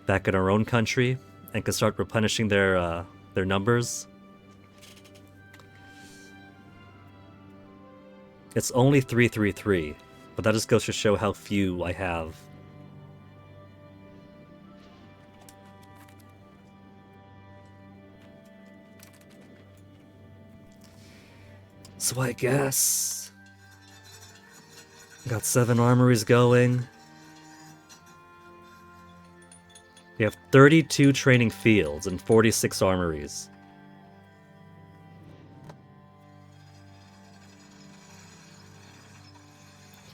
back in our own country and can start replenishing their numbers. It's only 333, but that just goes to show how few I have. So I guess... got 7 armories going. We have 32 training fields and 46 armories.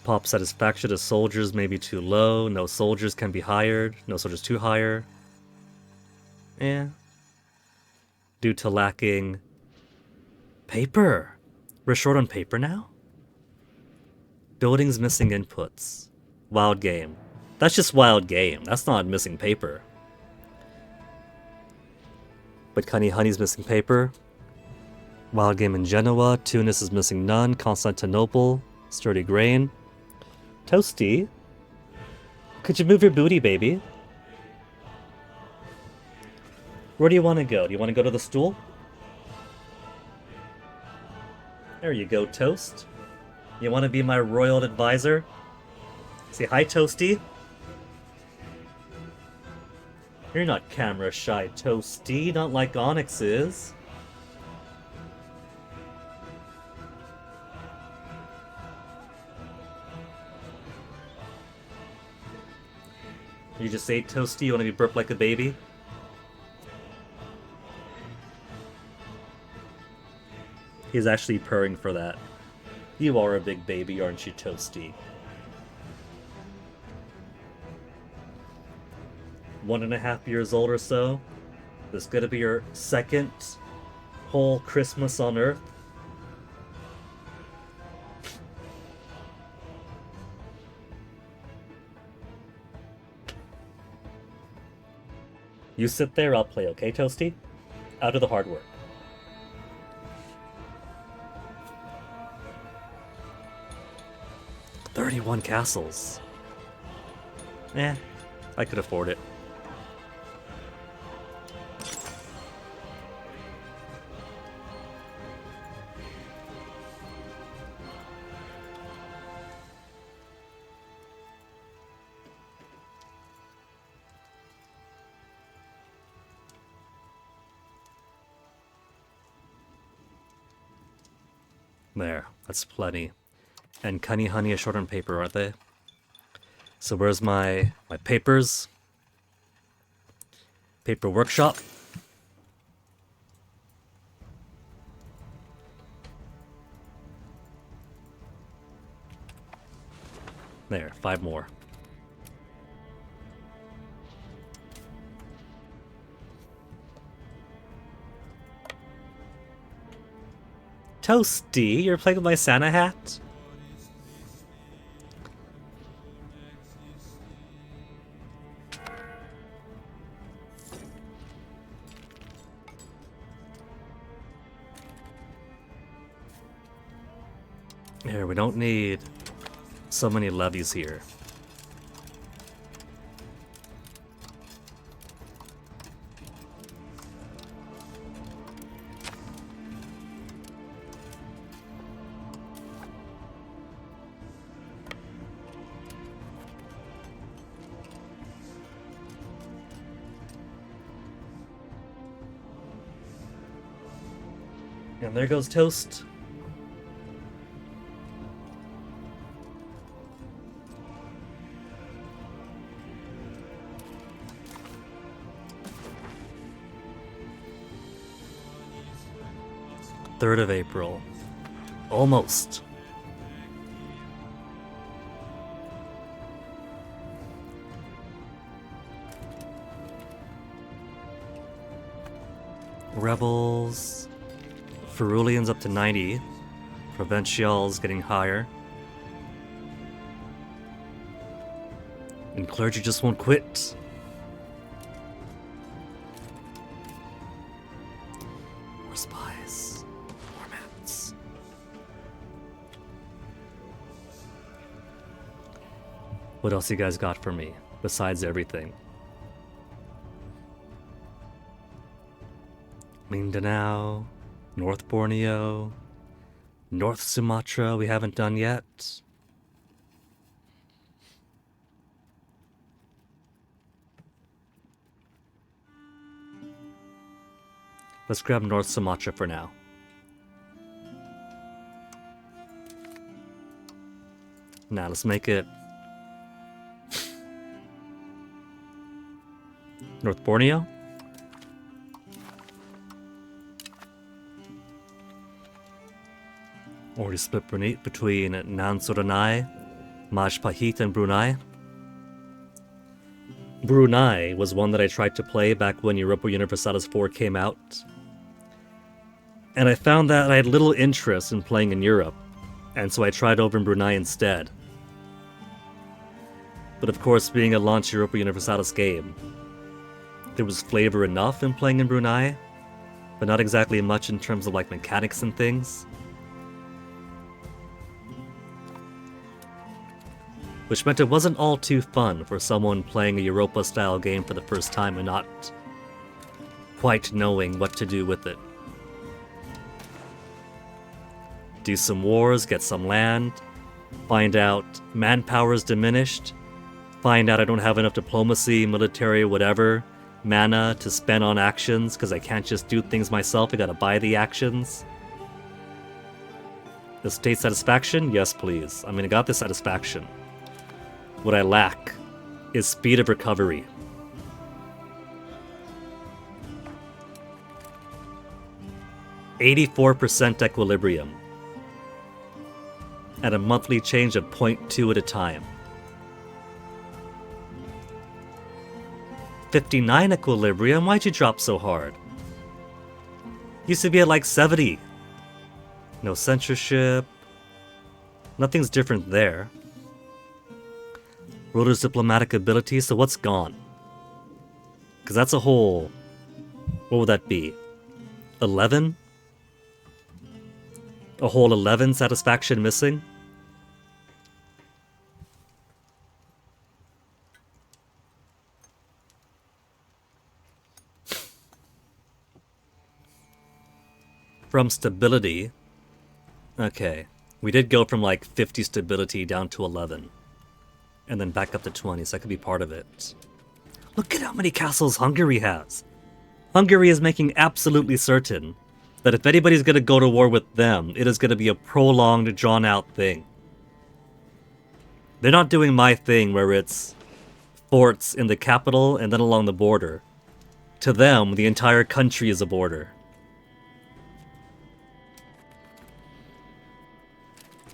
Pop satisfaction to soldiers may be too low. No soldiers can be hired. No soldiers to hire. Eh. Due to lacking paper. We're short on paper now? Buildings missing inputs. Wild game. That's just wild game. That's not missing paper. But Cunny Honey's missing paper. Wild game in Genoa. Tunis is missing none. Constantinople. Sturdy grain. Toasty. Could you move your booty, baby? Where do you want to go? Do you want to go to the stool? There you go, Toast. You want to be my royal advisor? Say hi, Toasty. You're not camera shy, Toasty. Not like Onyx is. You just say, Toasty, you want to be burped like a baby? He's actually purring for that. You are a big baby, aren't you, Toasty? 1.5 years old or so. This is gonna be your second whole Christmas on Earth. You sit there, I'll play, okay, Toasty? Out of the hard work. "31 castles. Eh, I could afford it. There, that's plenty. And Cunny Honey is short on paper, aren't they? So where's my papers? Paper workshop. There, 5 more. Toasty, you're playing with my Santa hat? Here, we don't need so many levies here. And there goes Toast. Third of April. Almost. Rebels. Ferulians up to 90. Provincials getting higher. And clergy just won't quit. More spies. More maps. What else you guys got for me, besides everything? Mindanao, North Borneo, North Sumatra we haven't done yet. Let's grab North Sumatra for now. Now let's make it North Borneo. Already split between Nansuranai, Majpahit, and Brunei. Brunei was one that I tried to play back when Europa Universalis 4 came out. And I found that I had little interest in playing in Europe, and so I tried over in Brunei instead. But of course, being a launch Europa Universalis game, there was flavor enough in playing in Brunei, but not exactly much in terms of like mechanics and things. Which meant it wasn't all too fun for someone playing a Europa-style game for the first time and not quite knowing what to do with it. Do some wars, get some land, find out manpower is diminished, find out I don't have enough diplomacy, military, whatever, mana to spend on actions because I can't just do things myself, I gotta buy the actions. The state satisfaction? Yes, please. I mean, I got the satisfaction. What I lack is speed of recovery. %84 equilibrium. At a monthly change of 0.2 at a time. 59 equilibrium? Why'd you drop so hard? Used to be at like 70. No censorship. Nothing's different there. Ruler's diplomatic ability, so what's gone? Because that's a whole... What would that be? 11? A whole 11 satisfaction missing? From stability... Okay. We did go from like 50 stability down to 11. And then back up to 20, so that could be part of it. Look at how many castles Hungary has! Hungary is making absolutely certain that if anybody's gonna go to war with them, it is gonna be a prolonged, drawn-out thing. They're not doing my thing where it's forts in the capital and then along the border. To them, the entire country is a border.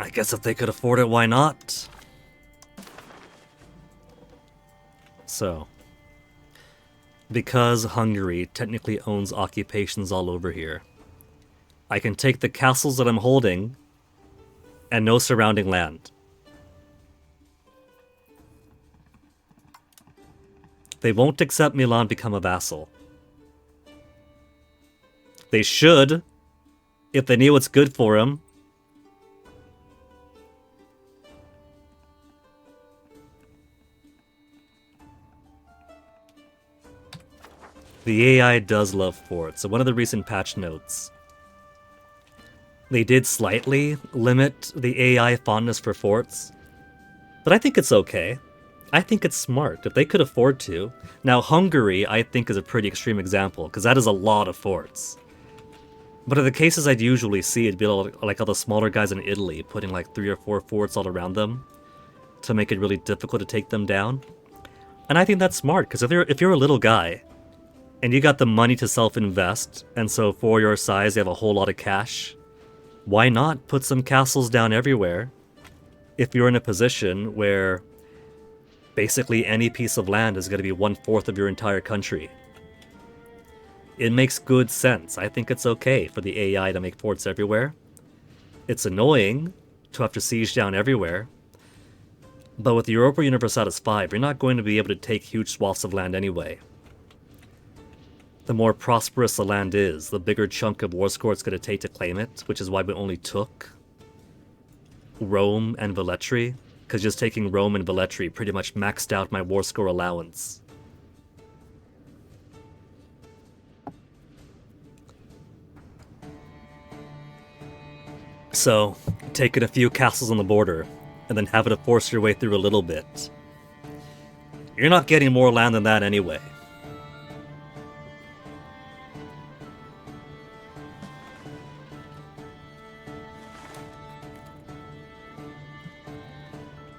I guess if they could afford it, why not? So, because Hungary technically owns occupations all over here, I can take the castles that I'm holding and no surrounding land. They won't accept Milan become a vassal. They should, if they knew what's good for him. The AI does love forts, so one of the recent patch notes, they did slightly limit the AI fondness for forts, but I think it's okay. I think it's smart, if they could afford to. Now Hungary, I think, is a pretty extreme example, because that is a lot of forts. But in the cases I'd usually see, it'd be like all the smaller guys in Italy putting like 3 or 4 forts all around them to make it really difficult to take them down. And I think that's smart, because if you're a little guy and you got the money to self-invest, and so for your size you have a whole lot of cash, why not put some castles down everywhere if you're in a position where basically any piece of land is going to be 1/4 of your entire country? It makes good sense. I think it's okay for the AI to make forts everywhere. It's annoying to have to siege down everywhere, but with Europa Universalis 5, you're not going to be able to take huge swaths of land anyway. The more prosperous the land is, the bigger chunk of war score it's going to take to claim it, which is why we only took Rome and Velletri, because just taking Rome and Velletri pretty much maxed out my war score allowance. So, taking a few castles on the border, and then having to force your way through a little bit. You're not getting more land than that anyway.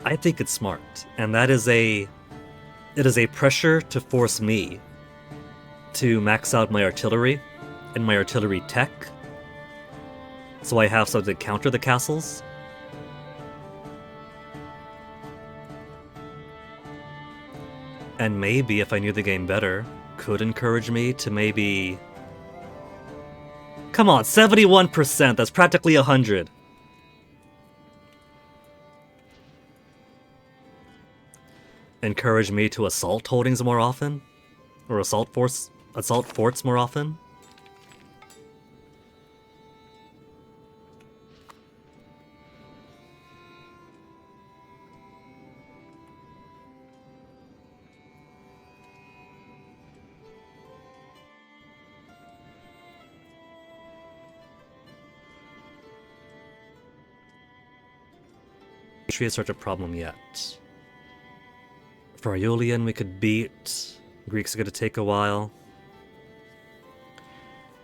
I think it's smart, and it is a pressure to force me to max out my artillery and my artillery tech, so I have something to counter the castles. And maybe, if I knew the game better, could encourage me to maybe... Come on, 71%, that's practically 100. Encourage me to assault holdings more often? Or assault forts more often? Is such a problem yet. For Aeolian, we could beat. Greeks are going to take a while.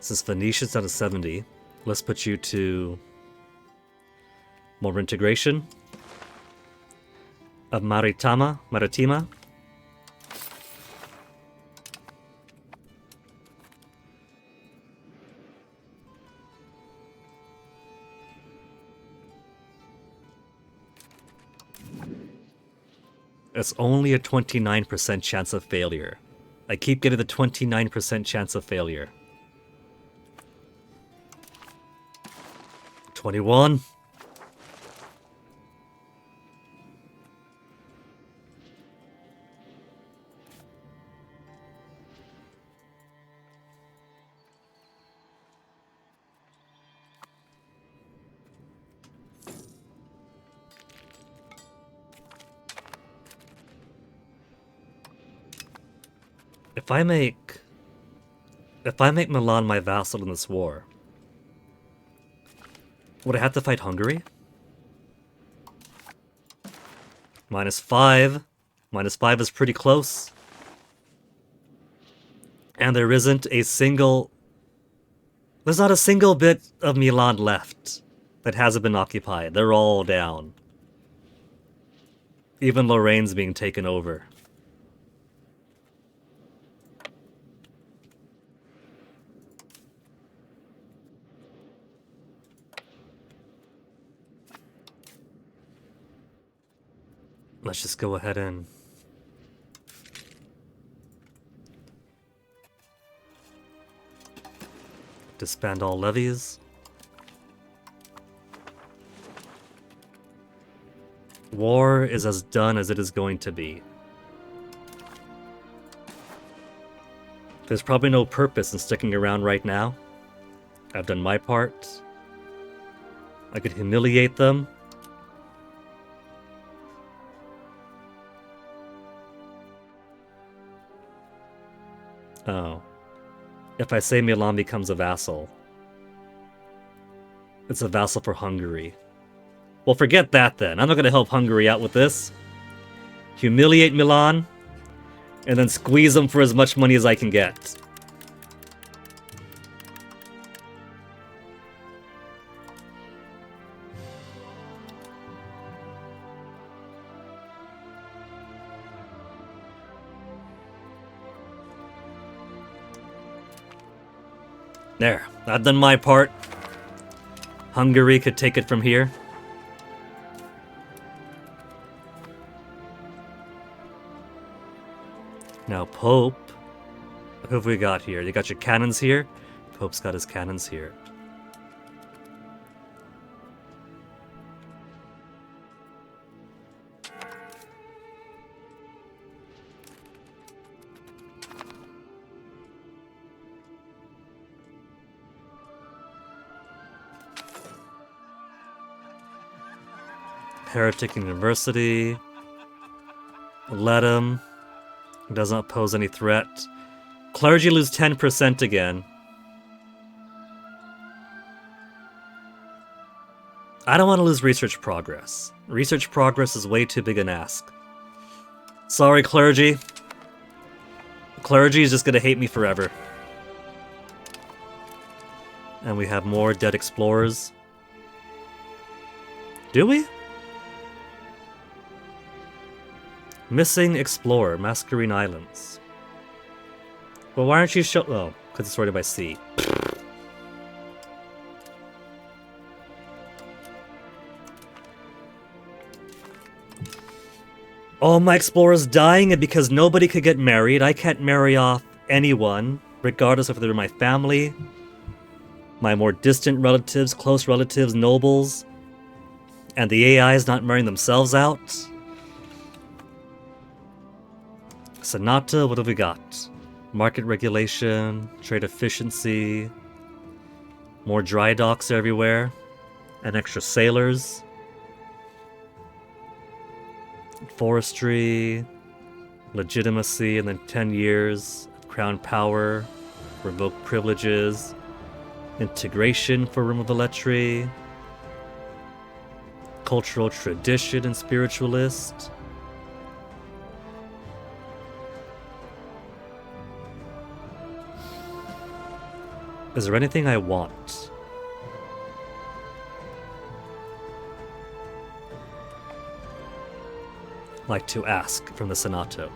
Since Venetia's at a 70, let's put you to more integration of Maritima. It's only a 29% chance of failure. I keep getting the 29% chance of failure. 21. If I make Milan my vassal in this war, would I have to fight Hungary? -5. -5 is pretty close. And there isn't a single... There's not a single bit of Milan left that hasn't been occupied. They're all down. Even Lorraine's being taken over. Let's just go ahead and... disband all levies. War is as done as it is going to be. There's probably no purpose in sticking around right now. I've done my part. I could humiliate them. Oh. If I say Milan becomes a vassal, it's a vassal for Hungary. Well, forget that then. I'm not going to help Hungary out with this. Humiliate Milan, and then squeeze them for as much money as I can get. There, I've done my part. Hungary could take it from here. Now, Pope. Who have we got here? You got your cannons here? Pope's got his cannons here. Heretic University. Let him. Does not pose any threat. Clergy lose 10% again. I don't want to lose research progress. Research progress is way too big an ask. Sorry, clergy. Clergy is just gonna hate me forever. And we have more dead explorers. Do we? Missing Explorer, Mascarene Islands. Well, why aren't you show- oh, because it's sorted by sea. All my explorers dying, and because nobody could get married, I can't marry off anyone, regardless if they're my family, my more distant relatives, close relatives, nobles, and the AI is not marrying themselves out. Sonata, what have we got? Market regulation, trade efficiency, more dry docks everywhere, and extra sailors. Forestry, legitimacy, and then 10 years, crown power, revoke privileges, integration for Room of Velletri, cultural tradition and spiritualist. Is there anything I want? Like to ask from the Senato?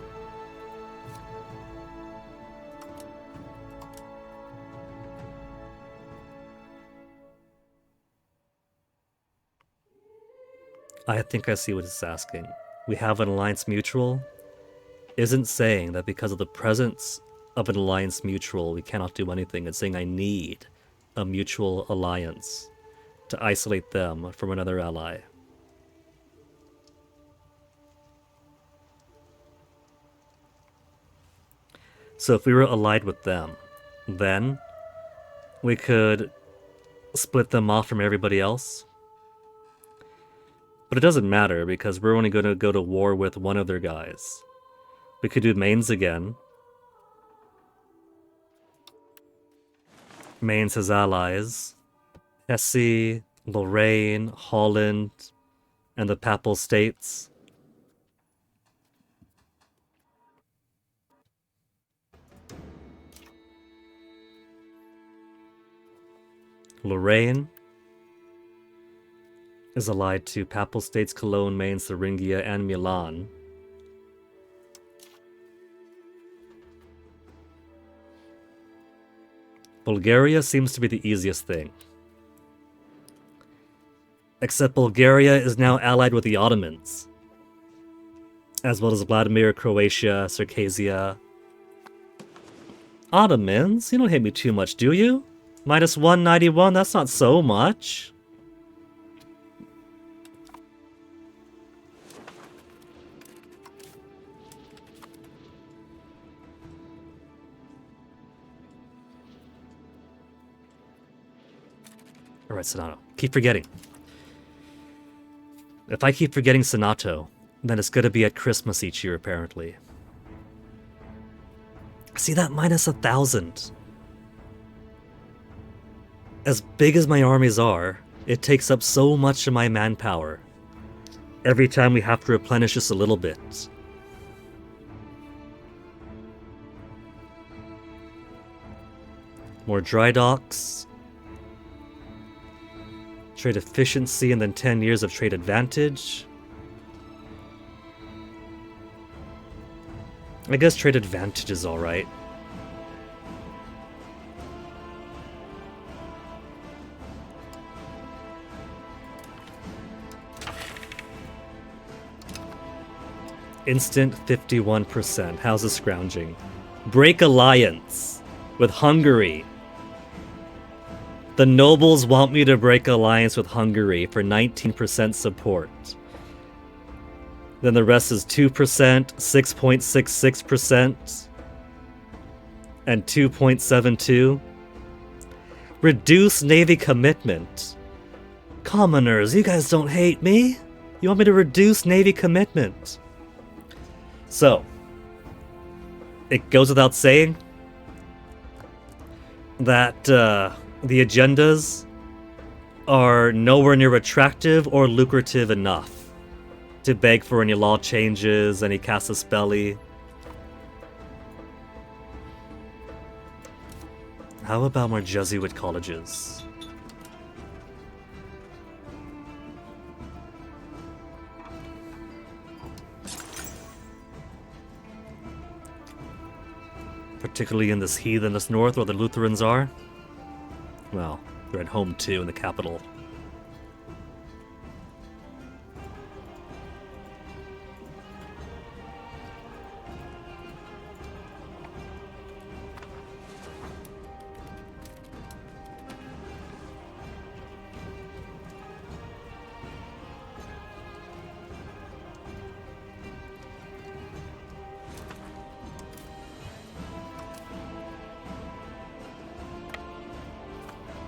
I think I see what it's asking. We have an alliance mutual. Isn't saying that because of the presence of an alliance mutual we cannot do anything. It's saying I need a mutual alliance to isolate them from another ally. So if we were allied with them, then we could split them off from everybody else. But it doesn't matter because we're only going to go to war with one of their guys. We could do Mainz again. Mainz has allies. Hesse, Lorraine, Holland, and the Papal States. Lorraine is allied to Papal States, Cologne, Mainz, Thuringia, and Milan. Bulgaria seems to be the easiest thing. Except Bulgaria is now allied with the Ottomans, as well as Vladimir, Croatia, Circassia. Ottomans? You don't hate me too much, do you? Minus 191, that's not so much. Alright, Sonato. Keep forgetting. If I keep forgetting Sonato, then it's gonna be at Christmas each year, apparently. See that? Minus 1,000. As big as my armies are, it takes up so much of my manpower. Every time we have to replenish just a little bit. More dry docks. Trade efficiency and then 10 years of trade advantage. I guess trade advantage is alright. Instant 51%. How's the scrounging? Break alliance with Hungary. The nobles want me to break alliance with Hungary for 19% support. Then the rest is 2%, 6.66%, and 2.72%. Reduce Navy commitment. Commoners, you guys don't hate me. You want me to reduce Navy commitment. So, it goes without saying that the agendas are nowhere near attractive or lucrative enough to beg for any law changes, any casus belli. How about more Jesuit colleges? Particularly in this heathenous north where the Lutherans are. Well, they're at home too in the capital.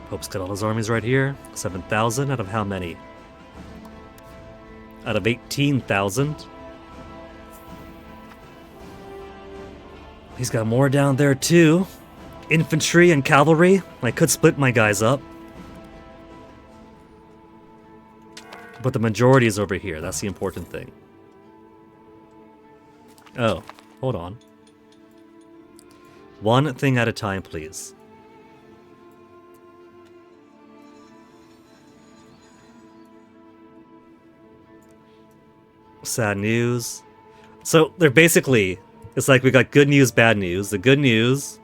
Pope's got all his armies right here. 7,000 out of how many? Out of 18,000. He's got more down there too. Infantry and cavalry. I could split my guys up. But the majority is over here. That's the important thing. Oh, hold on. One thing at a time, please. Sad news. So they're basically, it's like we got good news, bad news. The good news.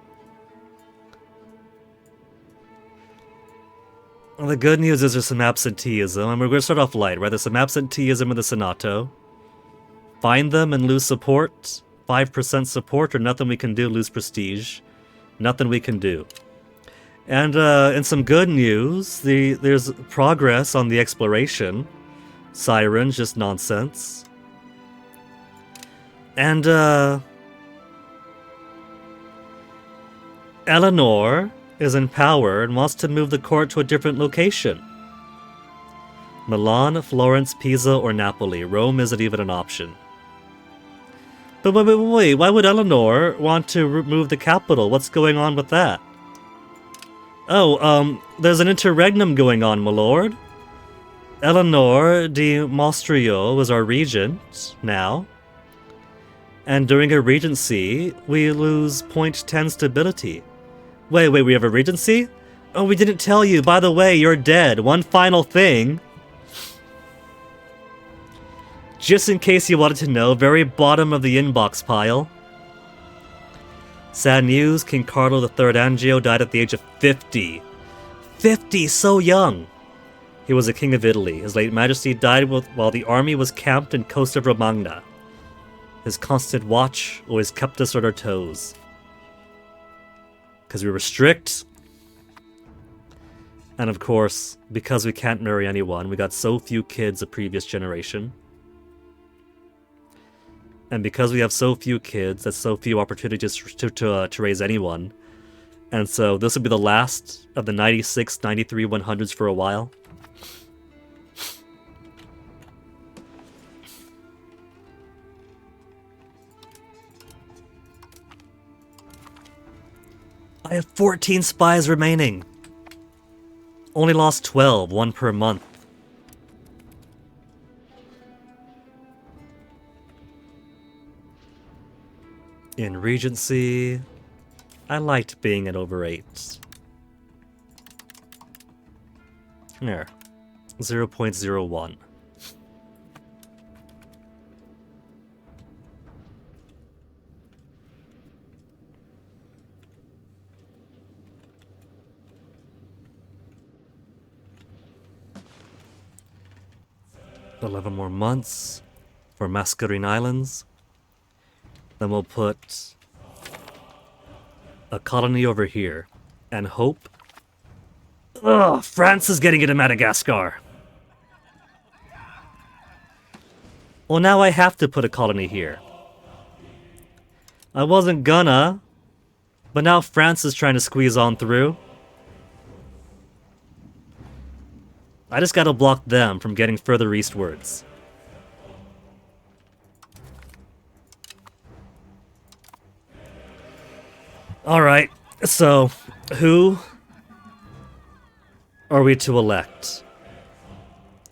Well, the good news is there's some absenteeism, and we're going to start off light, right? There's some absenteeism in the Senato. Find them and lose support. 5% support, or nothing we can do, lose prestige. Nothing we can do. And in some good news, there's progress on the exploration. Sirens, just nonsense. And Eleanor is in power and wants to move the court to a different location. Milan, Florence, Pisa, or Napoli. Rome isn't even an option. But wait, why would Eleanor want to remove the capital? What's going on with that? Oh, there's an interregnum going on, my lord. Eleanor de Maustrio was our regent now. And during her regency, we lose 0.10 stability. Wait, we have a regency? Oh, we didn't tell you. By the way, you're dead. One final thing. Just in case you wanted to know, very bottom of the inbox pile. Sad news, King Carlo III Angio died at the age of 50. 50, so young. He was a king of Italy. His late majesty died while the army was camped in coast of Romagna. His constant watch always kept us on our toes. Because we were strict. And of course, because we can't marry anyone, we got so few kids a previous generation. And because we have so few kids, that's so few opportunities to raise anyone. And so this will be the last of the 96, 93, 100s for a while. I have 14 spies remaining. Only lost 12, one per month. In Regency, I liked being at over 8. There. 0.01. $11 more months for Mascarene Islands. Then we'll put a colony over here. And hope. Ugh, France is getting into Madagascar. Well, now I have to put a colony here. I wasn't gonna, but now France is trying to squeeze on through. I just gotta block them from getting further eastwards. Alright, so who are we to elect?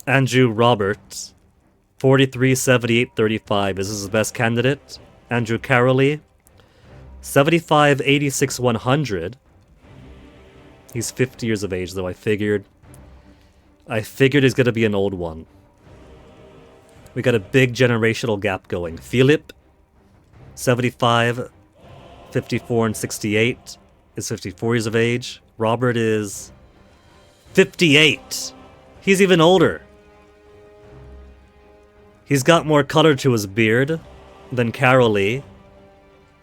Andrew Roberts, 43, 78, 35. Is this his best candidate? Andrew Carrolley, 75, 86, 100. He's 50 years of age, though. I figured he's gonna be an old one. We got a big generational gap going. Philip, 75, 54, and 68 is 54 years of age. Robert is 58. He's even older. He's got more color to his beard than Carrolley,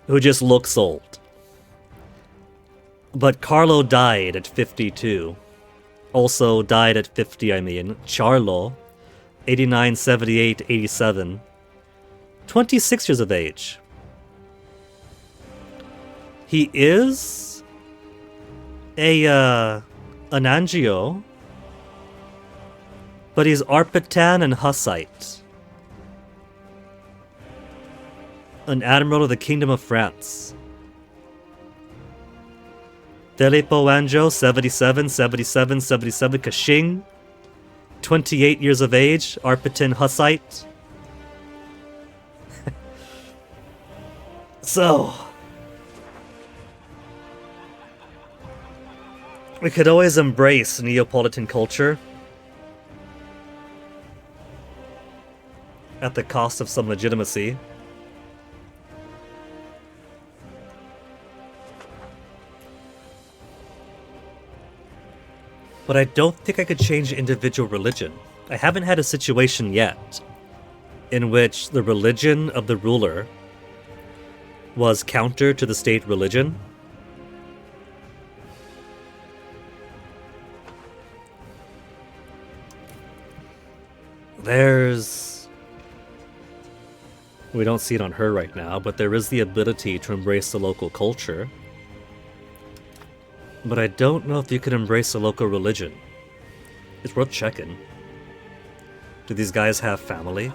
who just looks old. But Carlo died at 52. Also died at 50, I mean. Charlo, 89, 78, 87. 26 years of age. He is an Angio, but he's Arpitan and Hussite. An admiral of the Kingdom of France. Delepo Anjo, 77, 77, 77, Kashing. 28 years of age, Arpitan Hussite. So, we could always embrace Neapolitan culture at the cost of some legitimacy. But I don't think I could change individual religion. I haven't had a situation yet in which the religion of the ruler was counter to the state religion. We don't see it on her right now, but there is the ability to embrace the local culture. But I don't know if you can embrace a local religion. It's worth checking. Do these guys have family?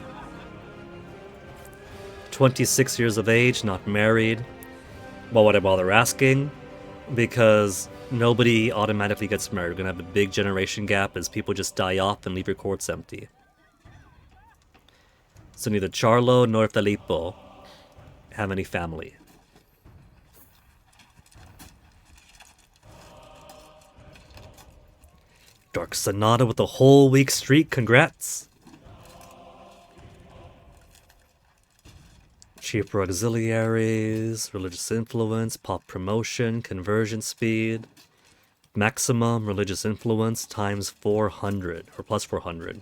26 years of age, not married. Why would I bother asking? Because nobody automatically gets married. We're gonna have a big generation gap as people just die off and leave your courts empty. So neither Charlo nor Filippo have any family. Dark Sonata with a whole week streak, congrats! Cheaper auxiliaries, religious influence, pop promotion, conversion speed, maximum religious influence times 400, or plus 400.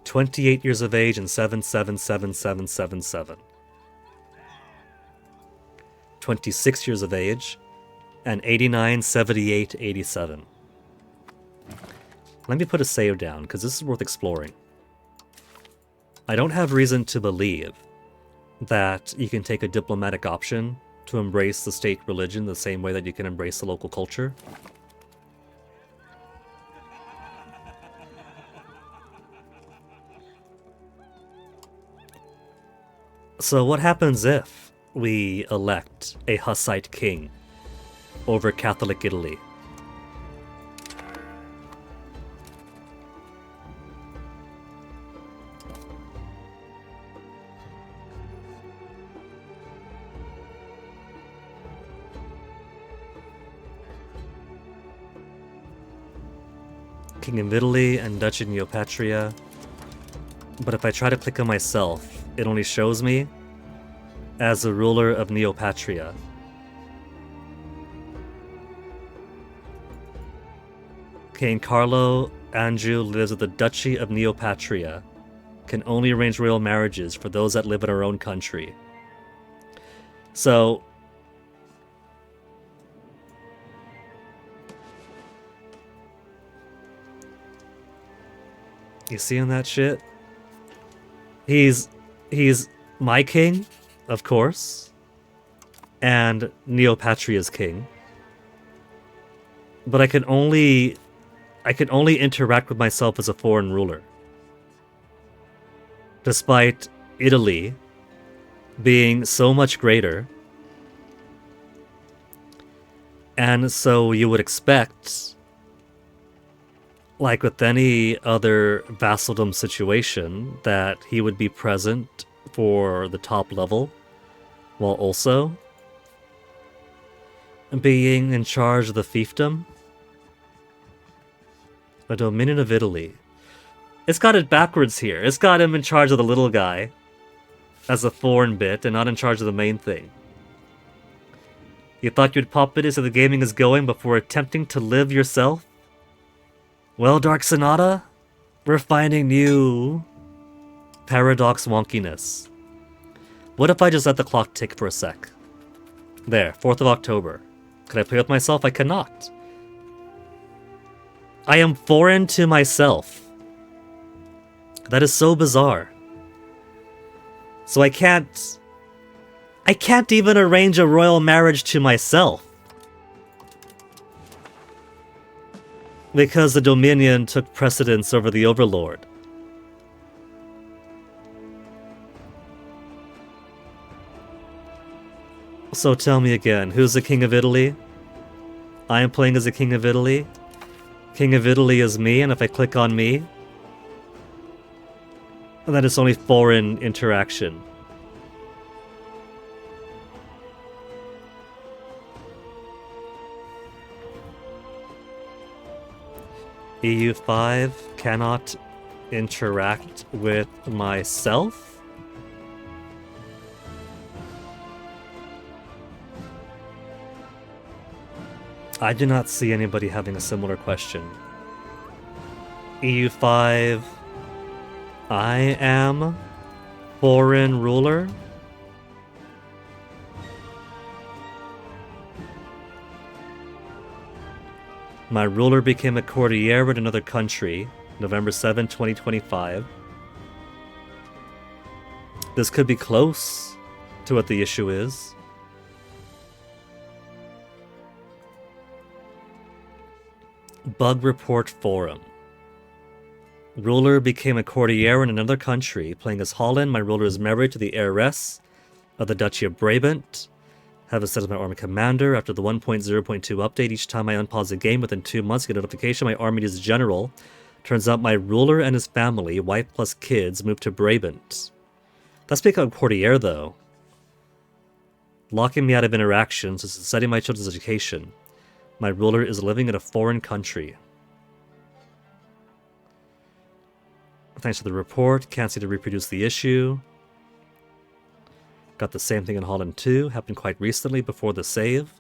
"28 years of age and 777777. 26 years of age, and 89, 78, 87. Let me put a save down, because this is worth exploring. I don't have reason to believe that you can take a diplomatic option to embrace the state religion the same way that you can embrace the local culture. So what happens if we elect a Hussite king over Catholic Italy? King of Italy and Dutch in Neopatria. But if I try to click on myself, it only shows me as the ruler of Neopatria. Okay, and Carlo Anjou lives with the Duchy of Neopatria. Can only arrange royal marriages for those that live in our own country. So, you seeing that shit? He's my king, of course, and Neopatria's king. But I can only interact with myself as a foreign ruler. Despite Italy being so much greater. And so you would expect, like with any other vassaldom situation, that he would be present for the top level, while also being in charge of the fiefdom. The Dominion of Italy. It's got it backwards here. It's got him in charge of the little guy as a foreign bit and not in charge of the main thing. You thought you'd pop it as the gaming is going before attempting to live yourself? Well, Dark Sonata, we're finding new paradox wonkiness. What if I just let the clock tick for a sec? There, 4th of October. Could I play with myself? I cannot. I am foreign to myself. That is so bizarre. So I can't even arrange a royal marriage to myself. Because the Dominion took precedence over the Overlord. So tell me again, who's the King of Italy? I am playing as the King of Italy. King of Italy is me, and if I click on me, then it's only foreign interaction. EU5 cannot interact with myself? I do not see anybody having a similar question. EU5, I am foreign ruler? My ruler became a courtier in another country, November 7, 2025. This could be close to what the issue is. Bug report forum. Ruler became a courtier in another country, playing as Holland. My ruler is married to the heiress of the Duchy of Brabant. Have it set as my army commander. After the 1.0.2 update, each time I unpause the game within 2 months, I get a notification my army is general. Turns out my ruler and his family, wife plus kids, moved to Brabant. That's become courtier, though. Locking me out of interactions is setting my children's education. My ruler is living in a foreign country. Thanks for the report. Can't seem to reproduce the issue. Got the same thing in Holland too. Happened quite recently before the save.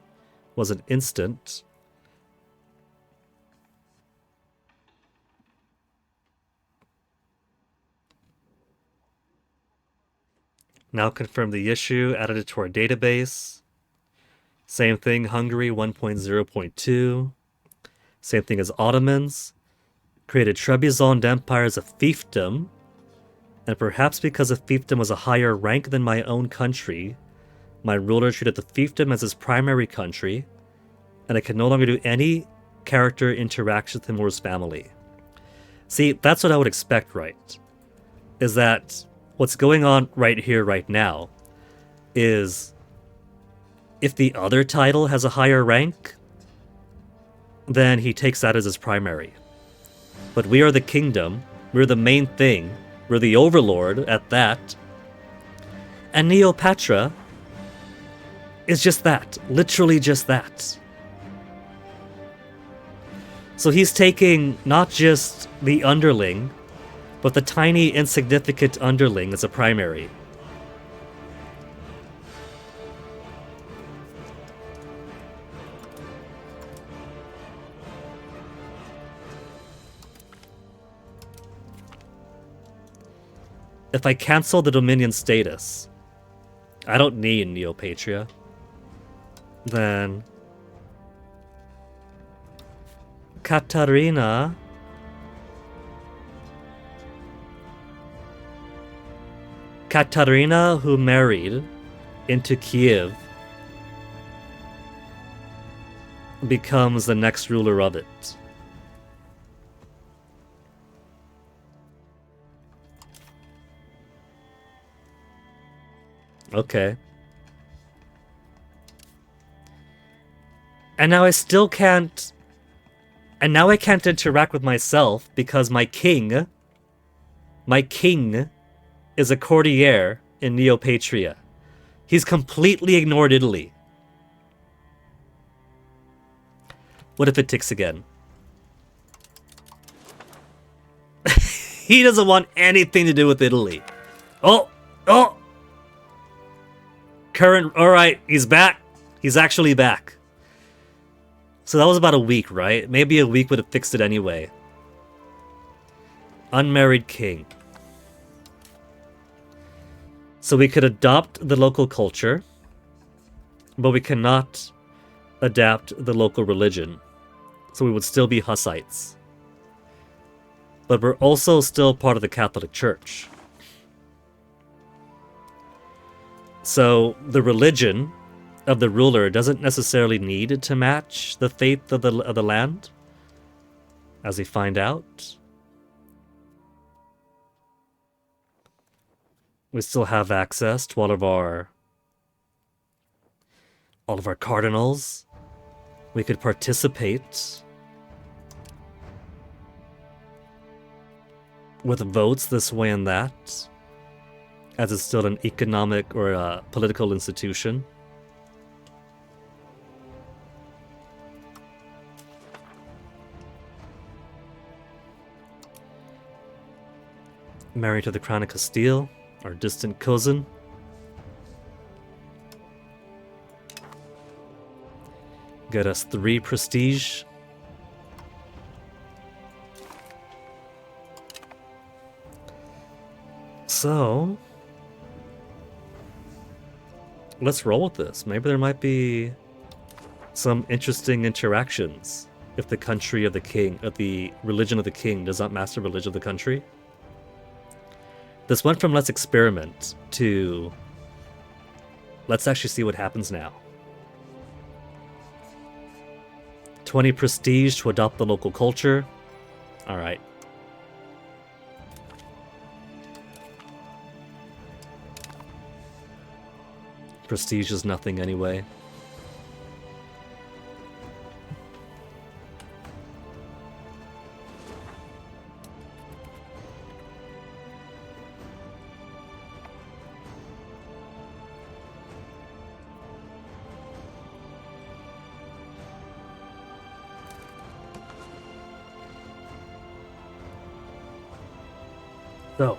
Wasn't instant. Now confirm the issue. Added it to our database. Same thing, Hungary 1.0.2. Same thing as Ottomans. Created Trebizond Empire as a fiefdom. And perhaps because a fiefdom was a higher rank than my own country, my ruler treated the fiefdom as his primary country, and I can no longer do any character interactions with him or his family. See, that's what I would expect, right? Is that what's going on right here, right now, is if the other title has a higher rank, then he takes that as his primary. But we are the kingdom, we're the main thing, we're the overlord at that. And Neopatra is just that. Literally just that. So he's taking not just the underling, but the tiny insignificant underling as a primary. if I cancel the Dominion status, I don't need Neopatria. Then Katarina who married into Kiev becomes the next ruler of it. Okay. And now I still can't... And now I can't interact with myself because my king is a courtier in Neopatria. He's completely ignored Italy. What if it ticks again? He doesn't want anything to do with Italy. Oh! Current... Alright, he's back. He's actually back. So that was about a week, right? Maybe a week would have fixed it anyway. Unmarried king. So we could adopt the local culture, but we cannot adapt the local religion. So we would still be Hussites. But we're also still part of the Catholic Church. So the religion of the ruler doesn't necessarily need to match the faith of the land, as we find out. We still have access to all of our cardinals. We could participate with votes this way and that, as it's still an economic or a political institution. Married to the Crown of Castile, our distant cousin. Get us 3 prestige. So, let's roll with this. Maybe there might be some interesting interactions if the country of the king, if the religion of the king does not match the religion of the country. This went from let's experiment to let's actually see what happens now. 20 prestige to adopt the local culture. Alright. Prestige is nothing anyway. So,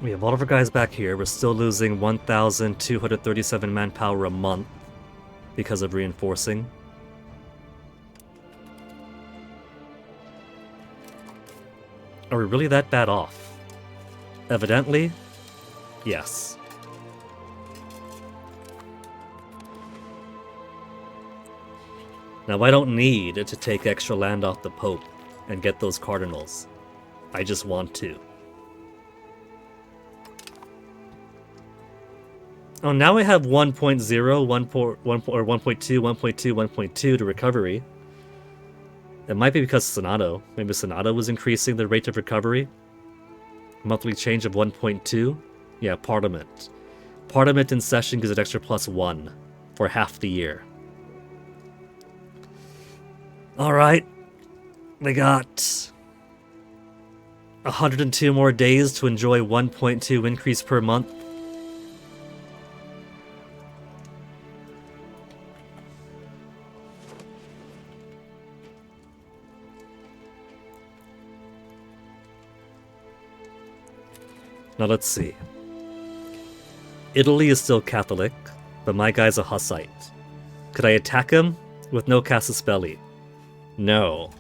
we have all of our guys back here. We're still losing 1,237 manpower a month because of reinforcing. Are we really that bad off? Evidently, yes. Now, I don't need to take extra land off the Pope and get those cardinals. I just want to. Oh, now we have 1.0, 1.2, 1.2 to recovery. It might be because Senato. Maybe Senato was increasing the rate of recovery. Monthly change of 1.2. Yeah, Parliament. Parliament in session gives it extra +1 for half the year. Alright. We got 102 more days to enjoy 1.2 increase per month. Now let's see. Italy is still Catholic, but my guy's a Hussite. Could I attack him with no casus belli? No.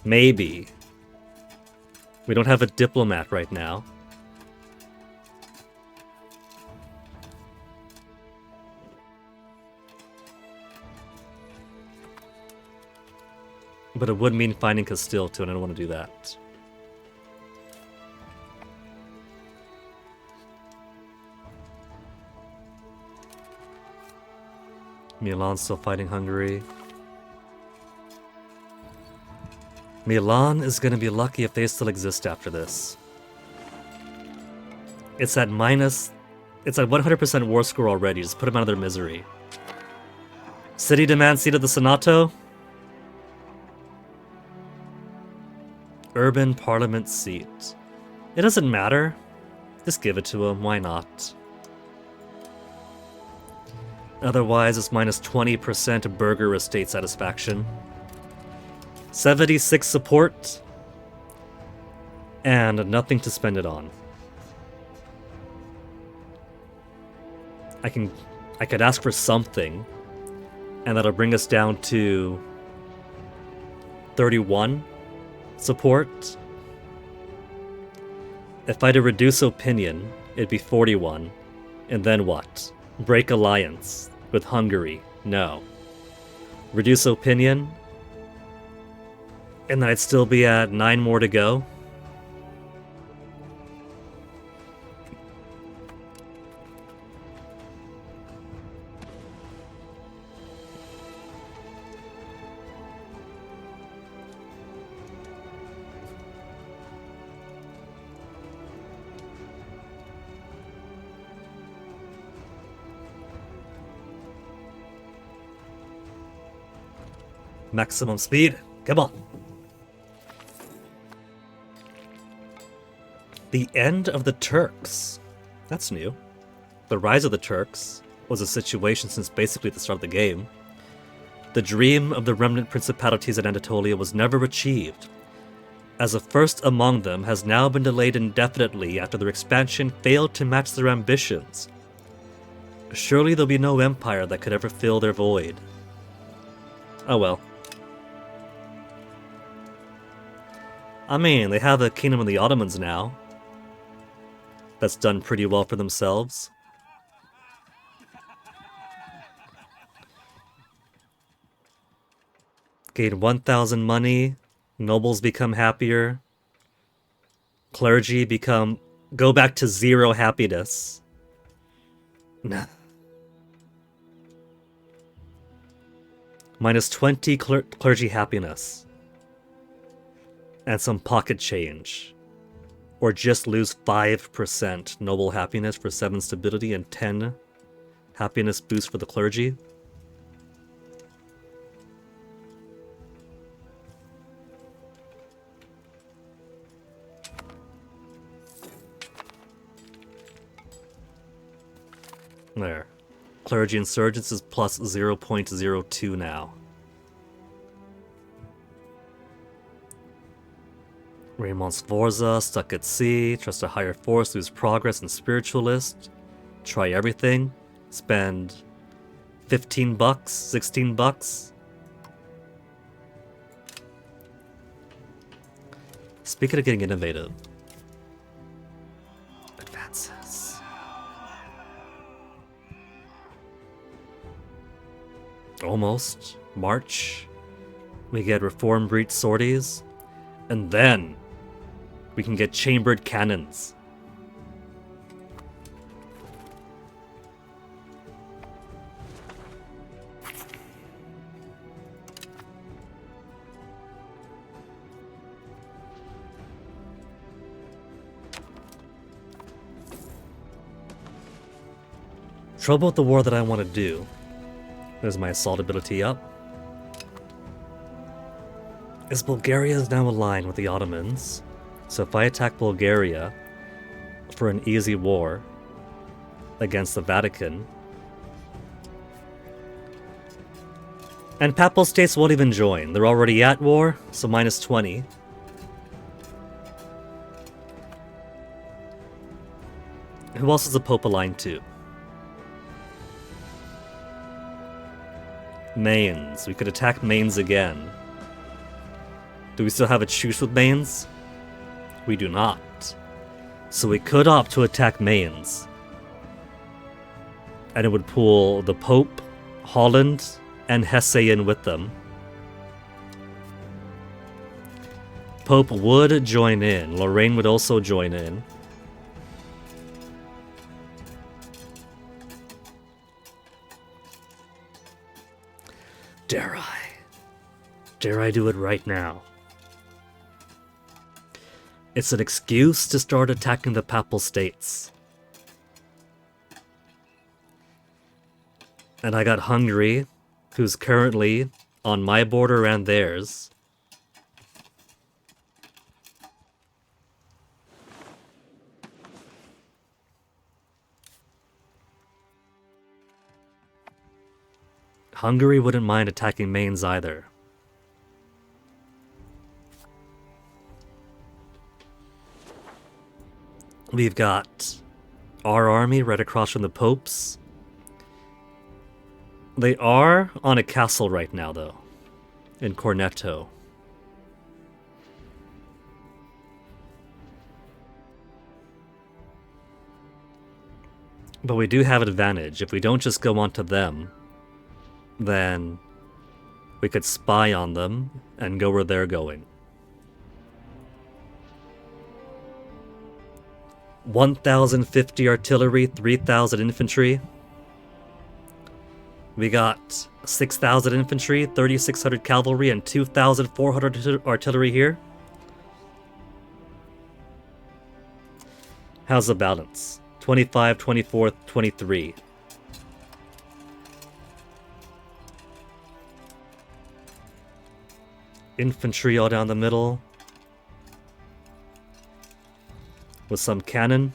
Maybe. We don't have a diplomat right now. But it would mean finding Castile too, and I don't want to do that. Milan's still fighting Hungary. Milan is going to be lucky if they still exist after this. It's at 100% war score already. Just put them out of their misery. City demands seat of the Senato. Urban parliament seat. It doesn't matter. Just give it to him. Why not? Otherwise, it's minus 20% burger estate satisfaction. 76 support. And nothing to spend it on. I could ask for something. And that'll bring us down to 31 support. If I had to reduce opinion, it'd be 41. And then what? Break alliance with Hungary? No. Reduce opinion? And then I'd still be at 9 more to go? Maximum speed. Come on. The end of the Turks. That's new. The rise of the Turks was a situation since basically the start of the game. The dream of the remnant principalities in Anatolia was never achieved, as the first among them has now been delayed indefinitely after their expansion failed to match their ambitions. Surely there'll be no empire that could ever fill their void. Oh well. I mean, they have the Kingdom of the Ottomans now. That's done pretty well for themselves. Gain 1,000 money. Nobles become happier. Clergy go back to 0 happiness. Nah. Minus 20 clergy happiness. And some pocket change. Or just lose 5% noble happiness for 7 stability and 10 happiness boost for the clergy. There. Clergy insurgents is plus 0.02 now. Raymond Sforza, stuck at sea, trust a higher force, lose progress and spiritualist. Try everything. Spend 15 bucks, 16 bucks. Speaking of getting innovative. Advances. Almost. March. We get reform breach sorties. And then we can get chambered cannons. Trouble with the war that I want to do. There's my assault ability up. Is Bulgaria is now aligned with the Ottomans. So if I attack Bulgaria for an easy war against the Vatican, and Papal States won't even join. They're already at war, so minus 20. Who else is the Pope aligned to? Mainz. We could attack Mainz again. Do we still have a truce with Mainz? We do not. So we could opt to attack Mainz. And it would pull the Pope, Holland, and Hesse in with them. Pope would join in. Lorraine would also join in. Dare I? Dare I do it right now? It's an excuse to start attacking the Papal States. And I got Hungary, who's currently on my border and theirs. Hungary wouldn't mind attacking Mainz either. We've got our army right across from the Pope's. They are on a castle right now, though, in Cornetto. But we do have an advantage. If we don't just go onto them, then we could spy on them and go where they're going. 1,050 artillery, 3,000 infantry. We got 6,000 infantry, 3,600 cavalry, and 2,400 artillery here. How's the balance? 25, 24, 23. Infantry all down the middle. With some cannon.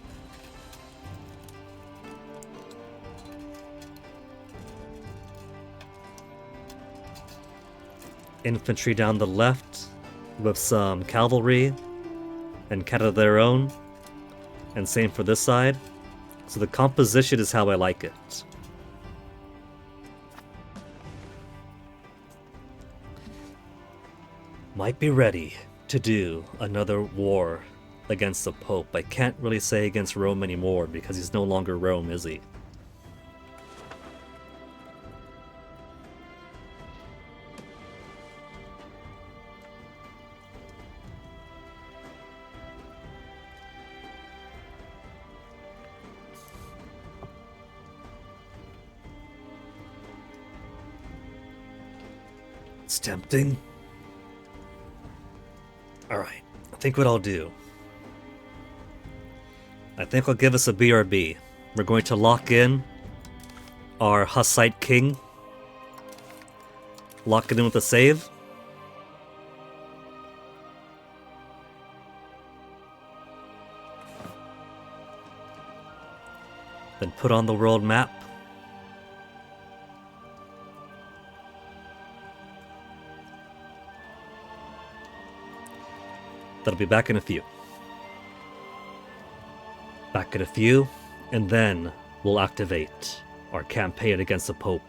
Infantry down the left with some cavalry and cannon of their own. And same for this side. So the composition is how I like it. Might be ready to do another war against the Pope. I can't really say against Rome anymore because he's no longer Rome, is he? It's tempting. Alright, I think what I'll do, I think I'll give us a BRB. We're going to lock in our Hussite King. Lock it in with a save. Then put on the world map. That'll be back in a few. Back in a few, and then we'll activate our campaign against the Pope.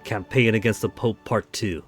Campaign against the Pope Part 2.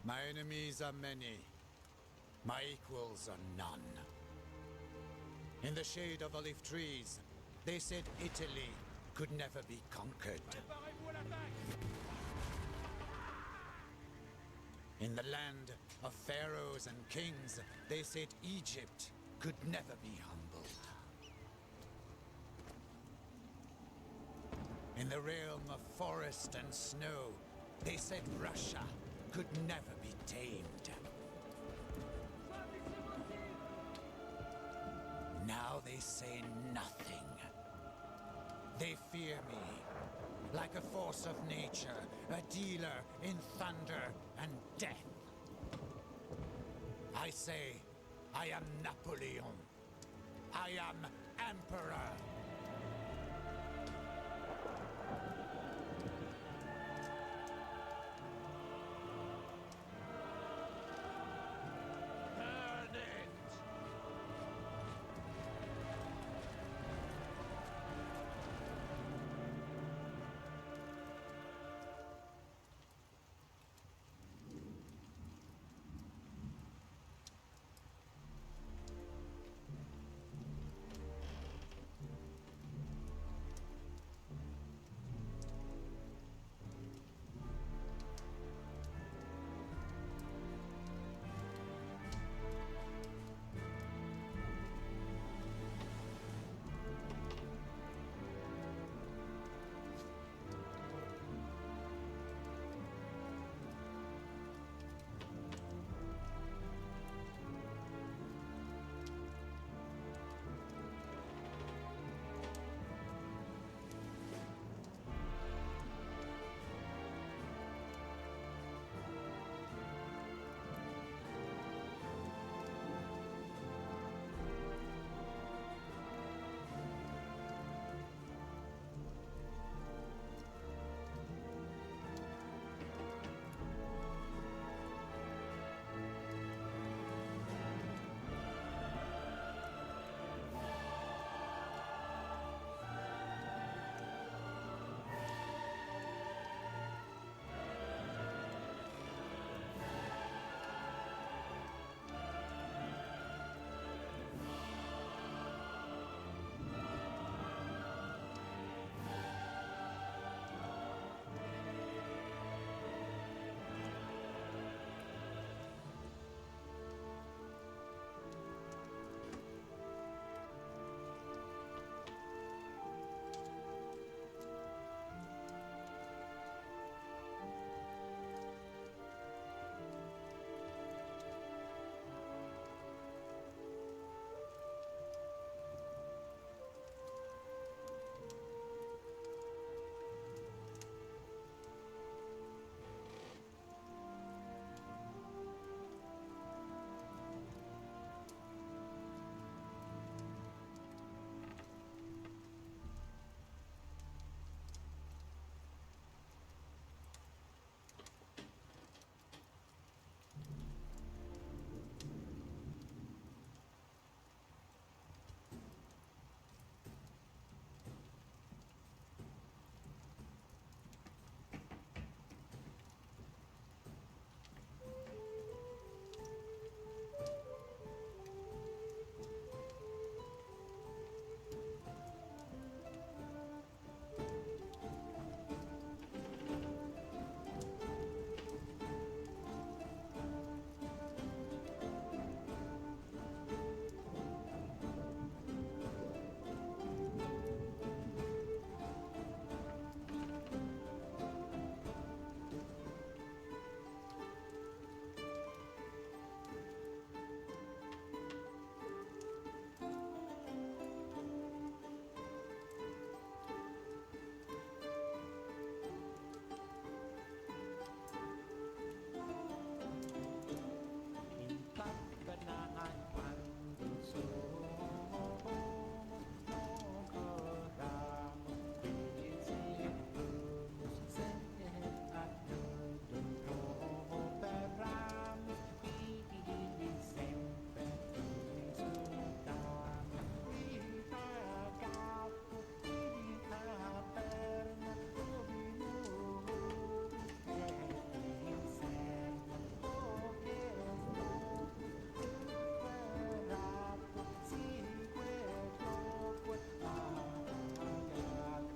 My enemies are many. My equals are none. In the shade of olive trees, they said Italy could never be conquered. In the land of pharaohs and kings, they said Egypt could never be humbled. In the realm of forest and snow, they said Russia could never be tamed. Now they say nothing. They fear me, like a force of nature, a dealer in thunder and death. I say, I am Napoleon. I am Emperor. Burn it!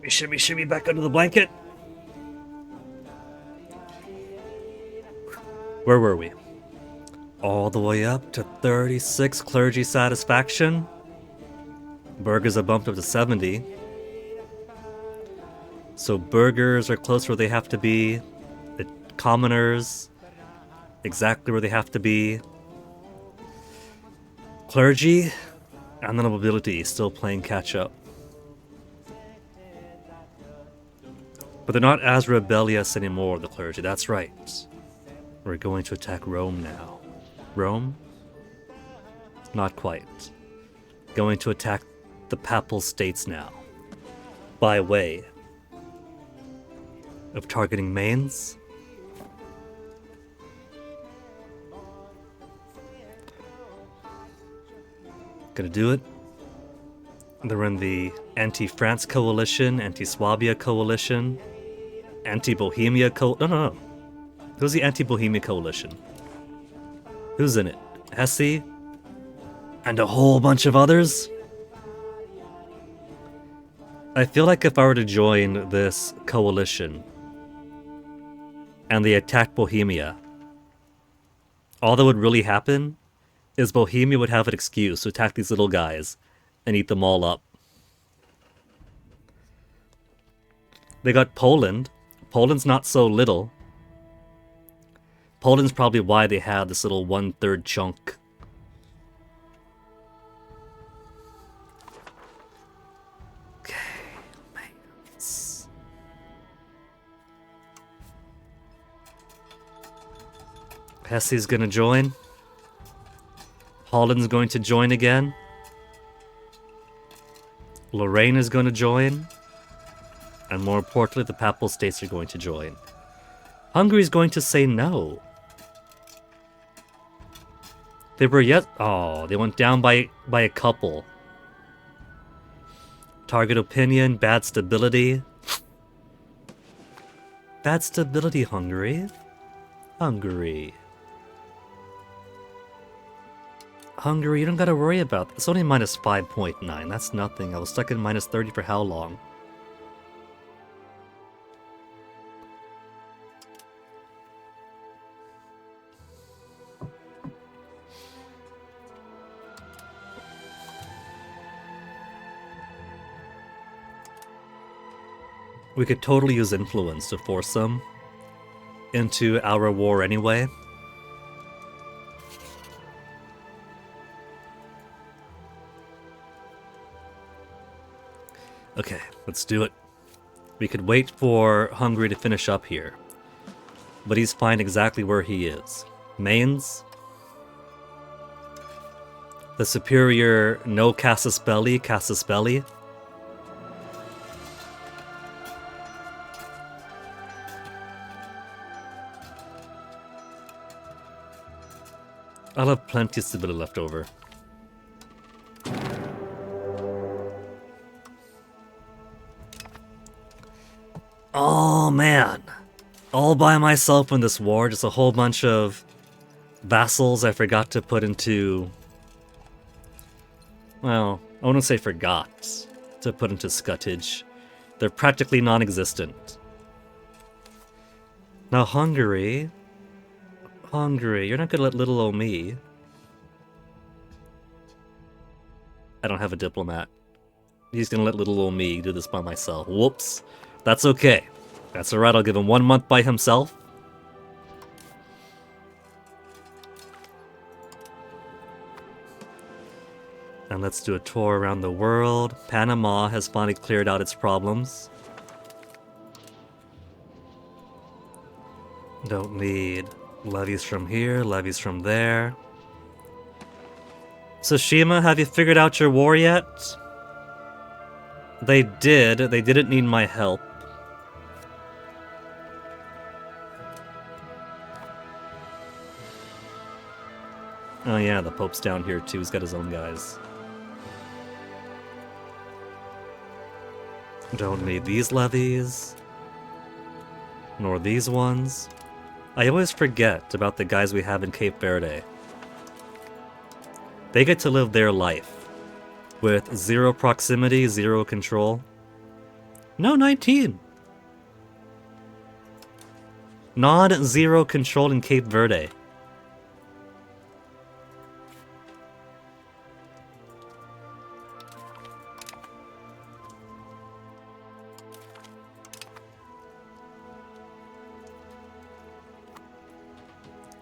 Shimmy, shimmy back under the blanket. Where were we? All the way up to 36 clergy satisfaction. Burghers are bumped up to 70. So burghers are close where they have to be. The commoners, exactly where they have to be. Clergy and the nobility still playing catch up. But they're not as rebellious anymore, the clergy. That's right. We're going to attack Rome now. Rome? Not quite. Going to attack the Papal States now. By way of targeting Mainz. Gonna do it. They're in the anti-France coalition, anti-Swabia coalition, anti-Bohemia no. Who's the anti-Bohemia coalition? Who's in it? Hesse? And a whole bunch of others? I feel like if I were to join this coalition and they attacked Bohemia, all that would really happen is Bohemia would have an excuse to attack these little guys and eat them all up. They got Poland. Poland's not so little. Poland's probably why they had this little 1/3 chunk. Okay, Mainz. Hesse's gonna join. Holland's going to join again. Lorraine is going to join. And more importantly, the Papal States are going to join. Hungary's going to say no. They were yet... Oh, they went down by a couple. Target opinion, bad stability. Bad stability, Hungary. Hungary, you don't gotta worry about this. It's only minus 5.9. That's nothing. I was stuck in minus 30 for how long? We could totally use influence to force them into our war anyway. Okay, let's do it. We could wait for Hungary to finish up here. But he's fine exactly where he is. Mainz. The superior no casus belli, casus belli. I'll have plenty of stability left over. Oh man, all by myself in this war, just a whole bunch of vassals I forgot to put into... Well, I wouldn't say forgot to put into scutage. They're practically non-existent. Now Hungary, you're not gonna let little old me... I don't have a diplomat. He's gonna let little old me do this by myself. Whoops. That's okay. That's alright, I'll give him 1 month by himself. And let's do a tour around the world. Panama has finally cleared out its problems. Don't need levies from here, levies from there. Tsushima, have you figured out your war yet? They did. They didn't need my help. Oh yeah, the Pope's down here too. He's got his own guys. Don't need these levies. Nor these ones. I always forget about the guys we have in Cape Verde. They get to live their life. With 0 proximity, 0 control. No, 19. Non-zero control in Cape Verde.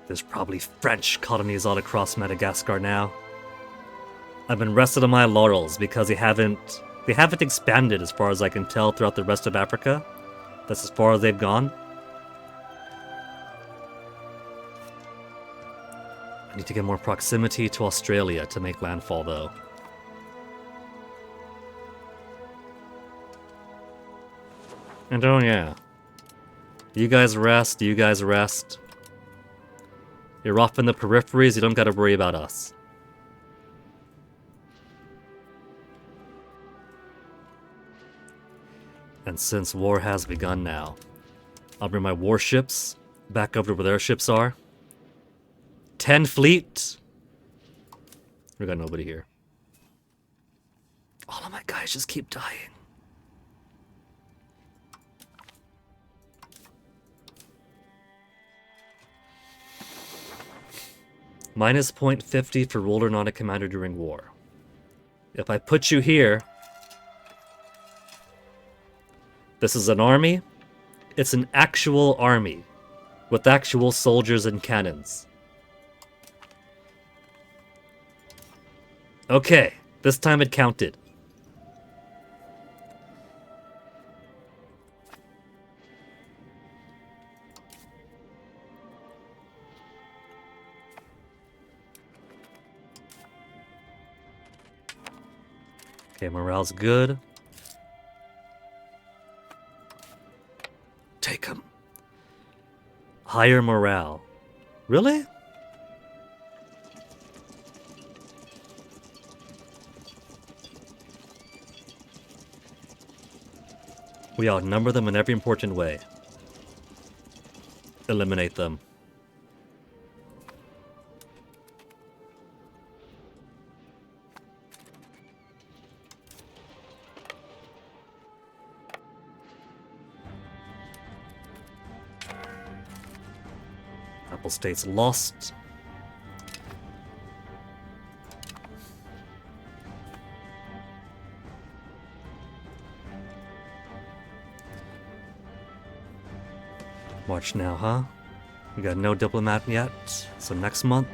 There's probably French colonies all across Madagascar now. I've been rested on my laurels because they haven't expanded as far as I can tell throughout the rest of Africa. That's as far as they've gone. I need to get more proximity to Australia to make landfall, though. And oh yeah. You guys rest, you guys rest. You're off in the peripheries, you don't gotta worry about us. And since war has begun now, I'll bring my warships back over to where their ships are. 10 fleet. We got nobody here. All of my guys just keep dying. Minus 0.50 for ruler not a commander during war. If I put you here, this is an army. It's an actual army with actual soldiers and cannons. Okay, this time it counted. Okay, morale's good. Take him. Higher morale. Really? We outnumber them in every important way. Eliminate them. Apple State's lost. March now, huh? We got no diplomat yet, so next month.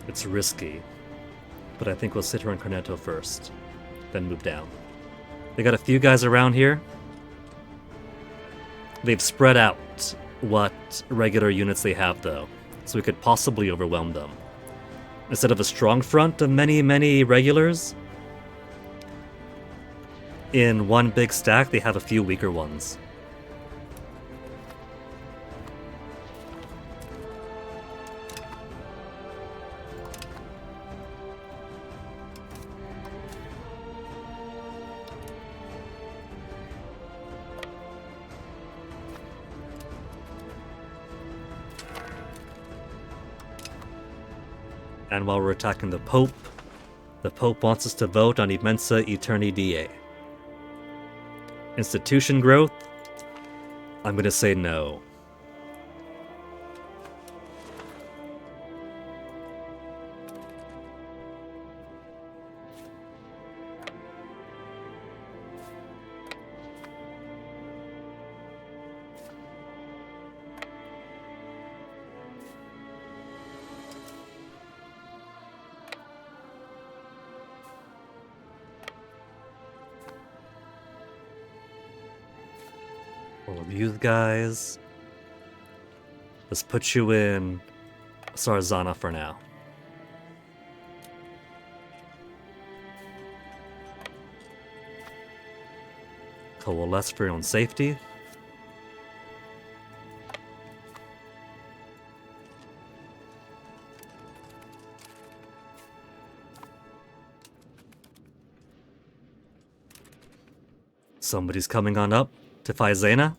It's risky, but I think we'll sit here in Cornetto first, then move down. They got a few guys around here. They've spread out what regular units they have, though, so we could possibly overwhelm them. Instead of a strong front of many, many regulars, in one big stack, they have a few weaker ones. And while we're attacking the Pope wants us to vote on Immensa Eterni Die. Institution growth? I'm gonna say no. All of you guys. Let's put you in Sarzana for now. Coalesce for your own safety. Somebody's coming on up to Faizena.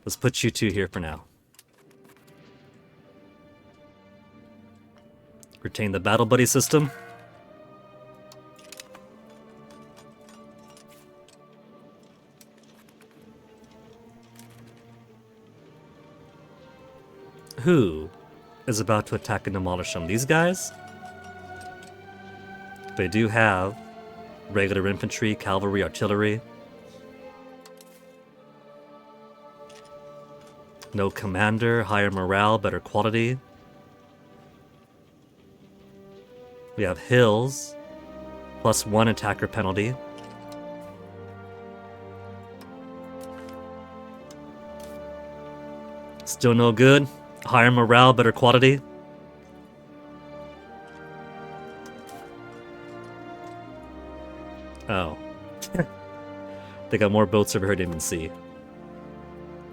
Let's put you two here for now. Retain the battle buddy system. Who is about to attack and demolish them? These guys? They do have regular infantry, cavalry, artillery. No commander, higher morale, better quality. We have hills, +1 attacker penalty. Still no good. Higher morale, better quality. Oh. They got more boats over here I didn't even see.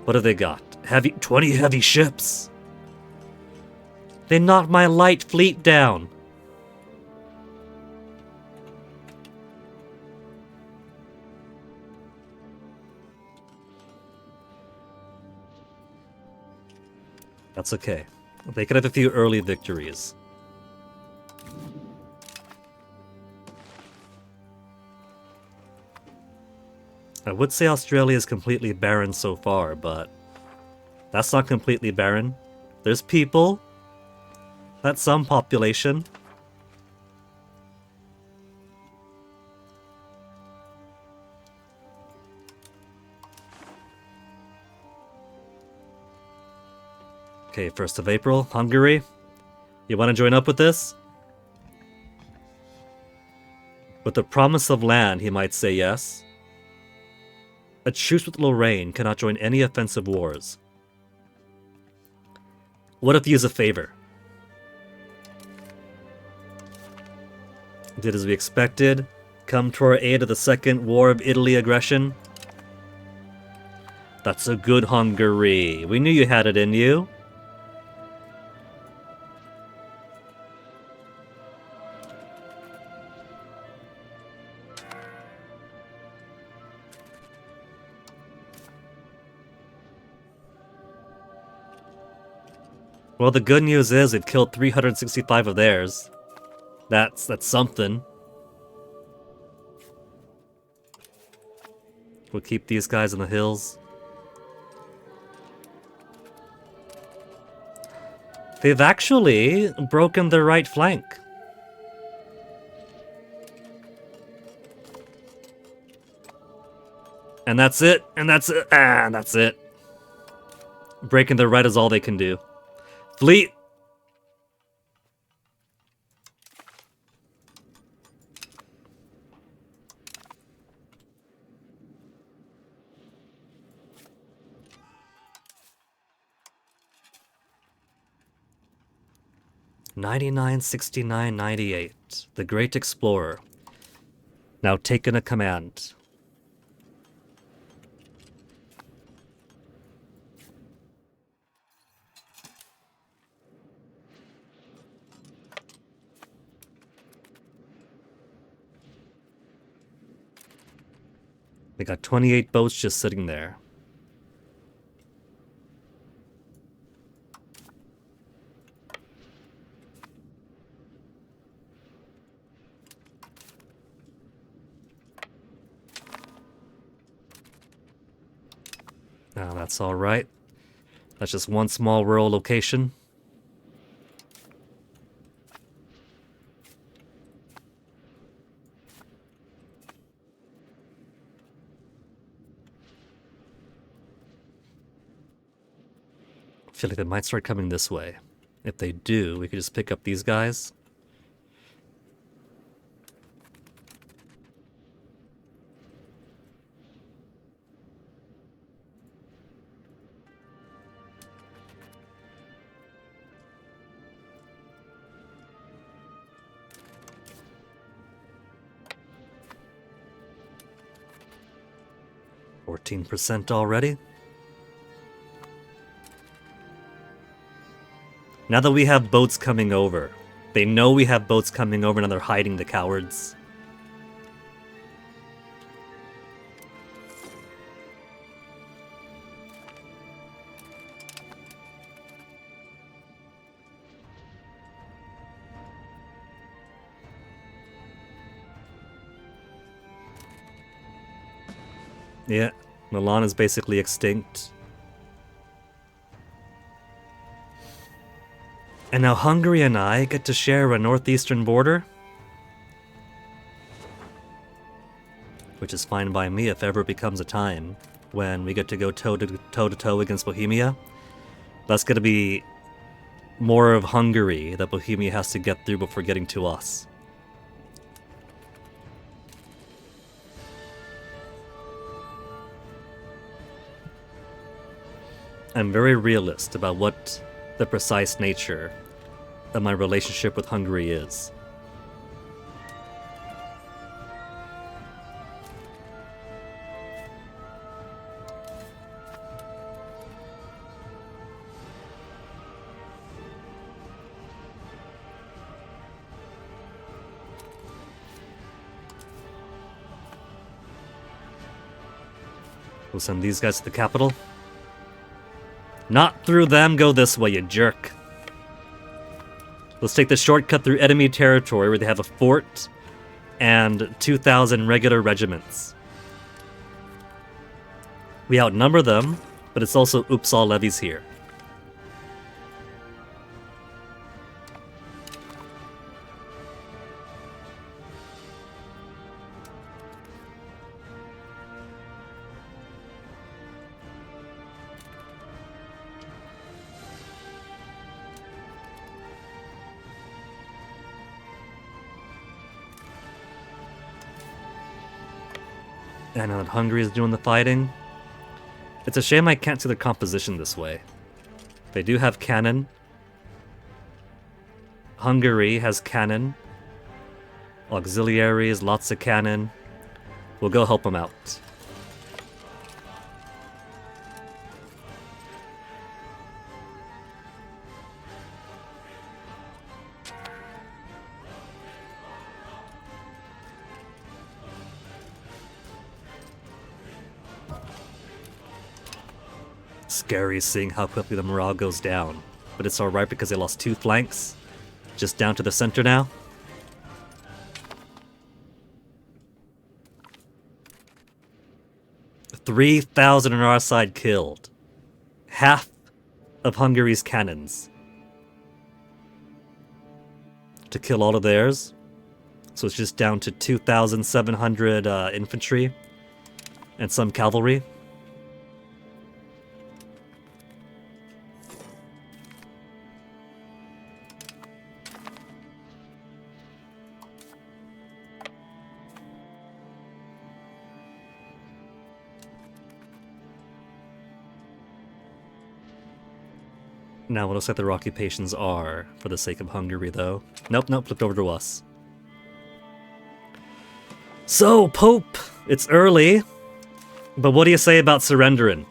What have they got? 20 heavy ships! They knocked my light fleet down! That's okay. They could have a few early victories. I would say Australia is completely barren so far, but that's not completely barren. There's people. That's some population. Okay, 1st of April, Hungary. You want to join up with this? With the promise of land, he might say yes. A truce with Lorraine cannot join any offensive wars. What if he is a favor? Did as we expected. Come to our aid of the Second War of Italy aggression. That's a good Hungary. We knew you had it in you. Well, the good news is we've killed 365 of theirs. That's something. We'll keep these guys in the hills. They've actually broken their right flank. And that's it, and that's it, and that's it. Breaking their right is all they can do. Fleet! '99, '69, '98. The Great Explorer. Now taken a command. They got 28 boats just sitting there. Now that's alright. That's just one small rural location. I feel like they might start coming this way. If they do, we could just pick up these guys. %, already. Now that we have boats coming over. They know we have boats coming over, now they're hiding, the cowards. Yeah, Milan is basically extinct. And now Hungary and I get to share a northeastern border? Which is fine by me if ever becomes a time when we get to go toe-to-toe against Bohemia. That's gonna be more of Hungary that Bohemia has to get through before getting to us. I'm very realist about what the precise nature of my relationship with Hungary is. We'll send these guys to the capital. Not through them, go this way, you jerk. Let's take the shortcut through enemy territory where they have a fort and 2,000 regular regiments. We outnumber them, but it's also oops all levies here. I know that Hungary is doing the fighting. It's a shame I can't see the composition this way. They do have cannon. Hungary has cannon. Auxiliaries, lots of cannon. We'll go help them out. Scary seeing how quickly the morale goes down. But it's alright because they lost 2 flanks. Just down to the center now. $3,000 on our side killed. Half of Hungary's cannons. To kill all of theirs. So it's just down to 2,700 infantry. And some cavalry. Now what looks like their occupations are, for the sake of Hungary, though. Nope, flipped over to us. So, Pope, it's early, but what do you say about surrendering?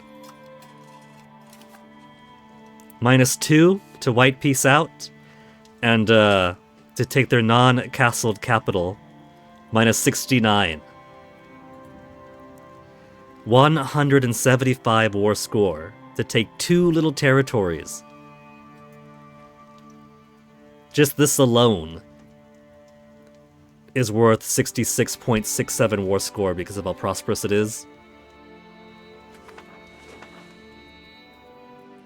-2 to white peace out, and to take their non-castled capital, -69. 175 war score to take 2 little territories. Just this alone is worth 66.67 war score because of how prosperous it is.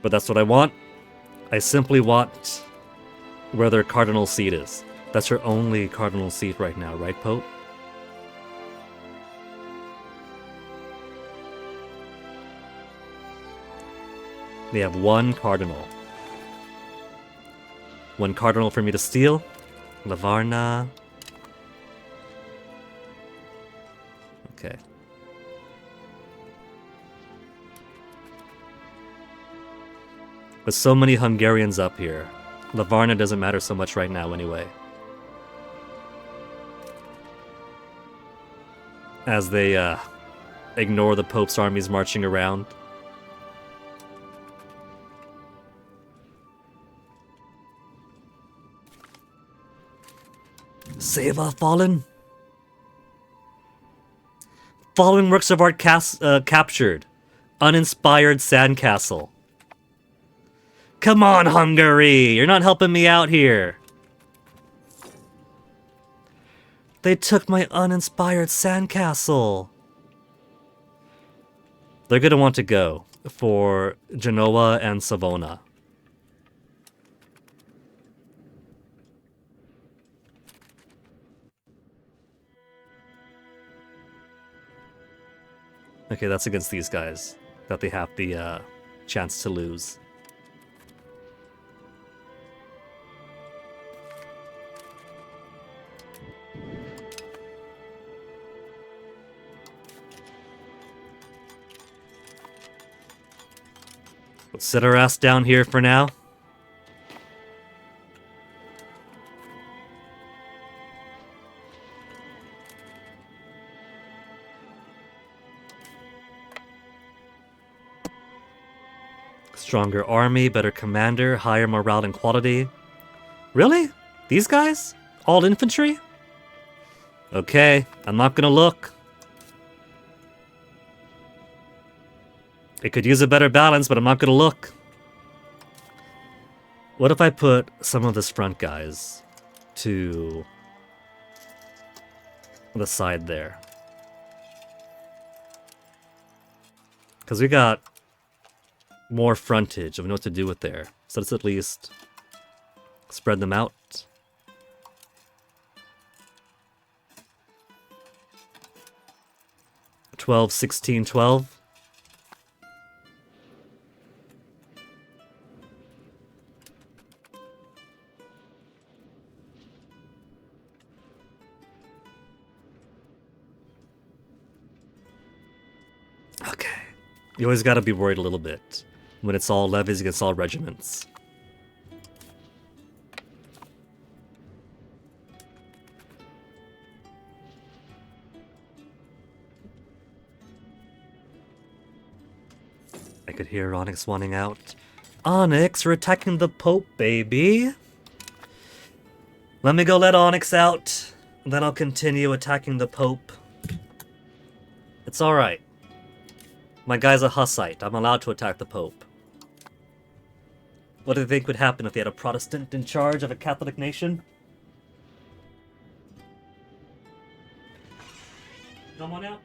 But that's what I want. I simply want where their cardinal seat is. That's her only cardinal seat right now, right, Pope? They have 1 cardinal. 1 cardinal for me to steal. Lavarna. Okay. With so many Hungarians up here, Lavarna doesn't matter so much right now anyway. As they ignore the Pope's armies marching around. Seva fallen? Following works of art captured. Uninspired sandcastle. Come on, Hungary! You're not helping me out here. They took my uninspired sandcastle. They're going to want to go for Genoa and Savona. Okay, that's against these guys that they have the chance to lose. Let's sit our ass down here for now. Stronger army, better commander, higher morale and quality. Really? These guys? All infantry? Okay, I'm not gonna look. It could use a better balance, but I'm not gonna look. What if I put some of this front guys to the side there? Because we got more frontage of what to do with there. So let's at least spread them out. $12, $16, $12. Okay. You always gotta be worried a little bit when it's all levies against all regiments. I could hear Onyx wanting out. Onyx, we're attacking the Pope, baby. Let me go let Onyx out, then I'll continue attacking the Pope. It's alright. My guy's a Hussite. I'm allowed to attack the Pope. What do you think would happen if they had a Protestant in charge of a Catholic nation? Come on out.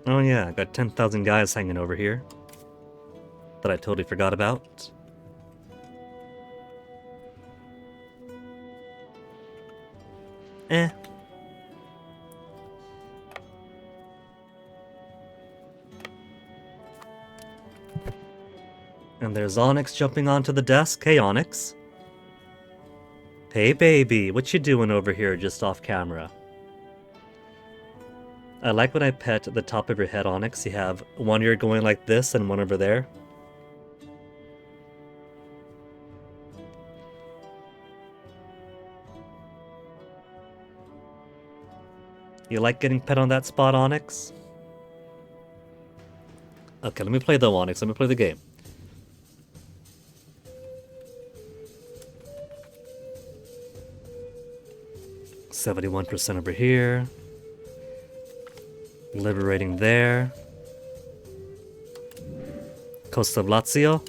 Oh yeah, I got 10,000 guys hanging over here that I totally forgot about. Eh. And there's Onyx jumping onto the desk. Hey, Onyx. Hey, baby. What you doing over here just off camera? I like when I pet the top of your head, Onyx. You have one ear going like this and one over there. You like getting pet on that spot, Onyx? Okay, let me play the Onyx. Let me play the game. $71% over here. Liberating there. Coast of Lazio.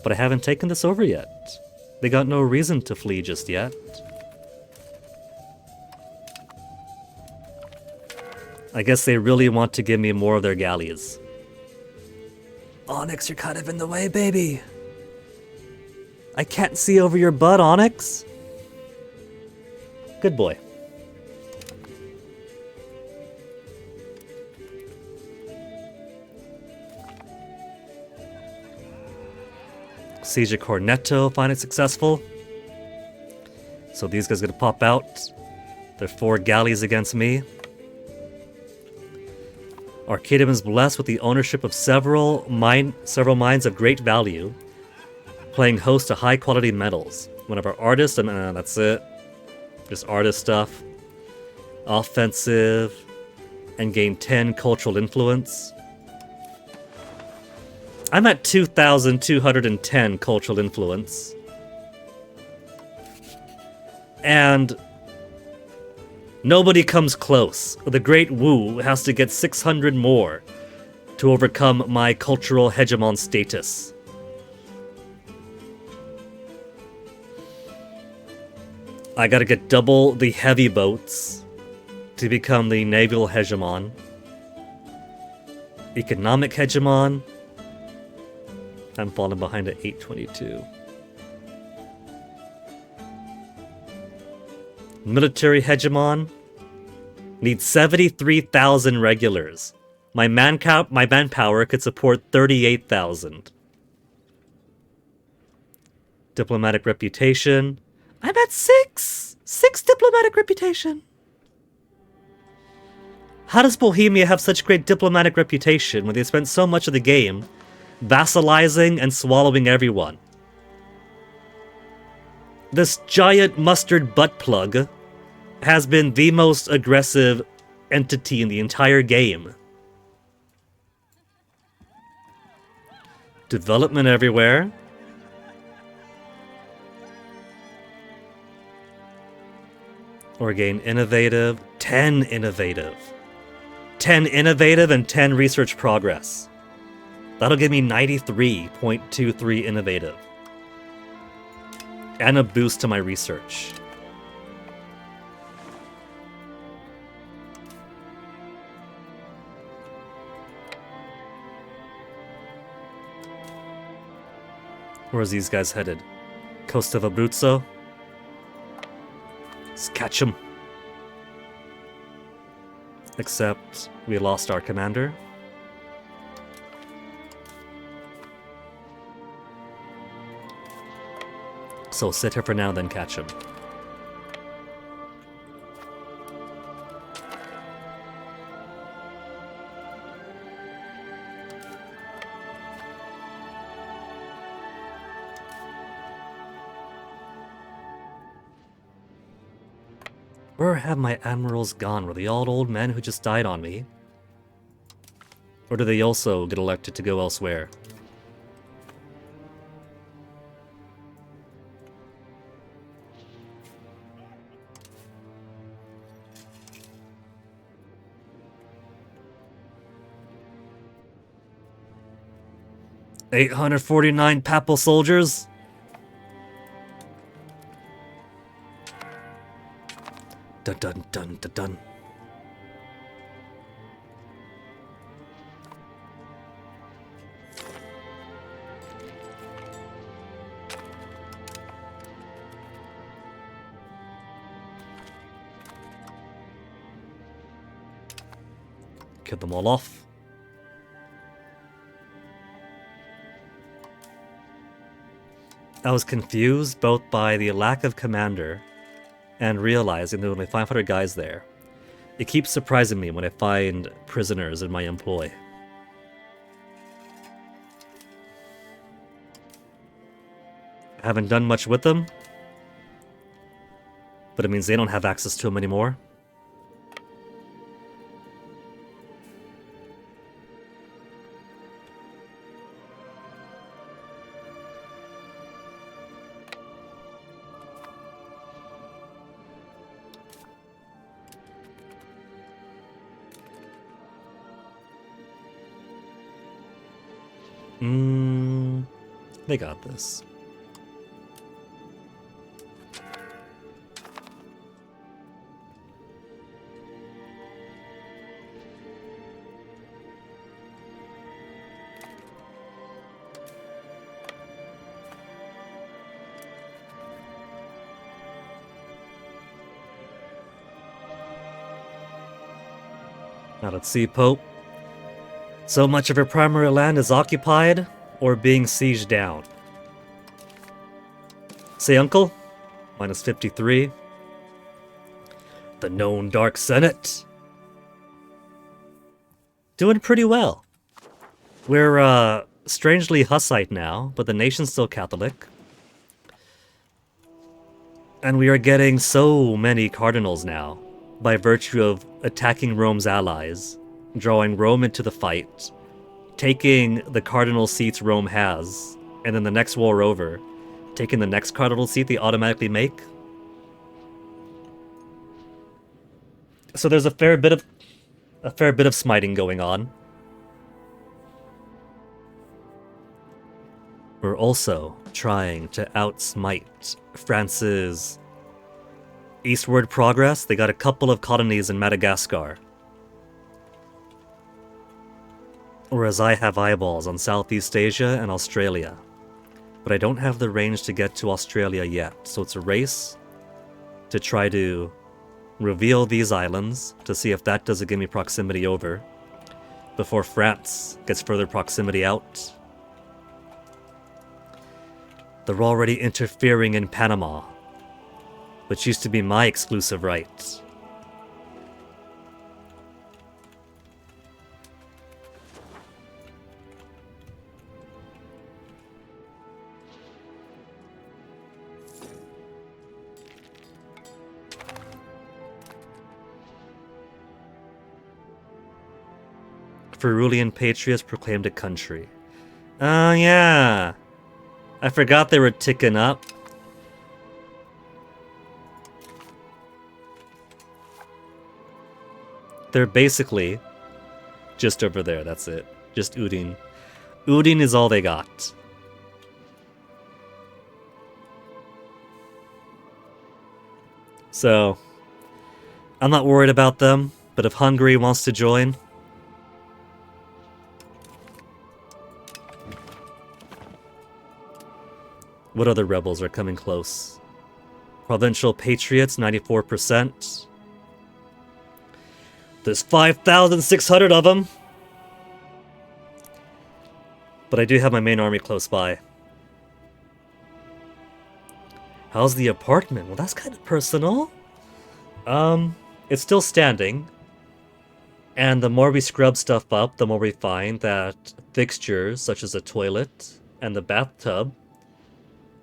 But I haven't taken this over yet. They got no reason to flee just yet. I guess they really want to give me more of their galleys. Onyx, you're kind of in the way, baby. I can't see over your butt, Onyx. Good boy. Siege of Cornetto, finally successful. So these guys are gonna pop out. They're 4 galleys against me. Arcadium is blessed with the ownership of several mines of great value, playing host to high-quality metals. One of our artists, and that's it. Just artist stuff. offensive, and gain 10 cultural influence. I'm at 2,210 cultural influence. And nobody comes close. The Great Wu has to get 600 more to overcome my cultural hegemon status. I gotta get double the heavy boats to become the naval hegemon. Economic hegemon. I'm falling behind at 822. Military hegemon. Needs 73,000 regulars. My manpower could support 38,000. Diplomatic reputation. I'm at 6! 6 diplomatic reputation! How does Bohemia have such great diplomatic reputation when they spent so much of the game vassalizing and swallowing everyone? This giant mustard butt plug has been the most aggressive entity in the entire game. Development everywhere. Or gain innovative, 10 innovative. 10 innovative and 10 research progress. That'll give me 93.23 innovative. And a boost to my research. Where's these guys headed? Coast of Abruzzo? Let's catch them. Except we lost our commander. So sit here for now, then catch him. Where have my admirals gone? Were they all old men who just died on me? Or do they also get elected to go elsewhere? "849 papal soldiers? Dun dun dun dun dun. Kill them all off. I was confused both by the lack of commander and realizing there were only 500 guys there. It keeps surprising me when I find prisoners in my employ. I haven't done much with them, but it means they don't have access to them anymore. They got this. Now let's see, Pope. So much of your primary land is occupied or being sieged down. Say, Uncle, minus 53. The known Dark Senate. Doing pretty well. We're, strangely Hussite now, but the nation's still Catholic. And we are getting so many cardinals now. by virtue of attacking Rome's allies, drawing Rome into the fight, taking the cardinal seats Rome has, and then the next war over, taking the next cardinal seat they automatically make. So there's a fair bit of smiting going on. We're also trying to outsmite France's eastward progress. They got a couple of colonies in Madagascar. Whereas I have eyeballs on Southeast Asia and Australia. But I don't have the range to get to Australia yet, so it's a race to try to reveal these islands, to see if that doesn't give me proximity over, before France gets further proximity out. They're already interfering in Panama, which used to be my exclusive right. Ferulian patriots proclaimed a country. Oh yeah! I forgot they were ticking up. They're basically just over there, that's it. Just Udine. Udine is all they got. So, I'm not worried about them, but if Hungary wants to join... What other rebels are coming close? Provincial Patriots, 94%. There's 5,600 of them! But I do have my main army close by. How's the apartment? Well, that's kind of personal. It's still standing. And the more we scrub stuff up, the more we find that fixtures, such as a toilet and the bathtub,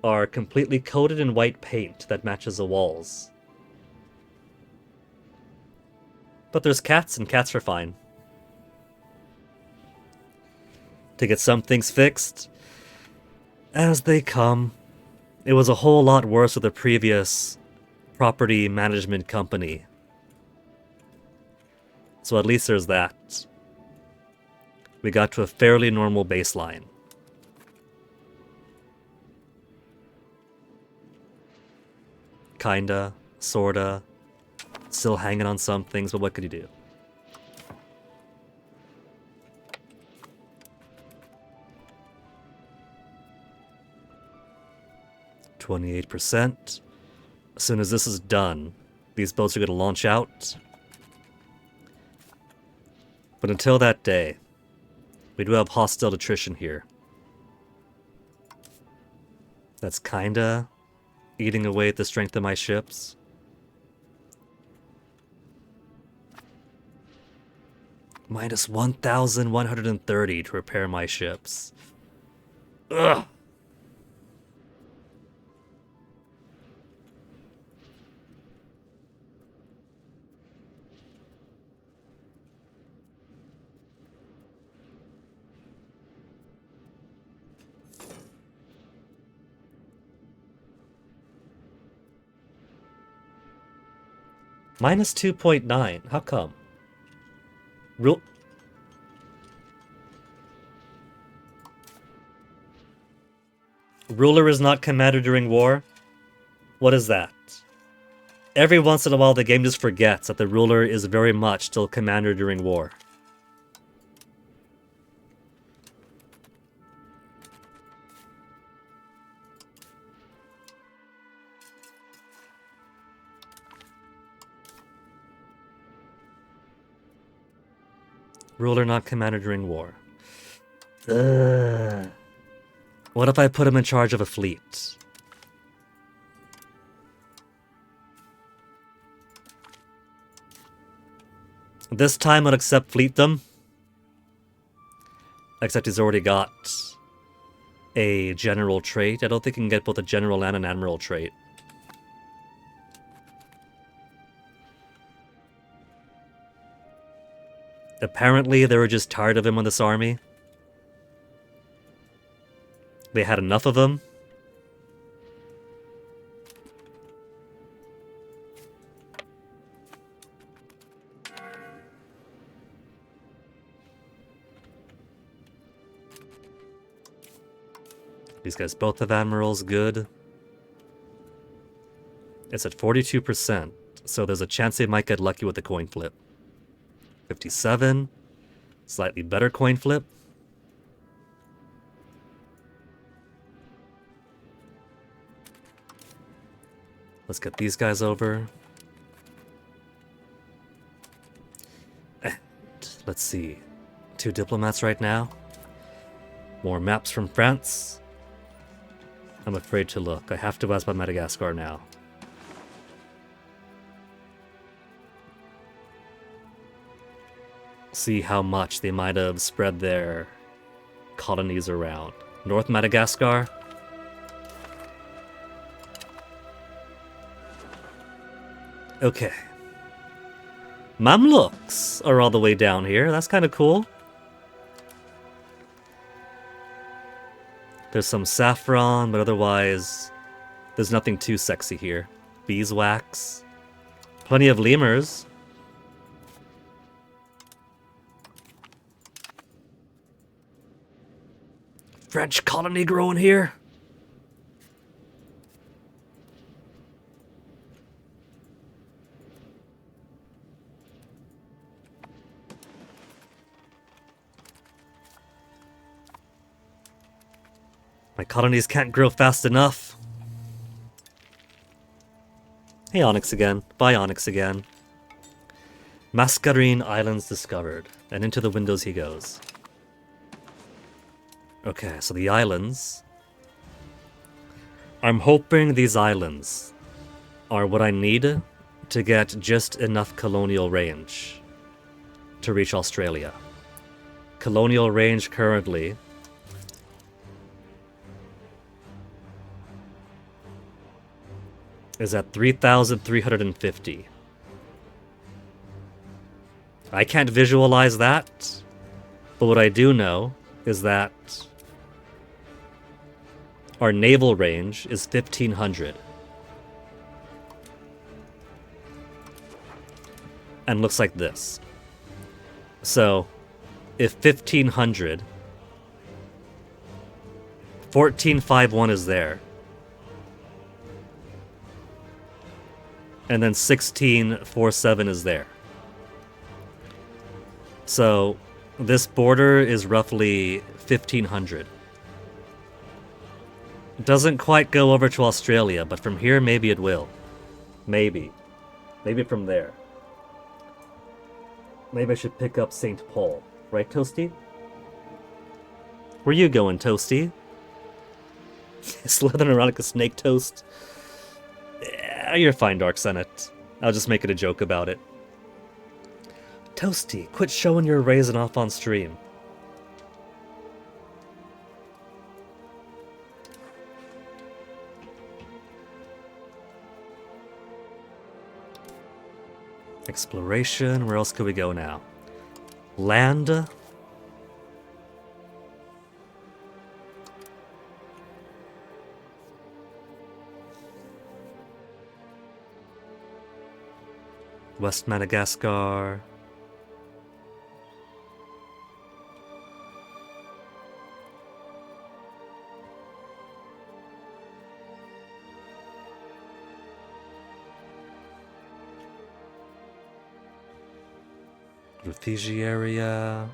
are completely coated in white paint that matches the walls. But there's cats, and cats are fine. To get some things fixed, as they come. It was a whole lot worse with the previous property management company. So at least there's that. We got to a fairly normal baseline. Kinda, sorta, still hanging on some things, but what could you do? %. As soon as this is done, these boats are going to launch out. But until that day, we do have hostile attrition here. That's kinda eating away at the strength of my ships. Minus 1,130 to repair my ships. Ugh! Minus 2.9. How come? Ruler is not commander during war? What is that? Every once in a while the game just forgets that the ruler is very much still commander during war. Ruler not commander during war. Ugh. What if I put him in charge of a fleet? This time I'll accept fleetdom. Except he's already got a general trait. I don't think he can get both a general and an admiral trait. Apparently, they were just tired of him on this army. They had enough of him. These guys both have admirals, good. It's at 42%, so there's a chance they might get lucky with the coin flip. 57, slightly better coin flip. Let's get these guys over. And let's see. 2 diplomats right now. More maps from France. I'm afraid to look. I have to ask about Madagascar now. See how much they might have spread their colonies around. North Madagascar. Okay. Mamluks are all the way down here. That's kind of cool. There's some saffron, but otherwise, there's nothing too sexy here. Beeswax. Plenty of lemurs. French colony growing here. My colonies can't grow fast enough. Hey, Onyx again. Bye, Onyx again. Mascarene Islands discovered. And into the windows he goes. Okay, so the islands. I'm hoping these islands are what I need to get just enough colonial range to reach Australia. Colonial range currently is at 3,350. I can't visualize that, but what I do know is that our naval range is 1,500. And looks like this. So, if 1,500, 1451 is there. And then 1647 is there. So, this border is roughly 1,500. It doesn't quite go over to Australia, but from here, maybe it will. Maybe. Maybe from there. Maybe I should pick up St. Paul. Right, Toasty? Where you going, Toasty? Slithering around like a snake, Toast. Yeah, you're fine, Dark Senate. I'll just make it a joke about it. Toasty, quit showing your raisin off on stream. Exploration, where else could we go now? Land. West Madagascar. Refugee area.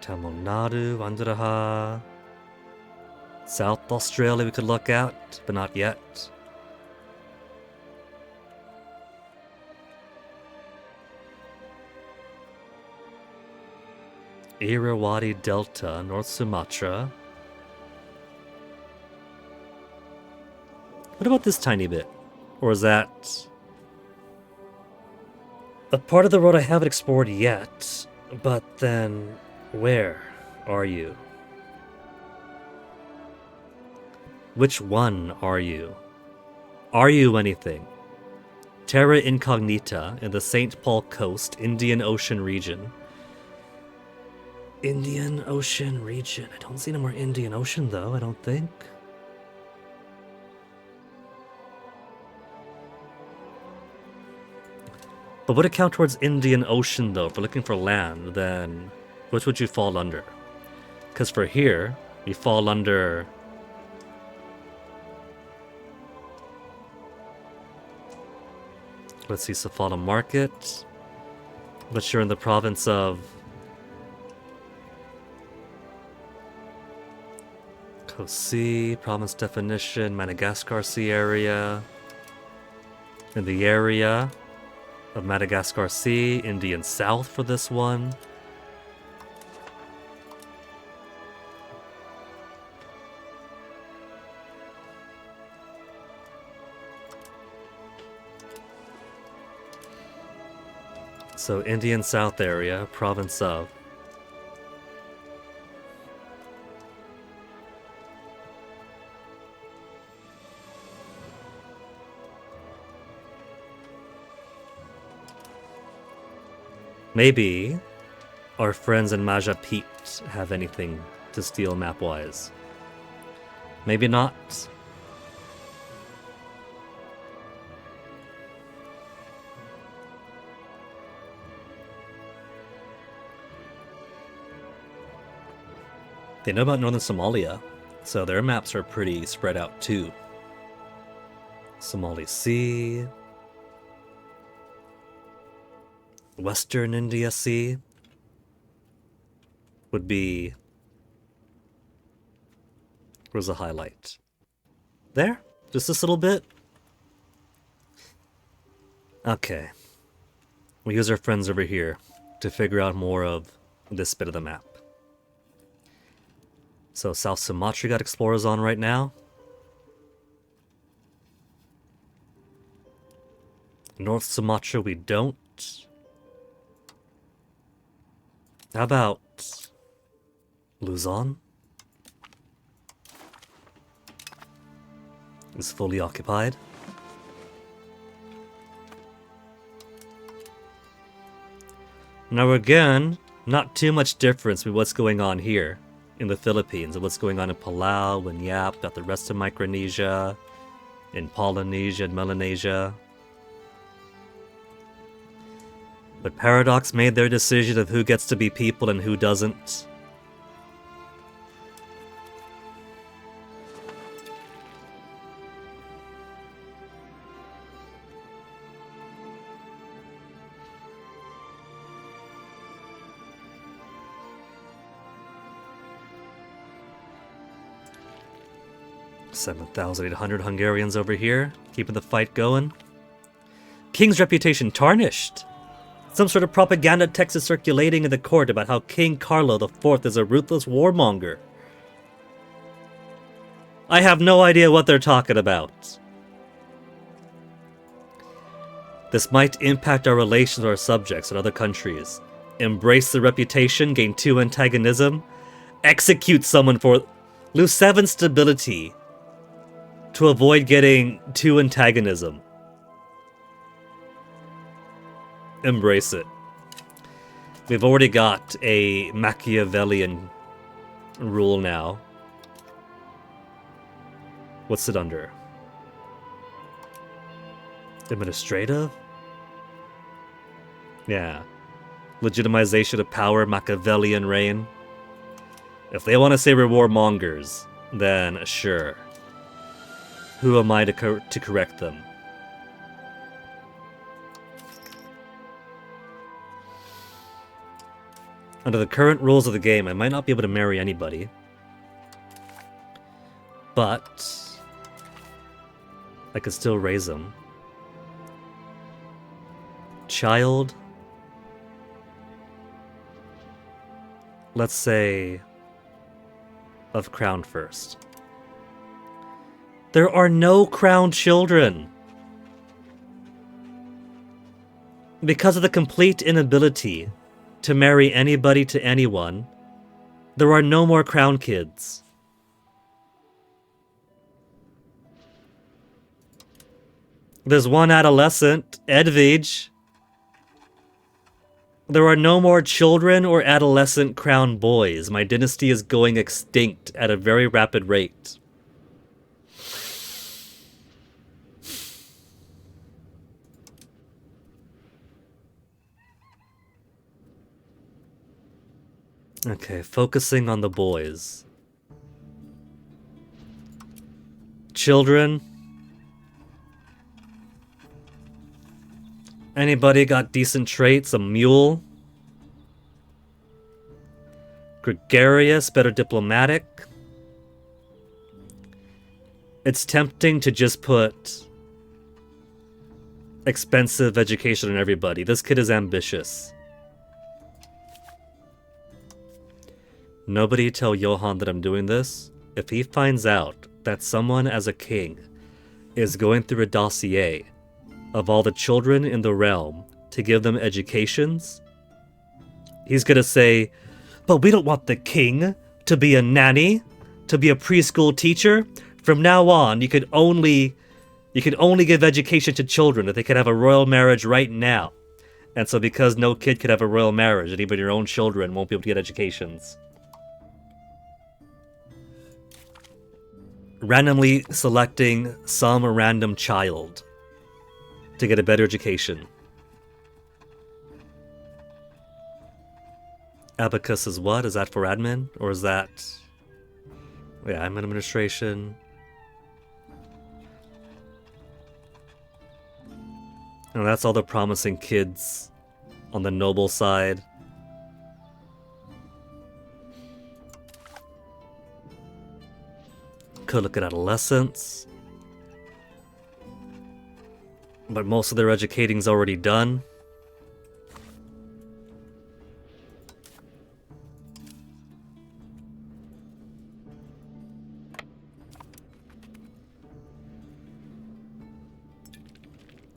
Tamil Nadu, Andhra. South Australia we could look at, but not yet. Irrawaddy Delta, North Sumatra. What about this tiny bit? Or is that a part of the road I haven't explored yet? But then, Where are you? Which one are you? Are you anything? Terra Incognita in the St. Paul Coast, Indian Ocean region. Indian Ocean region. I don't see any more Indian Ocean though, I don't think. But would it count towards Indian Ocean though? If we're looking for land, then which would you fall under? Because for here, you fall under... Let's see, Safala Market. But you're in the province of... Kosi, province definition, Madagascar Sea area. In the area of Madagascar Sea, Indian South for this one. So Indian South area, province of. Maybe our friends in Majapahit have anything to steal map-wise. Maybe not. They know about northern Somalia, so their maps are pretty spread out too. Somali Sea. Western India Sea would be... Where's the highlight? There? Just this little bit? Okay. We use our friends over here to figure out more of this bit of the map. So South Sumatra got explorers on right now. North Sumatra we don't. How about Luzon? Is fully occupied. Now again, not too much difference with what's going on here in the Philippines and what's going on in Palau and Yap, got the rest of Micronesia, in Polynesia and Melanesia. But Paradox made their decision of who gets to be people and who doesn't. $7,800 Hungarians over here, keeping the fight going. King's reputation tarnished. Some sort of propaganda text is circulating in the court about how King Carlo IV is a ruthless warmonger. I have no idea what they're talking about. This might impact our relations with our subjects in other countries. Embrace the reputation, gain 2 antagonism, execute someone for... lose 7 stability to avoid getting 2 antagonism. Embrace it. We've already got a Machiavellian rule now. What's it under? Administrative? Yeah. Legitimization of power, Machiavellian reign. If they want to say we're warmongers, then sure. Who am I to correct them? Under the current rules of the game, I might not be able to marry anybody. But I could still raise them. Child. Let's say of crown first. There are no crowned children. Because of the complete inability to marry anybody to anyone, There are no more crown kids. There's one adolescent, Edvige. There are no more children or adolescent crown boys. My dynasty is going extinct at a very rapid rate. Okay, focusing on the boys. Children. Anybody got decent traits? A mule? Gregarious, better diplomatic. It's tempting to just put expensive education on everybody. This kid is ambitious. Nobody tell Johann that I'm doing this. If he finds out that someone as a king is going through a dossier of all the children in the realm to give them educations, he's gonna say, but we don't want the king to be a nanny, to be a preschool teacher. From now on, you could only give education to children if they could have a royal marriage right now. And so because no kid could have a royal marriage, and even your own children won't be able to get educations. Randomly selecting some random child to get a better education. Abacus is what? Is that for admin? Or is that... Yeah, I'm in administration. And that's all the promising kids on the noble side. Could look at adolescents. But most of their educating's already done.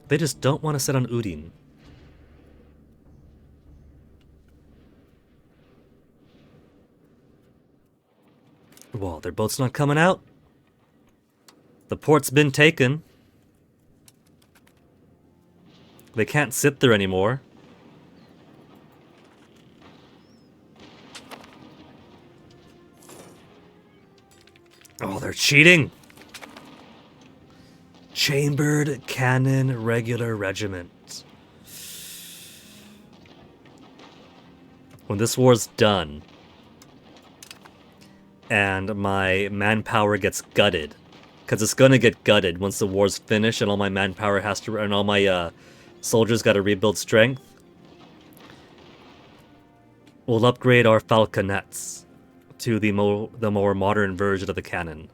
They just don't want to sit on Udin. Well, their boat's not coming out. The port's been taken. They can't sit there anymore. Oh, they're cheating! Chambered Cannon Regular Regiment. When this war's done, and my manpower gets gutted, because it's gonna get gutted once the war's finished and all my manpower has to, and all my soldiers gotta rebuild strength, we'll upgrade our falconets to the more modern version of the cannon.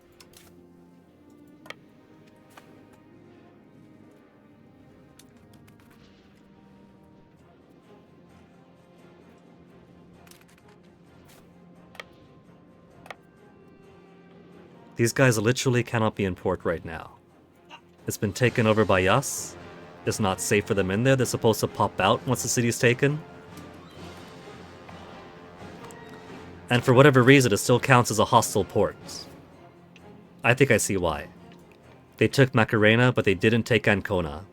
These guys literally cannot be in port right now. It's been taken over by us. It's not safe for them in there. They're supposed to pop out once the city's taken. And for whatever reason, it still counts as a hostile port. I think I see why. They took Macarena, but they didn't take Ancona.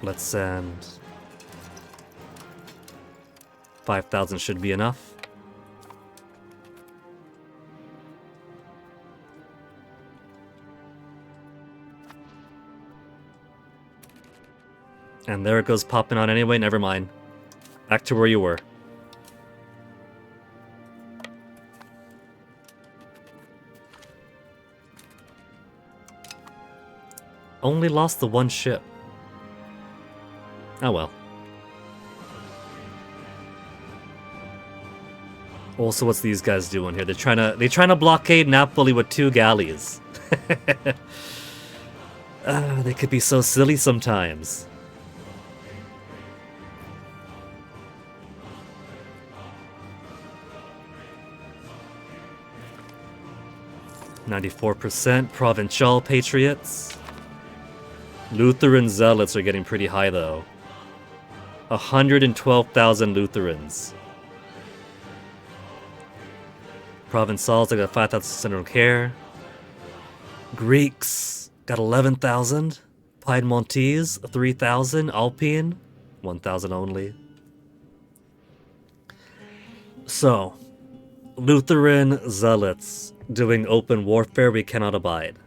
Let's send... 5,000 should be enough. And there it goes popping on anyway, never mind. Back to where you were. Only lost the one ship. Oh well. Also, what's these guys doing here? They're trying to blockade Napoli with 2 galleys. They could be so silly sometimes. 94% Provincial Patriots. Lutheran Zealots are getting pretty high though. 112,000 Lutherans. Provençals, I got 5,600 care. Greeks got 11,000. Piedmontese, 3,000. Alpine, 1,000 only. So, Lutheran Zealots doing open warfare we cannot abide.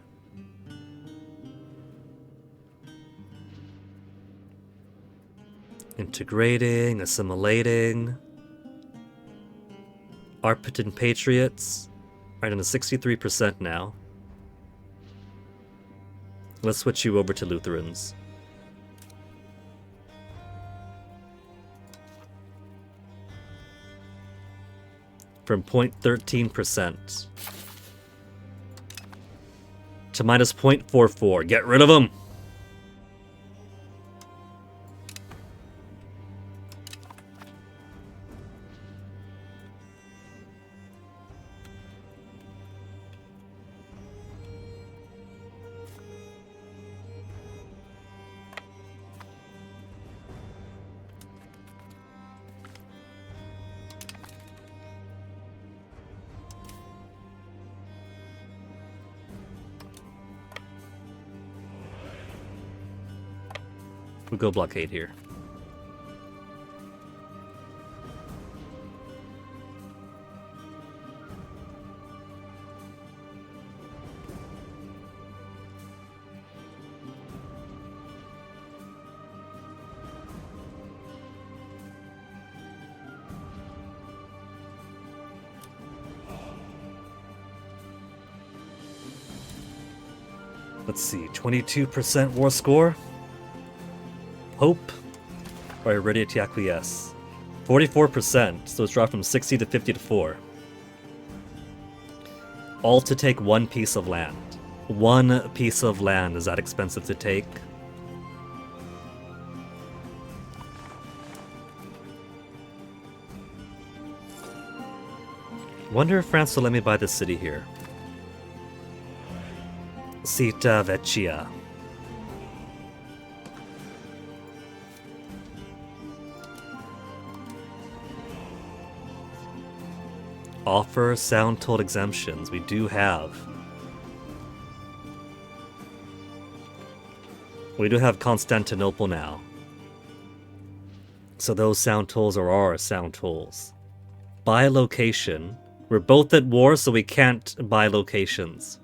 Integrating, assimilating. Arpitan Patriots are in the 63% now. Let's switch you over to Lutherans. From 0.13% to minus 0.44. Get rid of them! We'll go blockade here. Let's see, 22% war score. Pope, are you ready to acquiesce? 44%, so it's dropped from 60 to 50 to 4. All to take one piece of land. One piece of land is that expensive to take? Wonder if France will let me buy this city here. Città Vecchia. Offer sound toll exemptions. We do have. We do have Constantinople now. So those sound tolls are our sound tolls. Buy location. We're both at war, so we can't buy locations.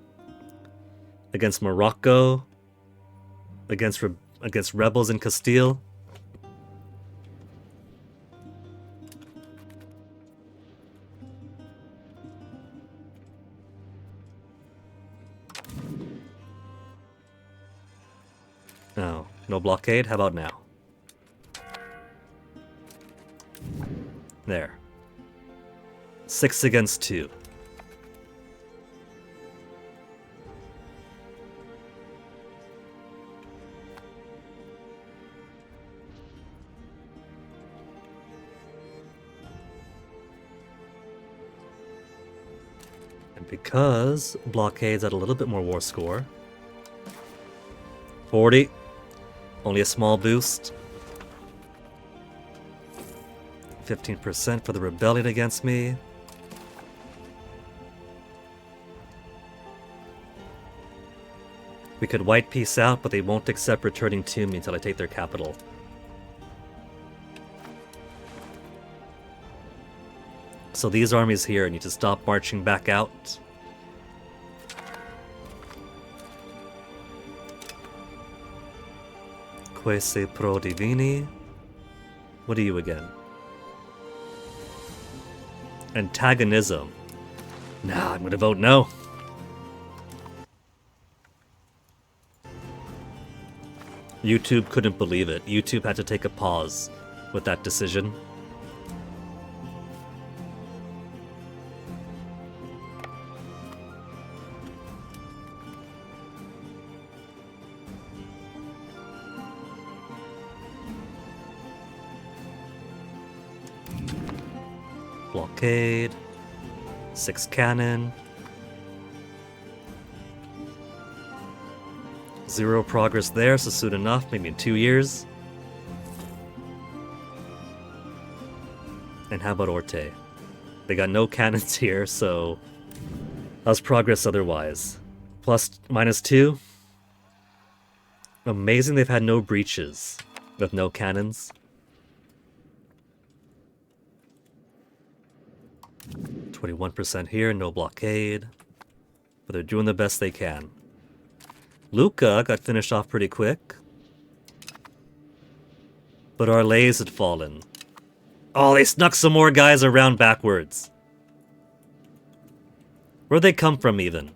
Against Morocco. Against rebels in Castile. Oh, no blockade? How about now? There. 6 against 2. And because blockade's at a little bit more war score. 40. Only a small boost. 15% for the rebellion against me. We could white peace out, but they won't accept returning to me until I take their capital. So these armies here need to stop marching back out. Quese pro divini. What are you again? Antagonism. Nah, I'm gonna vote no. YouTube couldn't believe it. YouTube had to take a pause with that decision. Blockade. 6 cannon. Zero progress there, so soon enough, maybe in 2 years. And how about Orte? They got no cannons here, so how's progress otherwise? Plus, -2? Amazing they've had no breaches with no cannons. 21% here, no blockade. But they're doing the best they can. Luca got finished off pretty quick. But our lays had fallen. Oh, they snuck some more guys around backwards. Where'd they come from, even?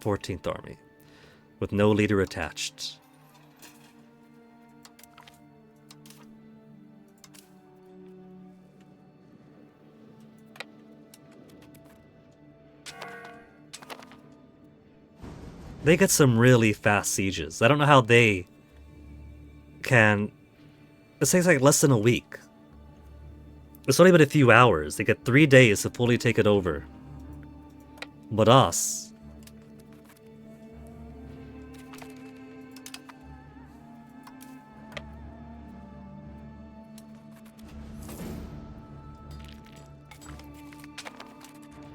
Fourteenth Army, with no leader attached. They get some really fast sieges. I don't know how they can... It takes like less than a week. It's only been a few hours. They get 3 days to fully take it over. But us...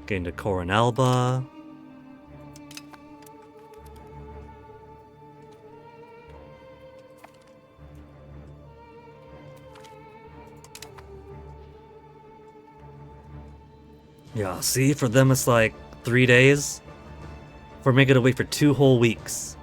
Getting to Coronalba. Yeah, see, for them it's like 3 days. We're making it wait for 2 whole weeks.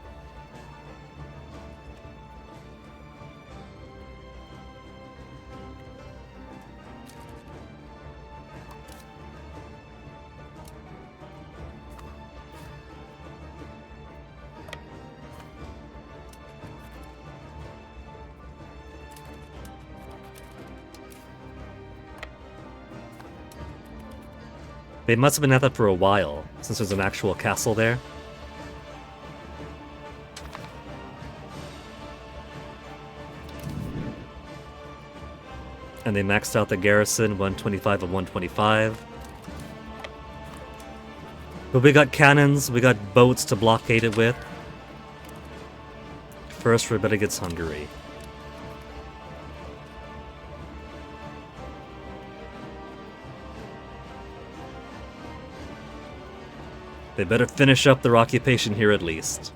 They must have been at that for a while, since there's an actual castle there. And they maxed out the garrison, 125 and 125. But we got cannons, we got boats to blockade it with. First, we better get Hungary. They better finish up their occupation here at least.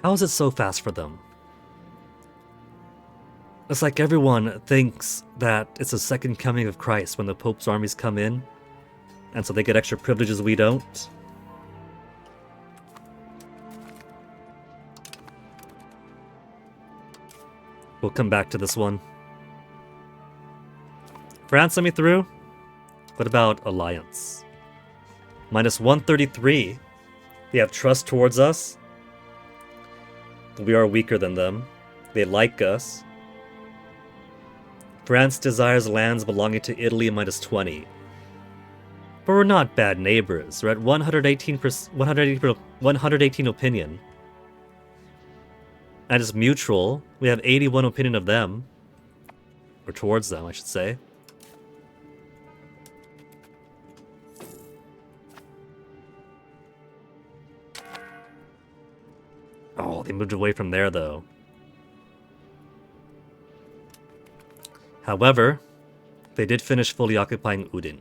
How is it so fast for them? It's like everyone thinks that it's the second coming of Christ when the Pope's armies come in, and so they get extra privileges we don't. We'll come back to this one. France, let me through. What about Alliance? -133. They have trust towards us. We are weaker than them. They like us. France desires lands belonging to Italy, -20. But we're not bad neighbors. We're at 118 opinion. And it's mutual. We have 81 opinion of them. Or towards them, I should say. Oh, they moved away from there, though. However, they did finish fully occupying Udin.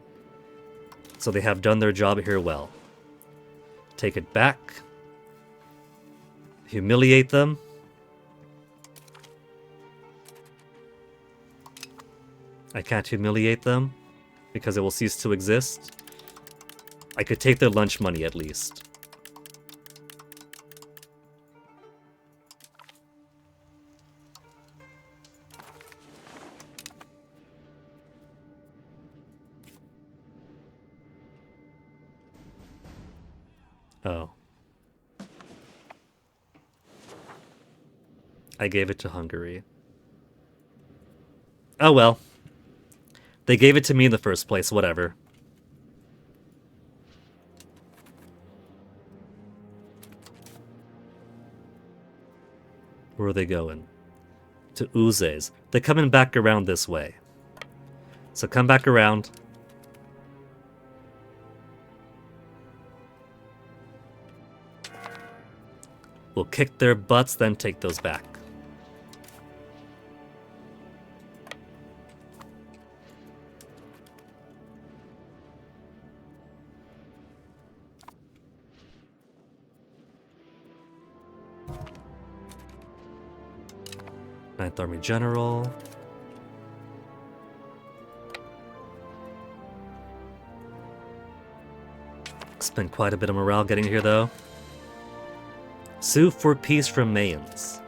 So they have done their job here well. Take it back. Humiliate them. I can't humiliate them, because it will cease to exist. I could take their lunch money at least. Oh. I gave it to Hungary. Oh well. They gave it to me in the first place, whatever. Where are they going? To Uzes. They're coming back around this way. So come back around. We'll kick their butts, then take those back. Ninth Army General. Spent quite a bit of morale getting here, though. Sue for peace from Mayans.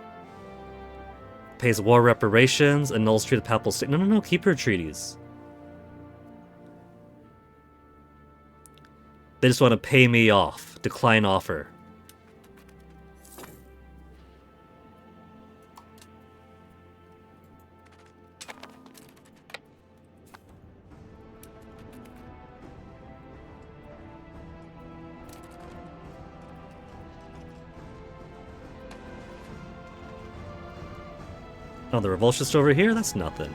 Pays war reparations, annuls treaty of papal state. No, keep her treaties. They just want to pay me off. Decline offer. Oh, the revolt's over here? That's nothing.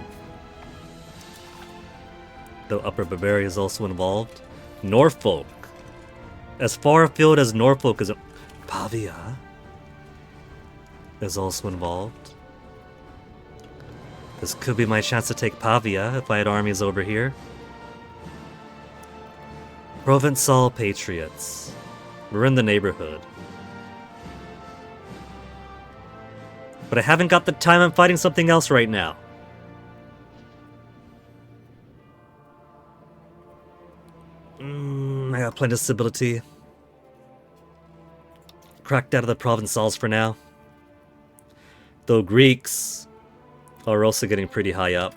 Though Upper Bavaria is also involved. Norfolk. As far afield as Norfolk is... Pavia is also involved. This could be my chance to take Pavia if I had armies over here. Provençal Patriots. We're in the neighborhood. But I haven't got the time. I'm fighting something else right now. I got plenty of stability. Cracked out of the Provençals for now. Though Greeks are also getting pretty high up.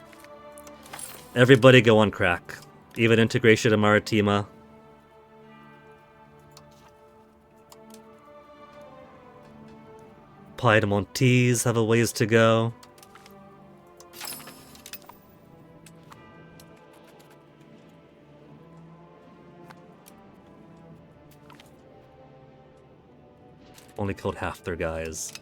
Everybody go on crack. Even integration of Maritima. Piedmontese have a ways to go. Only killed half their guys.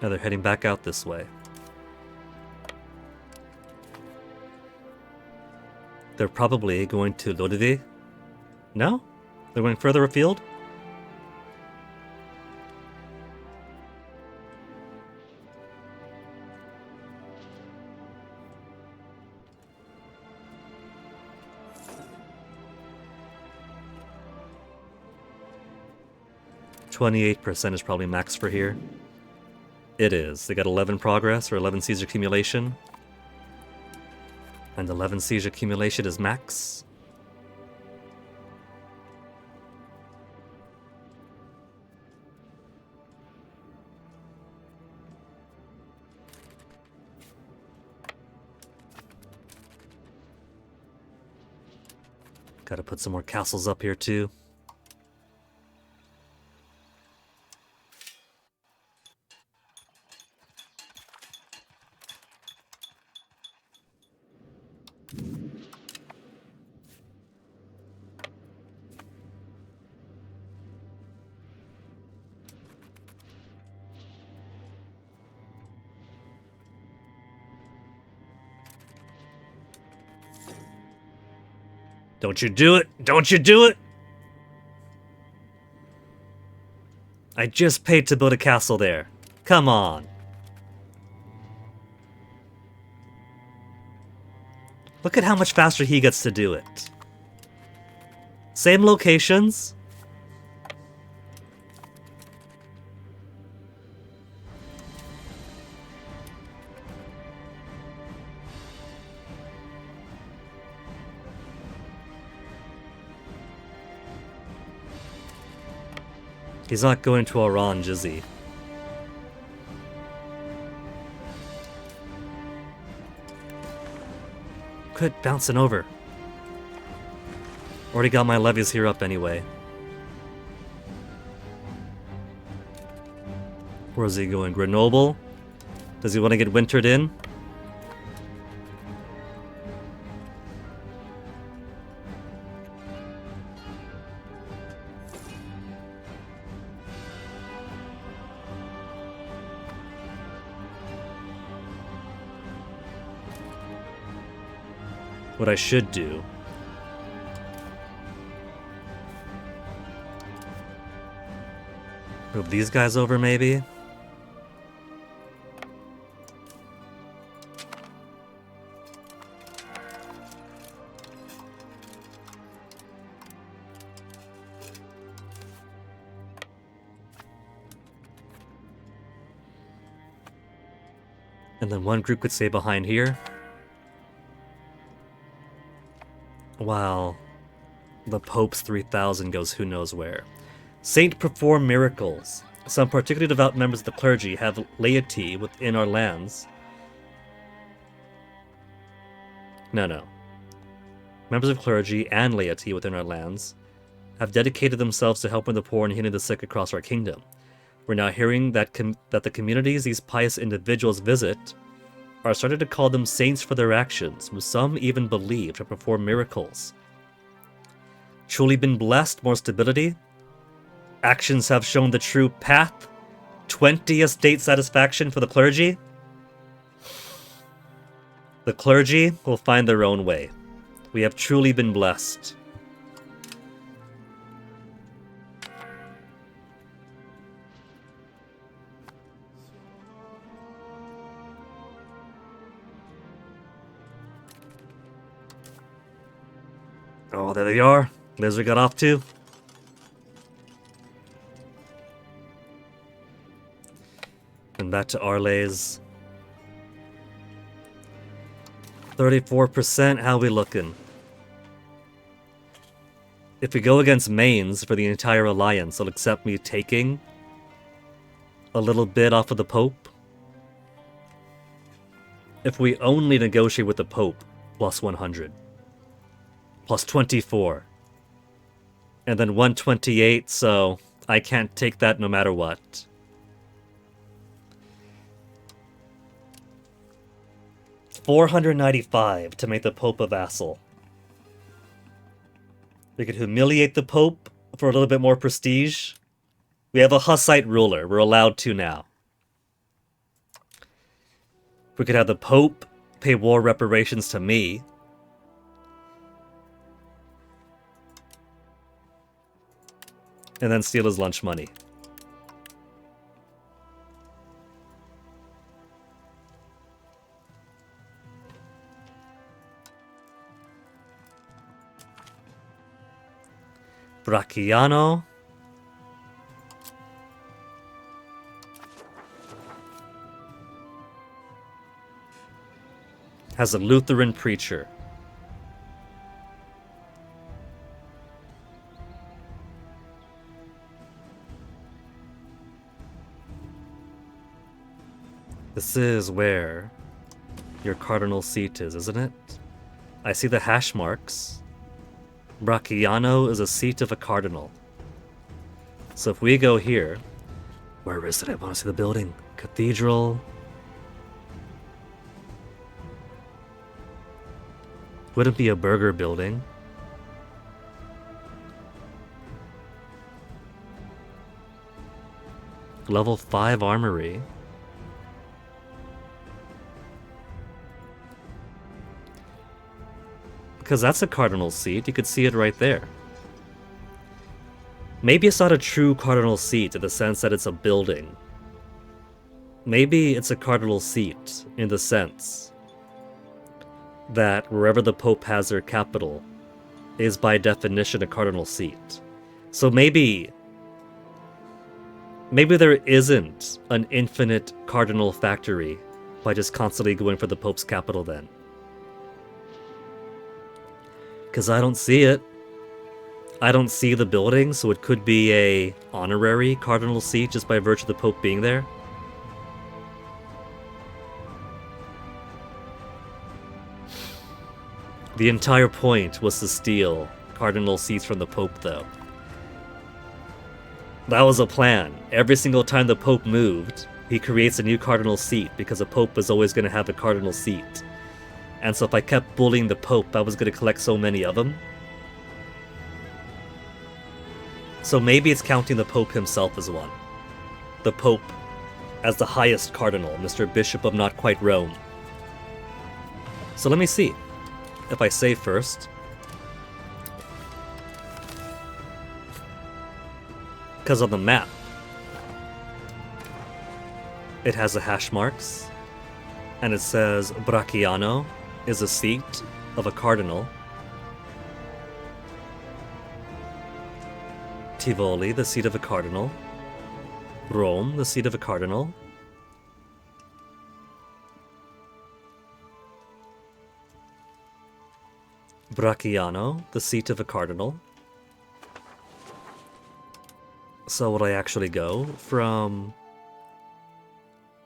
Now they're heading back out this way. They're probably going to Lodivy. No? They're going further afield? %28 is probably max for here. It is. They got 11 progress or 11 siege accumulation. And 11 siege accumulation is max. Gotta put some more castles up here too. Don't you do it! Don't you do it! I just paid to build a castle there. Come on. Look at how much faster he gets to do it. Same locations. He's not going to Orange, is he? Quit bouncing over. Already got my levies here up anyway. Where's he going? Grenoble? Does he want to get wintered in? What I should do move these guys over, maybe? And then one group could stay behind here. While the Pope's 3,000 goes who knows where. Saint perform miracles. Some particularly devout members of the clergy have laity within our lands. No. Members of clergy and laity within our lands have dedicated themselves to helping the poor and healing the sick across our kingdom. We're now hearing that the communities these pious individuals visit are starting to call them saints for their actions, who some even believe to perform miracles. Truly been blessed, more stability. Actions have shown the true path. 20 estate satisfaction for the clergy. The clergy will find their own way. We have truly been blessed. Oh, there they are. There's where we got off to. And back to Arles. 34%, how we looking? If we go against Mainz for the entire alliance, they'll accept me taking a little bit off of the Pope. If we only negotiate with the Pope, plus 100. Plus 24. And then 128, so I can't take that no matter what. $495 to make the Pope a vassal. We could humiliate the Pope for a little bit more prestige. We have a Hussite ruler. We're allowed to now. We could have the Pope pay war reparations to me. And then steal his lunch money. Bracciano. Has a Lutheran preacher. This is where your cardinal seat is, isn't it? I see the hash marks. Bracciano is a seat of a cardinal. So if we go here... Where is it? I want to see the building. Cathedral. Wouldn't be a burger building. Level 5 armory. Because that's a cardinal seat. You could see it right there. Maybe it's not a true cardinal seat in the sense that it's a building. Maybe it's a cardinal seat in the sense that wherever the Pope has their capital is by definition a cardinal seat. So maybe there isn't an infinite cardinal factory by just constantly going for the Pope's capital then. Because I don't see it. I don't see the building, so it could be a honorary cardinal seat just by virtue of the Pope being there. The entire point was to steal cardinal seats from the Pope, though. That was a plan. Every single time the Pope moved, he creates a new cardinal seat, because a Pope is always going to have a cardinal seat. And so if I kept bullying the Pope, I was going to collect so many of them. So maybe it's counting the Pope himself as one. The Pope as the highest cardinal, Mr. Bishop of Not Quite Rome. So let me see. If I save first. Because on the map, it has the hash marks, and it says Bracciano is a seat of a cardinal. Tivoli, the seat of a cardinal. Rome, the seat of a cardinal. Bracciano, the seat of a cardinal. So would I actually go from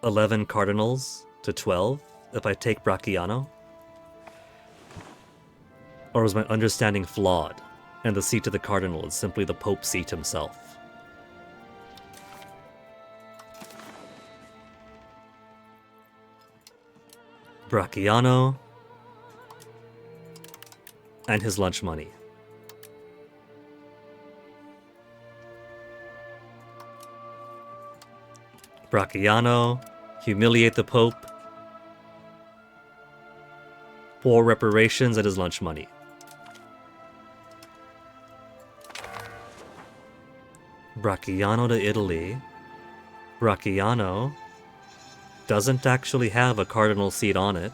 11 cardinals to 12 if I take Bracciano? Or is my understanding flawed, and the seat of the cardinal is simply the Pope's seat himself? Bracciano and his lunch money. Bracciano, humiliate the Pope, pour reparations and his lunch money. Bracciano to Italy. Bracciano doesn't actually have a cardinal seat on it.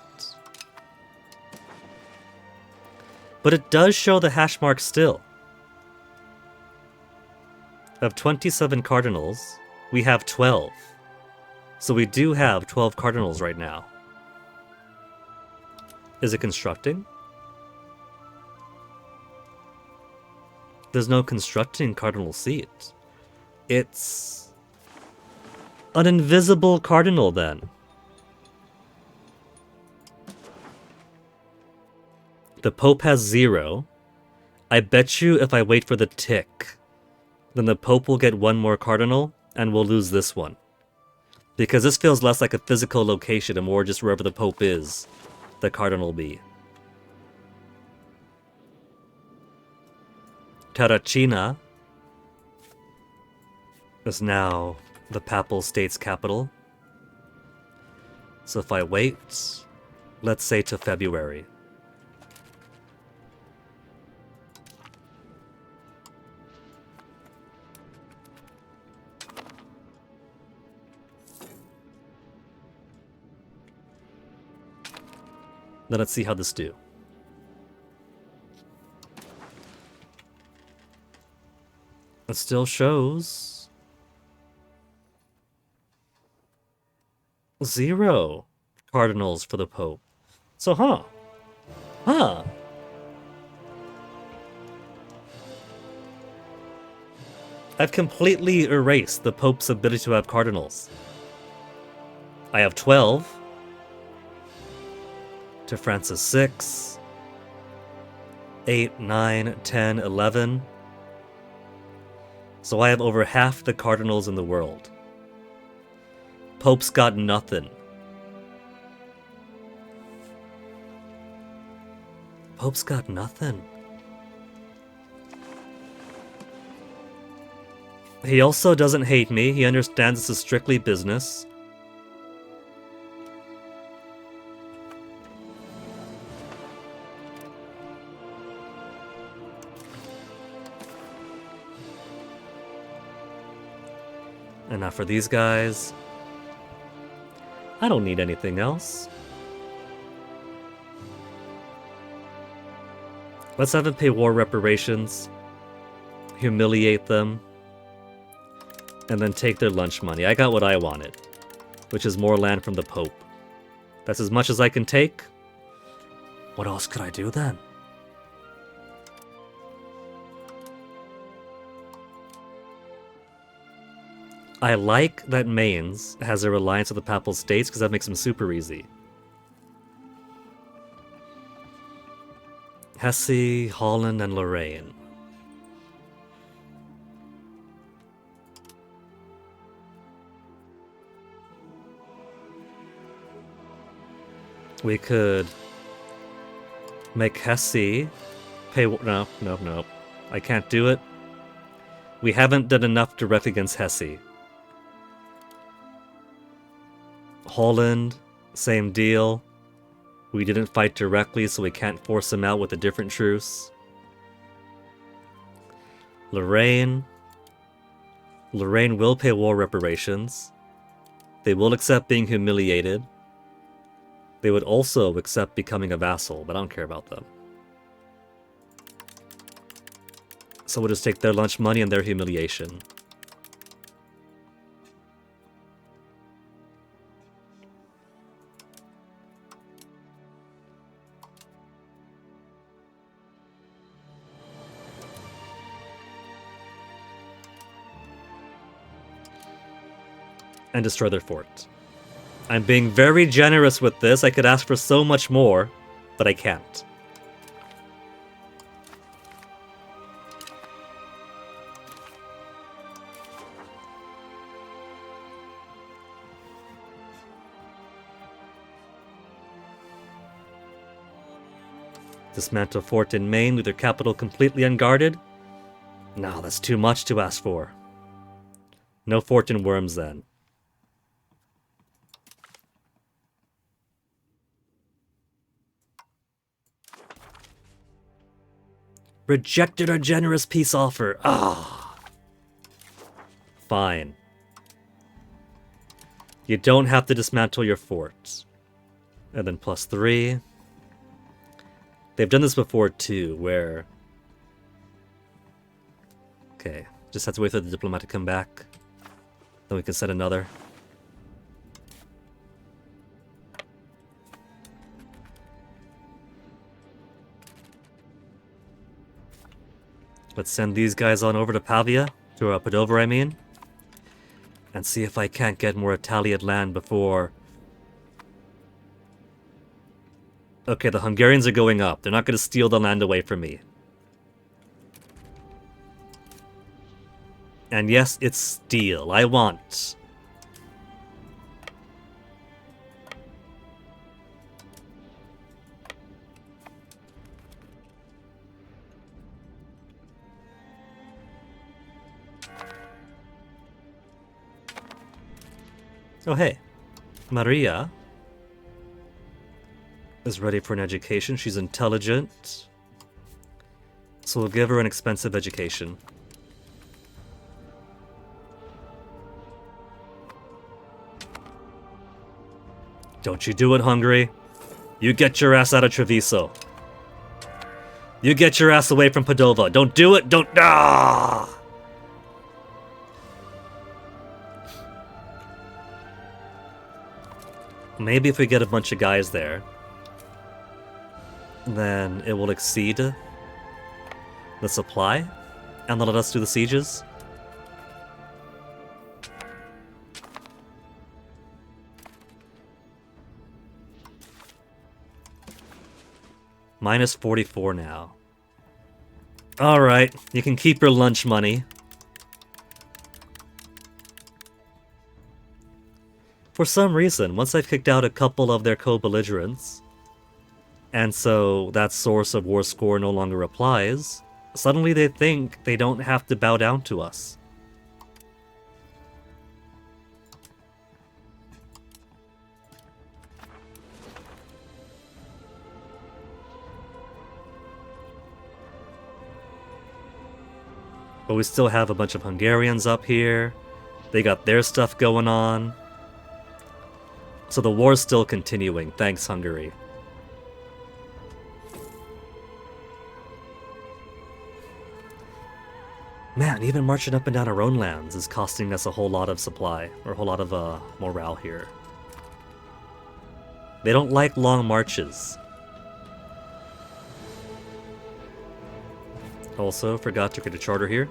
But it does show the hash mark still. Of 27 cardinals, we have 12. So we do have 12 cardinals right now. Is it constructing? There's no constructing cardinal seat. It's an invisible cardinal then. The Pope has 0. I bet you if I wait for the tick, then the Pope will get 1 more cardinal and we'll lose this one. Because this feels less like a physical location and more just wherever the Pope is, the cardinal will be. Terracina is now the Papal State's capital. So if I wait, let's say to February. Then let's see how this do. It still shows 0 cardinals for the Pope. So, I've completely erased the Pope's ability to have cardinals. I have 12 to Francis VI, 8, 9, 10, 11. So I have over half the cardinals in the world. Pope's got nothing. Pope's got nothing. He also doesn't hate me. He understands this is strictly business. And now for these guys. I don't need anything else. Let's have them pay war reparations, humiliate them, and then take their lunch money. I got what I wanted, which is more land from the Pope. That's as much as I can take. What else could I do then? I like that Mainz has a reliance on the Papal States because that makes them super easy. Hesse, Holland, and Lorraine. We could make Hesse pay... No. I can't do it. We haven't done enough direct against Hesse. Holland, same deal. We didn't fight directly, so we can't force him out with a different truce. Lorraine will pay war reparations. They will accept being humiliated. They would also accept becoming a vassal, but I don't care about them. So we'll just take their lunch money and their humiliation. And destroy their fort. I'm being very generous with this. I could ask for so much more, but I can't. Dismantle fort in Maine with their capital completely unguarded? No, that's too much to ask for. No fort in Worms then. Rejected our generous peace offer. Ah. Fine. You don't have to dismantle your forts. And then +3. They've done this before too, where... Okay, just have to wait for the diplomat to come back. Then we can set another. Let's send these guys on over to Pavia, to Padova, I mean, and see if I can't get more Italian land before... Okay, the Hungarians are going up. They're not going to steal the land away from me. And yes, it's steel. I want... Oh, hey. Maria is ready for an education. She's intelligent. So we'll give her an expensive education. Don't you do it, Hungary. You get your ass out of Treviso. You get your ass away from Padova. Don't do it. Don't... Ah! Maybe if we get a bunch of guys there, then it will exceed the supply, and they'll let us do the sieges. Minus 44 now. Alright, you can keep your lunch money. For some reason, once I've kicked out a couple of their co-belligerents, and so that source of war score no longer applies, suddenly they think they don't have to bow down to us. But we still have a bunch of Hungarians up here. They got their stuff going on. So the war's still continuing, thanks Hungary. Man, even marching up and down our own lands is costing us a whole lot of supply, or a whole lot of morale here. They don't like long marches. Also, forgot to create a charter here.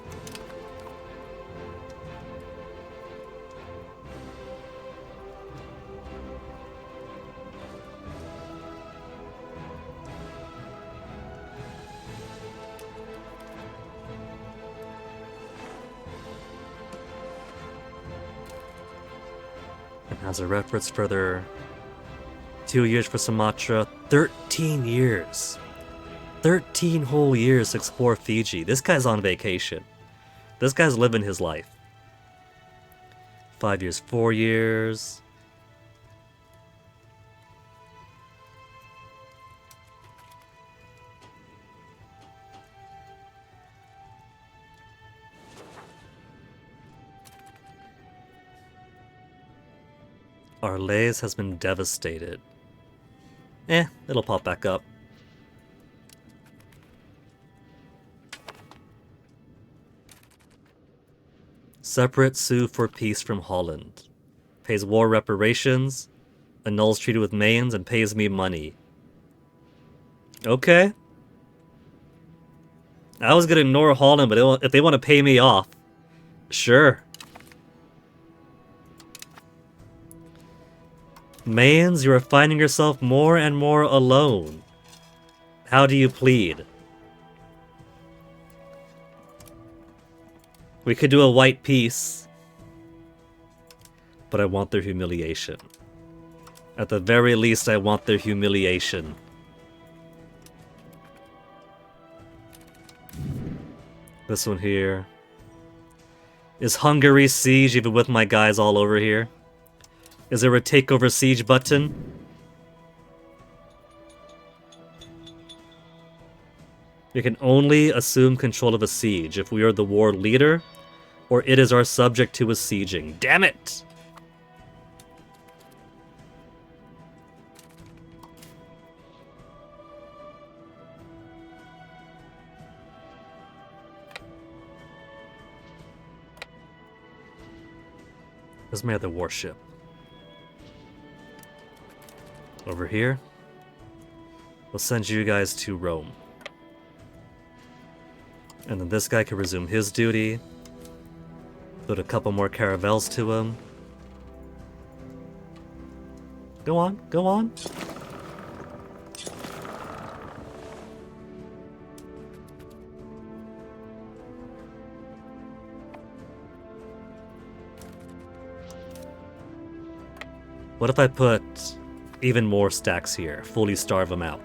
As a reference further, 2 years for Sumatra, 13 years. 13 whole years to explore Fiji. This guy's on vacation. This guy's living his life. 5 years, 4 years. Arles has been devastated. It'll pop back up. Separate sue for peace from Holland. Pays war reparations, annuls treaty with Mayans, and pays me money. Okay. I was gonna ignore Holland, but if they want to pay me off, sure. Mayans, you are finding yourself more and more alone. How do you plead? We could do a white peace, but I want their humiliation. At the very least, I want their humiliation. This one here. Is Hungary siege even with my guys all over here? Is there a takeover siege button? We can only assume control of a siege if we are the war leader, or it is our subject who is sieging. Damn it! Where's my other warship? Over here. We'll send you guys to Rome. And then this guy can resume his duty. Put a couple more caravels to him. Go on, go on. What if I put even more stacks here? Fully starve them out.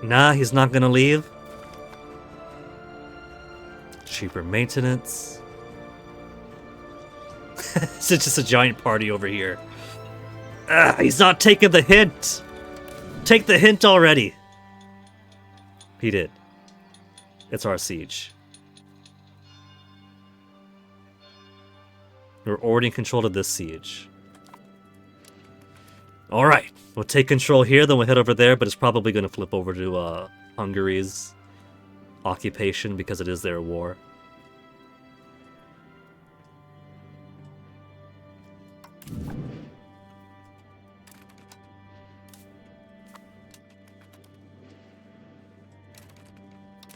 Nah, he's not gonna leave. Cheaper maintenance. It's just a giant party over here. He's not taking the hint! Take the hint already! He did. It's our siege. We're already in control of this siege. Alright, we'll take control here, then we'll head over there, but it's probably going to flip over to Hungary's occupation because it is their war.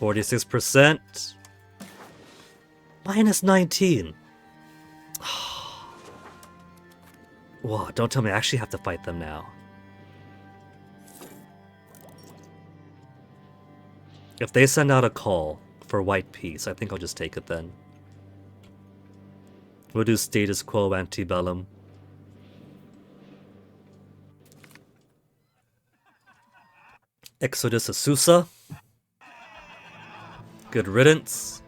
%. Minus 19. Whoa, don't tell me I actually have to fight them now. If they send out a call for white peace, I think I'll just take it then. We'll do status quo antebellum. Exodus Asusa. Good riddance.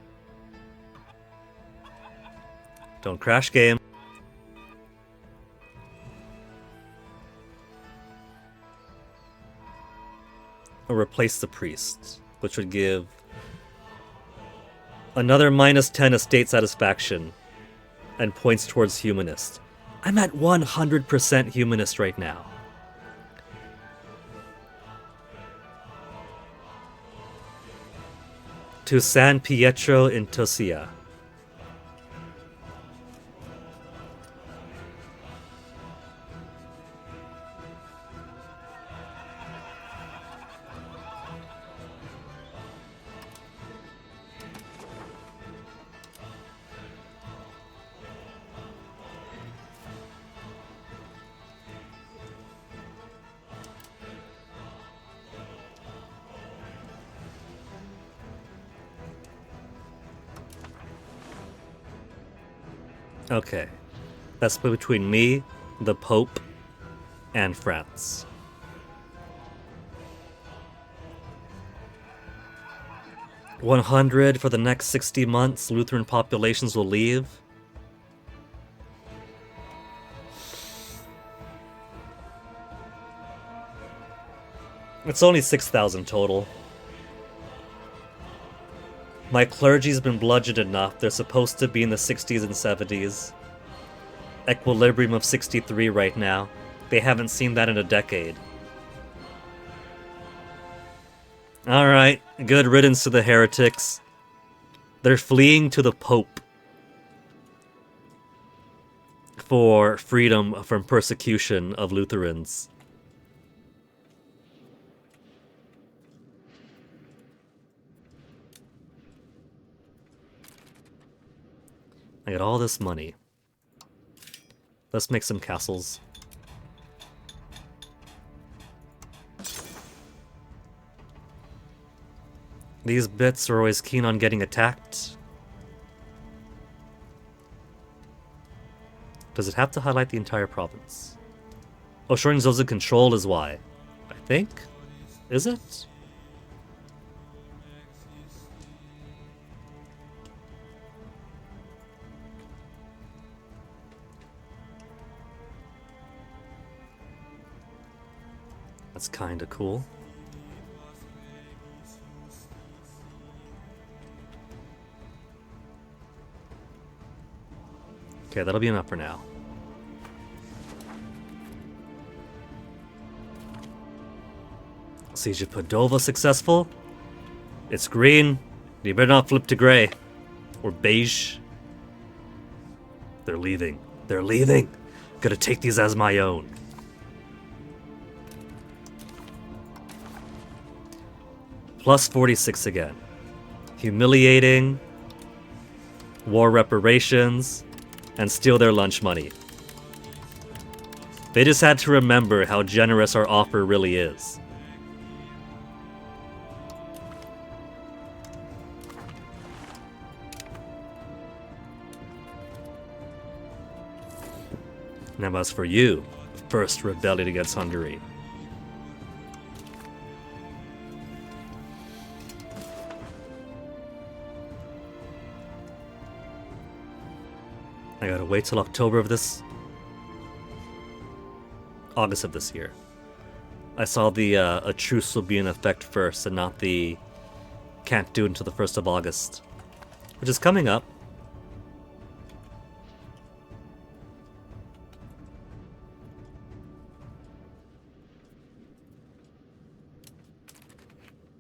Don't crash game. Or replace the priest, which would give another minus 10 estate satisfaction and points towards humanist. I'm at 100% humanist right now. To San Pietro in Tosia. Okay. That's between me, the Pope, and France. $100 for the next 60 months, Lutheran populations will leave. It's only 6,000 total. My clergy's been bludgeoned enough. They're supposed to be in the 60s and 70s. Equilibrium of 63 right now. They haven't seen that in a decade. Alright, good riddance to the heretics. They're fleeing to the Pope for freedom from persecution of Lutherans. I got all this money. Let's make some castles. These bits are always keen on getting attacked. Does it have to highlight the entire province? Oh, showing those in control is why. I think? Is it? That's kinda cool. Okay, that'll be enough for now. Siege of Padova successful. It's green. You better not flip to gray. Or beige. They're leaving. They're leaving. Gotta take these as my own. Plus 46 again. Humiliating. War reparations. And steal their lunch money. They just had to remember how generous our offer really is. Now as for you, first rebellion against Hungary. I gotta wait till October of this... August of this year. I saw the a truce will be in effect first and not the can't do it until the 1st of August. Which is coming up.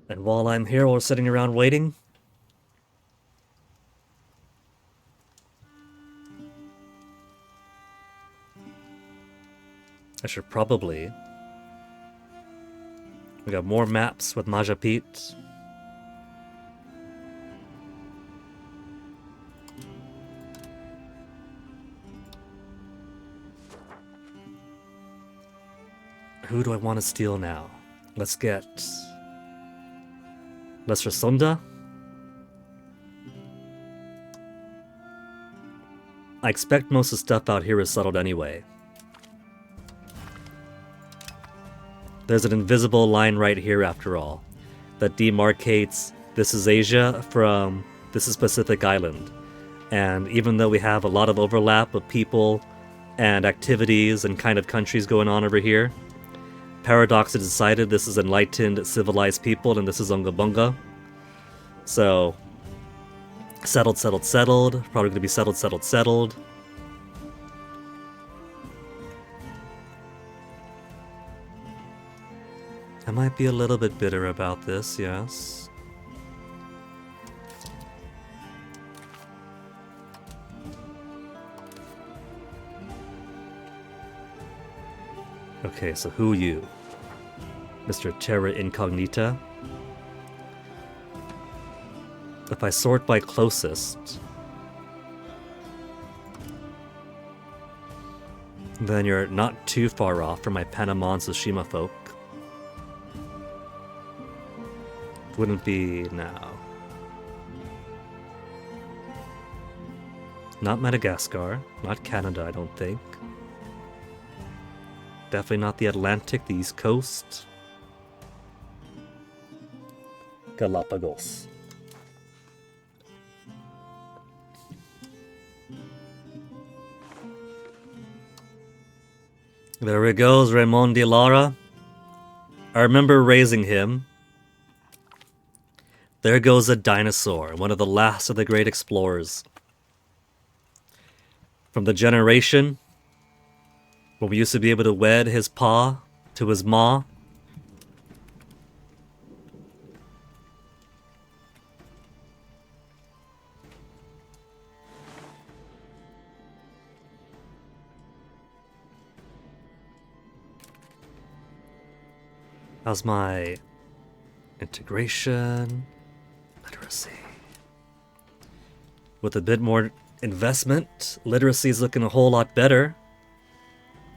And while I'm here, while we're sitting around waiting, I should probably... We got more maps with Majapahit. Who do I want to steal now? Let's get... Lesser Sunda. I expect most of the stuff out here is settled anyway. There's an invisible line right here after all that demarcates this is Asia from this is Pacific Island. And even though we have a lot of overlap of people and activities and kind of countries going on over here, Paradox has decided this is enlightened, civilized people, and this is Unga Bunga. So, settled, settled, settled. Probably going to be settled, settled, settled. I might be a little bit bitter about this, yes. Okay, so who are you? Mr. Terra Incognita? If I sort by closest, then you're not too far off from my Panama and Tsushima folk. Wouldn't be now. Not Madagascar. Not Canada, I don't think. Definitely not the Atlantic, the East Coast. Galapagos. There he goes, Raymond de Lara. I remember raising him. There goes a dinosaur, one of the last of the great explorers. From the generation when we used to be able to wed his pa to his ma. How's my integration? Literacy. With a bit more investment, literacy is looking a whole lot better.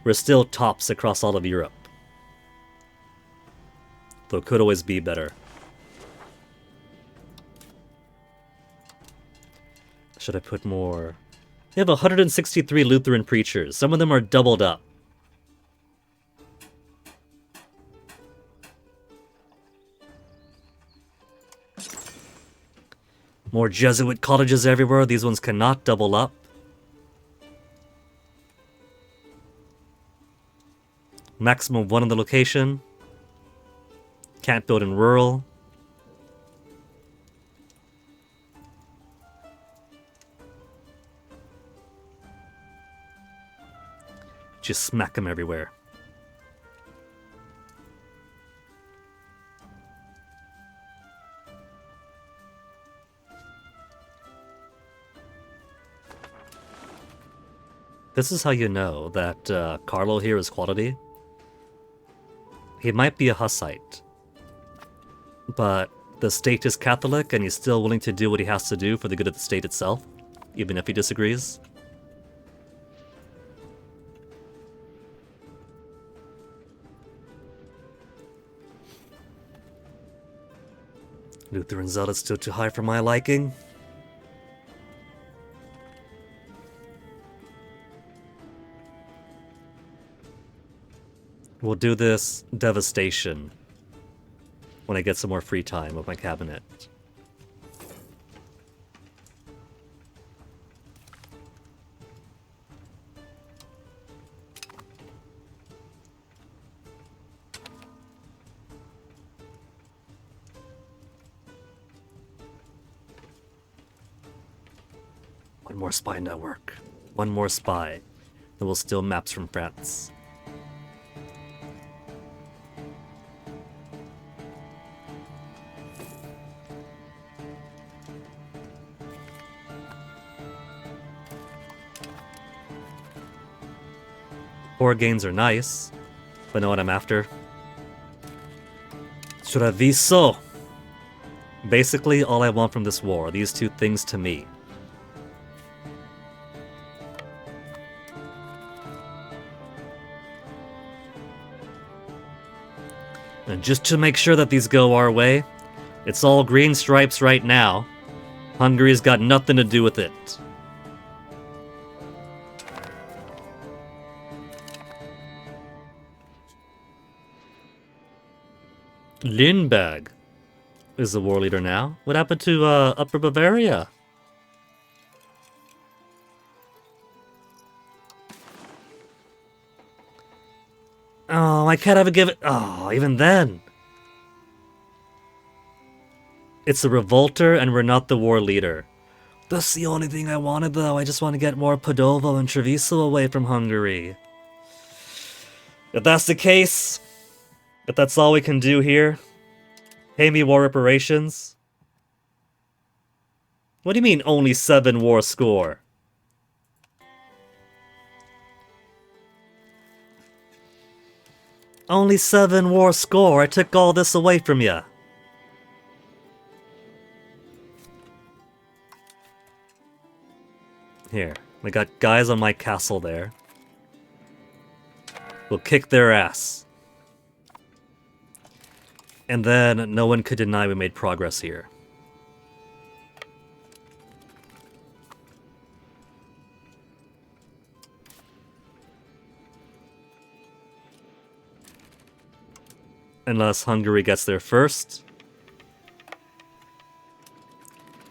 We're still tops across all of Europe. Though it could always be better. Should I put more? We have 163 Lutheran preachers. Some of them are doubled up. More Jesuit colleges everywhere. These ones cannot double up. Maximum of one in the location. Can't build in rural. Just smack them everywhere. This is how you know that Carlo here is quality. He might be a Hussite, but the state is Catholic and he's still willing to do what he has to do for the good of the state itself, even if he disagrees. Lutheran zealot's still too high for my liking. We'll do this devastation when I get some more free time with my cabinet. One more spy network. One more spy. Then we'll steal maps from France. War gains are nice, but know what I'm after? Traviso! Basically, all I want from this war, these two things to me. And just to make sure that these go our way, it's all green stripes right now. Hungary's got nothing to do with it. Lindbergh is the war leader now. What happened to Upper Bavaria? Oh, I can't have a give it. Oh, even then. It's a revolter and we're not the war leader. That's the only thing I wanted though. I just want to get more Padovo and Treviso away from Hungary. If that's the case, if that's all we can do here, pay me war reparations. What do you mean only 7 war score? Only 7 war score. I took all this away from you. Here, I got guys on my castle there. We'll kick their ass. And then no one could deny we made progress here. Unless Hungary gets there first.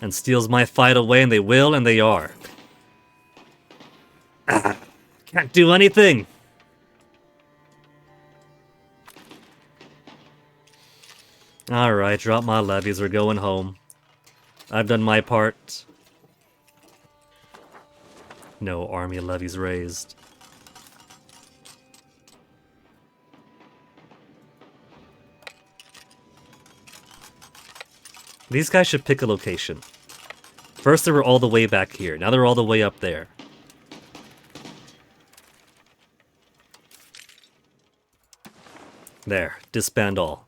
And steals my fight away, and they will, and they are. Can't do anything! Alright, drop my levies, we're going home. I've done my part. No army levies raised. These guys should pick a location. First they were all the way back here, now they're all the way up there. There, disband all.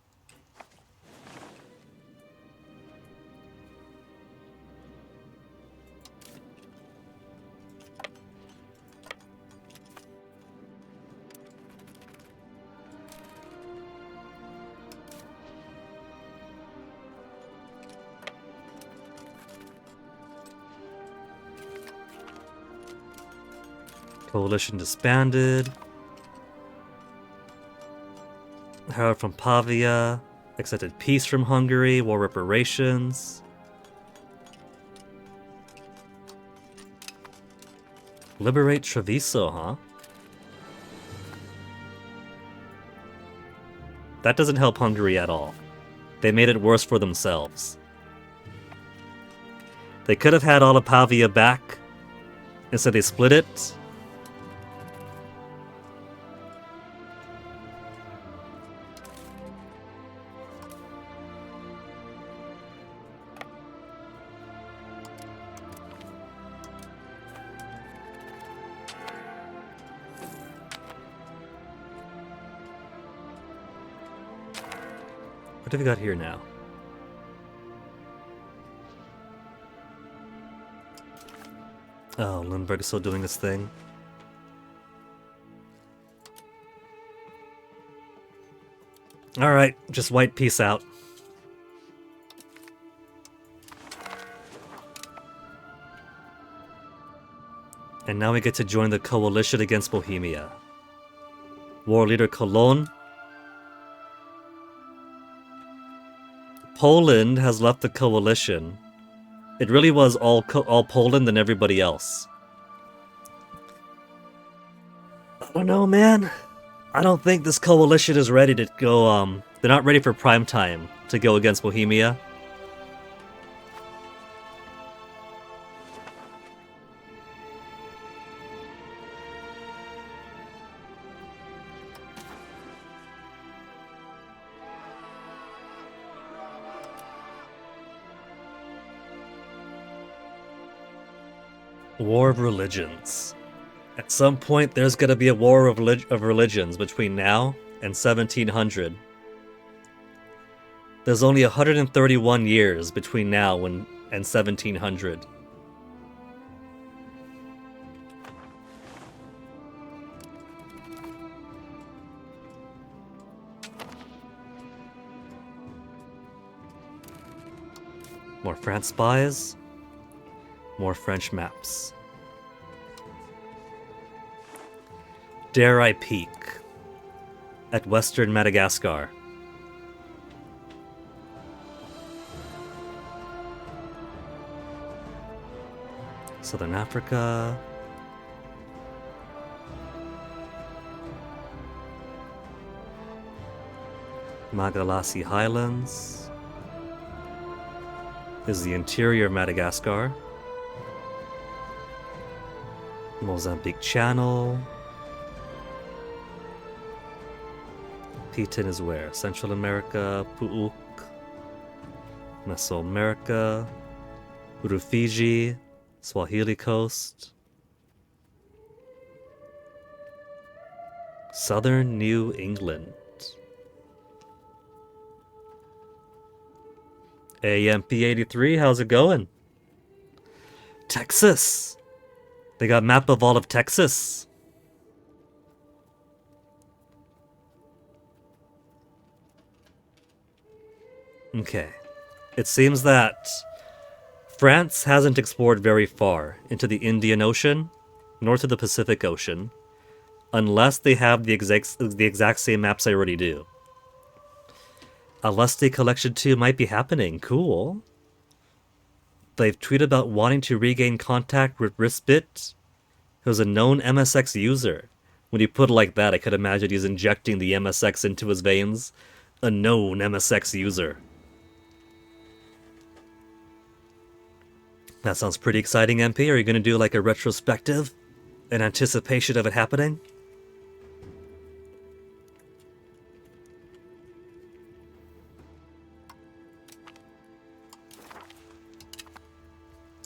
Coalition disbanded. Harold from Pavia accepted peace from Hungary, war reparations. Liberate Treviso, huh? That doesn't help Hungary at all. They made it worse for themselves. They could have had all of Pavia back. Instead they split it. What have we got here now? Oh, Lindbergh is still doing his thing. Alright, just white peace out. And now we get to join the coalition against Bohemia. War leader Cologne. Poland has left the coalition. It really was all Poland and everybody else. I don't know, man. I don't think this coalition is ready to go, they're not ready for prime time to go against Bohemia. War of religions. At some point, there's going to be a war of religions between now and 1700. There's only 131 years between now and 1700. More France spies. More French maps. Dare I peek at Western Madagascar? Southern Africa. Malagasy Highlands. Is the interior of Madagascar. Mozambique Channel. Piton is where? Central America, Puuk, Mesoamerica, Rufiji, Swahili Coast, Southern New England. AMP83, how's it going? Texas! They got a map of all of Texas. Okay. It seems that France hasn't explored very far into the Indian Ocean, nor to the Pacific Ocean, unless they have the exact same maps I already do. A Lusty Collection 2 might be happening. Cool. They've tweeted about wanting to regain contact with Rispit, who's a known MSX user. When you put it like that, I could imagine he's injecting the MSX into his veins. A known MSX user. That sounds pretty exciting, MP. Are you going to do like a retrospective in anticipation of it happening?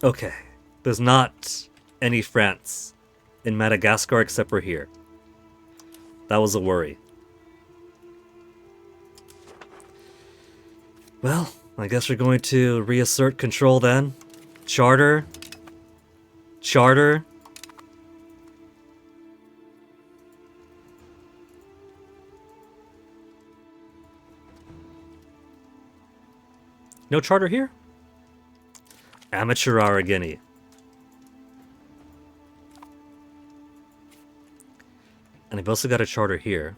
Okay, there's not any France in Madagascar except for here. That was a worry. Well, I guess we're going to reassert control then. Charter. Charter. No charter here? Amateur Aragini. And I've also got a charter here.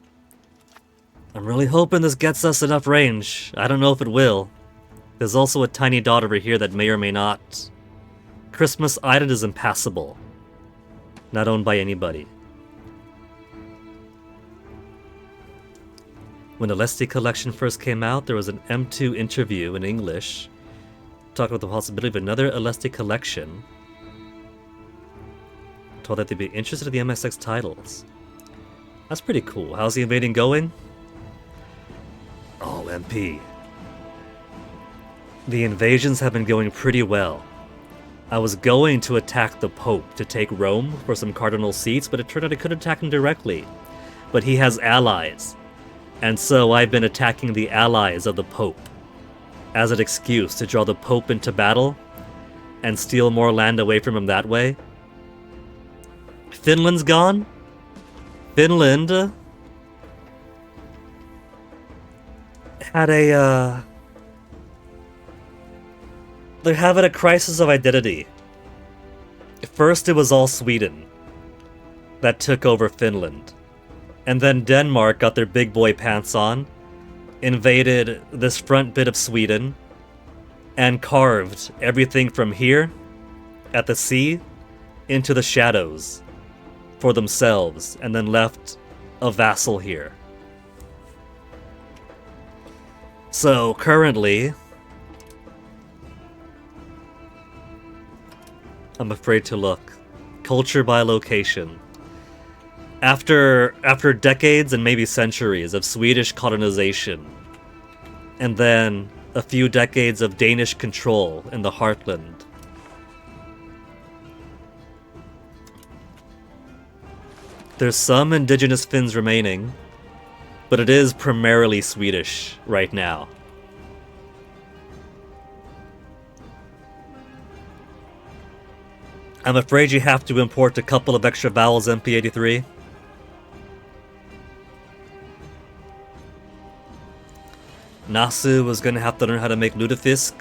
I'm really hoping this gets us enough range. I don't know if it will. There's also a tiny dot over here that may or may not. Christmas Island is impassable. Not owned by anybody. When the Lesty collection first came out, there was an M2 interview in English talking about the possibility of another Alesti collection. Told that they'd be interested in the MSX titles. That's pretty cool. How's the invading going? Oh, MP. The invasions have been going pretty well. I was going to attack the Pope to take Rome for some cardinal seats, but it turned out I could attack him directly. But he has allies. And so I've been attacking the allies of the Pope as an excuse to draw the Pope into battle and steal more land away from him that way. Finland's gone? Finland had a, they're having a crisis of identity. First it was all Sweden that took over Finland. And then Denmark got their big boy pants on, invaded this front bit of Sweden, and carved everything from here, at the sea, into the shadows for themselves, and then left a vassal here. So currently, I'm afraid to look. Culture by location. After decades and maybe centuries of Swedish colonization, and then a few decades of Danish control in the heartland, there's some indigenous Finns remaining, but it is primarily Swedish right now. I'm afraid you have to import a couple of extra vowels, MP83. Nasu was going to have to learn how to make lutefisk.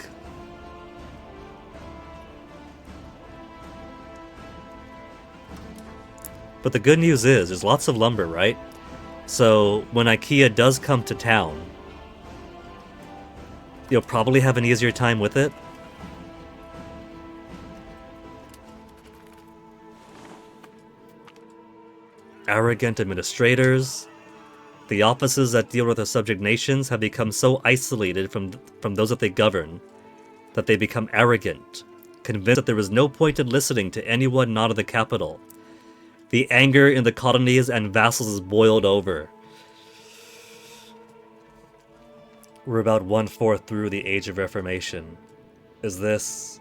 But the good news is, there's lots of lumber, right? So when IKEA does come to town, you'll probably have an easier time with it. Arrogant administrators. The offices that deal with the subject nations have become so isolated from those that they govern that they become arrogant, convinced that there is no point in listening to anyone not of the capital. The anger in the colonies and vassals is boiled over. We're about 1/4 through the Age of Reformation. Is this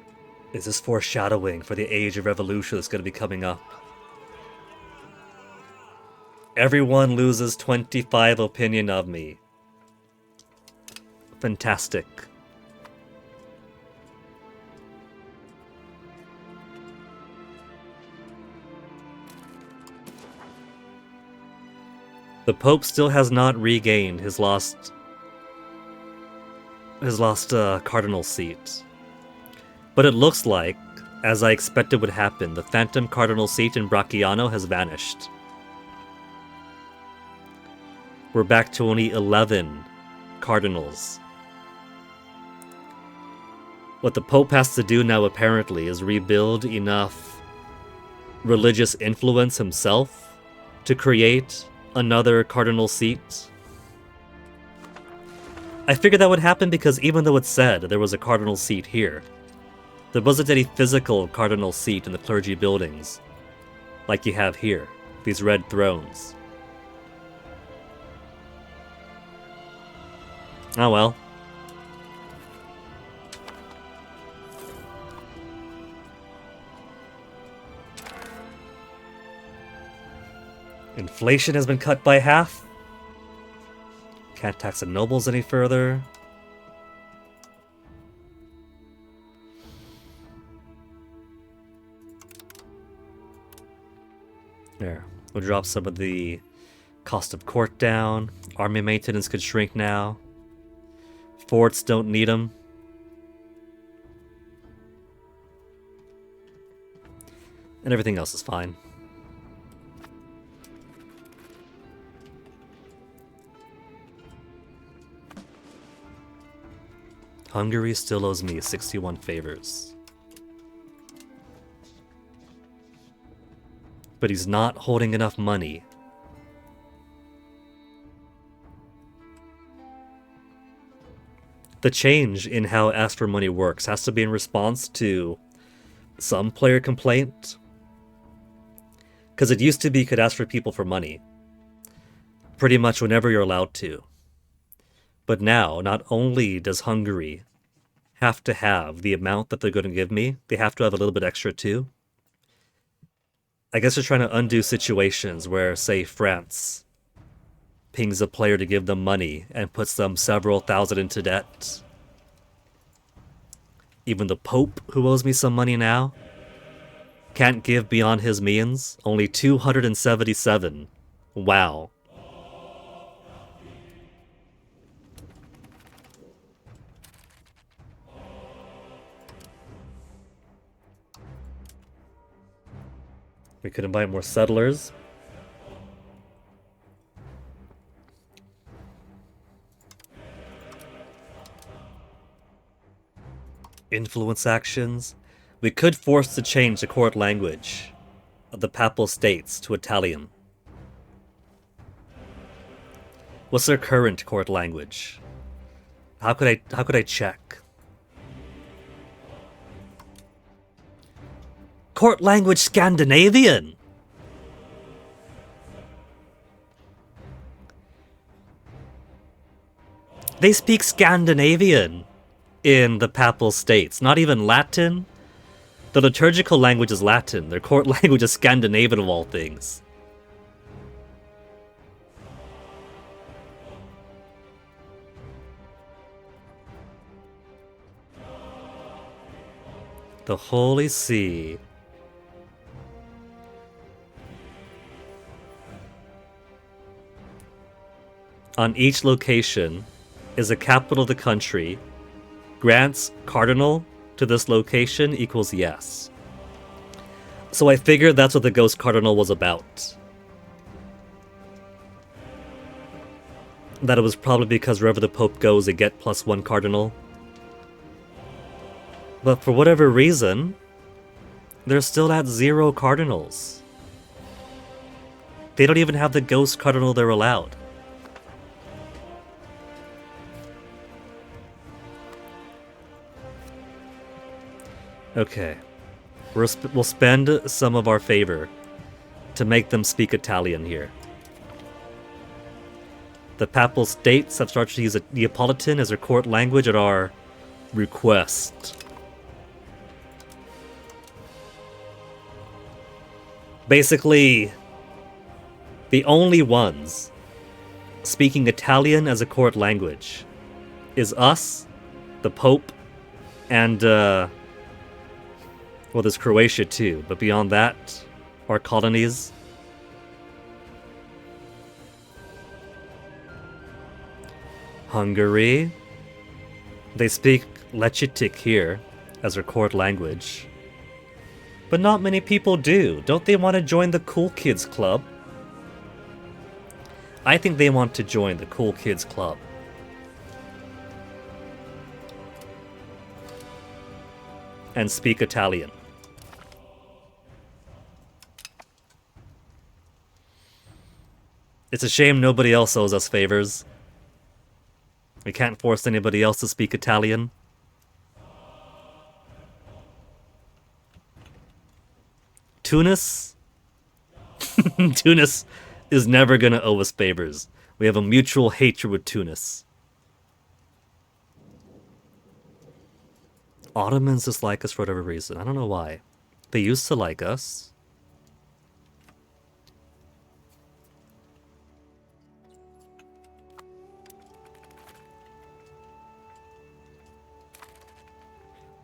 foreshadowing for the Age of Revolution that's going to be coming up? Everyone loses 25 opinion of me. Fantastic. The Pope still has not regained his lost cardinal seat. But it looks like, as I expected would happen, the phantom cardinal seat in Bracciano has vanished. We're back to only 11 cardinals What the Pope has to do now, apparently, is rebuild enough religious influence himself to create another cardinal seat. I figured that would happen because even though it said there was a cardinal seat here, there wasn't any physical cardinal seat in the clergy buildings like you have here, these red thrones. Oh well. Inflation has been cut by half. Can't tax the nobles any further. There. We'll drop some of the cost of court down. Army maintenance could shrink now. Forts don't need them. And everything else is fine. Hungary still owes me 61 favors. But he's not holding enough money. The change in how Ask for Money works has to be in response to some player complaint. Because it used to be you could ask for people for money pretty much whenever you're allowed to. But now, not only does Hungary have to have the amount that they're going to give me, they have to have a little bit extra too. I guess they're trying to undo situations where, say, France pings a player to give them money and puts them several thousand into debt. Even the Pope, who owes me some money now, can't give beyond his means. Only 277. Wow. We could invite more settlers. Influence actions. We could force to change the court language of the Papal States to Italian. What's their current court language? How could I check? Court language Scandinavian. They speak Scandinavian in the Papal States, not even Latin. The liturgical language is Latin. Their court language is Scandinavian of all things. The Holy See. On each location is a capital of the country. Grants cardinal to this location equals yes. So I figured that's what the Ghost Cardinal was about. That it was probably because wherever the Pope goes, they get +1 cardinal. But for whatever reason, they're still at 0 cardinals. They don't even have the Ghost Cardinal they're allowed. Okay. We'll spend some of our favor to make them speak Italian here. The Papal States have started to use Neapolitan as their court language at our request. Basically, the only ones speaking Italian as a court language is us, the Pope, and, well, there's Croatia too, but beyond that, our colonies. Hungary. They speak Lechitic here as their court language. But not many people do. Don't they want to join the Cool Kids Club? I think they want to join the Cool Kids Club. and speak Italian. It's a shame nobody else owes us favors. We can't force anybody else to speak Italian. Tunis? Tunis is never gonna owe us favors. We have a mutual hatred with Tunis. Ottomans dislike us for whatever reason. I don't know why. They used to like us.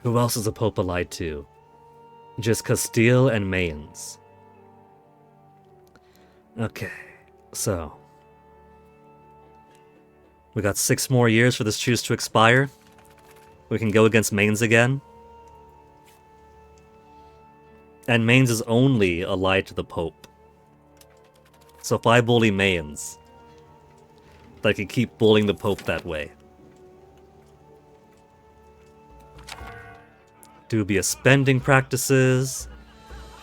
Who else is the Pope allied to? Just Castile and Mayans. Okay, so we got 6 more years for this truce to expire. We can go against Mainz again. And Mainz is only allied to the Pope. So if I bully Mainz, I can keep bullying the Pope that way. Dubious spending practices.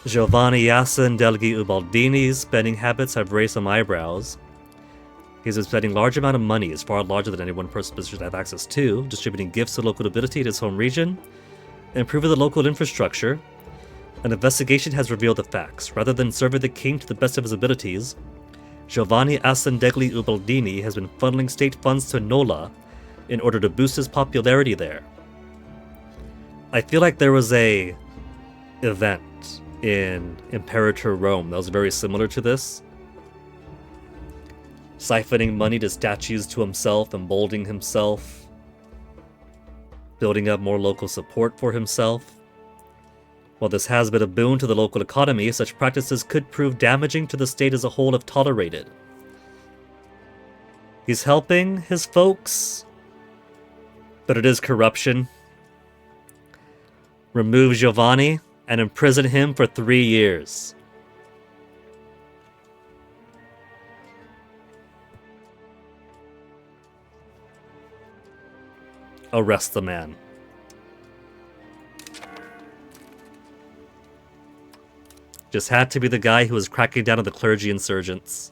Giovanni Yassin Delgi Ubaldini's spending habits have raised some eyebrows. He's been spending large amount of money, is far larger than any one person should have access to, distributing gifts to local nobility in his home region, improving the local infrastructure. An investigation has revealed the facts. Rather than serving the king to the best of his abilities, Giovanni Assendegli Ubaldini has been funneling state funds to Nola in order to boost his popularity there. I feel like there was a event in Imperator Rome that was very similar to this. Siphoning money to statues to himself, emboldening himself, building up more local support for himself. While this has been a boon to the local economy, such practices could prove damaging to the state as a whole if tolerated. He's helping his folks, but it is corruption. Remove Giovanni and imprison him for 3 years. Arrest the man. Just had to be the guy who was cracking down on the clergy insurgents.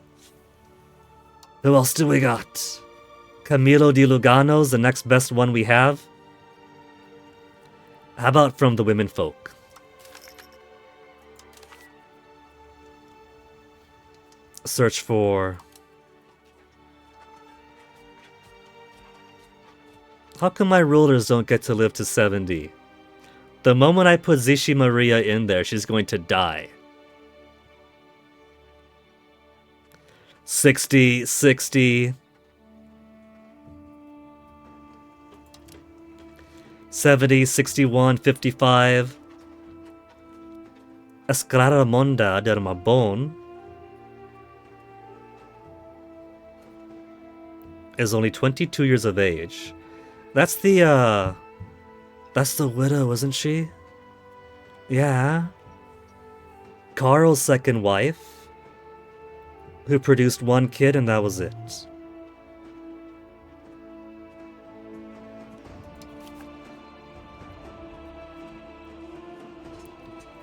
Who else do we got? Camilo di Lugano's the next best one we have. How about from the women folk? Search for... How come my rulers don't get to live to 70? The moment I put Zishi Maria in there, she's going to die. 60, 60... 70, 61, 55. Esclaramonda del Mabon is only 22 years of age. That's the widow, isn't she? Yeah. Carl's second wife, who produced 1 kid and that was it.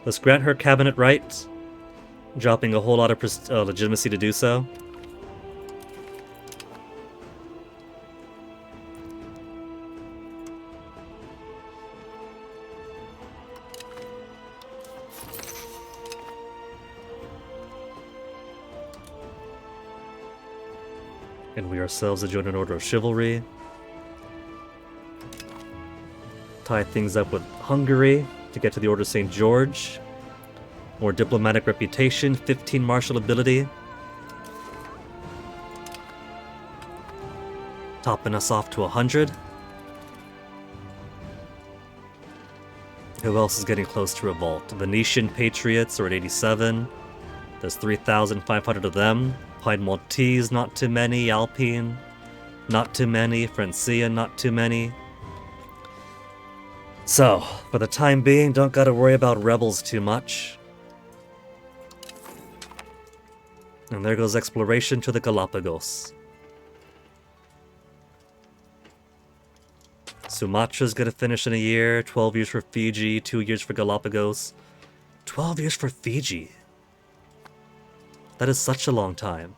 Let's grant her cabinet right, dropping a whole lot of legitimacy to do so. And we ourselves adjoin an order of chivalry. Tie things up with Hungary to get to the Order of St. George. More diplomatic reputation, 15 martial ability. Topping us off to 100. Who else is getting close to revolt? Venetian Patriots are at 87. There's 3,500 of them. Piedmontese, not too many. Alpine, not too many. Francia, not too many. So, for the time being, don't gotta worry about rebels too much. And there goes exploration to the Galapagos. Sumatra's gonna finish in a year, 12 years for Fiji, 2 years for Galapagos. 12 years for Fiji. That is such a long time.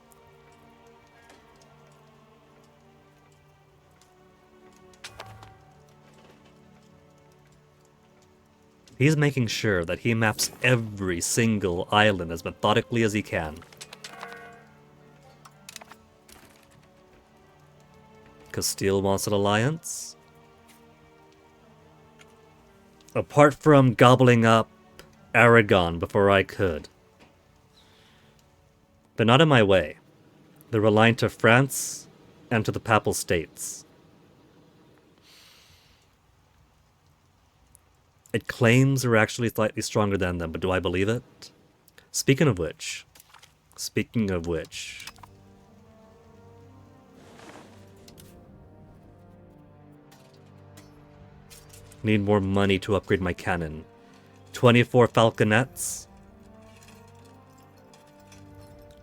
He's making sure that he maps every single island as methodically as he can. Castile wants an alliance. Apart from gobbling up Aragon before I could. They're not in my way. They're aligned to France and to the Papal States. It claims we're actually slightly stronger than them, but do I believe it? Speaking of which... Need more money to upgrade my cannon. 24 falconets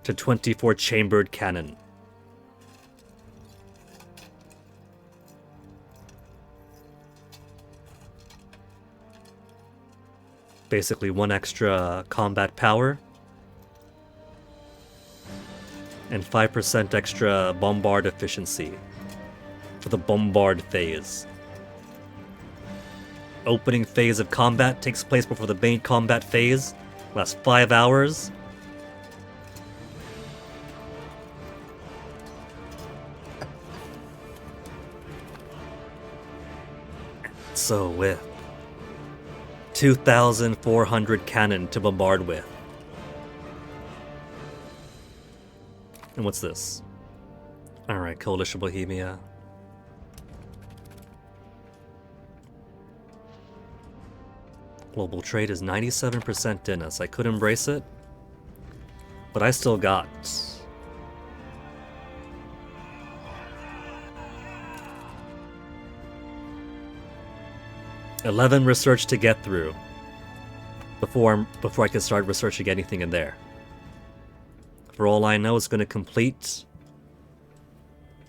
to 24 chambered cannon. Basically 1 extra combat power and 5% extra bombard efficiency for the bombard phase. Opening phase of combat takes place before the main combat phase. Lasts 5 hours. So with 2,400 cannon to bombard with. And what's this? Alright, Coalition Bohemia. Global trade is 97% in us. I could embrace it, but I still got... ...11 research to get through before I can start researching anything in there. For all I know, it's going to complete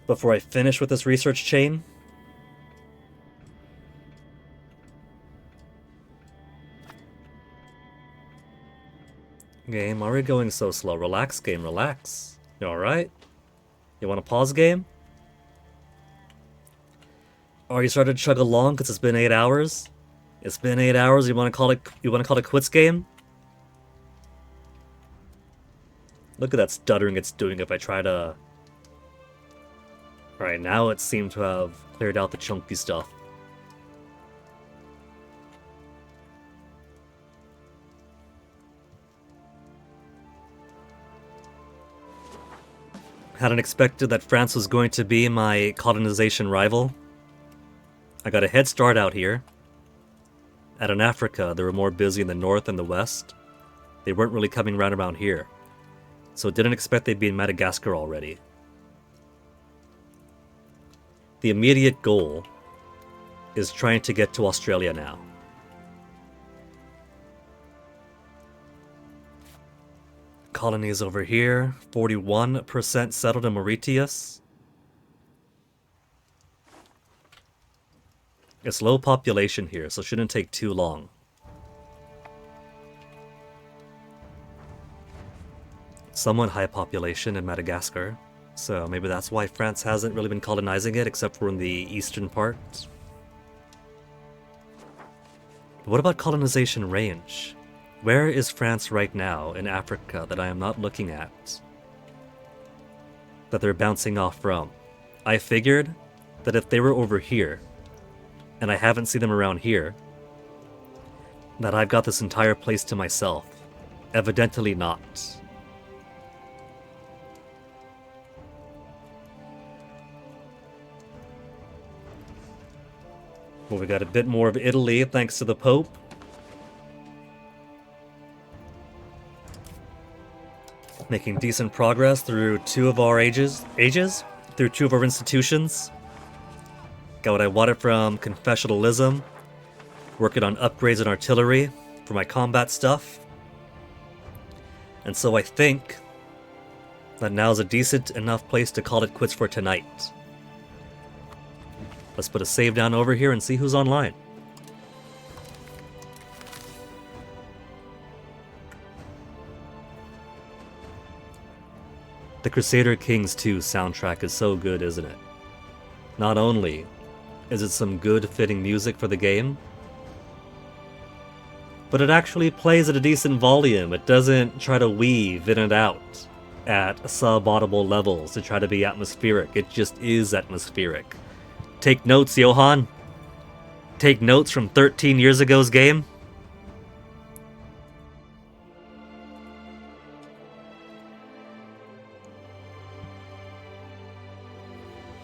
before I finish with this research chain. Game, why are we going so slow? Relax, game, relax. You alright? You want to pause, game? Or you started to chug along because it's been 8 hours? It's been 8 hours, you want to call it quits, game? Look at that stuttering it's doing if I try to... Alright, now it seemed to have cleared out the chunky stuff. Hadn't expected that France was going to be my colonization rival. I got a head start out here. Out in Africa, they were more busy in the north and the west. They weren't really coming around here. So didn't expect they'd be in Madagascar already. The immediate goal is trying to get to Australia now. Colonies over here, 41% settled in Mauritius. It's low population here, so it shouldn't take too long. Somewhat high population in Madagascar, so maybe that's why France hasn't really been colonizing it, except for in the eastern part. But what about colonization range? Where is France right now in Africa that I am not looking at? That they're bouncing off from? I figured that if they were over here, and I haven't seen them around here, that I've got this entire place to myself. Evidently not. Well, we got a bit more of Italy thanks to the Pope. Making decent progress through two of our through two of our institutions. Got what I wanted from confessionalism. Working on upgrades and artillery for my combat stuff. And so I think that now's a decent enough place to call it quits for tonight. Let's put a save down over here and see who's online. The Crusader Kings 2 soundtrack is so good, isn't it? Not only is it some good fitting music for the game, but it actually plays at a decent volume. It doesn't try to weave in and out at sub-audible levels to try to be atmospheric. It just is atmospheric. Take notes, Johan. Take notes from 13 years ago's game.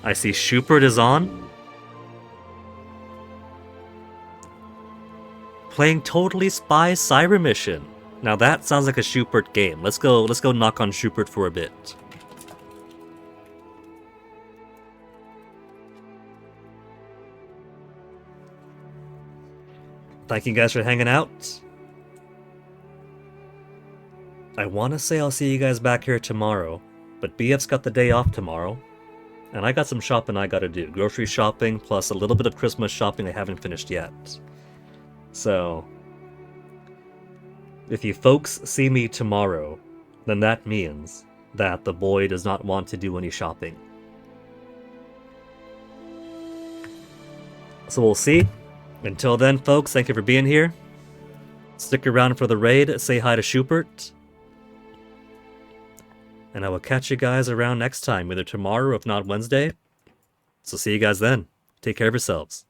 I see Schubert is on. Playing Totally Spy Cyber Mission. Now that sounds like a Schubert game. Let's go knock on Schubert for a bit. Thank you guys for hanging out. I want to say I'll see you guys back here tomorrow, but BF's got the day off tomorrow. And I got some shopping I gotta do. Grocery shopping, plus a little bit of Christmas shopping I haven't finished yet. So, if you folks see me tomorrow, then that means that the boy does not want to do any shopping. So we'll see. Until then, folks, thank you for being here. Stick around for the raid, say hi to Schubert. And I will catch you guys around next time, either tomorrow, if not Wednesday. So see you guys then. Take care of yourselves.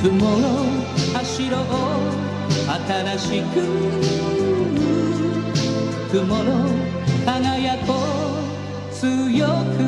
Tomorrow 走ろう新しく Tomorrow 輝こう強く